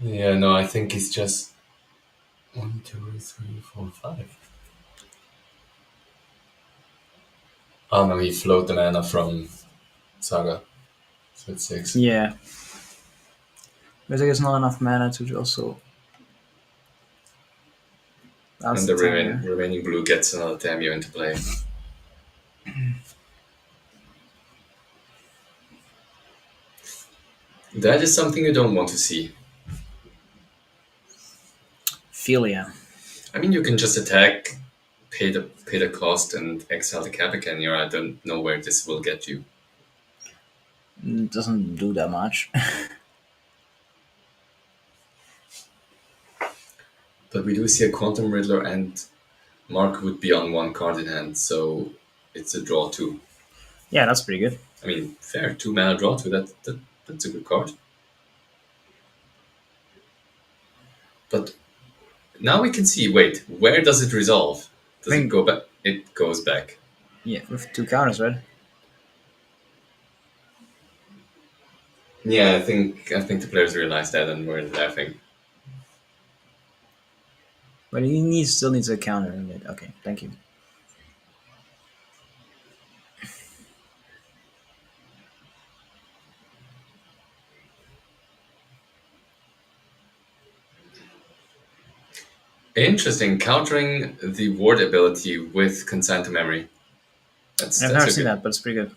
Yeah, no, I think he's just 1, 2, 3, 4, 5. Oh no, he flowed the mana from Saga, so it's 6. Yeah. But I guess not enough mana to also. That's And the Tamio. remaining blue gets another Tamio into play. That is something you don't want to see. Philia. I mean, you can just attack, pay the cost, and exile the Caprican here. I don't know where this will get you. It doesn't do that much. But we do see a Quantum Riddler, and Mark would be on one card in hand, so it's a draw 2. Yeah, that's pretty good. I mean, fair, 2 mana draw 2. That's a good card. But now we can see. Wait, where does it resolve? Does it go back? It goes back. Yeah, with 2 counters, right? Yeah, I think the players realized that and were laughing. But he still needs a counter in it. Okay, thank you. Interesting, countering the ward ability with consent to memory. I've never seen that, but it's pretty good.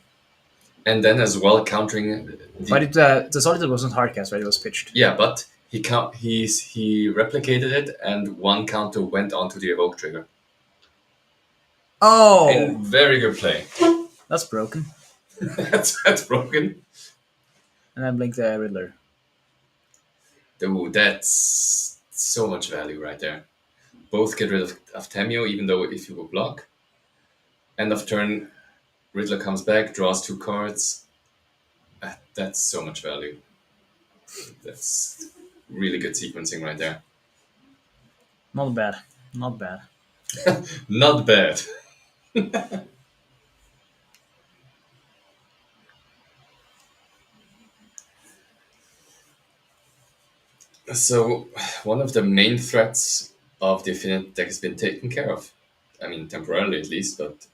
And then as well countering. But the Solitude wasn't hardcast, right? It was pitched. Yeah, but he replicated it, and one counter went onto the evoke trigger. Oh, And very good play. that's broken. that's broken. And then blink the Riddler. Dude, that's so much value right there. Both get rid of Tamio, even though if you will block. End of turn, Riddler comes back, draws 2 cards. That's so much value. That's really good sequencing right there. Not bad. Not bad. Not bad. So, one of the main threats of the Affinity deck has been taken care of. I mean, temporarily at least, but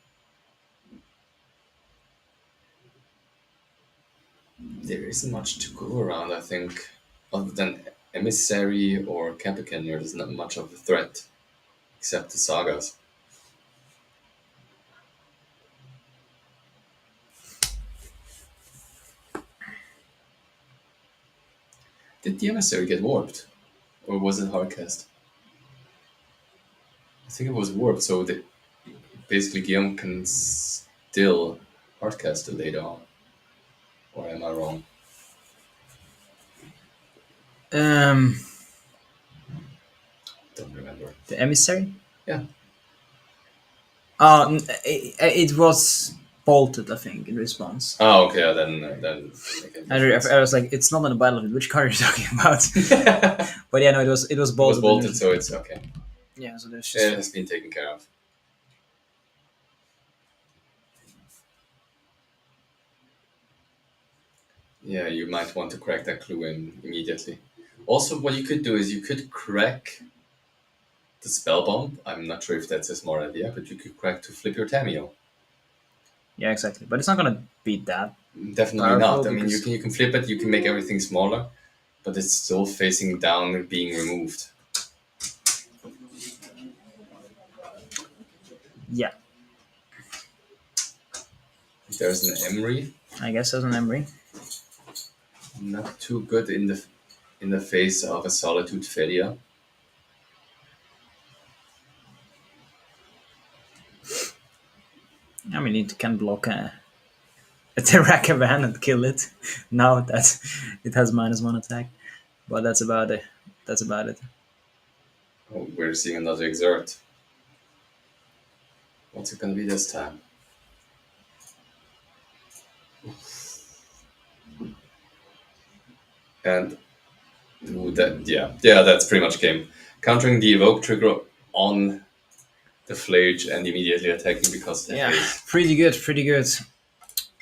there isn't much to go around, I think. Other than Emissary or Caprican, there's not much of a threat, except the Sagas. Did the Emissary get warped? Or was it hardcast? I think it was warped, so basically Guillaume can still hardcast it later on. Or am I wrong? Don't remember. The Emissary? Yeah. It was bolted, I think, in response. Oh, okay. Then. I was like, it's not on the battlefield. Which card are you talking about? But yeah, no, it was bolted. It was bolted, so it's okay. Yeah, so there's It just. has been taken care of. Yeah, you might want to crack that clue in immediately. Also, what you could do is you could crack the spell bomb. I'm not sure if that's a smart idea, but you could crack to flip your Tamio. Yeah, exactly. But it's not gonna beat that. Definitely not. I mean, because- you can flip it. You can make everything smaller, but it's still facing down and being removed. Yeah, There's an Emery, I guess as an Emery. not too good in the face of a Solitude Fedia. I mean, it can block a Terrakavan and kill it. Now that it has -1 attack, but that's about it. That's about it. Oh, we're seeing another Exert. What's it gonna be this time? And ooh, yeah, that's pretty much game. Countering the evoke trigger on the Flage and immediately attacking because of Yeah, haste. pretty good, pretty good.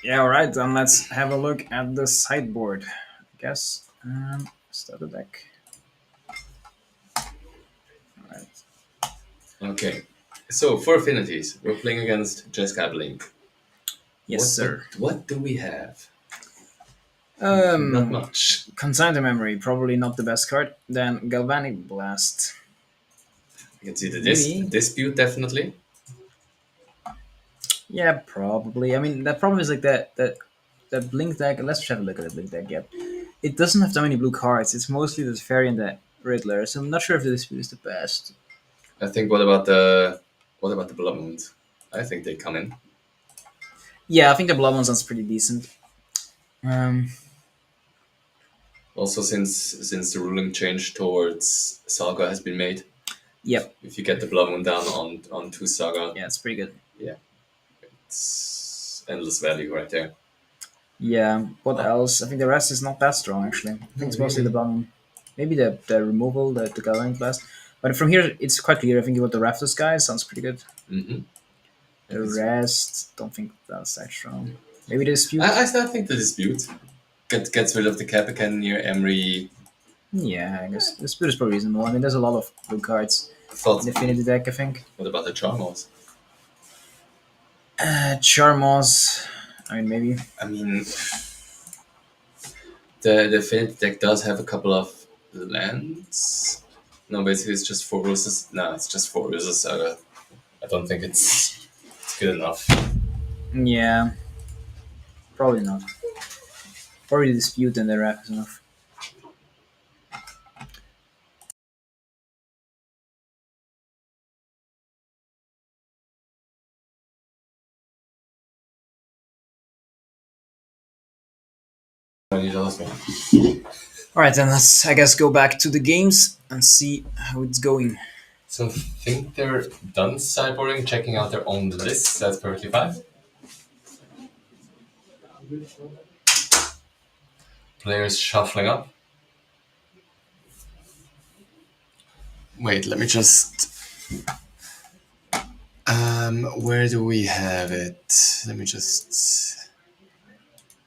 Yeah, all right. Then let's have a look at the sideboard. I guess start the deck. All right. Okay. So for affinities, we're playing against Jessica Blink. Yes, sir. What do we have? Not much. Consign to memory, probably not the best card. Then Galvanic Blast. I can see the Maybe. dispute definitely. Yeah, probably. I mean, the problem is like that Blink deck. Let's just have a look at the Blink deck. Yep, it doesn't have that many blue cards. It's mostly the Fairy and the Riddler. So I'm not sure if the dispute is the best. I think what about the Blood Moons? I think they come in. Yeah, I think the Blood One sounds pretty decent. Also since the ruling change towards Saga has been made. Yep. If you get the Blood Moon down on 2 Saga, Yeah, it's pretty good. it's endless value right there. Yeah. What else? I think the rest is not that strong actually. I think it's mostly the Blood One. Maybe the removal, the Galvanic Blast. But from here, it's quite clear. I think you want the Raptors guy. Sounds pretty good. Mm-hmm. The rest, don't think that's that strong. Maybe the dispute. I still think the dispute gets rid of the Capican near Emery. Yeah, I guess the dispute is probably reasonable. I mean, there's a lot of blue cards Thoughts. in the Affinity deck, I think. What about the Charmos? Charmos. I mean, maybe. I mean, the Affinity deck does have a couple of lands. No, basically it's just 4 roses. No, it's just 4 roses. I don't think it's good enough. Yeah. Probably not. Probably the dispute and the wrap is enough. Alright, then let's, I guess, go back to the games and see how it's going. So I think they're done sideboarding, checking out their own lists. That's perfectly fine. Players shuffling up. Wait, let me just. Where do we have it? Let me just.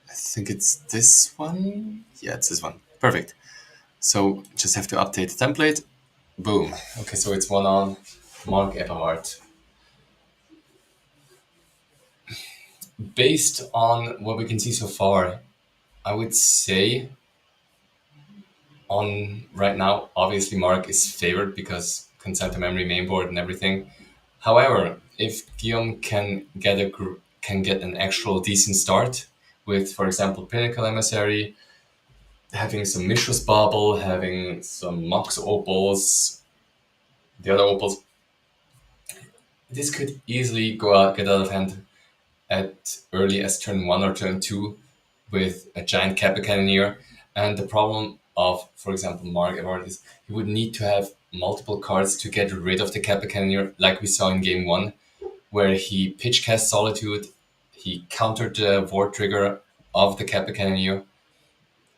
I think it's this one. Yeah, it's this one. Perfect. So just have to update the template. Boom. Okay, so it's one on Mark Eberhardt. Based on what we can see so far, I would say on right now, obviously Mark is favored because consent to memory mainboard and everything. However, if Guillaume can get an actual decent start with, for example, Pinnacle Emissary, having some Mishra's Bauble, having some Mox Opals, the other Opals, this could easily get out of hand at early as turn 1 or turn 2 with a giant Kappa Cannoneer. And the problem of, for example, Mark Everard is he would need to have multiple cards to get rid of the Kappa Cannoneer, like we saw in game 1, where he pitch cast Solitude, he countered the Ward trigger of the Kappa Cannoneer,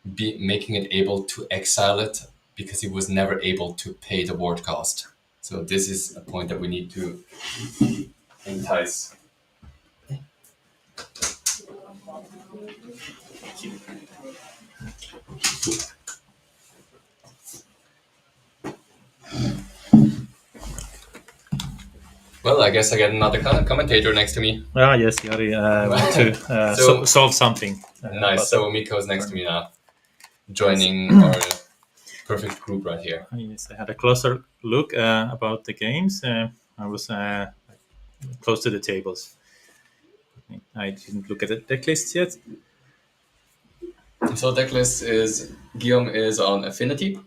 making it able to exile it because he was never able to pay the Ward cost. So this is a point that we need to entice. Well, I guess I get another commentator next to me. Ah, yes, Yari, want to solve something. Nice. So Miko's next to me now, joining our perfect group right here. Yes, I had a closer look about the games. I was close to the tables. I didn't look at the deck lists yet. So deck list is Guillaume is on Affinity,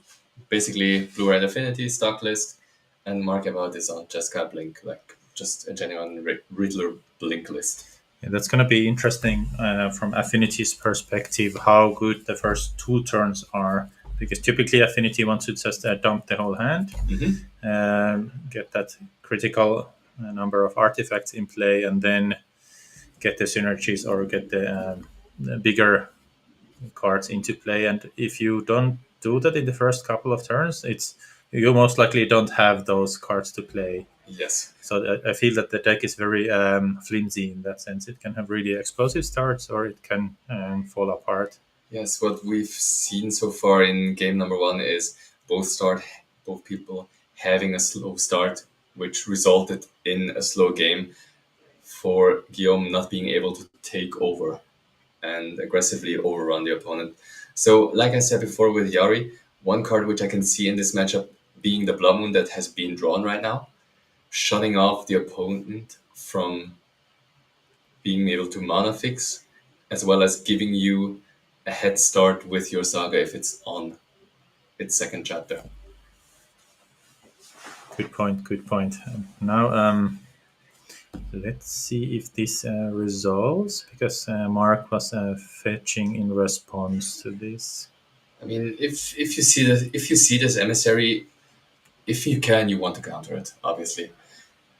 basically Blue Red Affinity stock list, and Mark Ebert is on Jessica Blink, like just a genuine Riddler Blink list. Yeah, that's going to be interesting from Affinity's perspective, how good the first two turns are. Because typically Affinity wants to just dump the whole hand, get that critical number of artifacts in play, and then get the synergies or get the bigger cards into play. And if you don't do that in the first couple of turns, it's you most likely don't have those cards to play. Yes. So I feel that the deck is very flimsy in that sense. It can have really explosive starts, or it can fall apart. Yes, what we've seen so far in game number one is both people having a slow start, which resulted in a slow game for Guillaume not being able to take over and aggressively overrun the opponent. So, like I said before with Yari, one card which I can see in this matchup being the Blood Moon that has been drawn right now, shutting off the opponent from being able to mana fix, as well as giving you a head start with your saga if it's on its second chapter. Good point. Good point. Now, let's see if this resolves, because Mark was fetching in response to this. I mean, if you see this emissary, if you can, you want to counter it, obviously,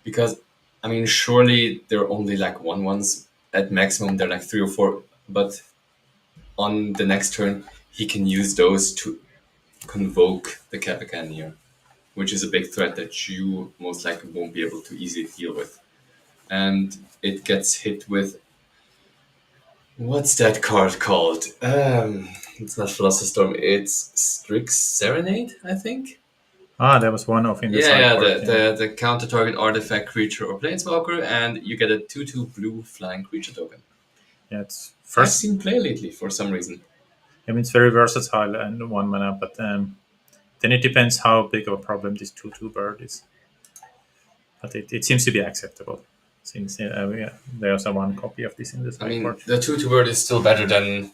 because I mean, surely they're only like 1/1s at maximum. They're like 3 or 4, but on the next turn, he can use those to convoke the Capicaneer, which is a big threat that you most likely won't be able to easily deal with. And it gets hit with what's that card called? It's not Philosopher's Storm. It's Strix Serenade, I think. There was one off in the Yeah, sideboard. the counter target artifact, creature, or planeswalker, and you get a 2/2 blue flying creature token. Yeah, it's I've first. seen play lately for some reason. I mean, it's very versatile and one mana, but then it depends how big of a problem this 2/2 bird is. But it seems to be acceptable. Since there's a one copy of this in the I mean, sideboard. the 2/2 bird is still better than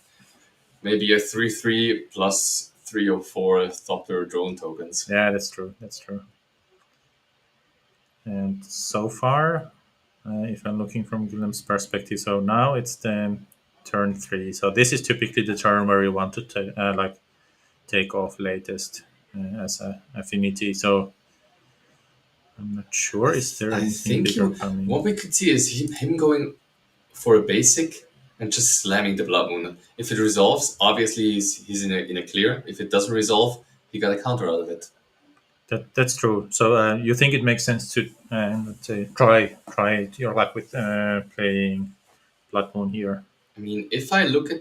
maybe a 3/3 plus 3 or 4 Thoppler drone tokens. Yeah, that's true. That's true. And so far, if I'm looking from Guillaume's perspective, so now it's the turn 3. So this is typically the turn where you want to take off latest as a affinity. So I'm not sure. Is there I anything think bigger coming? what we could see is him going for a basic and just slamming the Blood Moon. If it resolves, obviously he's in a clear. If it doesn't resolve, he got a counter out of it. That's true. So you think it makes sense to let's say try your luck with playing Blood Moon here? I mean, if I look at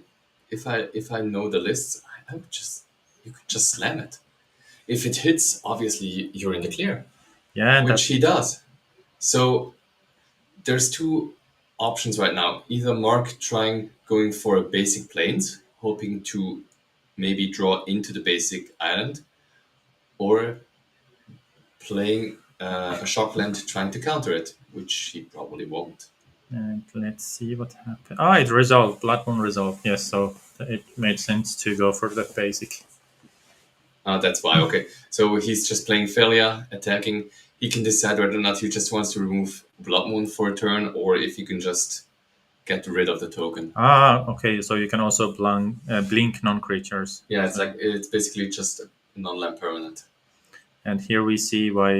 if I know the lists, I would you could just slam it. If it hits, obviously you're in the clear, Yeah, and which he does. So there's two options right now. Either Mark going for a basic planes, hoping to maybe draw into the basic island, or playing a shockland trying to counter it, which he probably won't. And let's see what happened. It resolved. Blood Moon resolved. Yes, so it made sense to go for that basic. That's why. Okay, so he's just playing Felia, attacking. He can decide whether or not he just wants to remove Blood Moon for a turn, or if he can just get rid of the token. Okay. So you can also blink non-creatures. Yeah, it's basically just a non-land permanent. And here we see why.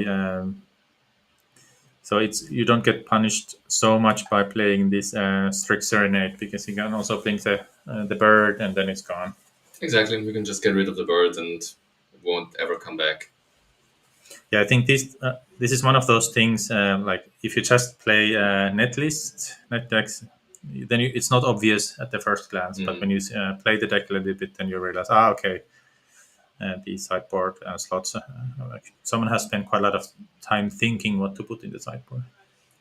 So you don't get punished so much by playing this strict serenade, because you can also blink the bird and then it's gone. Exactly, we can just get rid of the bird and it won't ever come back. Yeah, I think this is one of those things. Like if you just play net decks, then it's not obvious at the first glance. But when you play the deck a little bit, then you realize, okay, the sideboard slots. Someone has spent quite a lot of time thinking what to put in the sideboard.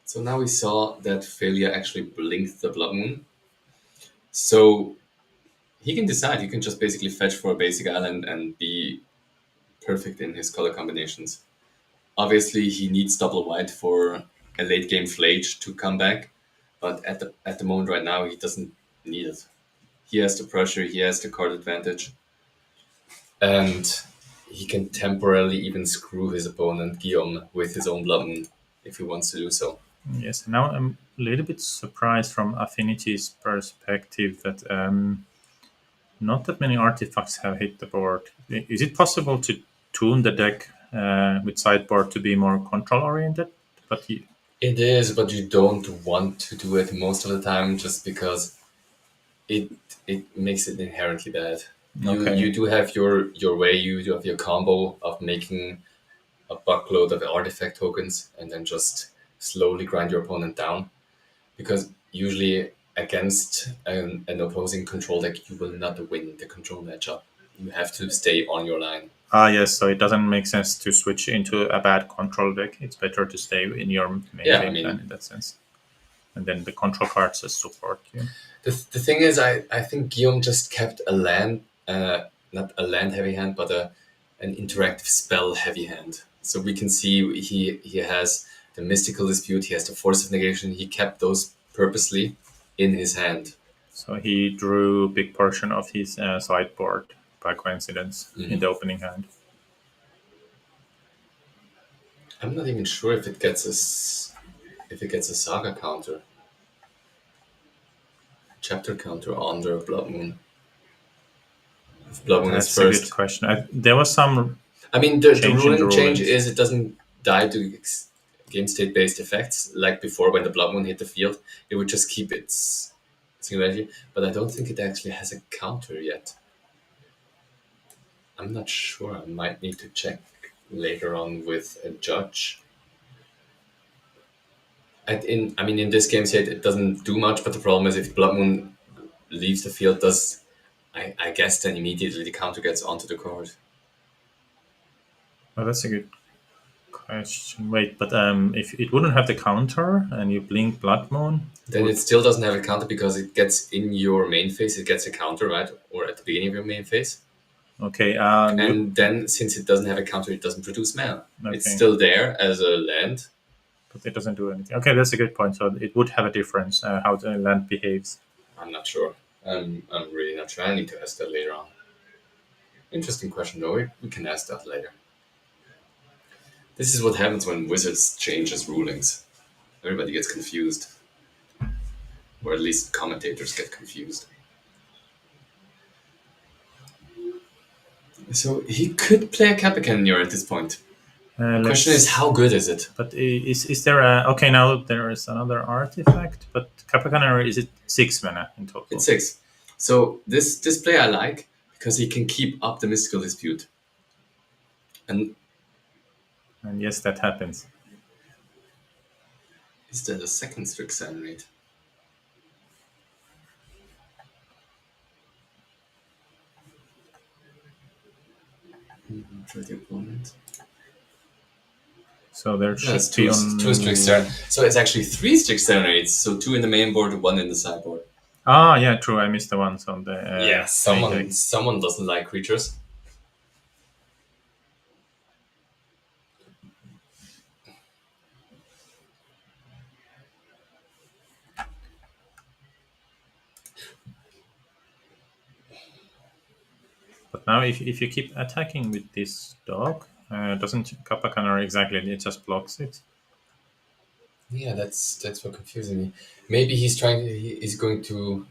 So now we saw that Failure actually blinked the Blood Moon. So he can decide. He can just basically fetch for a basic island and be perfect in his color combinations. Obviously, he needs double white for a late game flage to come back, but at the moment right now he doesn't need it. He has the pressure, he has the card advantage, and he can temporarily even screw his opponent Guillaume with his own blood moon if he wants to do so. Yes, and now I'm a little bit surprised from Affinity's perspective that not that many artifacts have hit the board. Is it possible to tune the deck with sideboard to be more control oriented? But It is, but you don't want to do it most of the time just because it makes it inherently bad. You do have your way, you do have your combo of making a buckload of artifact tokens and then just slowly grind your opponent down. Because usually against an opposing control deck, you will not win the control matchup. You have to stay on your line. Yes, so it doesn't make sense to switch into a bad control deck. It's better to stay in your main game plan in that sense. And then the control cards as support you. The thing is, I think Guillaume just kept a land, not a land heavy hand, but an interactive spell heavy hand. So we can see he has the mystical dispute, he has the force of negation. He kept those purposely in his hand. So he drew a big portion of his sideboard by coincidence in the opening hand. I'm not even sure if it gets a saga counter, chapter counter on the Blood Moon. If Blood Moon That's is first. A good question. There was some. I mean, the ruling change is it doesn't die to game state based effects like before when the Blood Moon hit the field. It would just keep its singularity, but I don't think it actually has a counter yet. I'm not sure. I might need to check later on with a judge. In this game state, it doesn't do much, but the problem is if Blood Moon leaves the field, I guess then immediately the counter gets onto the card. Oh, that's a good question. Wait, but if it wouldn't have the counter and you blink Blood Moon, then it still doesn't have a counter because it gets in your main phase. It gets a counter, right, or at the beginning of your main phase. Okay. And then since it doesn't have a counter, it doesn't produce mana. Okay. It's still there as a land, but it doesn't do anything. Okay, that's a good point. So it would have a difference how the land behaves. I'm not sure. I'm really not sure. I need to ask that later on. Interesting question, though. We can ask that later. This is what happens when Wizards changes rulings. Everybody gets confused. Or at least commentators get confused. So he could play a Kappa Cannoneer at this point. The question is, how good is it? But is there a... Okay, now there is another artifact, but Kappa Cannoneer, is it 6 mana in total? It's 6. So this play I like because he can keep up the mystical dispute. And yes, that happens. Is that a second Strixhaven rate? Try the opponent. So there should be two Strixhaven. So it's actually 3 Strixhaven rates. So 2 in the main board, 1 in the sideboard. Ah, yeah, true. I missed the ones on the. Someone doesn't like creatures. But now, if you keep attacking with this dog, doesn't Kappa Cannoneer exactly? It just blocks it. Yeah, that's what confusing me. Maybe he's going to.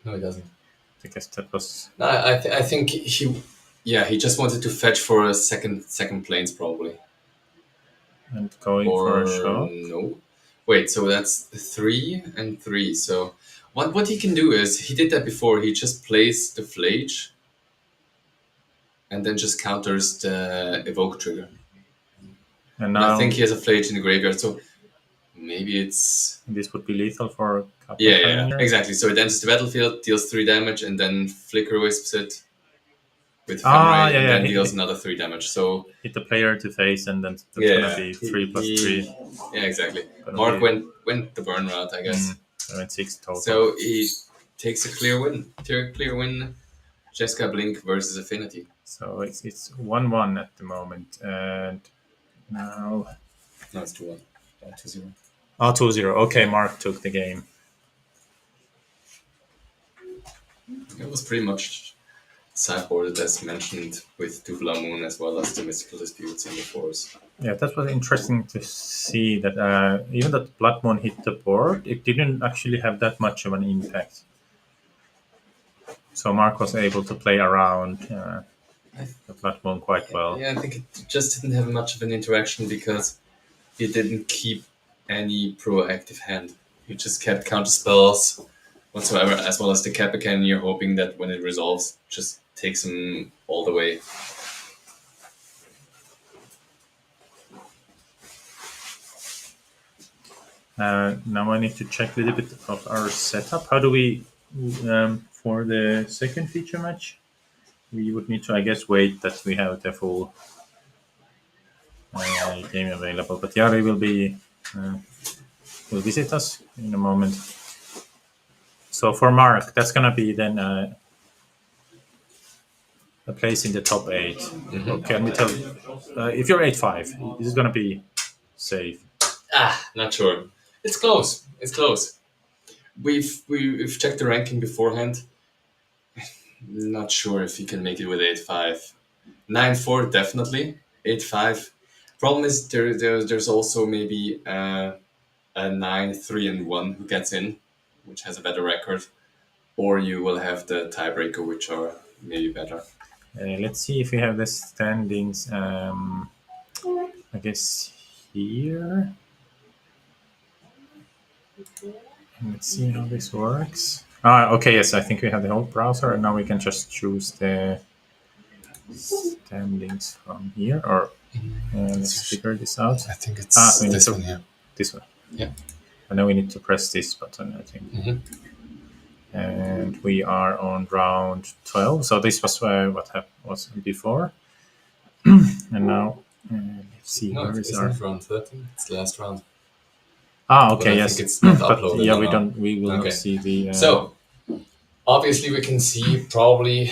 No, he doesn't. I guess that was. No, I think he just wanted to fetch for a second planes probably. And going for a shot. No, wait. So that's 3 and 3. So what he can do is he did that before. He just plays the Flage. And then just counters the evoke trigger. And now I think he has a Flage in the graveyard, so maybe it's... This would be lethal for Kappa Yeah, exactly. So it enters the battlefield, deals 3 damage, and then Flicker Wisps it with and then deals another 3 damage. So hit the player to face, and then that's gonna be 3+3. Yeah, exactly. Mark went the burn route, I guess. I went 6 total. So he takes a clear win. Jessica Blink versus Affinity. So it's 1-1 at the moment, and now... No, it's 2-1. 2-0. Oh, 2-0. Okay, Mark took the game. It was pretty much sideboarded as mentioned with Dubla Moon as well as the mystical disputes in the force. Yeah, that was interesting to see that even that Blood Moon hit the board, it didn't actually have that much of an impact. So Mark was able to play around the Blood Moon quite well. Yeah, I think it just didn't have much of an interaction because he didn't keep any proactive hand. He just kept counter spells whatsoever, as well as the Kappa Cannon. You're hoping that when it resolves, just takes him all the way. Now I need to check a little bit of our setup. How do we, for the second feature match, we would need to, I guess, wait that we have the full game available. But Jari will visit us in a moment. So for Mark, that's gonna be then a place in the top 8. Mm-hmm. Can we tell if you're 8-5, is it gonna be safe? Not sure. It's close. It's close. We've checked the ranking beforehand. Not sure if he can make it with 8-5. 9-4 definitely. 8-5. Problem is there's also maybe a 9-3-1 who gets in, which has a better record, or you will have the tiebreaker, which are maybe better. Let's see if we have the standings. I guess here. Let's see how this works. Okay, yes, I think we have the whole browser, and now we can just choose the standings from here. Or let's figure this out. I think it's this one here. This one. Yeah. And now we need to press this button, I think. Mm-hmm. And we are on round 12. So this was what was before. And now, let's see. No, where it's is our round 13. It's the last round. Okay, yes. It's not but uploaded. yeah, we will not see the. So, obviously, we can see probably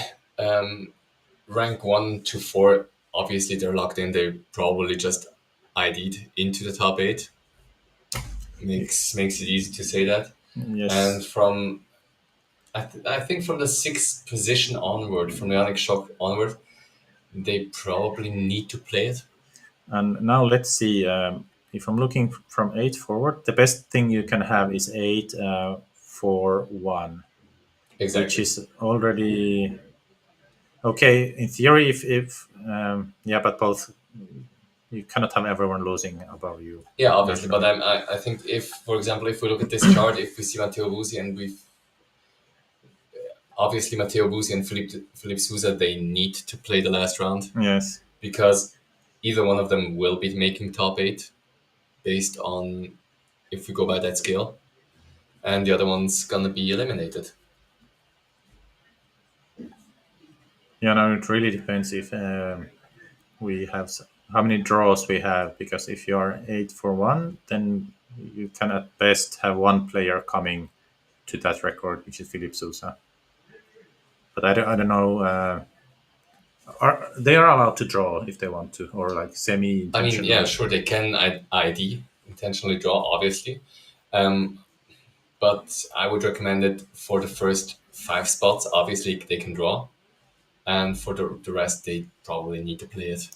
rank 1 to 4. Obviously, they're locked in. They probably just ID'd into the top 8. Makes it easy to say that. Yes. And from, I think from the 6th position onward, from the Ionic Shock onward, they probably need to play it. And now let's see. If I'm looking from 8 forward, the best thing you can have is 8-4-1. Exactly. Which is already okay in theory. If but both you cannot have everyone losing above you. Yeah, obviously. But I think if, for example, if we look at this chart, if we see Matteo Buzzi and obviously Matteo Buzzi and Philippe Sousa, they need to play the last round. Yes. Because either one of them will be making top 8 based on if we go by that scale. And the other one's going to be eliminated. Yeah, no, it really depends if we have how many draws we have. Because if you are 8-4-1, then you can at best have one player coming to that record, which is Philippe Sousa. But I don't know. They are allowed to draw if they want to, or like semi. I mean, yeah, sure, they can ID intentionally draw, obviously, but I would recommend it for the first 5 spots. Obviously, they can draw, and for the rest, they probably need to play it.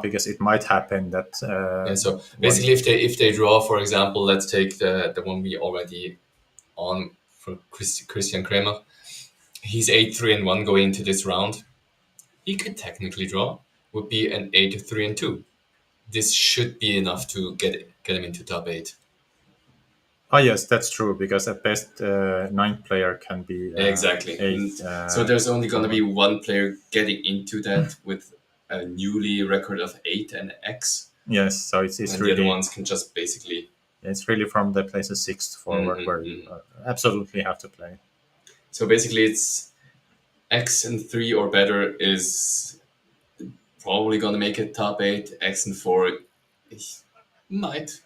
Because it might happen that. Yeah, so basically, if they draw, for example, let's take the one we already on for Christian Kramer. He's 8-3-1 going into this round. He could technically draw. Would be an 8-3-2. This should be enough to get him into top 8. Oh yes, that's true. Because at best, 9th player can be exactly. 8. So there's only going to be one player getting into that with a newly record of 8 and X. Yes, so it's and really the other ones can just basically. It's really from the places 6th forward where you absolutely have to play. So basically, it's X and 3 or better is probably going to make it top 8. X and 4 might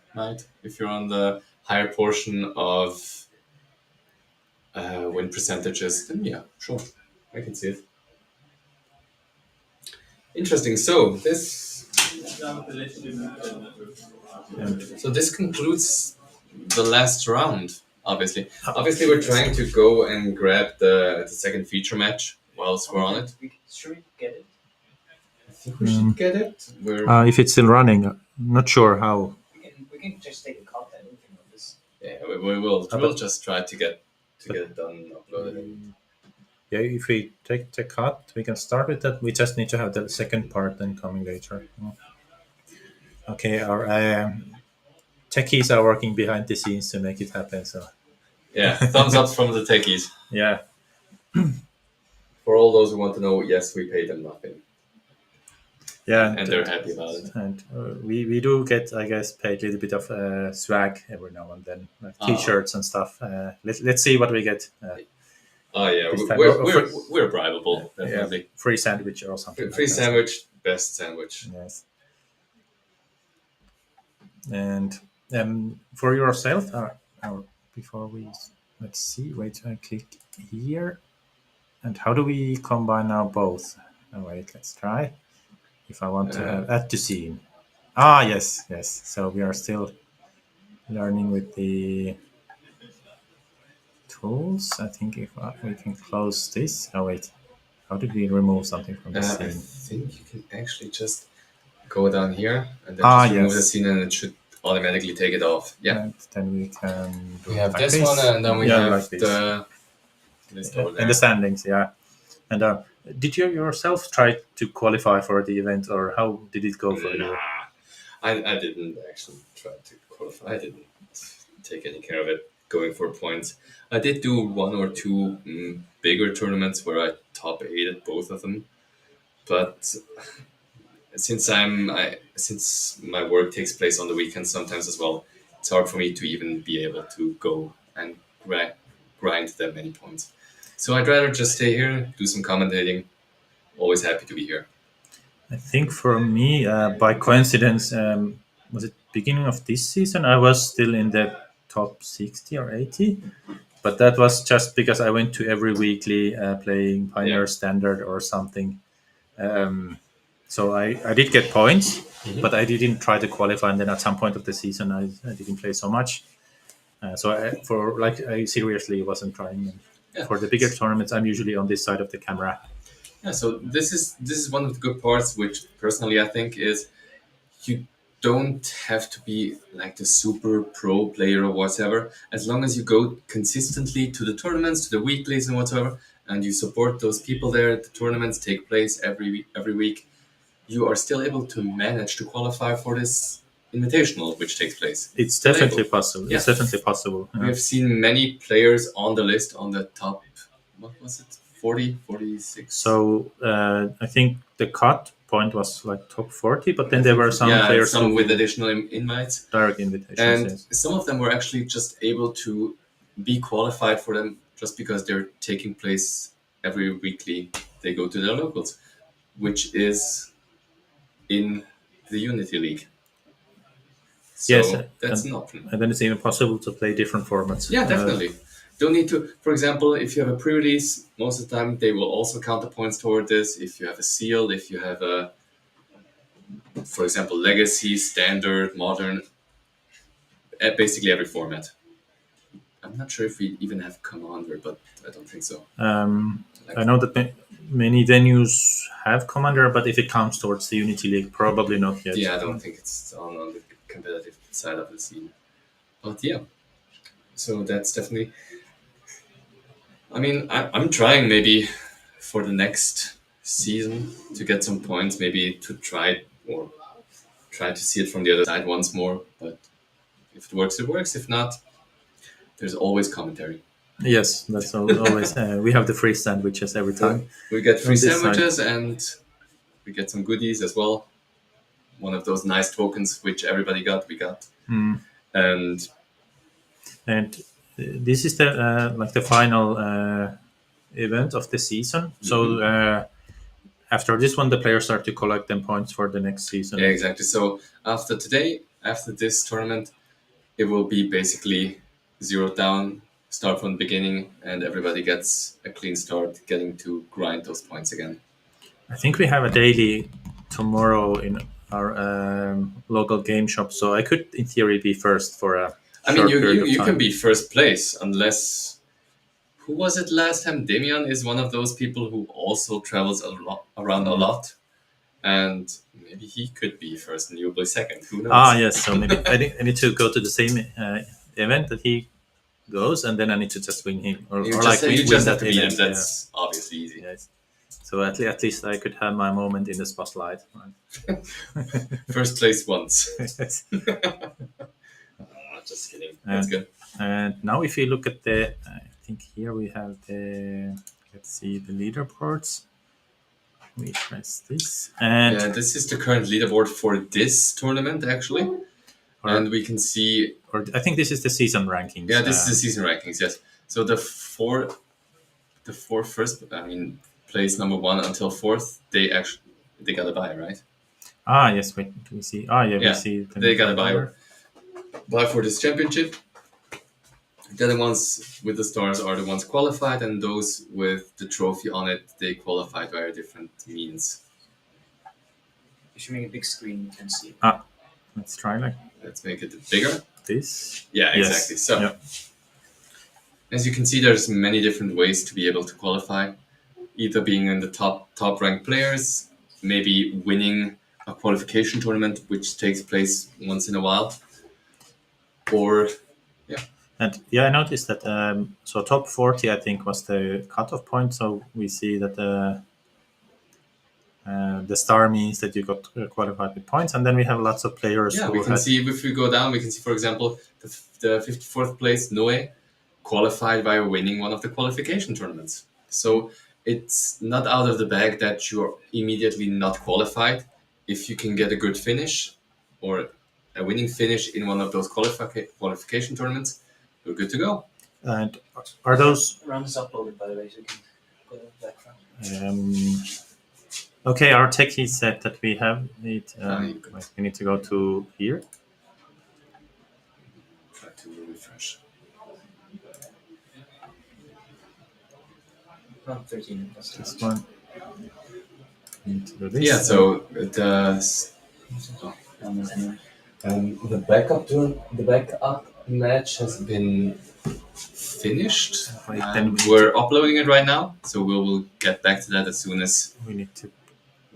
if you're on the higher portion of win percentages, then yeah, sure, I can see it. Interesting. So this concludes the last round. Obviously, we're trying to go and grab the second feature match whilst we're on it. Should we get it? I think we should get it. If it's still running, not sure how. We can just take a cut and anything of this. Yeah, we'll just try to get it done and upload it. Yeah, if we take the cut, we can start with that. We just need to have the second part then coming later. Okay, our techies are working behind the scenes to make it happen. So Yeah, thumbs up from the techies. yeah, For all those who want to know, yes, we pay them nothing, yeah, and they're happy about it. And we do get, I guess, paid a little bit of swag every now and then, like T-shirts and stuff. Let's see what we get. Oh yeah, This time- we're bribable, definitely. Yeah, free sandwich or something. Free like that. sandwich, best sandwich. Yes. And for yourself, before we let's see, wait, I click here. And how do we combine now both? Oh, wait, let's try. If I want to add to scene. Yes. So we are still learning with the tools. I think if we can close this. Oh wait, how did we remove something from the I scene? think you can actually just go down here and then just remove the Yes. scene, and it should automatically take it off. Yeah, And then we can do we have like this one, and then we have like this. the list over And there. the standings, yeah. And did you yourself try to qualify for the event, or how did it go for you? Nah, I didn't actually try to qualify. I didn't take any care of it going for points. I did do one or two bigger tournaments where I top 8 at both of them, but since since my work takes place on the weekends sometimes as well, it's hard for me to even be able to go and grind that many points. So I'd rather just stay here, do some commentating. Always happy to be here. I think for me, by coincidence, was it beginning of this season? I was still in the top 60 or 80, but that was just because I went to every weekly playing Pioneer Standard or something. So I did get points, but I didn't try to qualify. And then at some point of the season, I didn't play so much. So I seriously wasn't trying. Yeah. For the bigger tournaments, I'm usually on this side of the camera. Yeah, so this is one of the good parts, which personally I think is you don't have to be like the super pro player or whatever. As long as you go consistently to the tournaments, to the weeklies and whatever, and you support those people there, the tournaments take place every week, you are still able to manage to qualify for this invitational which takes place. It's definitely possible. Yeah. It's definitely possible. We have seen many players on the list on the top, what was it, 40, 46? So I think the cut point was like top 40, but then there were some players some with additional invites. direct invitations. And Yes. some of them were actually just able to be qualified for them just because they're taking place every weekly. They go to their locals, which is in the Unity League. So Yes, that's an option. And then it's even possible to play different formats. Yeah, definitely. Don't need to, for example, if you have a pre-release, most of the time they will also count the points toward this. If you have a seal, if you have a, for example, legacy, standard, modern, basically every format. I'm not sure if we even have Commander, but I don't think so. I know that many venues have Commander, but if it counts towards the Unity League, probably not yet. Yeah, I don't think it's on the competitive side of the scene. But yeah, so that's definitely... I mean, I'm trying maybe for the next season to get some points, maybe to try to see it from the other side once more. But if it works, it works. If not, there's always commentary. Yes, that's always. We have the free sandwiches every time. We get free On this sandwiches and we get some goodies as well. One of those nice tokens which everybody got, we got. And this is the final event of the season. So after this one, the players start to collect them points for the next season. yeah, exactly. So after this tournament, it will be basically zeroed down, start from the beginning, and everybody gets a clean start, getting to grind those points again. I think we have a daily tomorrow in our local game shop, so I could, in theory, be first for I mean, short period of you time. can be first place unless. Who was it last time? Damian is one of those people who also travels around a lot, and maybe he could be first and you'll be second. Who knows? Yes. So maybe I need to go to the same event that he goes, and then I need to just win him, or You like just win have that to beat him. event. That's obviously easy. Yes. So at least I could have my moment in the spotlight. Right? First place once. Yes. Just kidding. That's good. And now, if you look at the, I think here we have the. Let's see the leaderboards. We press this, and Yeah, this is the current leaderboard for this tournament, actually. And we can see. or I think this is the season rankings. Yeah, this is the season rankings. Yes. So the four first. I mean, place number 1 until 4th. They got a bye, right? Yes. Wait, do we see? Yeah, we see. They got a bye for this championship. The other ones with the stars are the ones qualified, and those with the trophy on it, they qualified via different means. You should make a big screen. You can see. Let's try like Let's make it bigger. this. Yeah, Yes. exactly. So, Yeah. as you can see, there's many different ways to be able to qualify. Either being in the top ranked players, maybe winning a qualification tournament, which takes place once in a while, or And I noticed that so top 40 I think was the cutoff point. So we see that the star means that you got qualified with points, and then we have lots of players. yeah, who we can had, see if we go down, we can see, for example, the 54th place Noe qualified by winning one of the qualification tournaments. So it's not out of the bag that you're immediately not qualified if you can get a good finish or a winning finish in one of those qualification tournaments. We're good to go. And are those Round is uploaded, by the way, so you can go to the background. okay? Our techie said that we have it. Good. We need to go to here. Try to refresh. Round 13. That's This one. We need to do this. Yeah, so the backup match has been finished, Right, and then we're uploading it right now. So we will get back to that as soon as we need to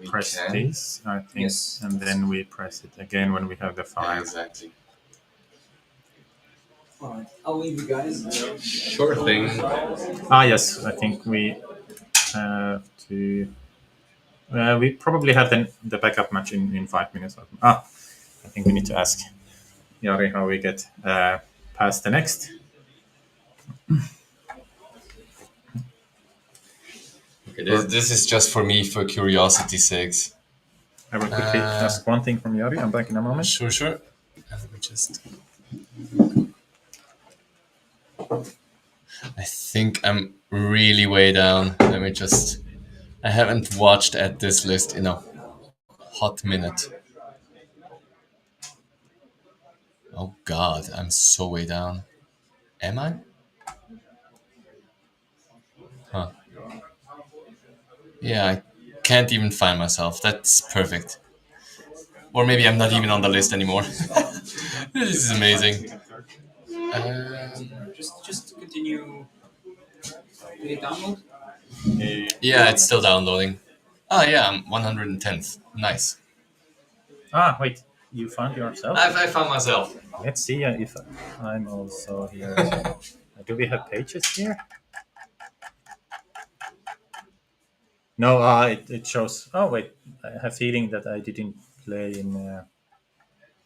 we press can. this, I think, Yes. and then we press it again when we have the Yeah, file. exactly. Alright, I'll leave you guys. Sure thing. Yes, I think we have to. We probably have the backup match in 5 minutes. I think we need to ask Jari how we get past the next. Okay, this is just for me, for curiosity's sakes. I will quickly ask one thing from Jari. I'm back in a moment. Sure. Let me just. I think I'm really way down. Let me just. I haven't watched at this list in a hot minute. Oh God, I'm so way down. Am I? Huh. Yeah, I can't even find myself. That's perfect. Or maybe I'm not even on the list anymore. This is amazing. Just continue. Did it download? Yeah, it's still downloading. Yeah, I'm 110th. Nice. Wait, you found yourself? I found myself. Let's see if I'm also here. Do we have pages here? No, it shows. Oh wait, I have a feeling that I didn't play in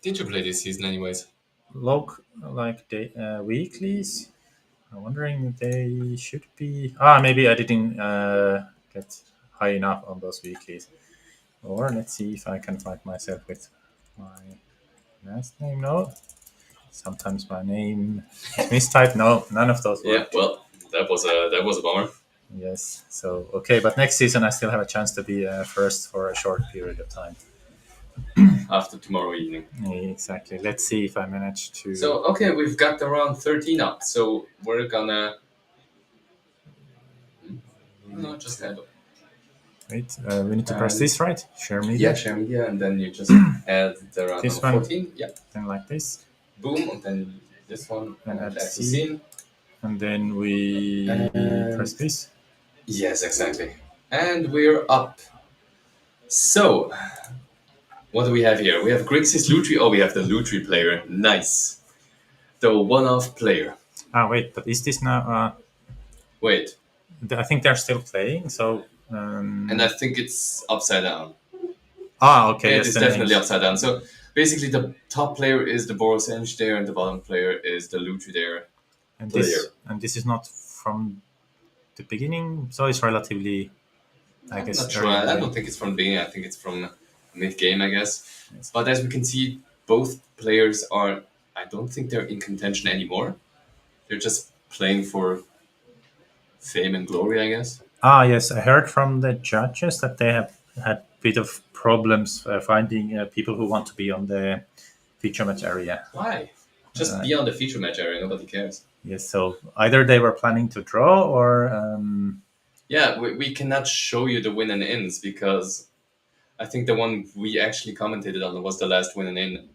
Did you play this season anyways? log like the weeklies. I'm wondering if they should be. Maybe I didn't get high enough on those weeklies. Or let's see if I can find myself with my last name. No. Sometimes my name is mistyped. No, none of those Yeah, worked. well, that was a bummer. Yes. So okay, but next season I still have a chance to be first for a short period of time. After tomorrow evening. Exactly. Let's see if I manage to. So, okay, we've got around 13 up. So we're gonna. No, just add. Wait, we need to press this, right? Share media. Yeah, share media, and then you just add the round This number one? 14. Yeah. Then like this. Boom, and then This one, And let's as see. seen. And then we press And this. yes, exactly. And we're up. So, what do we have here? We have Grixis Lutri. Oh, we have the Lutri player. Nice. The one-off player. Ah, wait, but is this now? Wait, I think they're still playing. So. and I think it's upside down. Okay. It Yes, is the definitely names. upside down. So basically, the top player is the Boros Eng there, and the bottom player is the Lutri there And player. this is not from the beginning, so it's relatively, I I'm guess, not sure. early in the I game. don't think it's from the beginning. I think it's from mid game, I guess. But as we can see, both players are. I don't think they're in contention anymore. They're just playing for fame and glory, I guess. Yes, I heard from the judges that they have had a bit of problems finding people who want to be on the feature match area. Why? Just be on the feature match area. Nobody cares. Yes, so either they were planning to draw or Yeah, we cannot show you the win and ins because I think the one we actually commented on was the last win and in,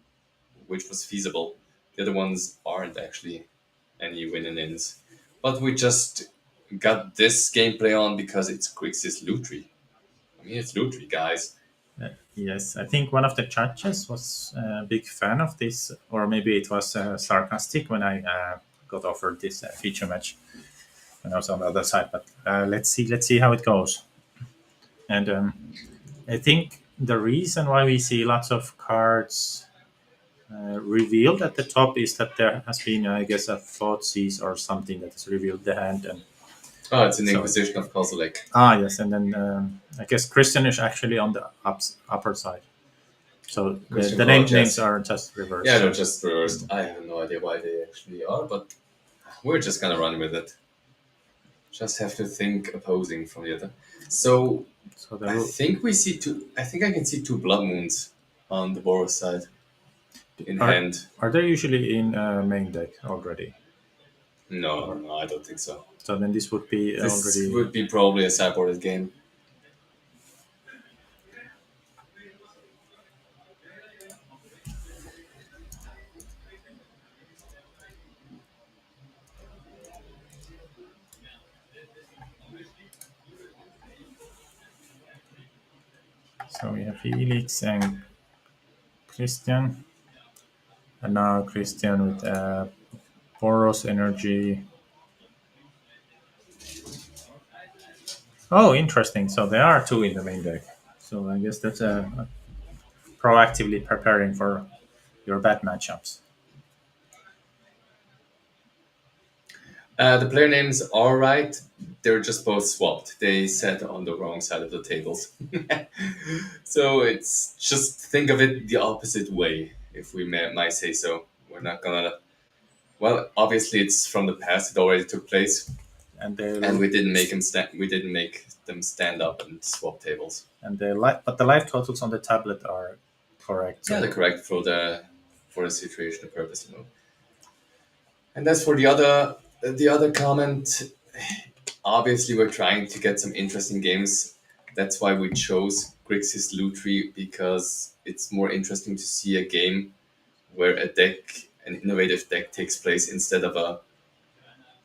which was feasible. The other ones aren't actually any win and ins. But we just got this gameplay on because it's Grixis Lutri. I mean, it's Lutri, guys. yes, I think one of the judges was a big fan of this, or maybe it was sarcastic when I got offered this feature match when I was on the other side. But let's see how it goes. And I think the reason why we see lots of cards revealed at the top is that there has been, I guess, a thought seize or something that has revealed the hand. And Oh, it's an So- Inquisition of Kozilek. yes, and then I guess Christian is actually on the upper side. So Christian the College, yes. names are just reversed. Yeah, they're just reversed. I have no idea why they actually are, but we're just gonna run with it. Just have to think opposing from the other. So So the I think we see two. I think I can see two Blood Moons on the Boros side in Are- hand. Are they usually in main deck already? No, I don't think so. So then this would be This already. would be probably a sideboarded game. So we have Felix and Christian. And now Christian with Boros energy. Oh, interesting. So there are two in the main deck. So I guess that's proactively preparing for your bad matchups. The player names are right. They're just both swapped. They sat on the wrong side of the tables. So it's just think of it the opposite way, if we might say so. We're not gonna. Well, obviously it's from the past. It already took place, And and we didn't make them stand. We didn't make them stand up and swap tables. but the life totals on the tablet are correct. Yeah, they're correct for the situational purpose. And as for the other comment, obviously we're trying to get some interesting games. That's why we chose Grixis Lutri because it's more interesting to see a game where an innovative deck takes place instead of a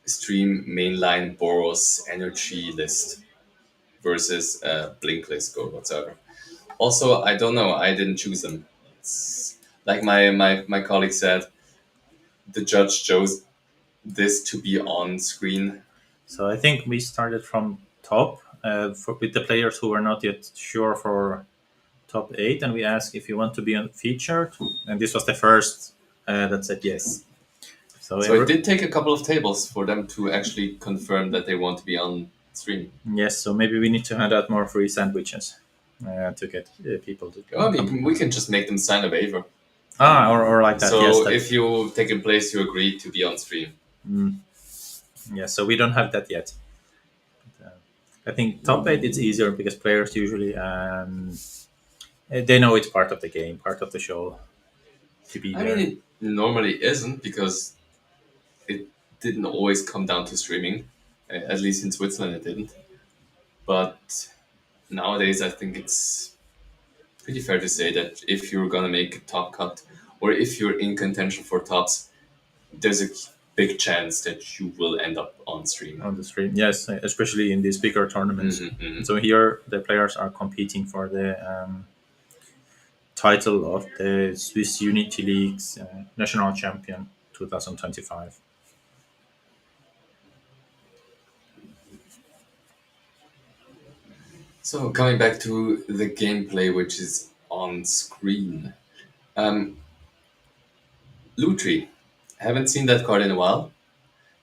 stream mainline Boros energy list versus a Blink list or whatsoever. Also, I don't know. I didn't choose them. It's, like my colleague said, the judge chose this to be on screen. So I think we started from top with the players who were not yet sure for top 8, and we asked if you want to be on featured, and this was the first that said yes. So it did take a couple of tables for them to actually confirm that they want to be on stream. yes, so maybe we need to hand out more free sandwiches to get people to. Oh, we can just make them sign a waiver. Or like that. So yes, that, if you take a place, you agree to be on stream. yes, so we don't have that yet. But, I think top 8 it's easier because players usually they know it's part of the game, part of the show. To be I there. mean, it normally isn't because it didn't always come down to streaming. At least in Switzerland, it didn't. But nowadays, I think it's pretty fair to say that if you're gonna make a top cut or if you're in contention for tops, there's a big chance that you will end up on stream. on the stream. Yes, especially in these bigger tournaments. So here the players are competing for the title of the Swiss Unity League's national champion 2025. So coming back to the gameplay, which is on screen. Lutri, haven't seen that card in a while.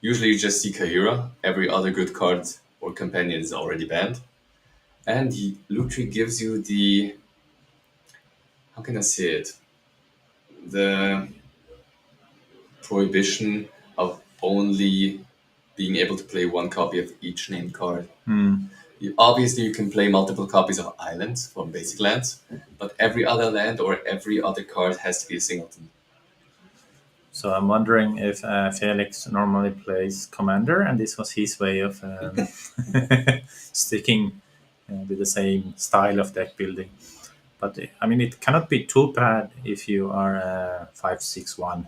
Usually you just see Kahira. Every other good card or companion is already banned. And Lutri gives you the, how can I say it? The prohibition of only being able to play one copy of each named card. Obviously, you can play multiple copies of islands from basic lands, but every other land or every other card has to be a singleton. So I'm wondering if Felix normally plays commander, and this was his way of sticking with the same style of deck building. But I mean, it cannot be too bad if you are 5-6-1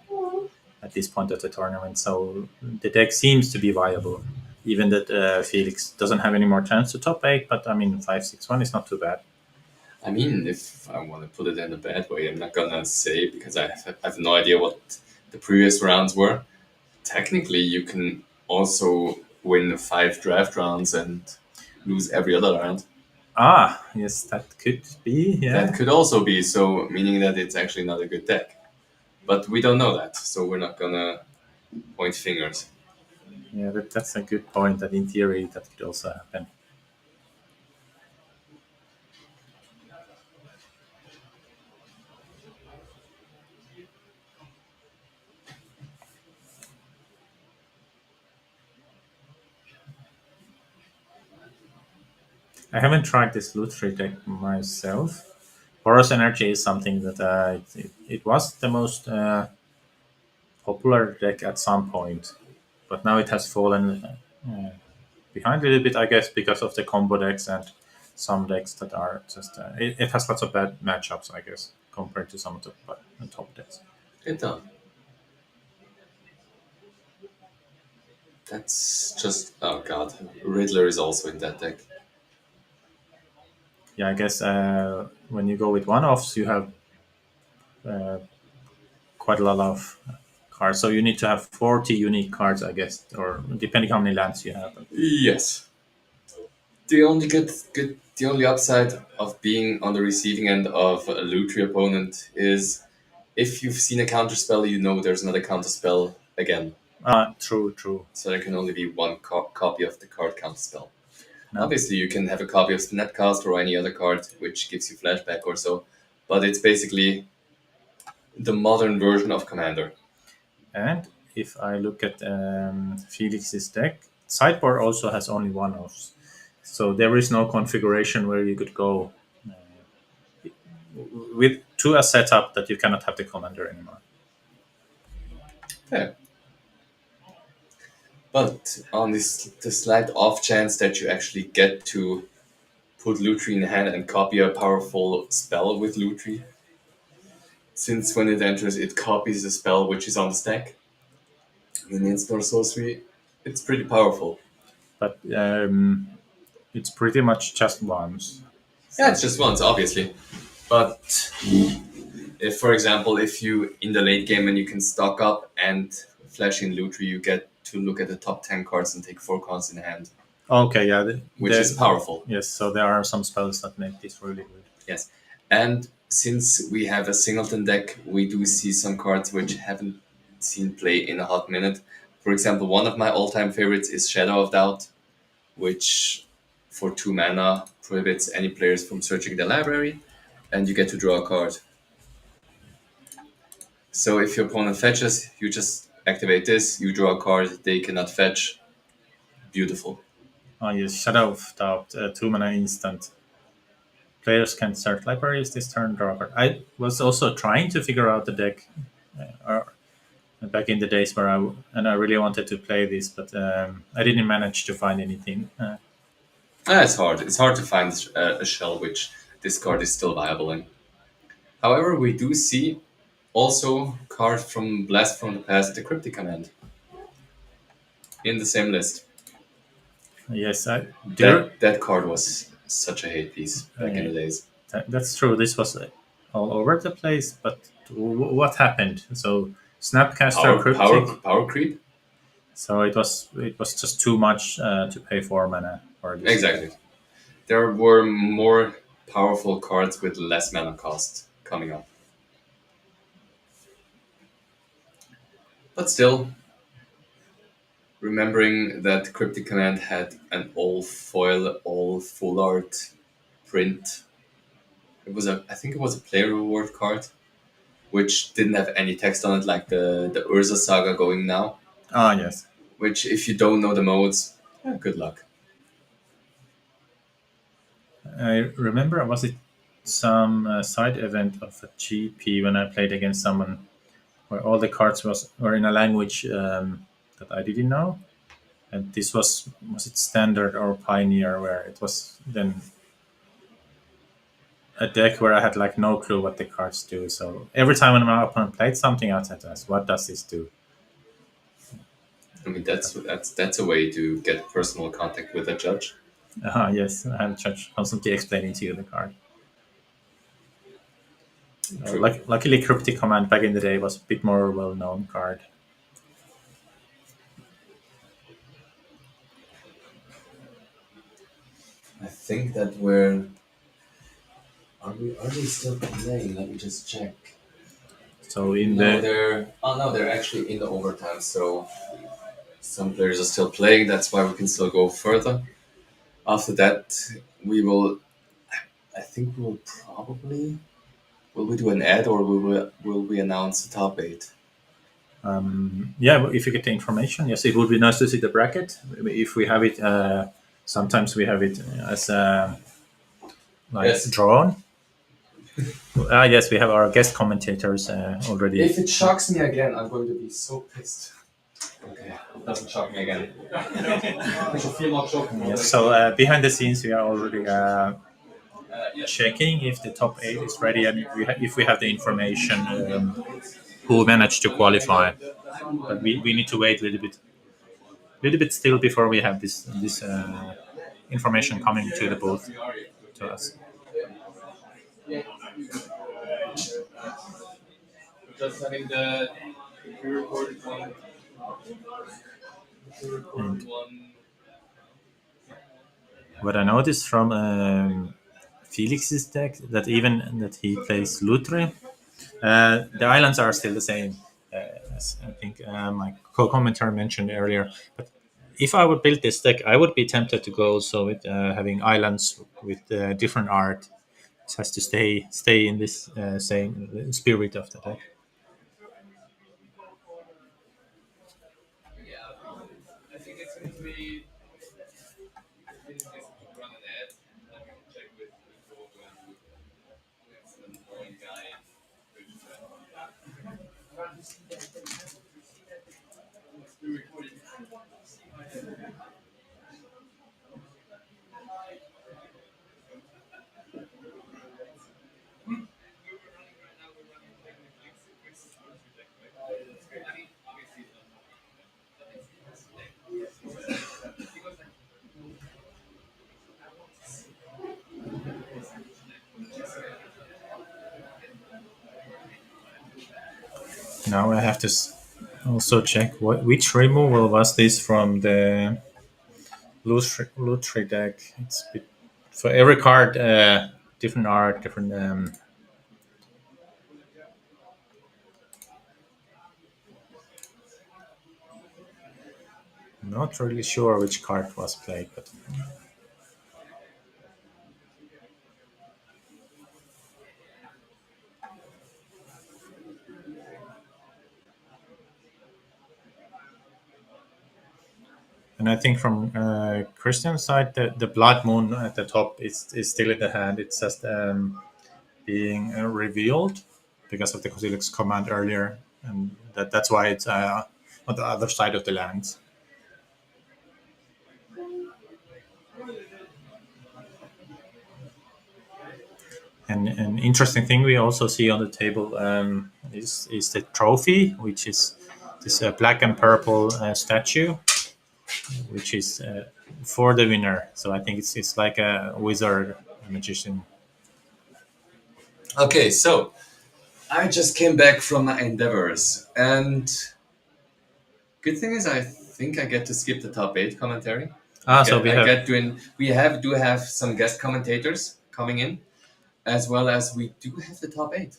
at this point of the tournament. So the deck seems to be viable, even that Felix doesn't have any more chance to top 8. But I mean, 5-6-1 is not too bad. I mean, if I want to put it in a bad way, I'm not gonna say because I have no idea what the previous rounds were. Technically, you can also win 5 draft rounds and lose every other round. Ah, yes, that could be. Yeah, That could also be so, meaning that it's actually not a good deck. But we don't know that, so we're not gonna point fingers. yeah, that's a good point. That in theory, that could also happen. I haven't tried this Lutri deck myself. Porous Energy is something that it was the most popular deck at some point, but now it has fallen behind a little bit, I guess, because of the combo decks and some decks that are just. It has lots of bad matchups, I guess, compared to some of the top decks. Então, that's just, oh god, Riddler is also in that deck. Yeah, I guess when you go with one-offs, you have quite a lot of cards. So you need to have 40 unique cards, I guess, or depending how many lands you have. Yes. The only the only upside of being on the receiving end of a Lutri opponent is if you've seen a counterspell, you know there's another counterspell again. True. So there can only be one copy of the card counterspell. No. Obviously, you can have a copy of Netcast or any other card which gives you flashback or so, but it's basically the modern version of Commander. And if I look at Felix's deck, sideboard also has only one-offs. So there is no configuration where you could go to a setup that you cannot have the commander anymore. Fair. But on the slight off chance that you actually get to put Lutri in hand and copy a powerful spell with Lutri, since when it enters, it copies the spell which is on the stack in instant sorcery, it's pretty powerful. But it's pretty much just once. Yeah, it's just once, obviously. But if, for example, if you in the late game and you can stock up and flash in Lutri, you get to look at the top 10 cards and take 4 cards in hand. Okay, yeah. Which is powerful. Yes, so there are some spells that make this really good. Yes. And since we have a singleton deck, we do see some cards which haven't seen play in a hot minute. For example, one of my all-time favorites is Shadow of Doubt, which for 2 mana prohibits any players from searching the library, and you get to draw a card. So if your opponent fetches, you just activate this, you draw a card, they cannot fetch. Beautiful. Oh yes, Shadow of Doubt, 2 mana instant. Players can search libraries this turn, draw a card. I was also trying to figure out the deck back in the days where I really wanted to play this, but I didn't manage to find anything. It's hard. It's hard to find a shell which this card is still viable in. However, we do see Also, card from Blast from the Past, the Cryptic Command, in the same list. Yes, I do. That card was such a hate piece back in the days. That's true. This was all over the place, but what happened? So Snapcaster Cryptic. Power creep. So it was just too much to pay for mana for this. Exactly. There were more powerful cards with less mana cost coming up. But still, remembering that Cryptic Command had an all foil, all full art print. I think it was a player reward card, which didn't have any text on it, like the Urza Saga going now. Ah, yes. Which, if you don't know the modes, good luck. I remember, was it some side event of a GP when I played against someone where all the cards were in a language that I didn't know, and this was it standard or pioneer, where it was then a deck where I had like no clue what the cards do. So every time when my opponent played something else, I had to ask, what does this do? I mean, that's a way to get personal contact with a judge. Yes, I have a judge constantly explaining to you the card. True. Luckily, Cryptic Command back in the day was a bit more well-known card. I think that are we still playing? Let me just check. So in They're actually in the overtime, so some players are still playing. That's why we can still go further. After that, we will. I think we'll probably. Will we do an ad or will we announce the top 8? yeah, if you get the information, yes, it would be nice to see the bracket. If we have it, sometimes we have it as Yes. drawn. Yes, we have our guest commentators already. If it shocks me again, I'm going to be so pissed. Okay, it doesn't shock me again. Yes, so behind the scenes, we are already checking if the top 8 is ready and if we have the information who managed to qualify. But we need to wait a little bit still before we have this information coming to the booth to us. Just having the pre-recorded one. And what I noticed from Felix's deck that he plays Lucerne, the islands are still the same, as I think my co-commentator mentioned earlier. But if I would build this deck, I would be tempted to go also with having islands with different art. It has to stay in this same spirit of the deck. I think it's going to be. Run an ad. Check with an annoying guy. Now I have to also check which removal was this from the Lucerne deck. It's for every card, different art, different. Not really sure which card was played, but. And I think from Christian's side, the Blood Moon at the top is still in the hand. It's just being revealed because of the Kozilek's command earlier, and that's why it's on the other side of the lands. And an interesting thing we also see on the table is the trophy, which is this black and purple statue, which is for the winner. So I think it's like a wizard, a magician. Okay, so I just came back from my endeavors, and good thing is I think I get to skip the top 8 commentary. So we I have get doing. We do have some guest commentators coming in, as well as we do have the top 8.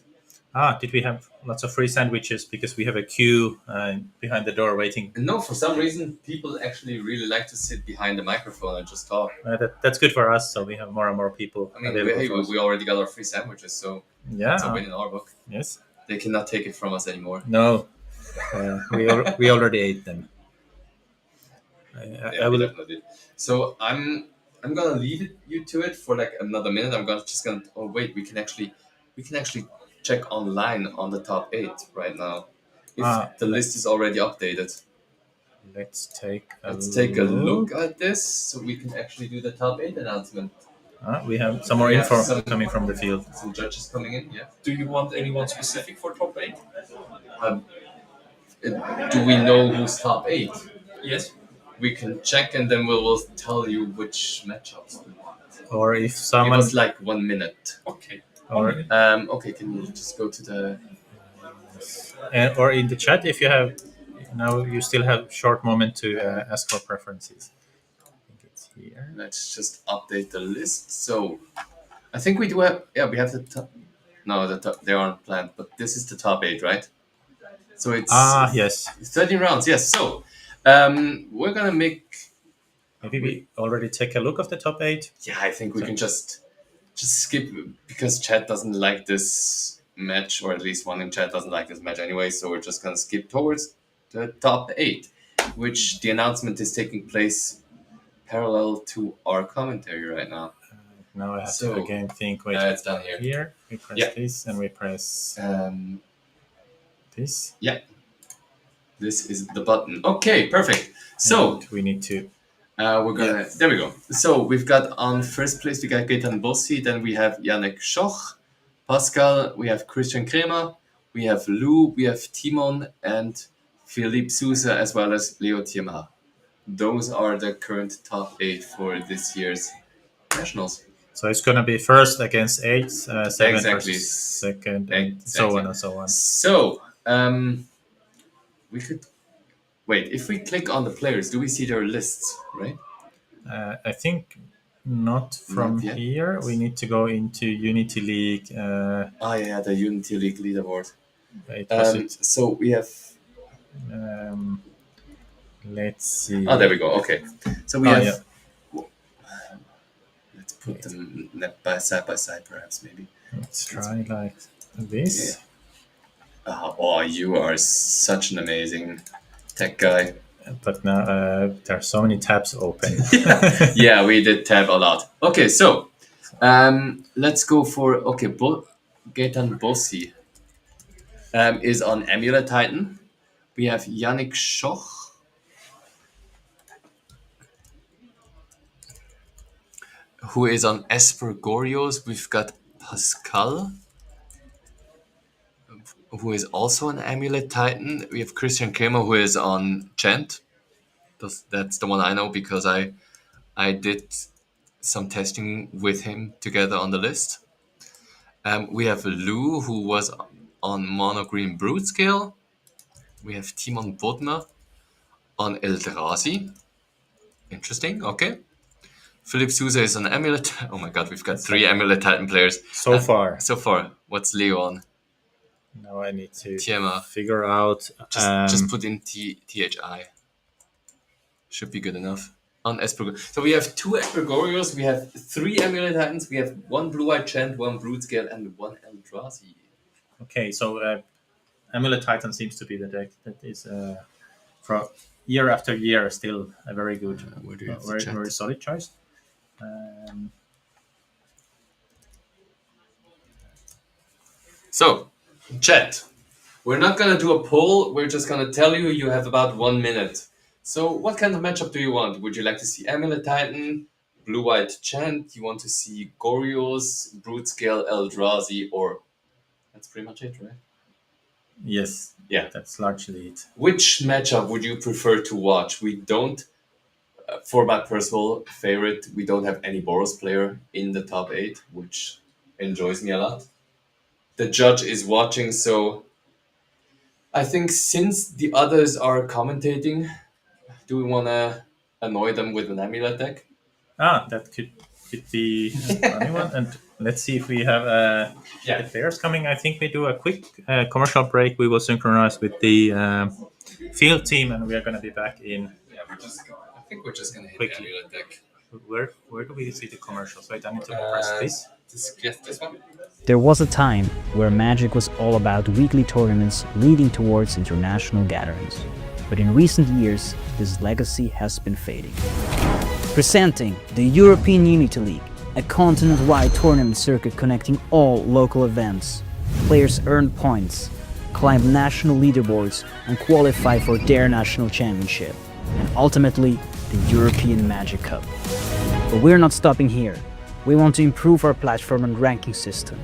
did we have lots of free sandwiches because we have a queue behind the door waiting? And no, for some reason, people actually really like to sit behind the microphone and just talk. That's good for us, so we have more and more people. I mean, available for us. we already got our free sandwiches, so Yeah. it's a win in our book. Yes. They cannot take it from us anymore. No. We already ate them. Yeah, I we will. definitely did. So I'm gonna leave you to it for like another minute. Just gonna. Oh wait, we can actually check online on the top 8 right now. If the list is already updated. Let's take a look at this, so we can actually do the top 8 announcement. We have some more We have info some- coming from the field. Some judges coming in. Yeah. Do you want anyone specific for top 8? Do we know who's top 8? Yes. We can check, and then we'll tell you which matchups we want. Or if Give someone, us like 1 minute. Okay. or Okay, can you just go to the? or in the chat, if you have now, you still have short moment to ask for preferences. I think it's here. Let's just update the list. So, I think we do have. Yeah, we have the top. No, they aren't planned, but this is the top 8, right? So it's Yes. 13 rounds. Yes. So, we're gonna make. Maybe we already take a look of the top 8. Yeah, I think we can just skip, because chat doesn't like this match, or at least one in chat doesn't like this match anyway. So we're just gonna skip towards the top 8, which the announcement is taking place parallel to our commentary right now. Now I have So, to again think. Wait, it's down here. Here we press Yeah. this, and we press this. Yeah, this is the button. Okay, perfect. So And we need to. we're gonna. There we go. So we've got on first place we got Gaetan Bossi. Then we have Yannick Schoch, Pascal. We have Christian Kremer. We have Lou. We have Timon and Philippe Sousa, as well as Leo Thiemar. Those are the current top 8 for this year's nationals. So it's gonna be first against 8, 7 Exactly. versus second, and so on and so on. So we could wait. If we click on the players, do we see their lists? Right. I think not from Not yet. here. We need to go into Unity League. Oh yeah, the Unity League leaderboard. Wait, was it? So we have. Let's see. Oh, there we go. Okay. So we Oh, have. yeah. Let's put them side by side, perhaps, maybe. Let's try like this. Oh, you are such an amazing tech guy. But now there are so many tabs open. Yeah, we did tab a lot. Okay, so let's go for Gaetan Bossi is on Amulet Titan. We have Yannick Schoch. Who is on Esper Gorios. We've got Pascal, who is also an Amulet Titan. We have Christian Kremer, who is on Gent. That's the one I know, because I did some testing with him together on the list. We have Lou, who was on Mono Green Brood Scale. We have Timon Bodmer on Eldrazi. Interesting, okay. Philippe Sousa is on Amulet. Oh my god, we've got 3 Amulet Titan players. So far. So far. What's Leo on? Now I need to Thiemar. figure out. Just put in THI. Should be good enough. On Esper. So we have 2 Espergorios, we have 3 Amulet Titans, we have 1 Blue-Eyed Chant, 1 Broodscale, and 1 Eldrazi. Okay, so Amulet Titan seems to be the deck that is, from year after year, still a very good, where do you have the very, chat? very solid choice. So, chat. We're not going to do a poll, we're just going to tell you have about 1 minute. So, what kind of matchup do you want? Would you like to see Amulet Titan, blue-white chant, you want to see Gorios, Brutescale, Eldrazi, or that's pretty much it, right? Yes. Yeah. That's largely it. Which matchup would you prefer to watch? We don't, for my personal favorite, we don't have any Boros player in the top 8, which enjoys me a lot. The judge is watching, so I think since the others are commentating, do we want to annoy them with an amulet deck? That could be a funny one. And let's see if we have the players coming. I think we do a quick commercial break. We will synchronize with the field team, and we are going to be back in. Yeah, I think we're just gonna hit Quickly. the amulet deck. Where do we see the commercials? Wait, I need to press this. This one. There was a time where Magic was all about weekly tournaments leading towards international gatherings. But in recent years, this legacy has been fading. Presenting the European Unity League, a continent-wide tournament circuit connecting all local events. Players earn points, climb national leaderboards, and qualify for their national championship, and ultimately, the European Magic Cup. But we're not stopping here. We want to improve our platform and ranking system,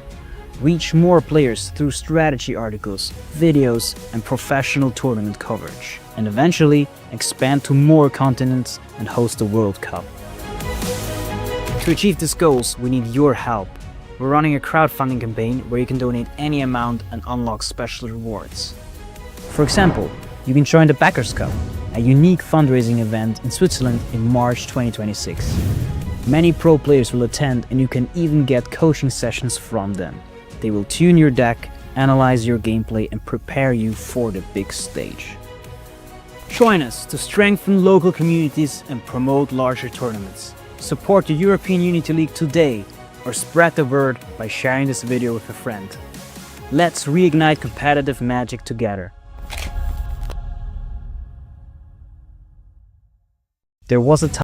reach more players through strategy articles, videos, and professional tournament coverage, and eventually expand to more continents and host the World Cup. To achieve these goals, we need your help. We're running a crowdfunding campaign where you can donate any amount and unlock special rewards. For example, you can join the Backers Cup, a unique fundraising event in Switzerland in March 2026. Many pro players will attend, and you can even get coaching sessions from them. They will tune your deck, analyze your gameplay, and prepare you for the big stage. Join us to strengthen local communities and promote larger tournaments. Support the European Unity League today, or spread the word by sharing this video with a friend. Let's reignite competitive Magic together. There was a time